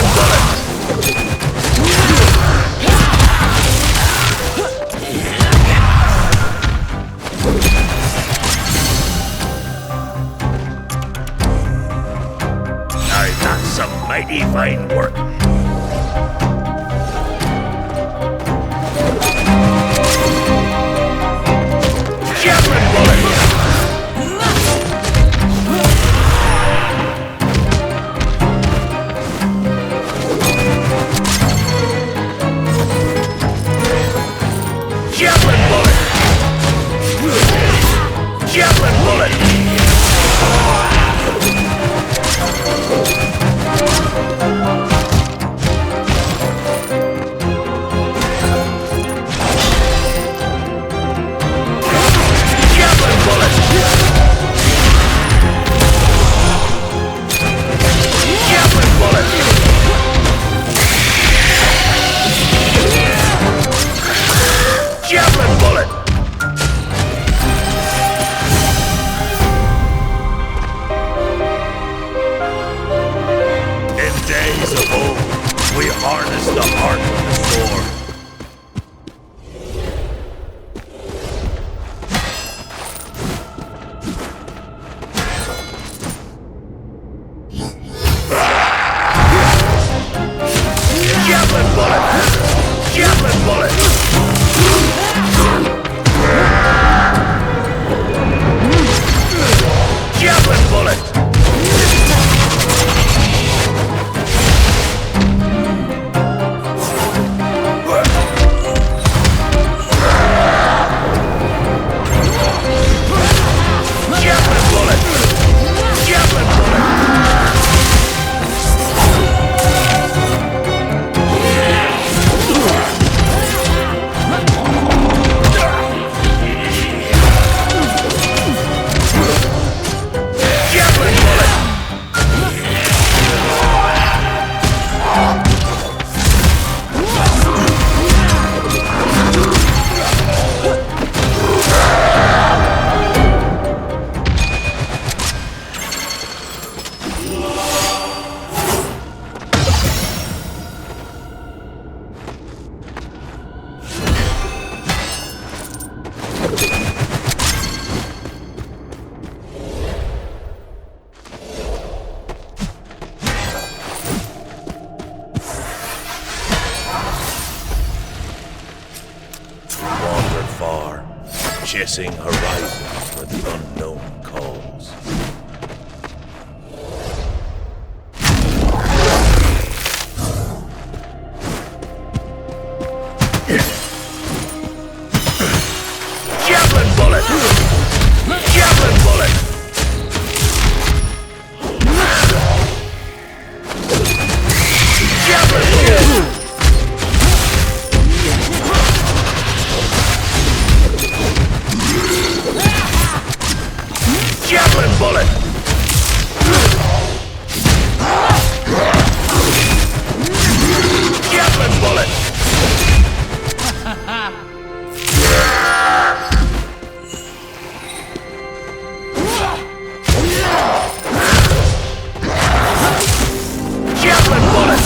Javelin bullet! Now that's some mighty fine work. Javelin bullet! Javelin bullet! Javelin bullet! Chasing horizons where the unknown calls. Javelin bullet! Javelin bullet! Javelin bullet! Javelin bullet! Javelin bullet! Javelin bullet!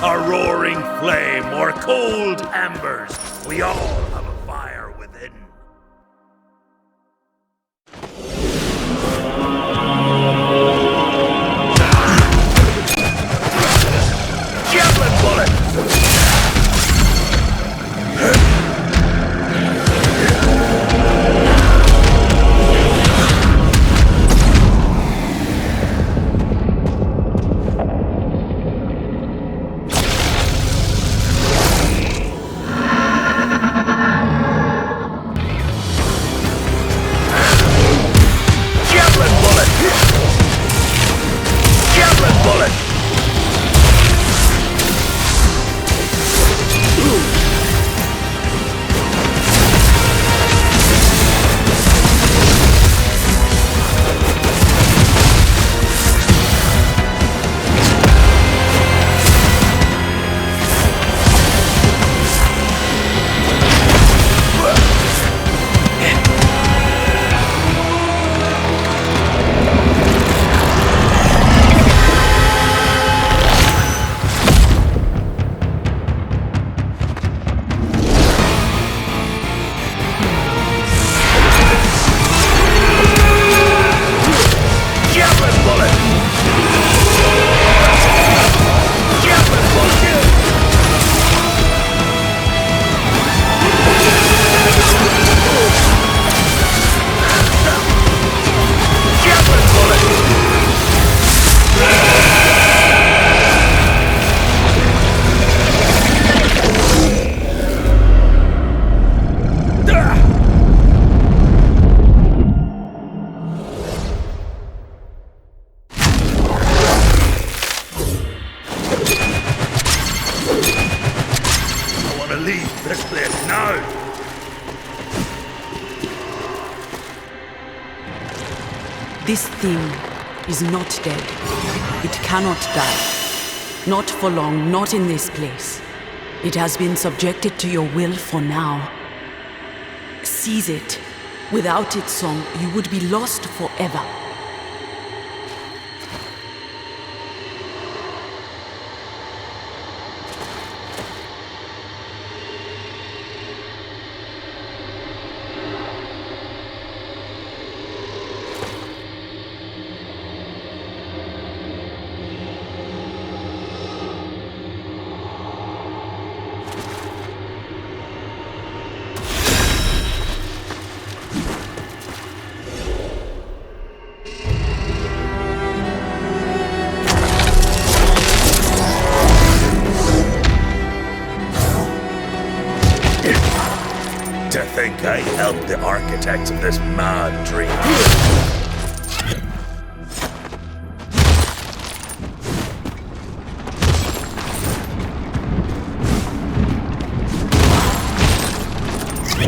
A roaring flame or cold embers. We all have a fire within. Javelin bullet! This thing is not dead. It cannot die. Not for long, not in this place. It has been subjected to your will for now. Seize it. Without its song, you would be lost forever. To think I helped the architects of this mad dream.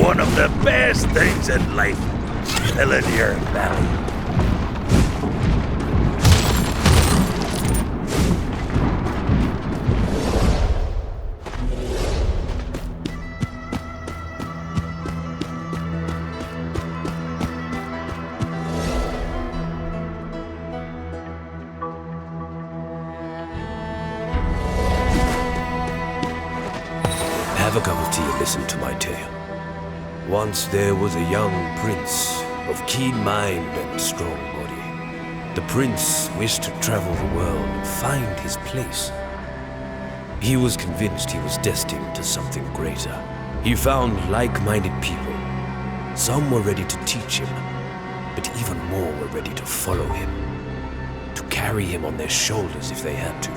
One of the best things in life, filling your belly. Have a cup of tea and listen to my tale. Once there was a young prince of keen mind and strong body. The prince wished to travel the world and find his place. He was convinced he was destined to something greater. He found like-minded people. Some were ready to teach him, but even more were ready to follow him, to carry him on their shoulders if they had to.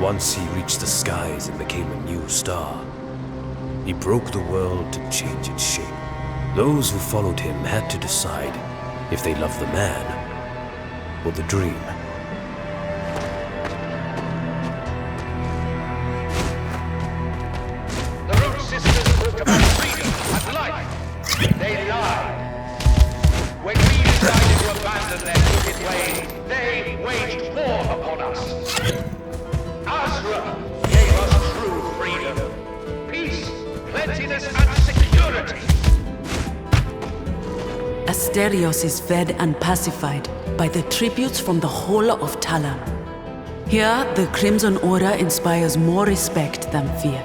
Once he reached the skies and became a new star, he broke the world to change its shape. Those who followed him had to decide if they loved the man or the dream. The Root Sisters talk about freedom and life. They lied. When we decided to abandon their crooked ways, they waged war upon us. Azra gave us true freedom, peace, cleanliness, and security. Asterios is fed and pacified by the tributes from the whole of Talam. Here, the Crimson Order inspires more respect than fear.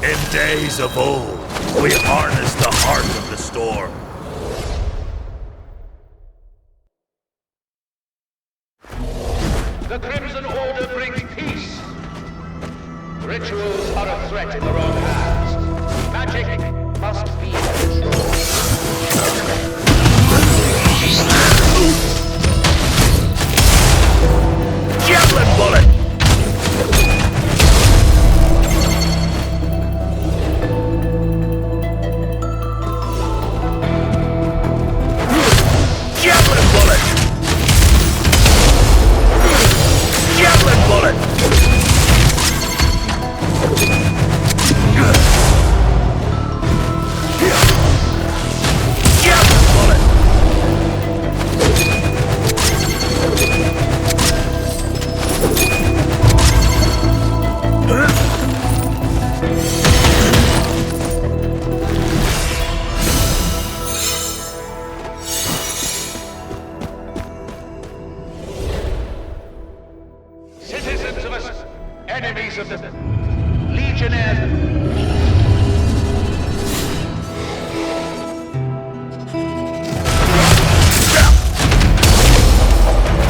In days of old, we harnessed the heart of the storm. The Crimson Order brings peace. Rituals are a threat in the wrong hands. Magic must be controlled. Javelin bullet! Javelin bullet! Javelin bullet! Javelin bullet! Citizens of us, enemies of the Legionnaires.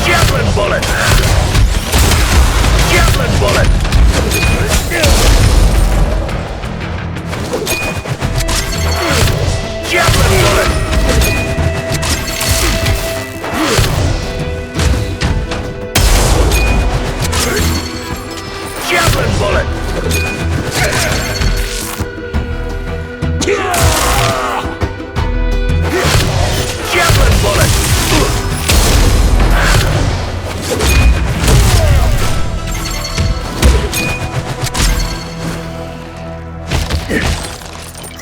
Javelin bullet! Javelin bullet! Javelin bullet! Javelin bullet! Javelin bullet!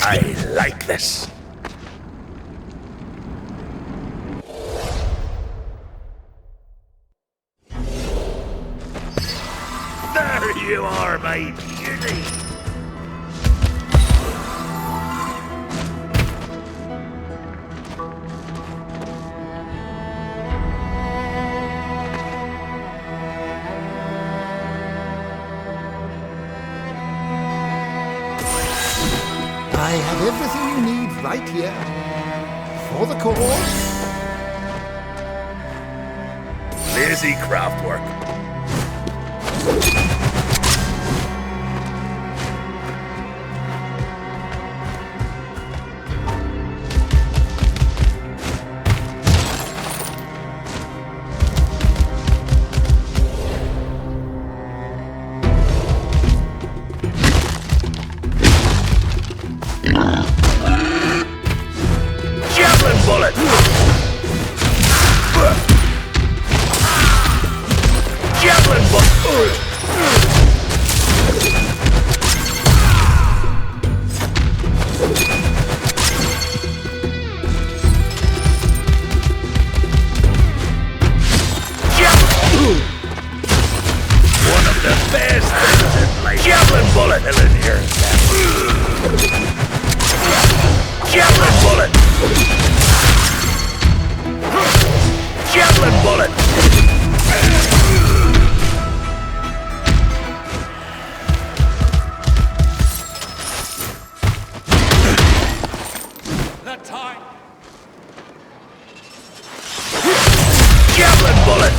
I like this. There you are, my beauty. I have everything you need right here. For the cause. Lazy craft work. Javelin bullet! Javelin bullet! One of the best things in life. Javelin bullet! Helen here. Javelin bullet! Javelin bullet! The time. Javelin bullet!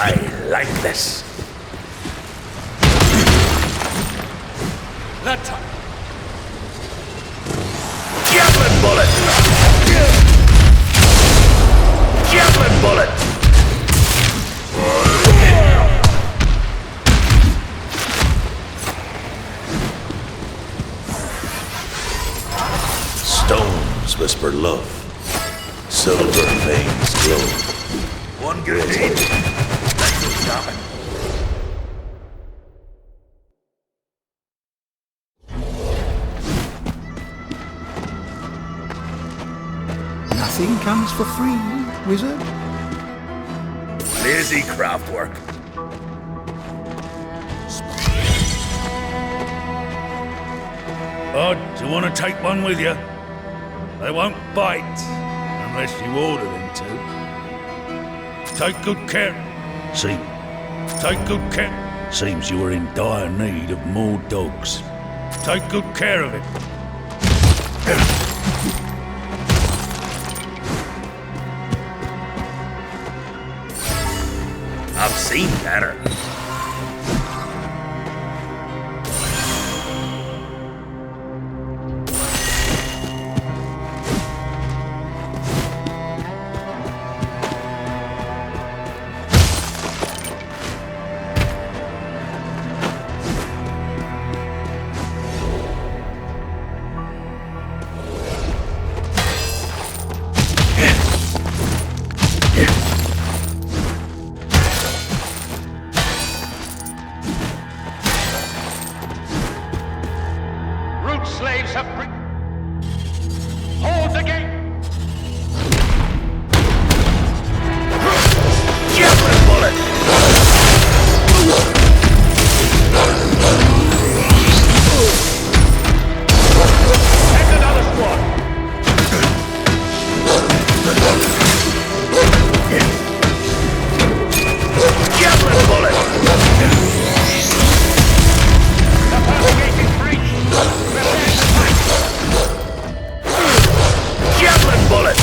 I like this. That time. Javelin bullet! Javelin bullet! Stones whisper love. Silver veins glow. One good deed. Let's go stop it. Nothing comes for free, wizard. Lazy craft work. Oh, do you want to take one with you? They won't bite, unless you order them to. Take good care. Take good care. Seems you are in dire need of more dogs. Take good care of it. I've seen better. Slaves have hold the gate! Javelin bullet! Take another squad! Javelin bullet! The first gate is breached! Prepare to fight! Javelin bullet!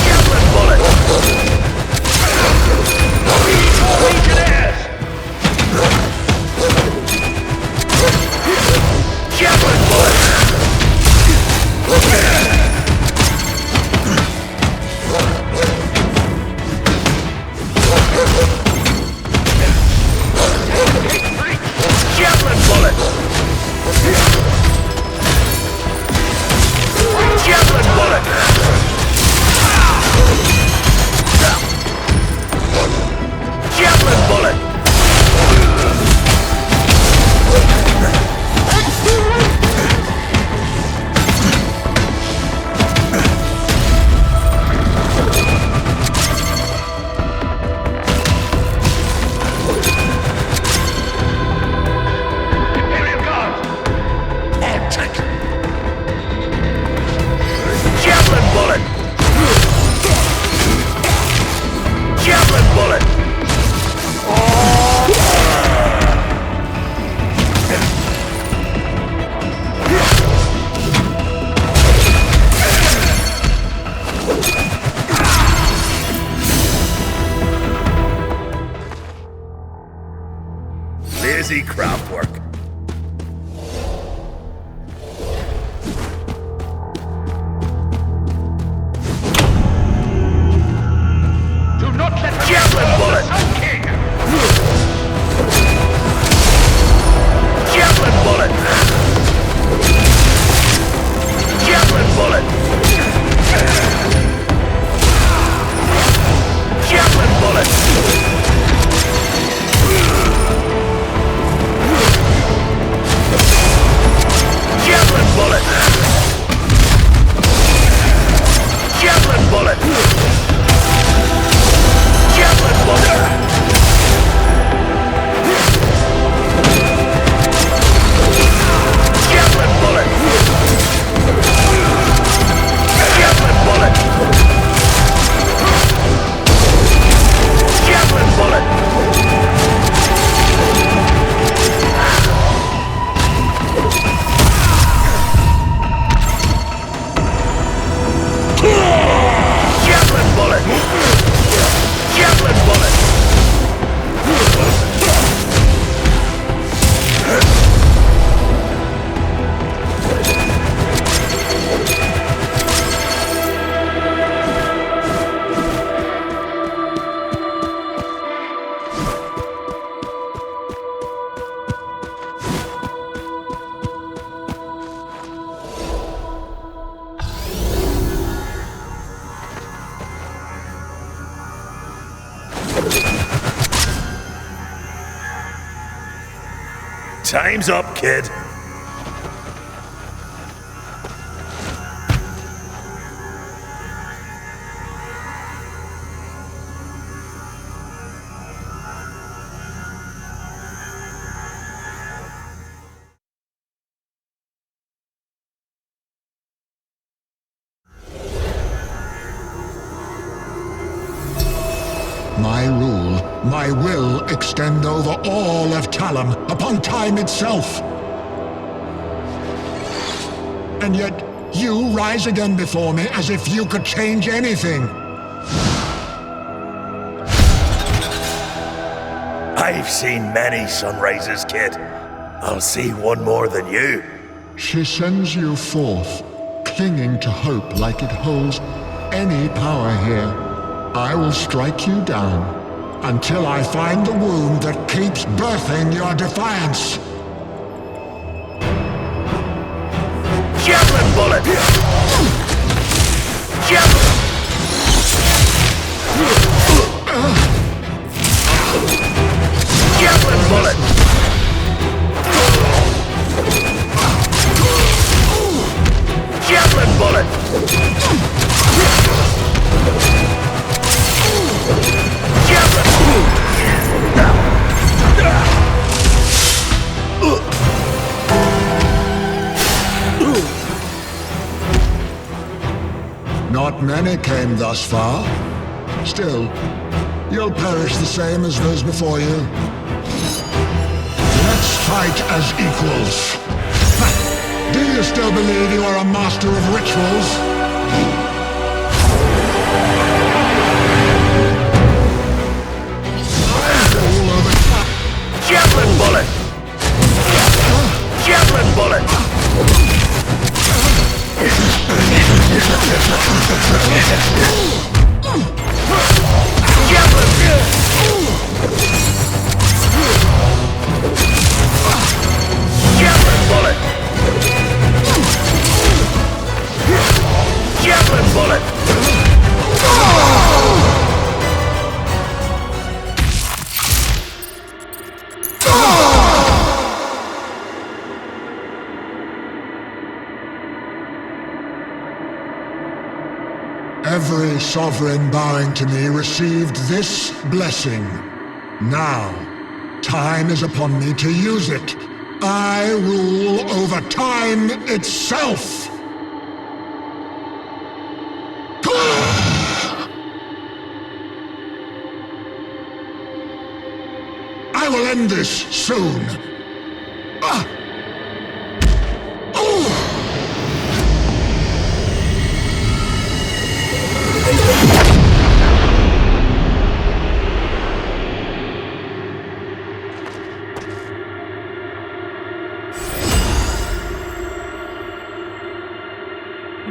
Javelin bullet! Legionnaires! Javelin bullet! Javelin bullet! Javelin bullet! Javelin bullet! Imperial Guard! Attack! Javelin bullet! Javelin bullet! Lazy craft work. Do not let the Javelin bullet! King! Javelin bullet! Javelin bullet! Javelin bullet! Javelin bullet! Javelin bullet! Javelin bullet! Javelin bullet! Javelin bullet! Javelin bullet! Javelin Time's up, kid. My rule, my will extend over all of Talum, upon time itself. And yet, you rise again before me as if you could change anything. I've seen many sunrises, kid. I'll see one more than you. She sends you forth, clinging to hope like it holds any power here. I will strike you down until I find the wound that keeps birthing your defiance. Javelin bullet! Javelin! Javelin bullet! Javelin bullet! Not many came thus far. Still, you'll perish the same as those before you. Let's fight as equals. Do you still believe you are a master of rituals? Javelin bullet! Javelin bullet! Javelin bullet! Javelin bullet! Every sovereign bowing to me received this blessing. Now, time is upon me to use it. I rule over time itself! I will end this soon.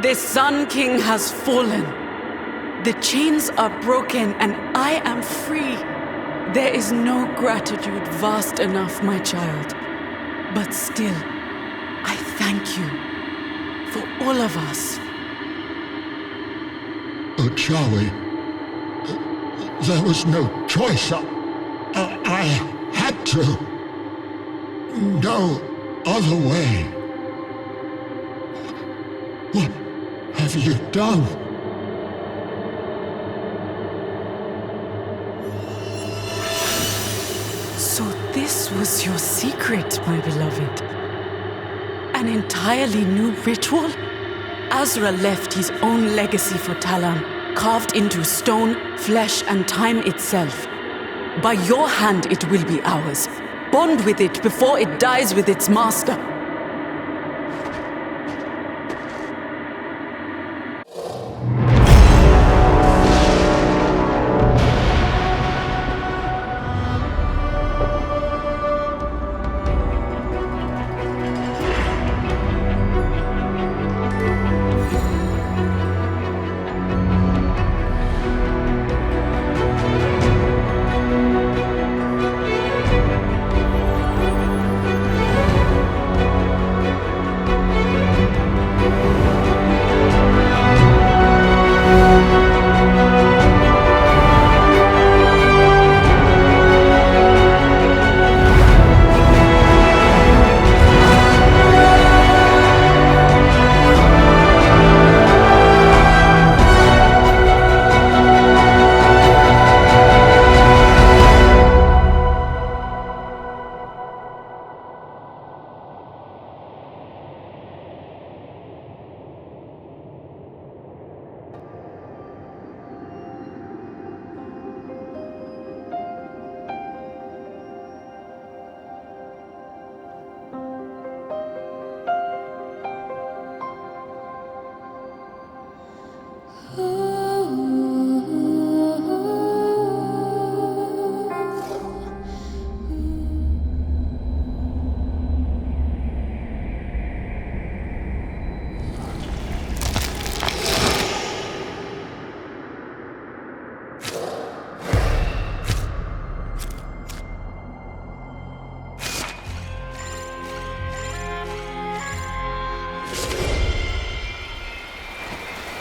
The Sun King has fallen. The chains are broken and I am free. There is no gratitude vast enough, my child. But still, I thank you for all of us. Oh, Chawi, there was no choice. I had to. No other way. What have you done? So this was your secret, my beloved. An entirely new ritual? Azra left his own legacy for Talum, carved into stone, flesh, and time itself. By your hand it will be ours. Bond with it before it dies with its master.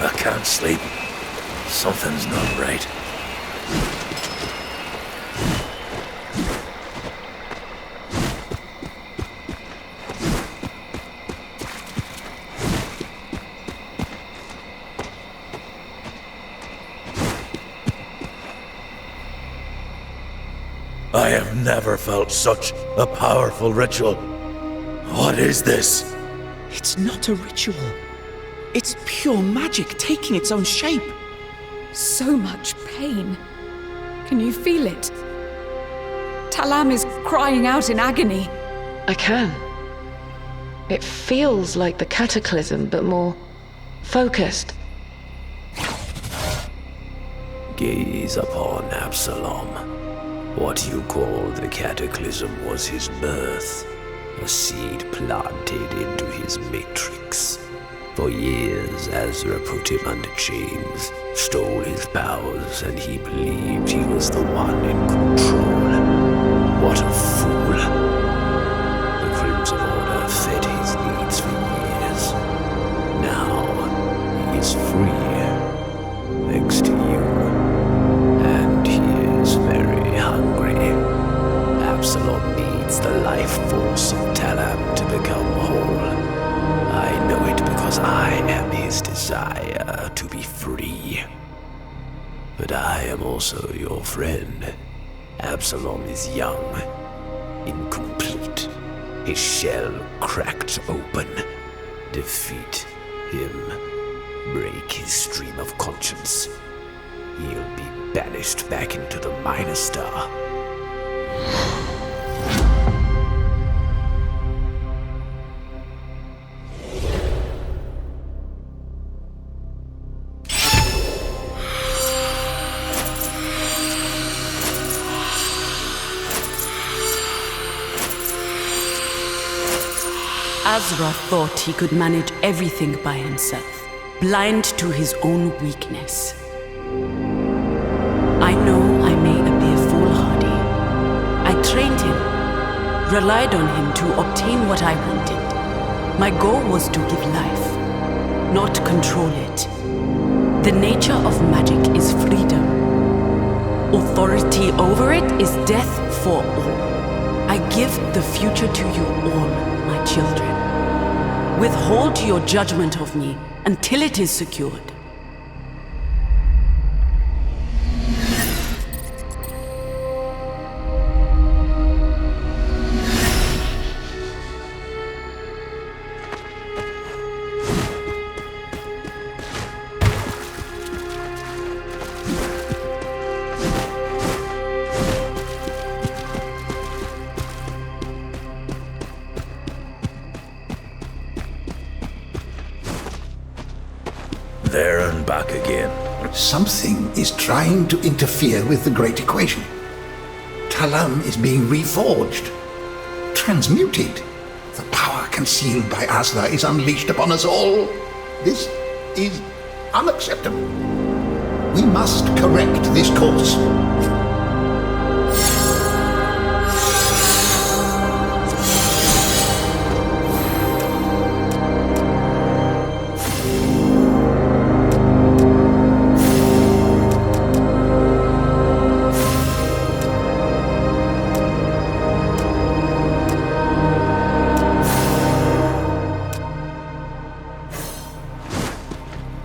I can't sleep. Something's not right. I have never felt such a powerful ritual. What is this? It's not a ritual. It's pure magic taking its own shape. So much pain. Can you feel it? Talam is crying out in agony. I can. It feels like the cataclysm, but more focused. Gaze upon Absolum. What you call the cataclysm was his birth, a seed planted into his matrix. For years, Azra put him under chains, stole his powers, and he believed he was the one in control. What a fool. The Crimson Order fed his needs for years. Now, he is free, thanks to you. And he is very hungry. Absolum needs the life force of Talam to become whole. I know it because I am his desire to be free. But I am also your friend. Absolum is young, incomplete, his shell cracked open. Defeat him, break his stream of conscience. He'll be banished back into the Minor Star. Azra thought he could manage everything by himself, blind to his own weakness. I know I may appear foolhardy. I trained him, relied on him to obtain what I wanted. My goal was to give life, not control it. The nature of magic is freedom. Authority over it is death for all. I give the future to you all, my children. Withhold your judgment of me until it is secured. There and back again. Something is trying to interfere with the great equation. Talam is being reforged, transmuted. The power concealed by Azra is unleashed upon us all. This is unacceptable. We must correct this course.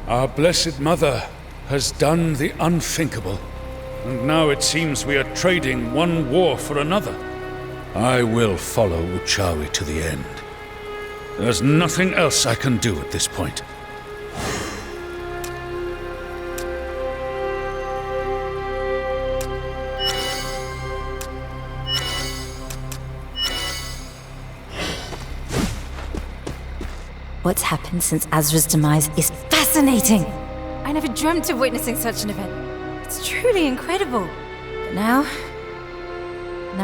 Our Blessed Mother has done the unthinkable, and now it seems we are trading one war for another. I will follow Uchawi to the end. There's nothing else I can do at this point. What's happened since Azra's demise is fascinating. I never dreamt of witnessing such an event. It's truly incredible. But now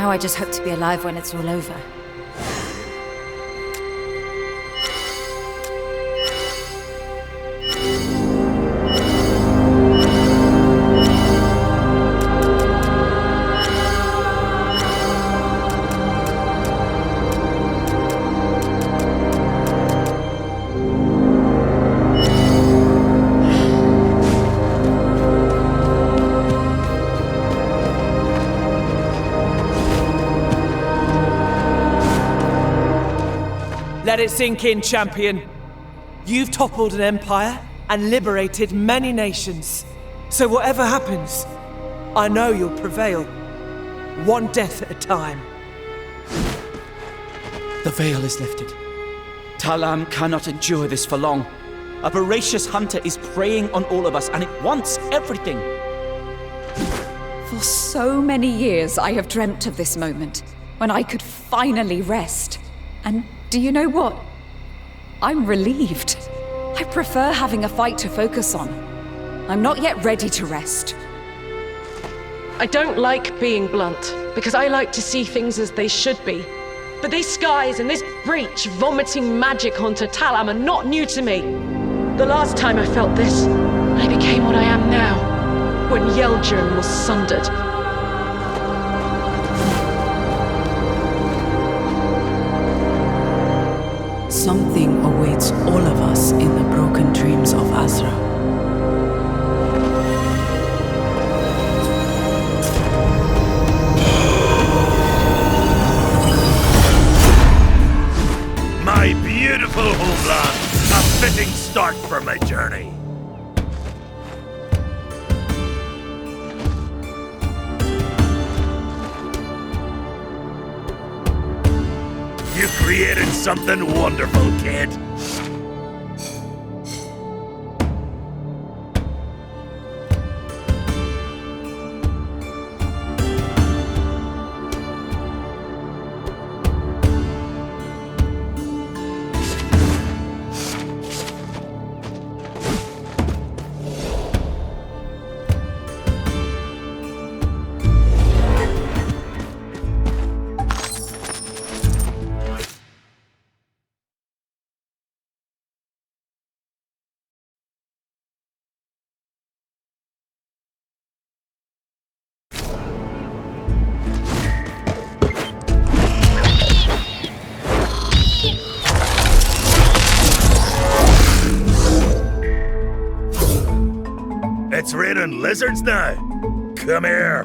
I just hope to be alive when it's all over. Let it sink in, champion. You've toppled an empire and liberated many nations. So whatever happens, I know you'll prevail. One death at a time. The veil is lifted. Talam cannot endure this for long. A voracious hunter is preying on all of us, and it wants everything. For so many years, I have dreamt of this moment, when I could finally rest. And do you know what? I'm relieved. I prefer having a fight to focus on. I'm not yet ready to rest. I don't like being blunt, because I like to see things as they should be. But these skies and this breach vomiting magic onto Talam are not new to me. The last time I felt this, I became what I am now, when Yeldrum was sundered. Something awaits all of us in the broken dreams of Azra. My beautiful homeland, a fitting start for my journey. You created something wonderful, kid. It's raining lizards now. Come here.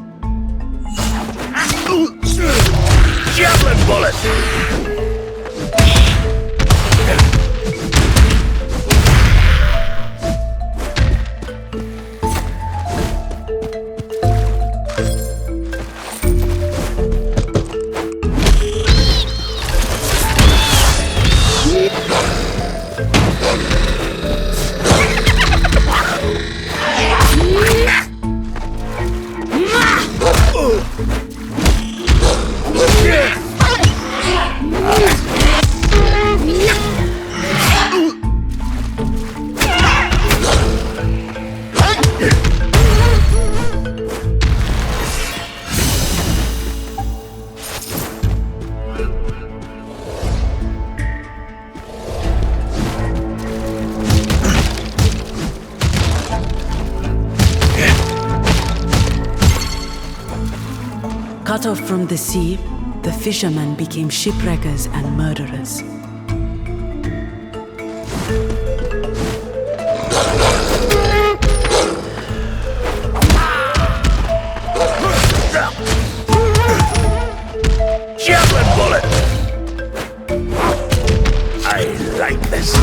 Javelin bullet! Cut off from the sea, the fishermen became shipwreckers and murderers. Javelin bullet! I like this.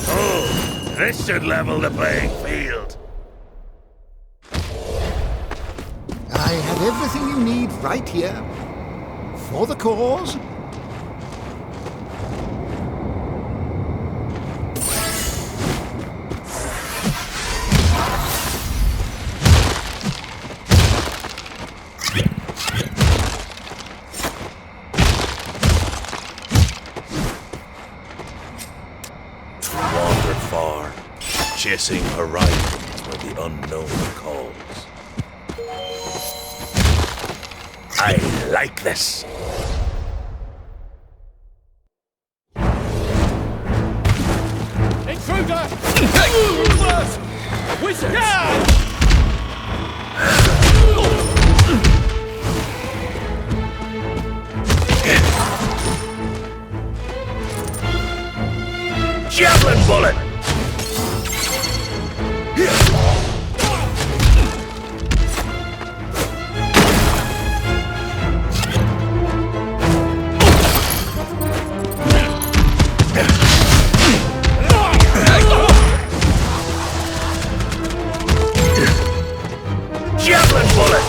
Oh, this should level the playing field. I have everything you need right here. For the cause. Wander far, chasing horizons where the unknown calls. I like this. Intruder! Wizard! Javelin bullet! Javelin bullet!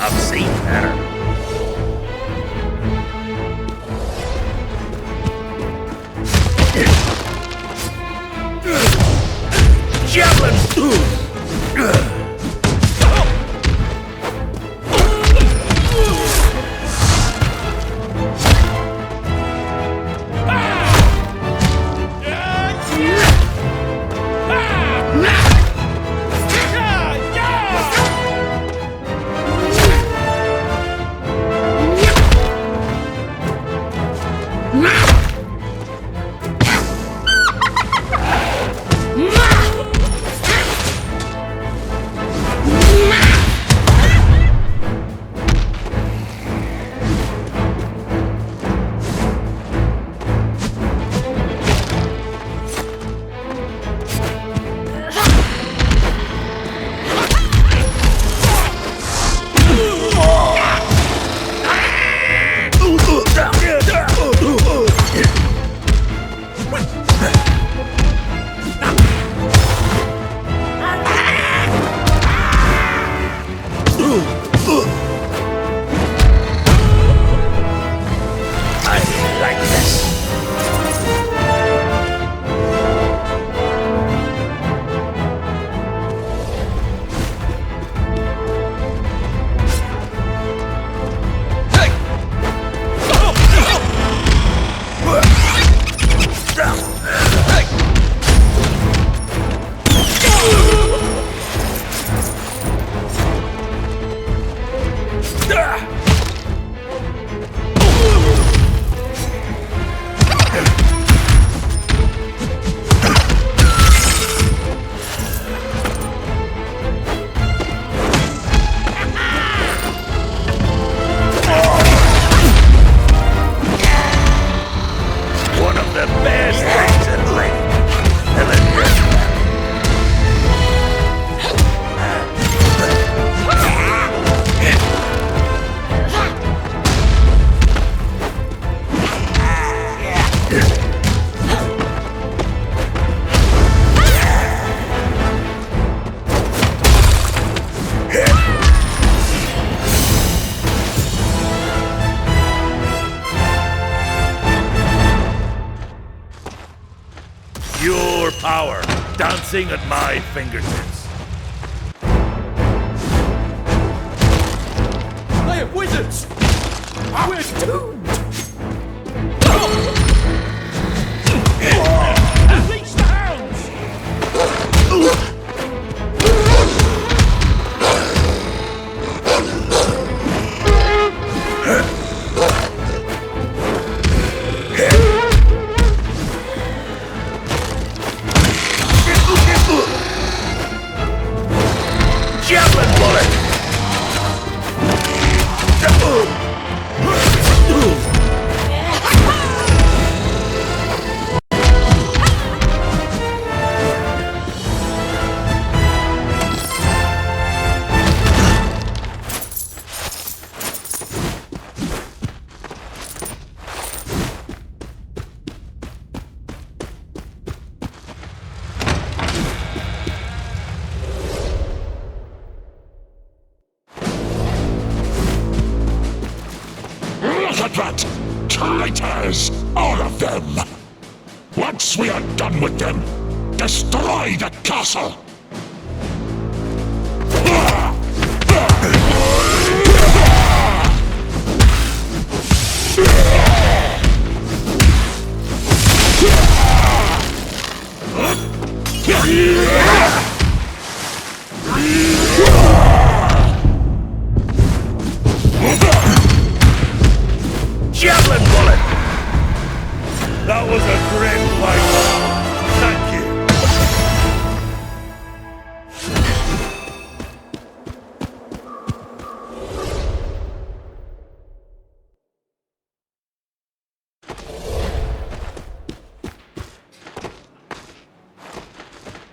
I've seen better. Javelin! Pure power, dancing at my fingertips. They are wizards! We're doomed! Unleash the hounds! Javelin bullet! Look at that! Traitors! All of them! Once we are done with them, destroy the castle! Javelin bullet! That was a great fight. Thank you.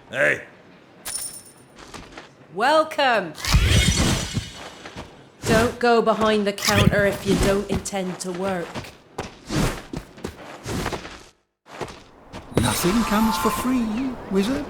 Hey. Welcome! Don't go behind the counter if you don't intend to work. Nothing comes for free, wizard.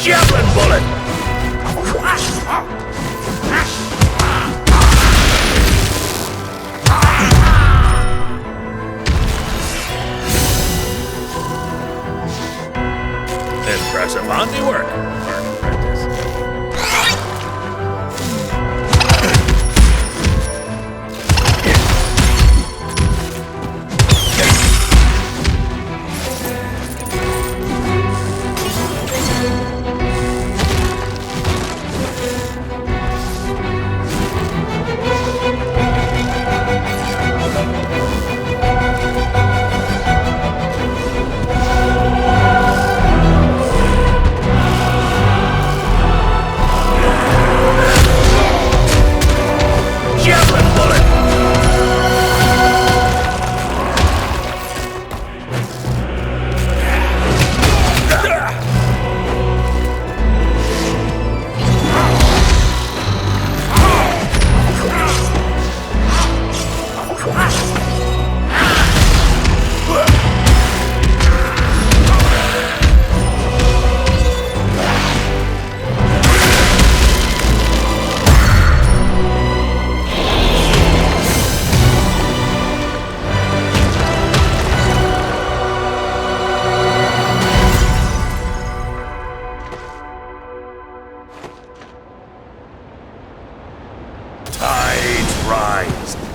Javelin bullet! Impressive handiwork, apprentice.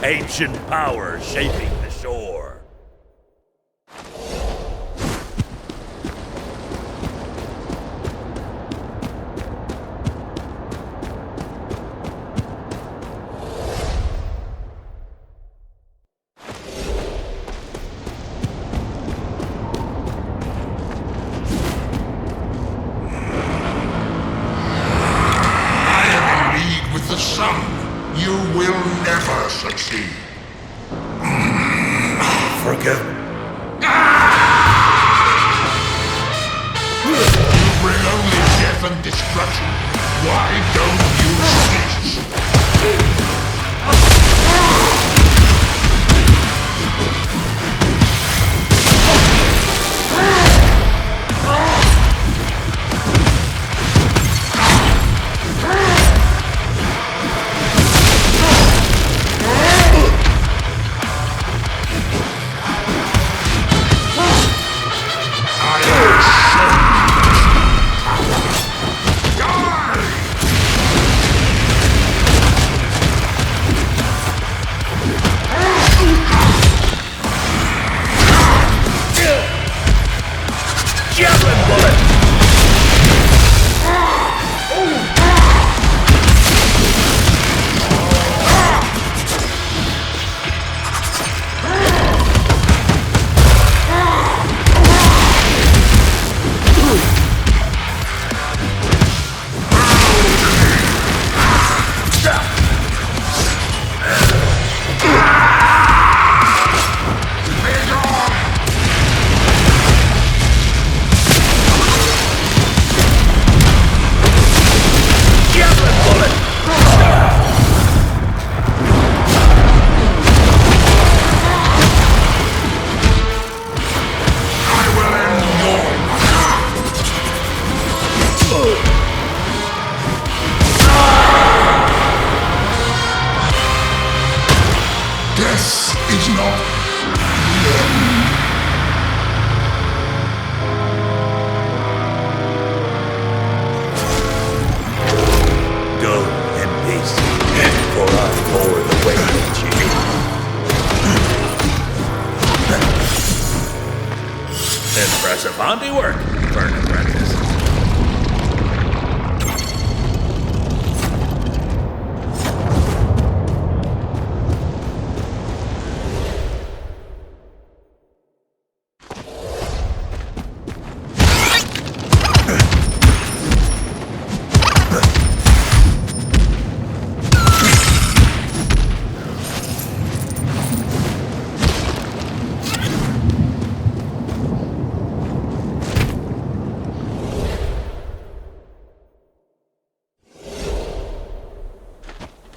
Ancient power shaping the shore. The sun, you will never succeed. Forgive me. You bring only death and destruction. Why don't you cease? Impressive handiwork for an apprentice.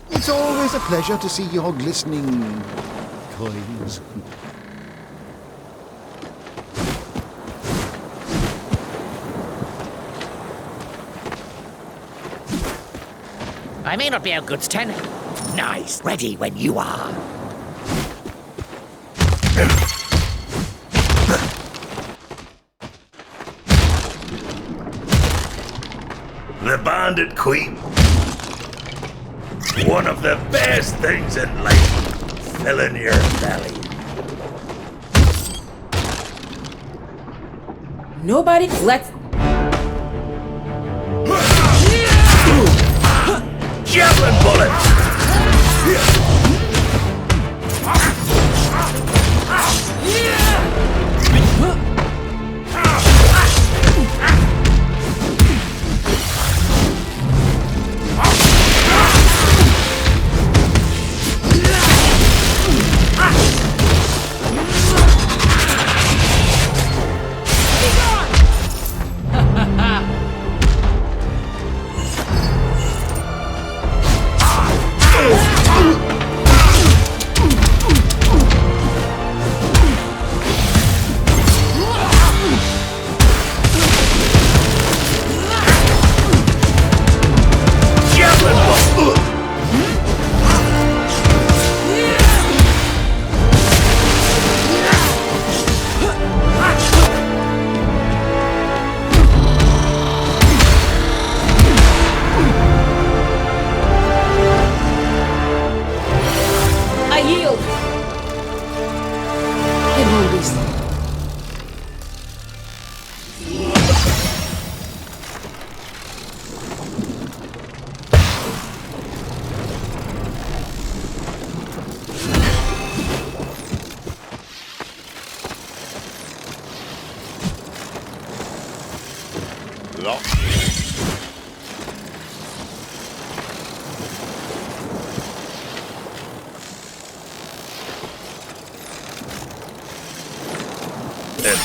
It's always a pleasure to see your glistening coins. I may not be a goods ten. Nice, ready when you are. The Bandit Queen. One of the best things in life. Filling your belly. Nobody let's... Javelin bullet!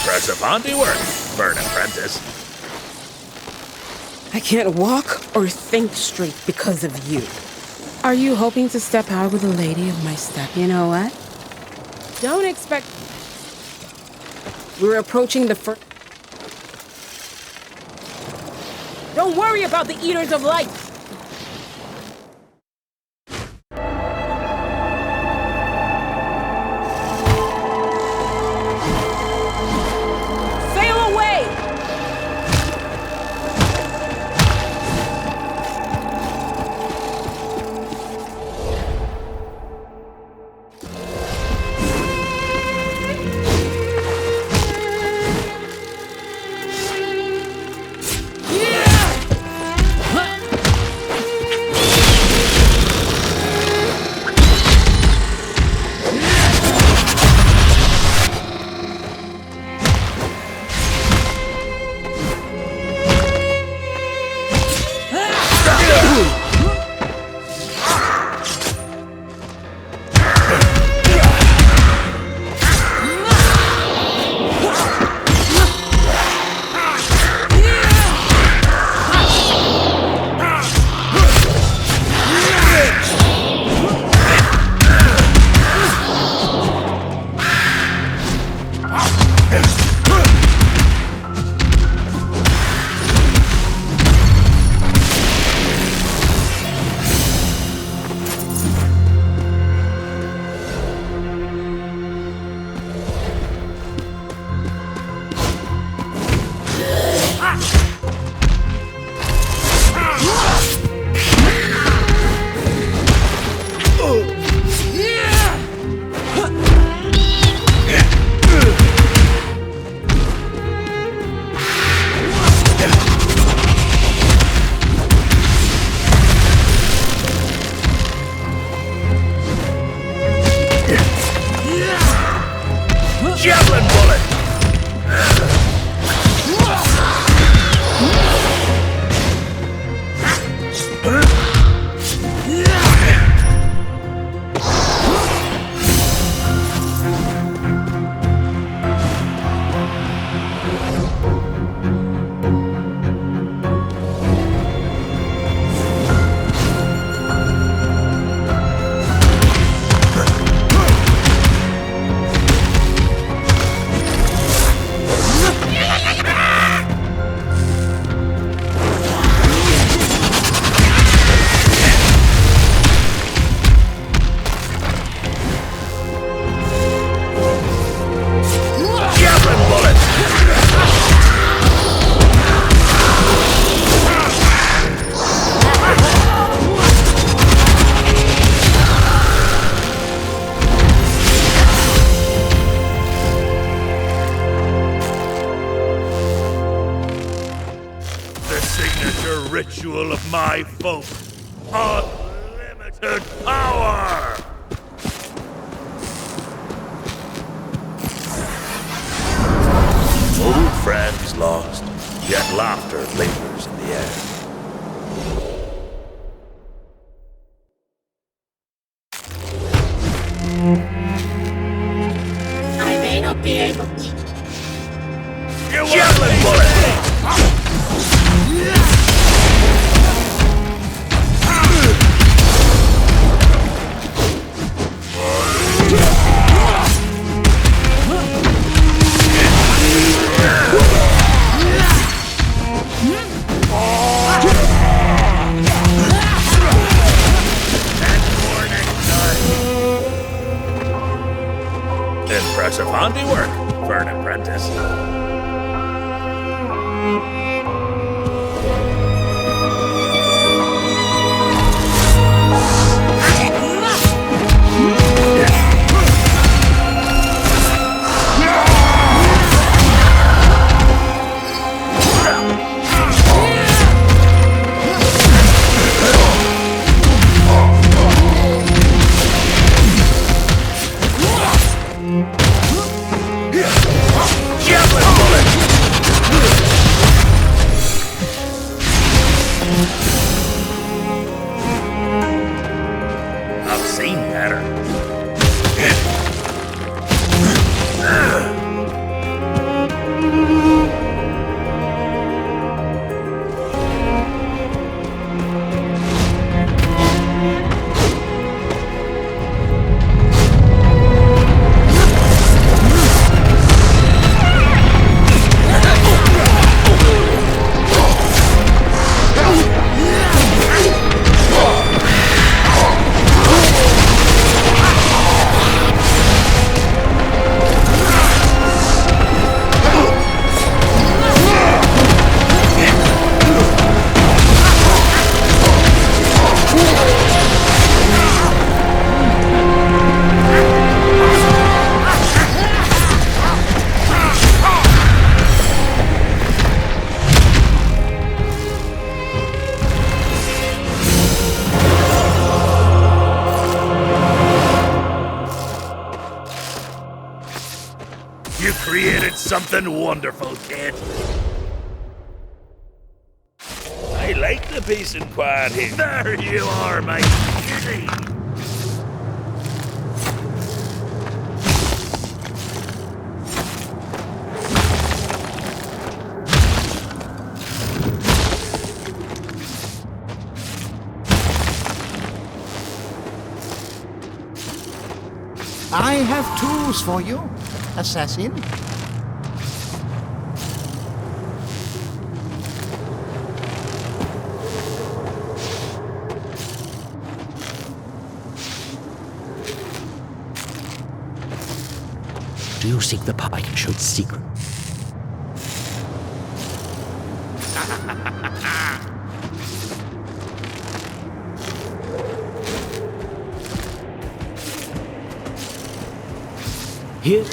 Impressive handiwork for an apprentice. I can't walk or think straight because of you. Are you hoping to step out with a lady of my step? You know what? Don't expect... We're approaching the first... Don't worry about the Eaters of Light! Sail away! Javelin bullet! Ritual of my folk. Unlimited power! Old friends lost, yet laughter lingers in the air. I may not be able to. Javelin bullet! Impressive handiwork for an apprentice. I've seen better. something wonderful, kid. I like the peace and quiet here. There you are, my kitty. I have tools for you, assassin. Do you seek the path I can show the secret? Here.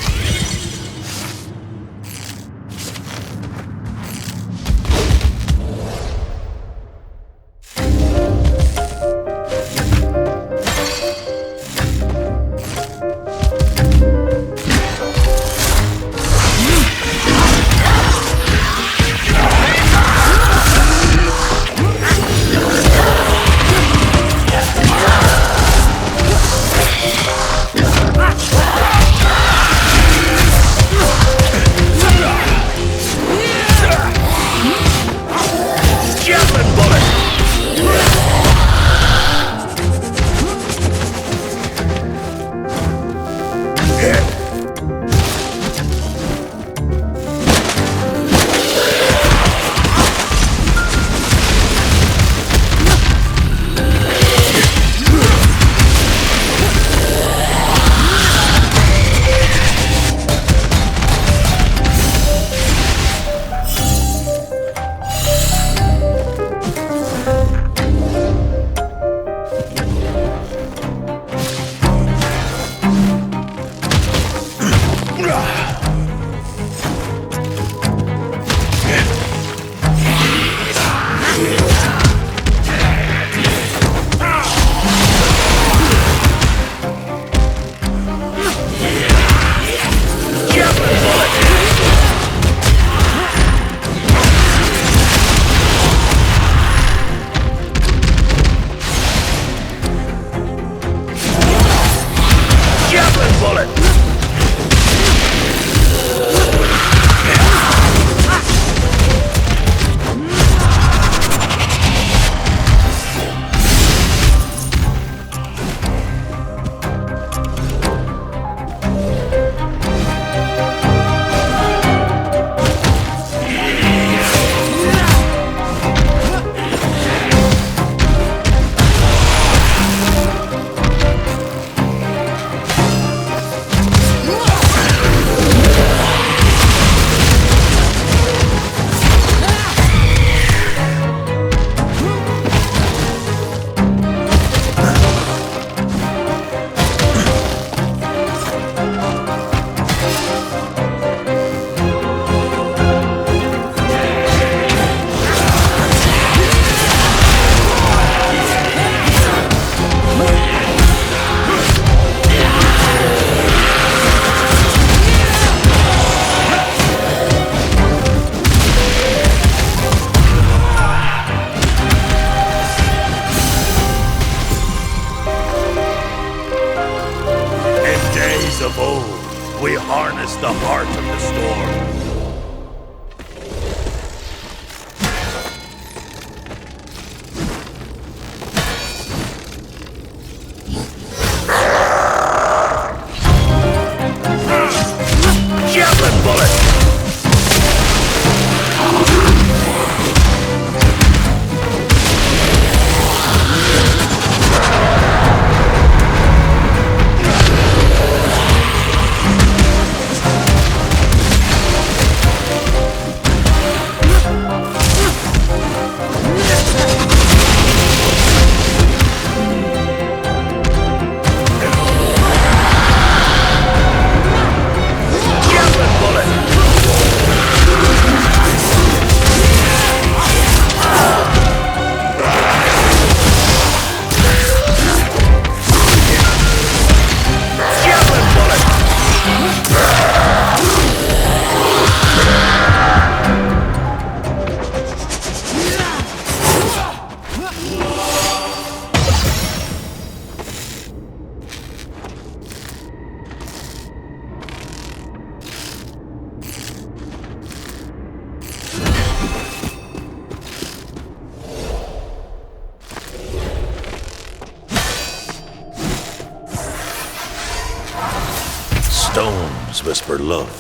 Stones whisper love.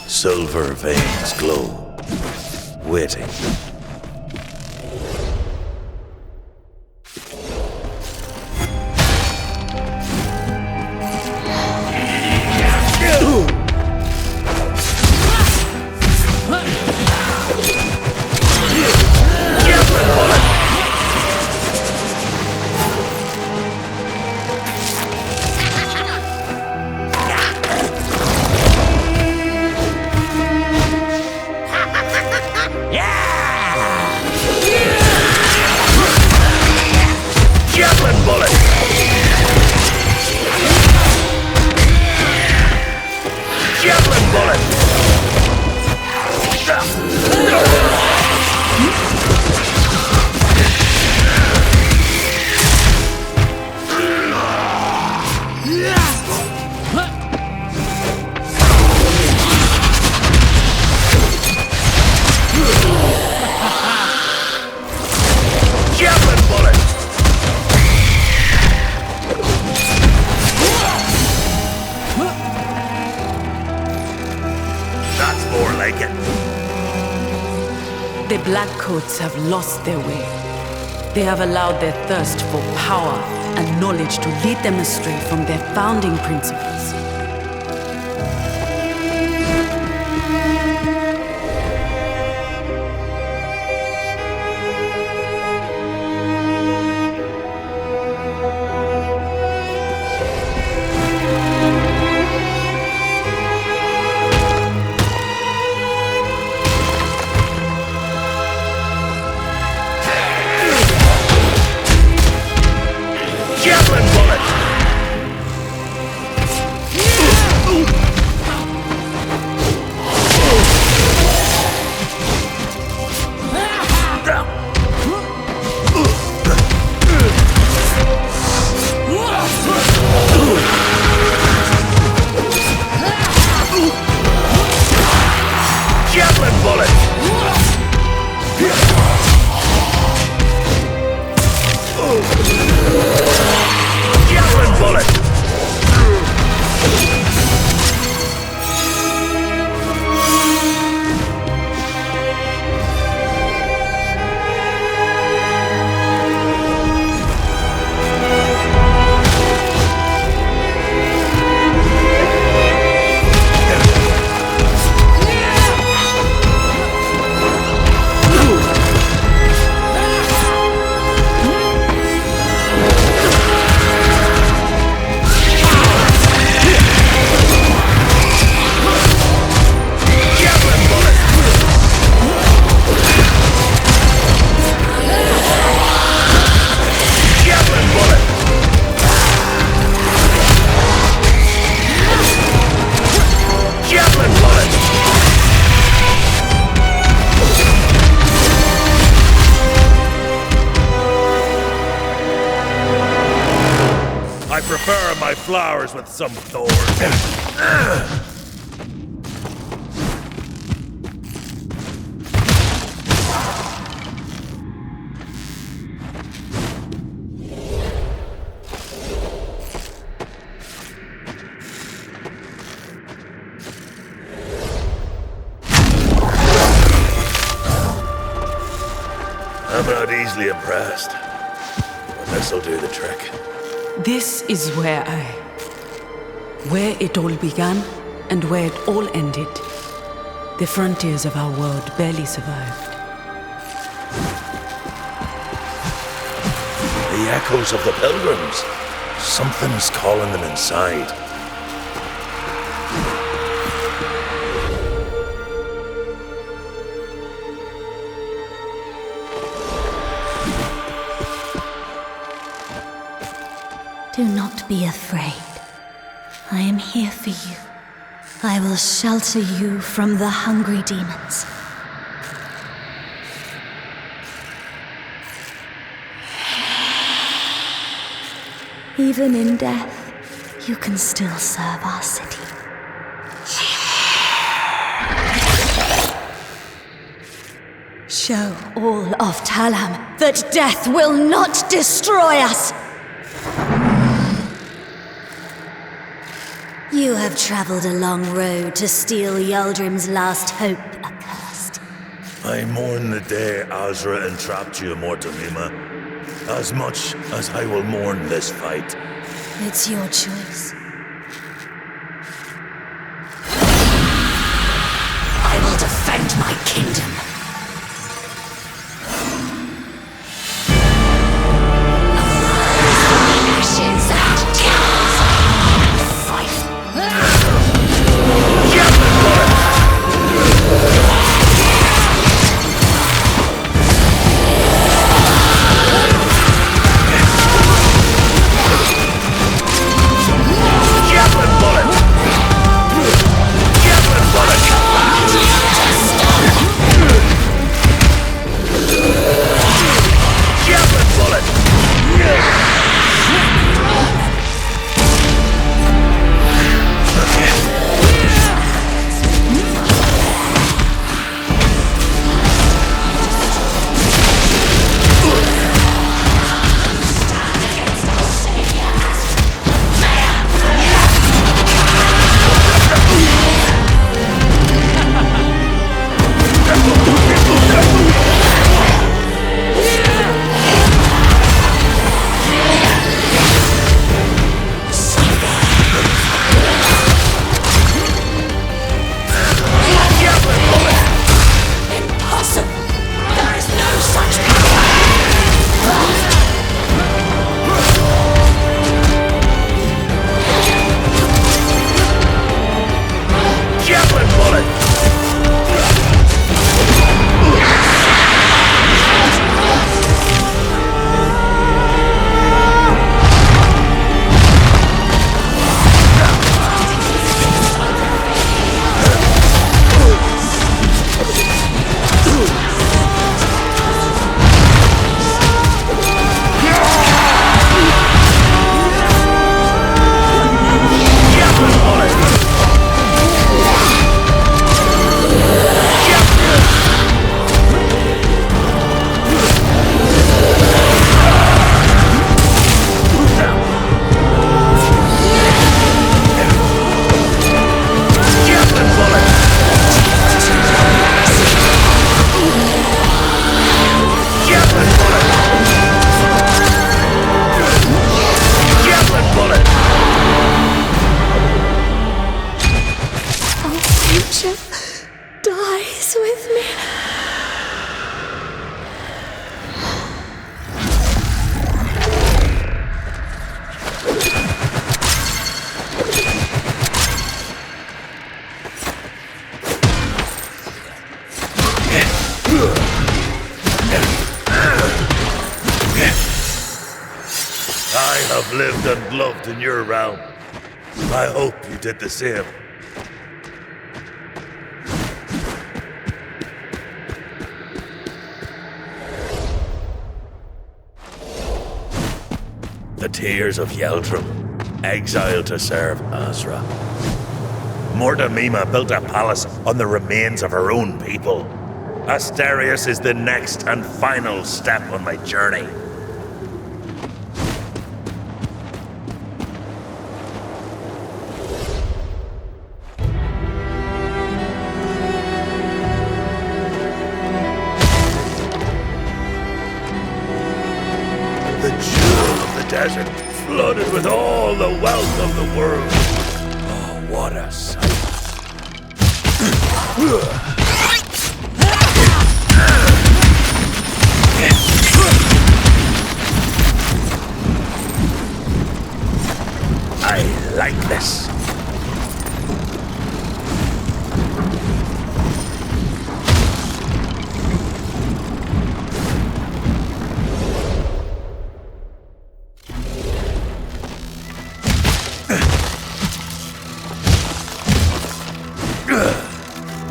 Silver veins glow. Waiting. The Blackcoats have lost their way. They have allowed their thirst for power and knowledge to lead them astray from their founding principles. I prefer my flowers with some thorns. I'm not easily impressed, but this'll do the trick. This is where it all began and where it all ended. The frontiers of our world barely survived. The echoes of the pilgrims. Something's calling them inside. Do not be afraid. I am here for you. I will shelter you from the hungry demons. Even in death, you can still serve our city. Show all of Talam that death will not destroy us! You have traveled a long road to steal Yaldrim's last hope accursed. I mourn the day Azra entrapped you, Mortamima, as much as I will mourn this fight. It's your choice. I will defend my kingdom. Ashes and tears. Fight. Dies with me. I have lived and loved in your realm. I hope you did the same. The tears of Yaldrim, exiled to serve Azra. Mortamima built a palace on the remains of her own people. Asterius is the next and final step on my journey. Desert, flooded with all the wealth of the world. Oh, what a sight. I like this.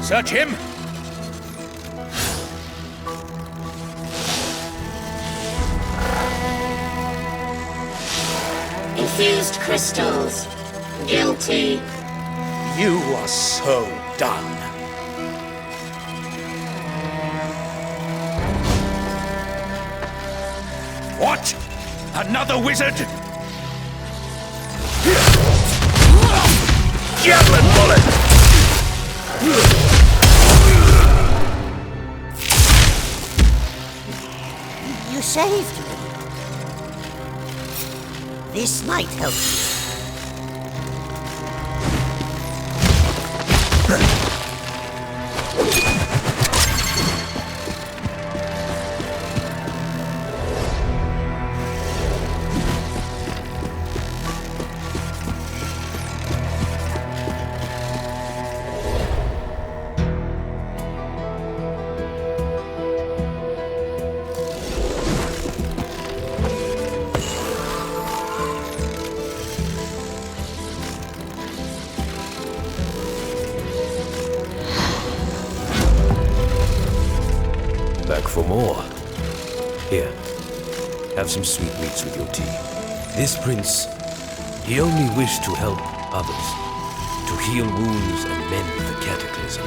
Search him! If infused crystals. Guilty. You are so done. What? Another wizard? Javelin bullet! You saved me. This might help you. Back for more. Here, have some sweetmeats with your tea. This prince, he only wished to help others, to heal wounds and mend the cataclysm.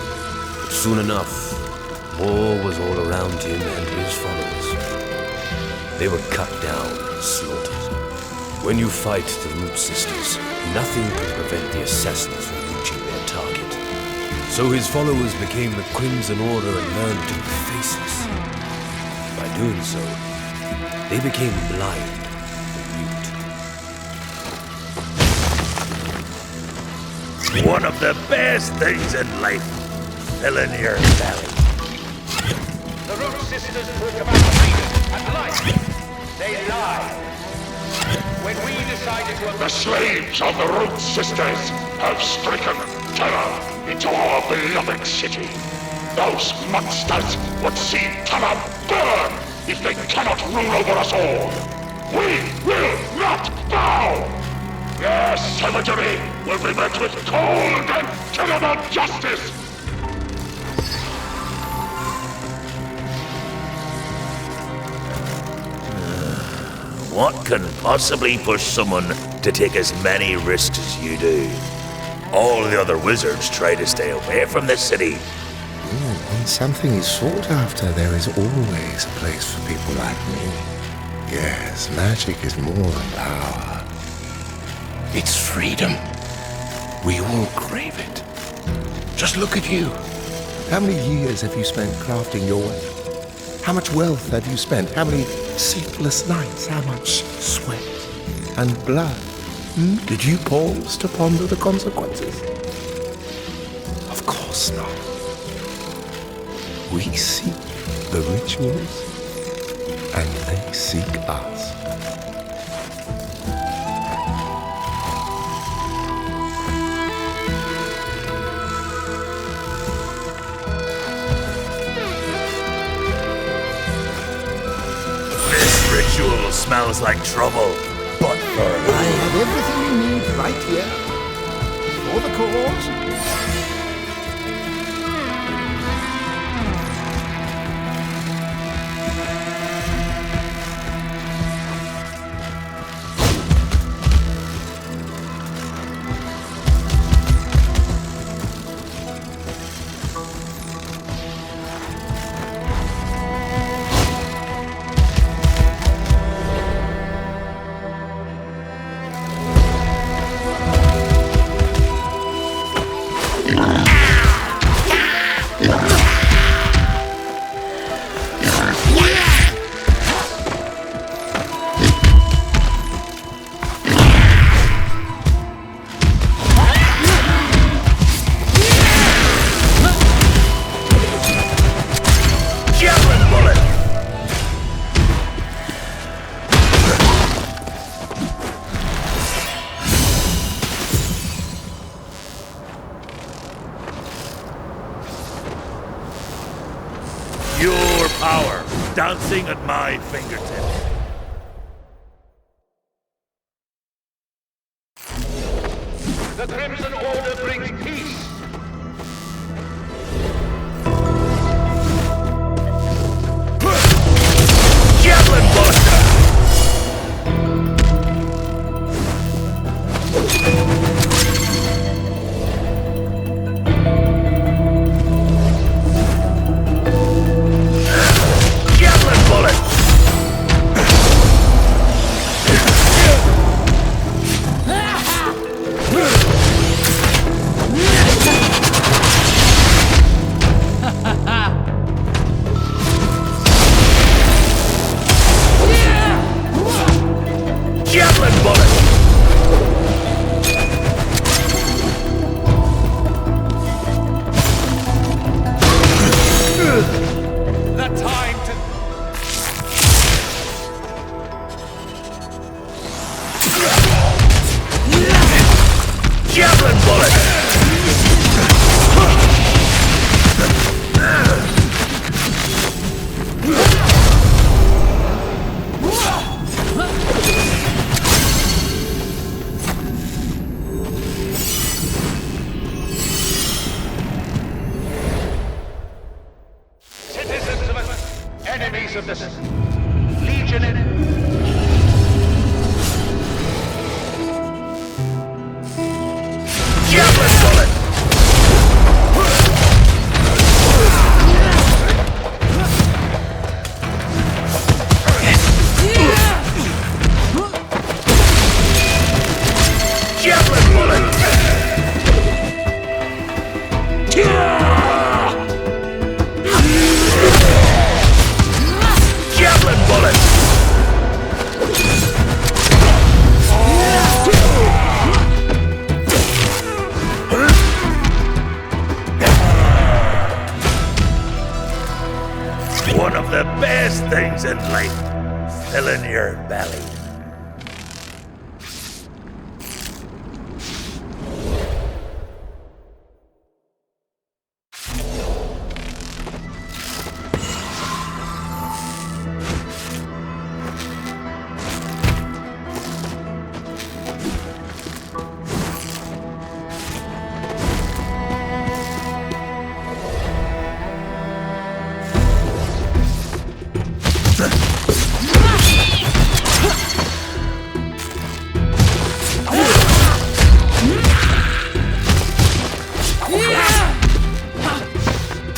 But soon enough, war was all around him and his followers. They were cut down and slaughtered. When you fight the Root Sisters, nothing can prevent the assassins from reaching their target. So his followers became the Crimson Order and learned to be faceless. By doing so, they became blind and mute. One of the best things in life, filling your belly. The Root Sisters talk about freedom and life. They lie. When we decided to... The slaves of the Root Sisters have stricken terror into our beloved city. Those monsters would see terror burn if they cannot rule over us all. We will not bow! Their savagery will be met with cold and terrible justice! What can possibly push someone to take as many risks as you do? All the other wizards try to stay away from this city. When something is sought after, there is always a place for people like me. Yes, magic is more than power. It's freedom. We all crave it. Just look at you. How many years have you spent crafting your way? How much wealth have you spent? How many sleepless nights? How much sweat and blood? Did you pause to ponder the consequences? Of course not. We seek the rituals, and they seek us. This ritual smells like trouble, but for I have everything you need right here. For the cause. Pure power, dancing at my fingertips. The Crimson Order brings peace. Javelin Buster! Javelin bullet! Citizens of Earth, enemies of the Legion in Javelin bullet! Javelin bullet! Javelin bullet! One of the best things in life, filling your belly.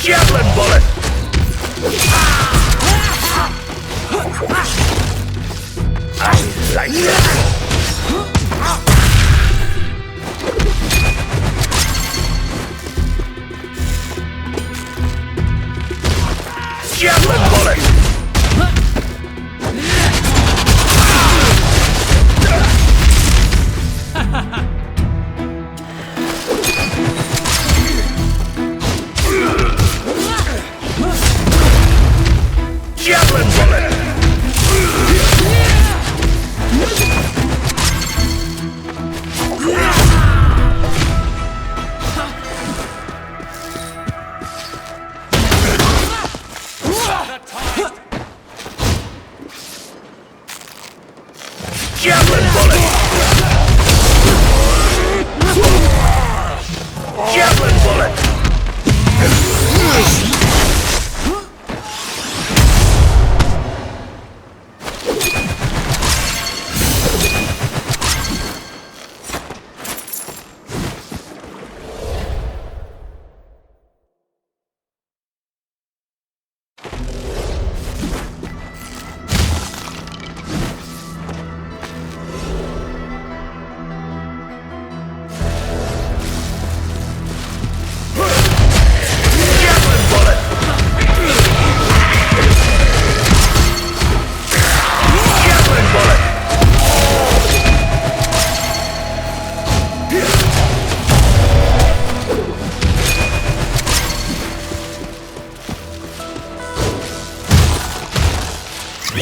Javelin bullet! I like it. Javelin bullet! Javelin bullet! Javelin bullet! Javelin bullet!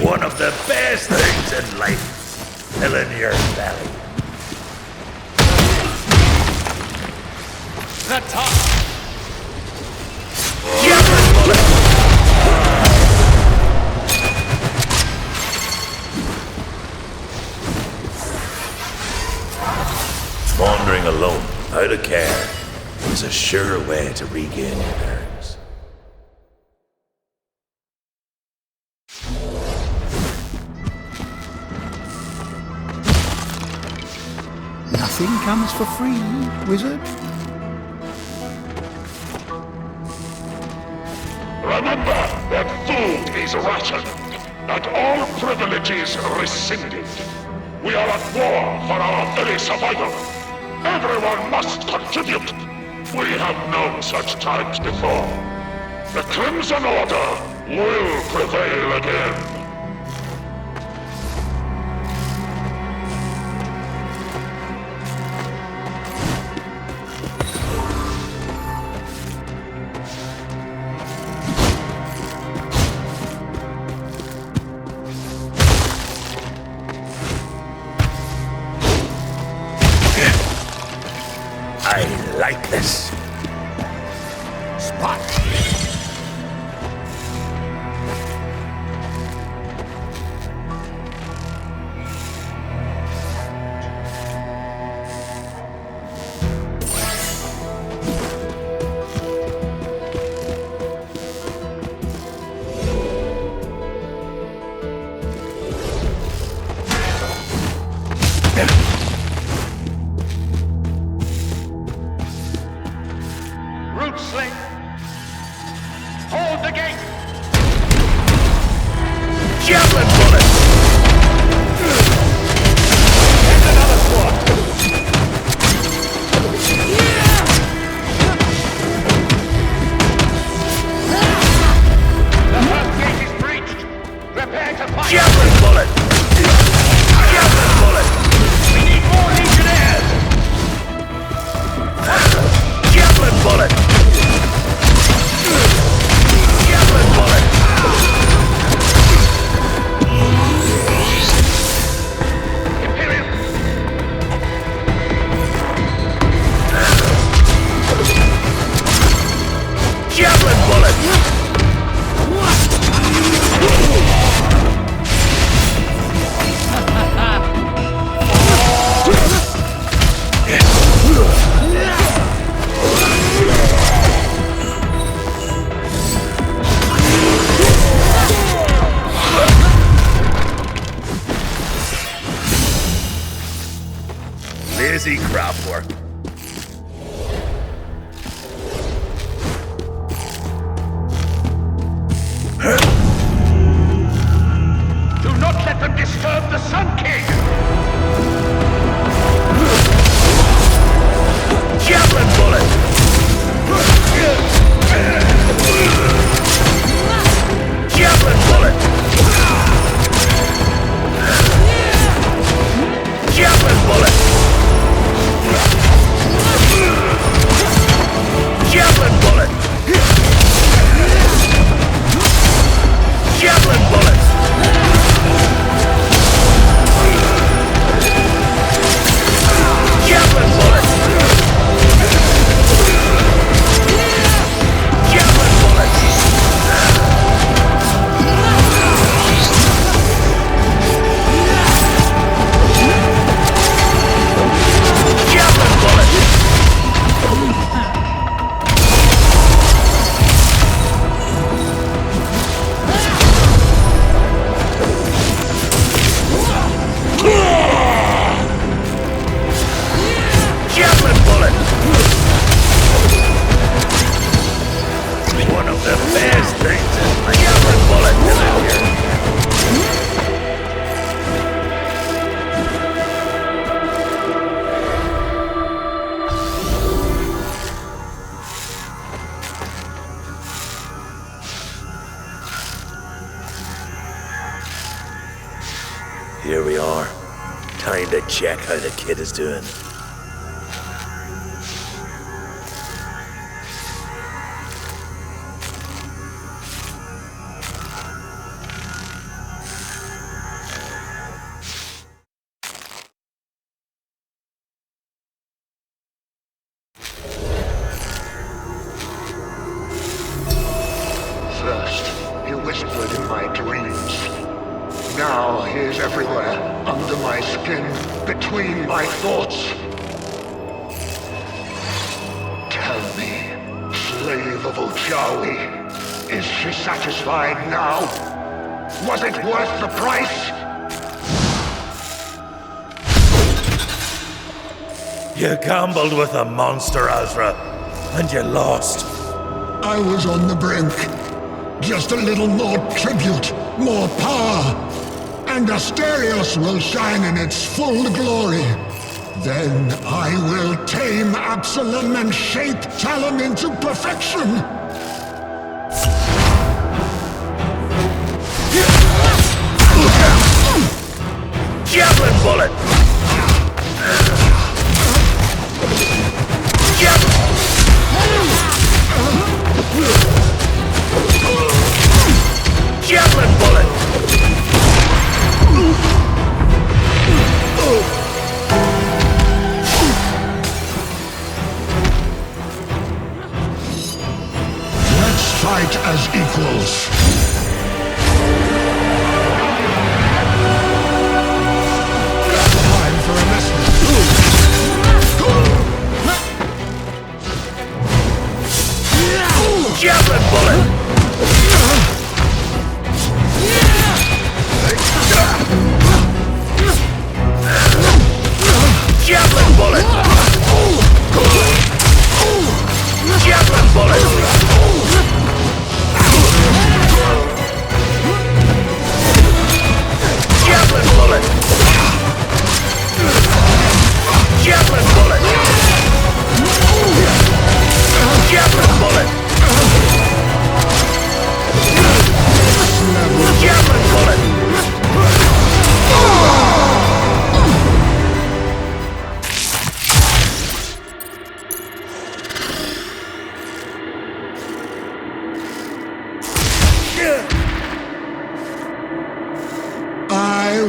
One of the best things in life, filling your belly. the top! Javelin bullet! Wandering alone, out of care, is a sure way to regain your bearings. Nothing comes for free, wizard. Remember that food is rationed, and all privileges rescinded. We are at war for our very survival. Everyone must contribute. We have known such times before. The Crimson Order will prevail again. like this. Spot. Root sling! Hold the gate! Javelin bullet! And another squad! The first gate is breached! Prepare to fight! Javelin bullet! Javelin bullet! We need more legionnaires! Javelin bullet! Javelin bullet! Imperium! Javelin bullet! Lazy craft work. Do not let them disturb the Sun King! Javelin bullet! Javelin bullet! Javelin bullet! Javelin bullet! Javelin bullet! Javelin bullet! Javelin bullet! Javelin bullet! Javelin bullet! One of the best things is the javelin bullet here. Here we are. Time to check how the kid is doing. First, he whispered in my dreams. Now he is everywhere, under my skin, between my thoughts. Tell me, slave of Uchawi, is she satisfied now? Was it worth the price? You gambled with a monster, Azra, and you lost. I was on the brink. Just a little more tribute, more power, and Asterios will shine in its full glory. Then I will tame Absolum and shape Talon into perfection. Javelin bullet! Javelin bullet!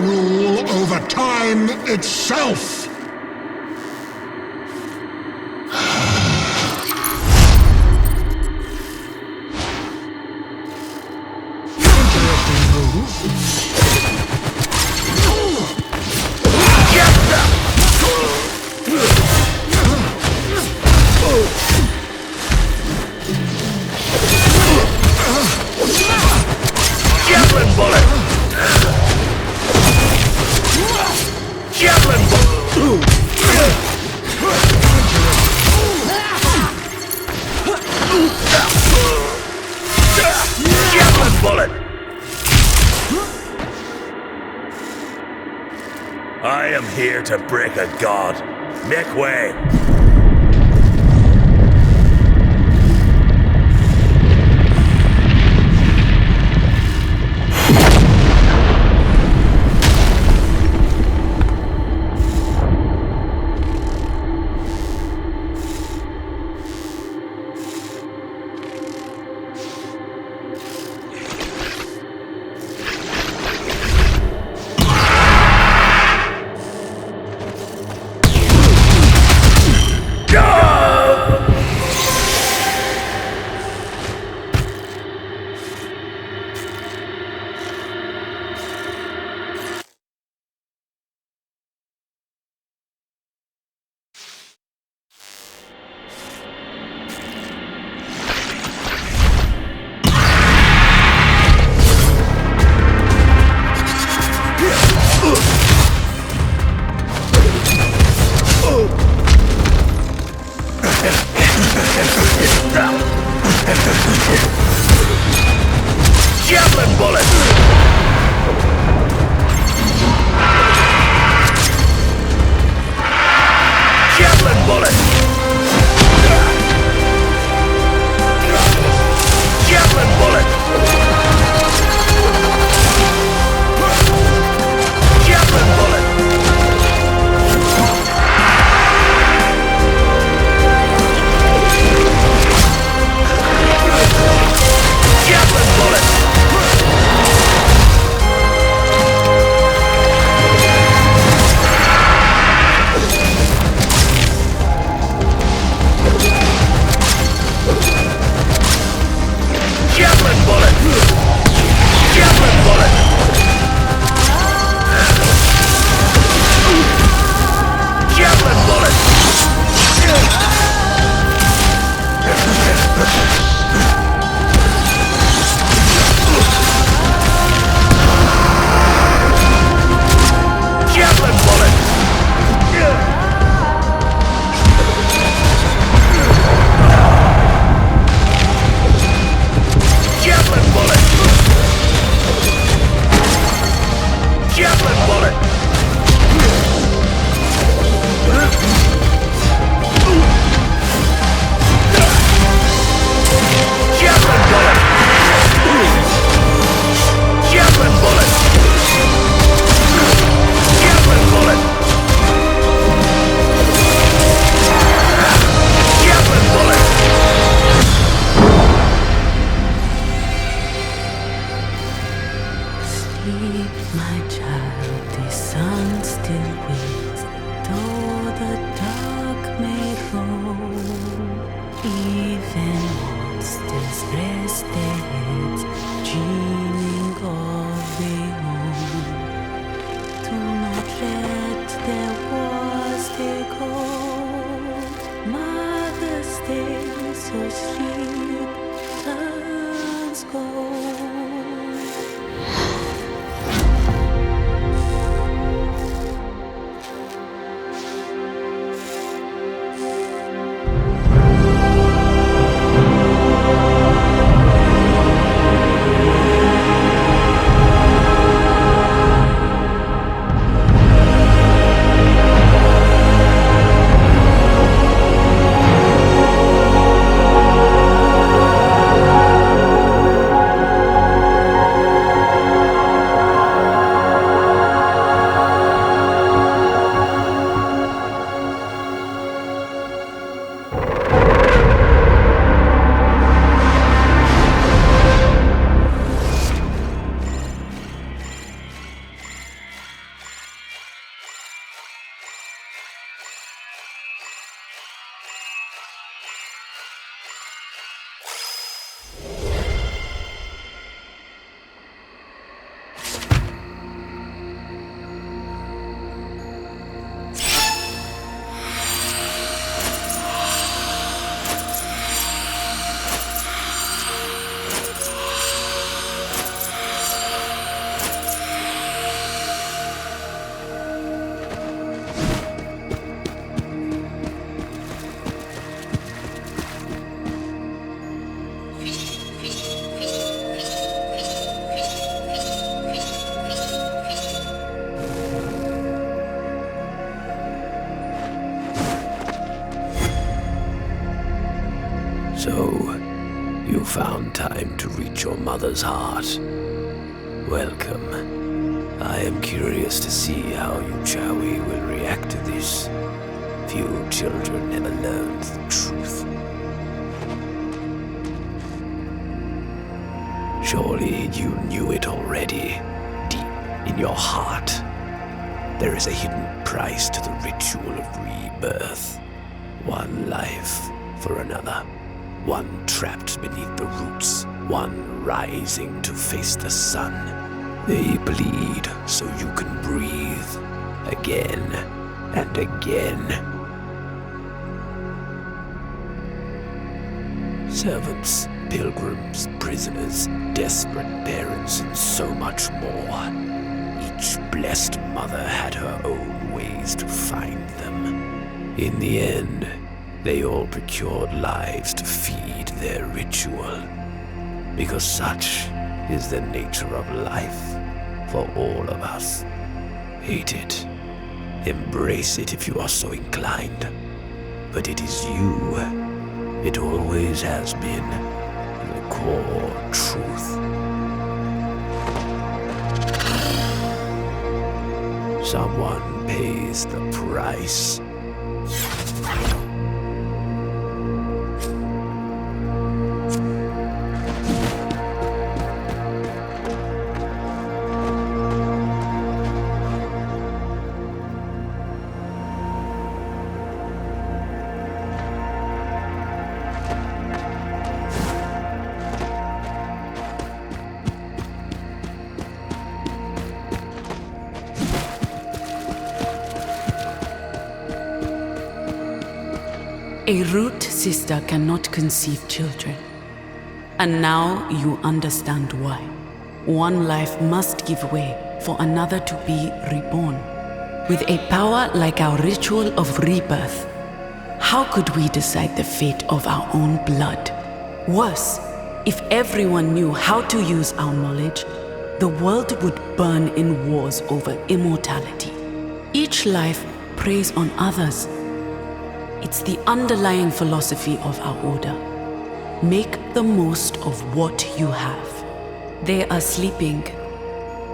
rule over time itself. Javelin bullet! Javelin bullet! Javelin bullet! I am here to break a god. Make way! Javelin bullet! Javelin bullet! Javelin bullet! Javelin bullet! Javelin bullet! Javelin bullet! Javelin bullet! Javelin bullet! Javelin bullet! Javelin bullet! Javelin bullet! Javelin bullet! Javelin bullet! Javelin bullet! Javelin bullet! Sleep, my child, the sun still waits, though the dark may go. Even monsters rest their heads, dreaming of their own. Do not let their wars take hold. Mother, stay so sleep turns gold. So, you found time to reach your mother's heart. Welcome. I am curious to see how Yuchawi will react to this. Few children never learned the truth. Surely you knew it already, deep in your heart. There is a hidden price to the ritual of rebirth. One life for another. One trapped beneath the roots. One rising to face the sun. They bleed so you can breathe. Again and again. Servants, pilgrims, prisoners, desperate parents, and so much more. Each blessed mother had her own ways to find them. In the end, they all procured lives to feed their ritual. Because such is the nature of life for all of us. Hate it. Embrace it if you are so inclined. But it is you. It always has been the core truth. Someone pays the price. A root sister cannot conceive children. And now you understand why. One life must give way for another to be reborn. With a power like our ritual of rebirth, how could we decide the fate of our own blood? Worse, if everyone knew how to use our knowledge, the world would burn in wars over immortality. Each life preys on others. It's the underlying philosophy of our order. Make the most of what you have. They are sleeping,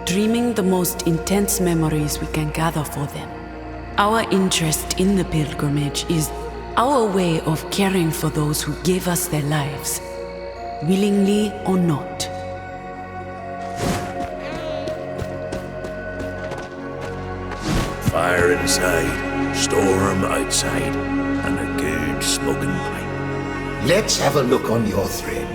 dreaming the most intense memories we can gather for them. Our interest in the pilgrimage is our way of caring for those who gave us their lives, willingly or not. Fire inside, storm outside, and a good smoking pipe. Let's have a look on your thread.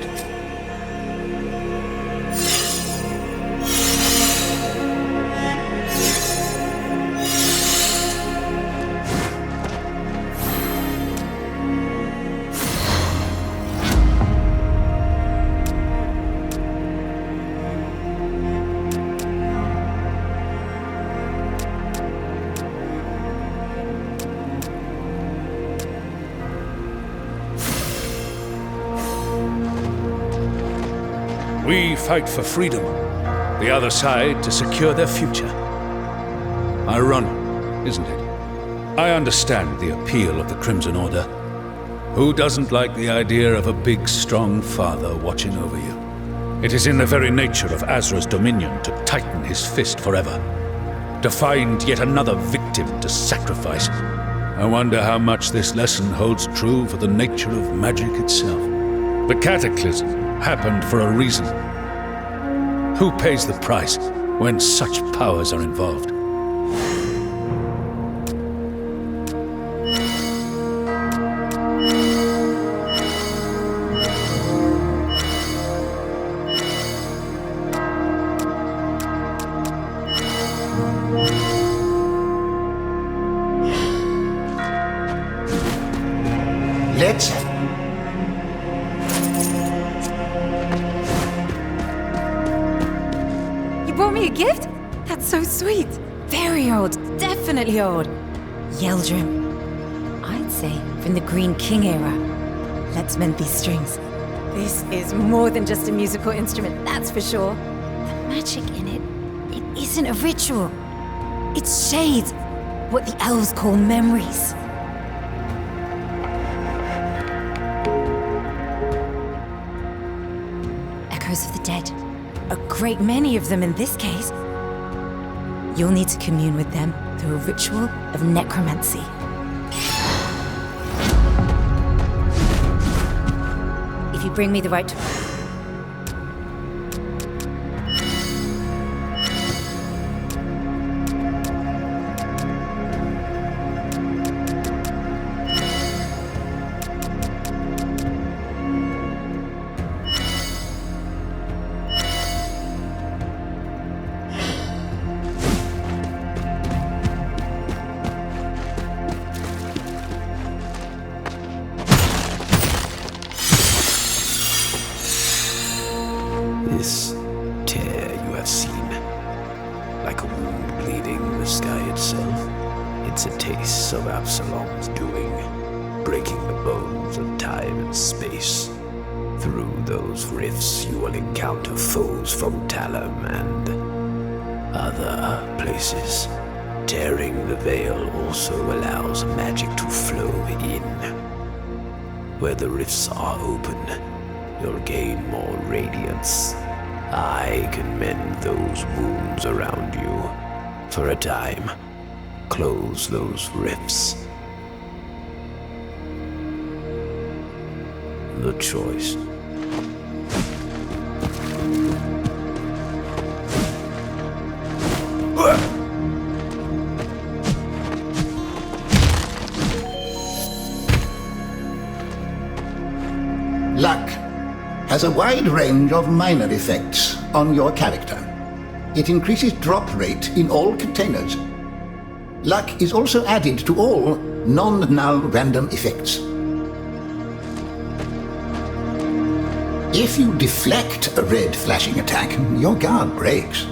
We fight for freedom, the other side to secure their future. Ironic, isn't it? I understand the appeal of the Crimson Order. Who doesn't like the idea of a big, strong father watching over you? It is in the very nature of Azra's dominion to tighten his fist forever, to find yet another victim to sacrifice. I wonder how much this lesson holds true for the nature of magic itself. The cataclysm happened for a reason. Who pays the price when such powers are involved? Let's brought me a gift? That's so sweet. Very old, definitely old. Yeldrim. I'd say from the Green King era. Let's mend these strings. This is more than just a musical instrument, that's for sure. The magic in it isn't a ritual. It's shades, what the elves call memories. echoes of the dead. A great many of them in this case. You'll need to commune with them through a ritual of necromancy. If you bring me the right... This tear you have seen, like a wound bleeding in the sky itself, it's a taste of Absolum's doing, breaking the bones of time and space. Through those rifts you will encounter foes from Talam and other places. Tearing the veil also allows magic to flow in. Where the rifts are open, you'll gain more radiance. I can mend those wounds around you. For a time, close those rifts. The choice. Luck has a wide range of minor effects on your character. It increases drop rate in all containers. Luck is also added to all non-null random effects. If you deflect a red flashing attack, your guard breaks.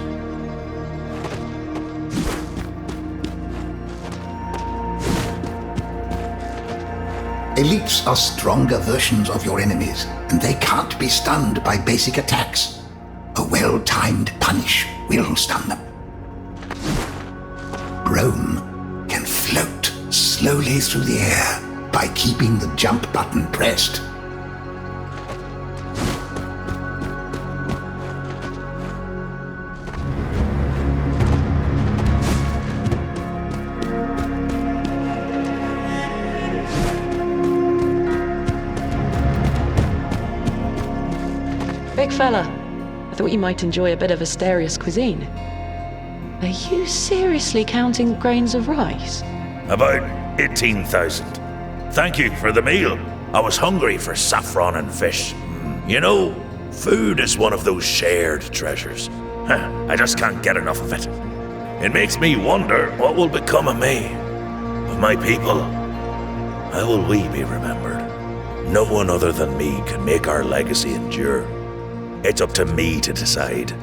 Elites are stronger versions of your enemies, and they can't be stunned by basic attacks. A well-timed punish will stun them. Brome can float slowly through the air by keeping the jump button pressed. Big fella, I thought you might enjoy a bit of Asteria's cuisine. Are you seriously counting grains of rice? About 18,000. Thank you for the meal. I was hungry for saffron and fish. You know, food is one of those shared treasures. I just can't get enough of it. It makes me wonder what will become of me, of my people. How will we be remembered? No one other than me can make our legacy endure. It's up to me to decide.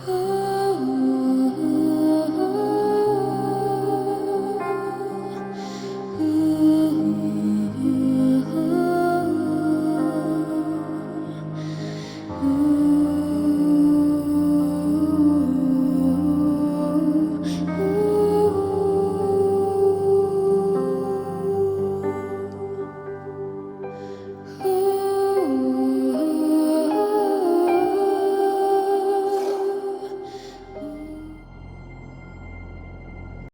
Oh.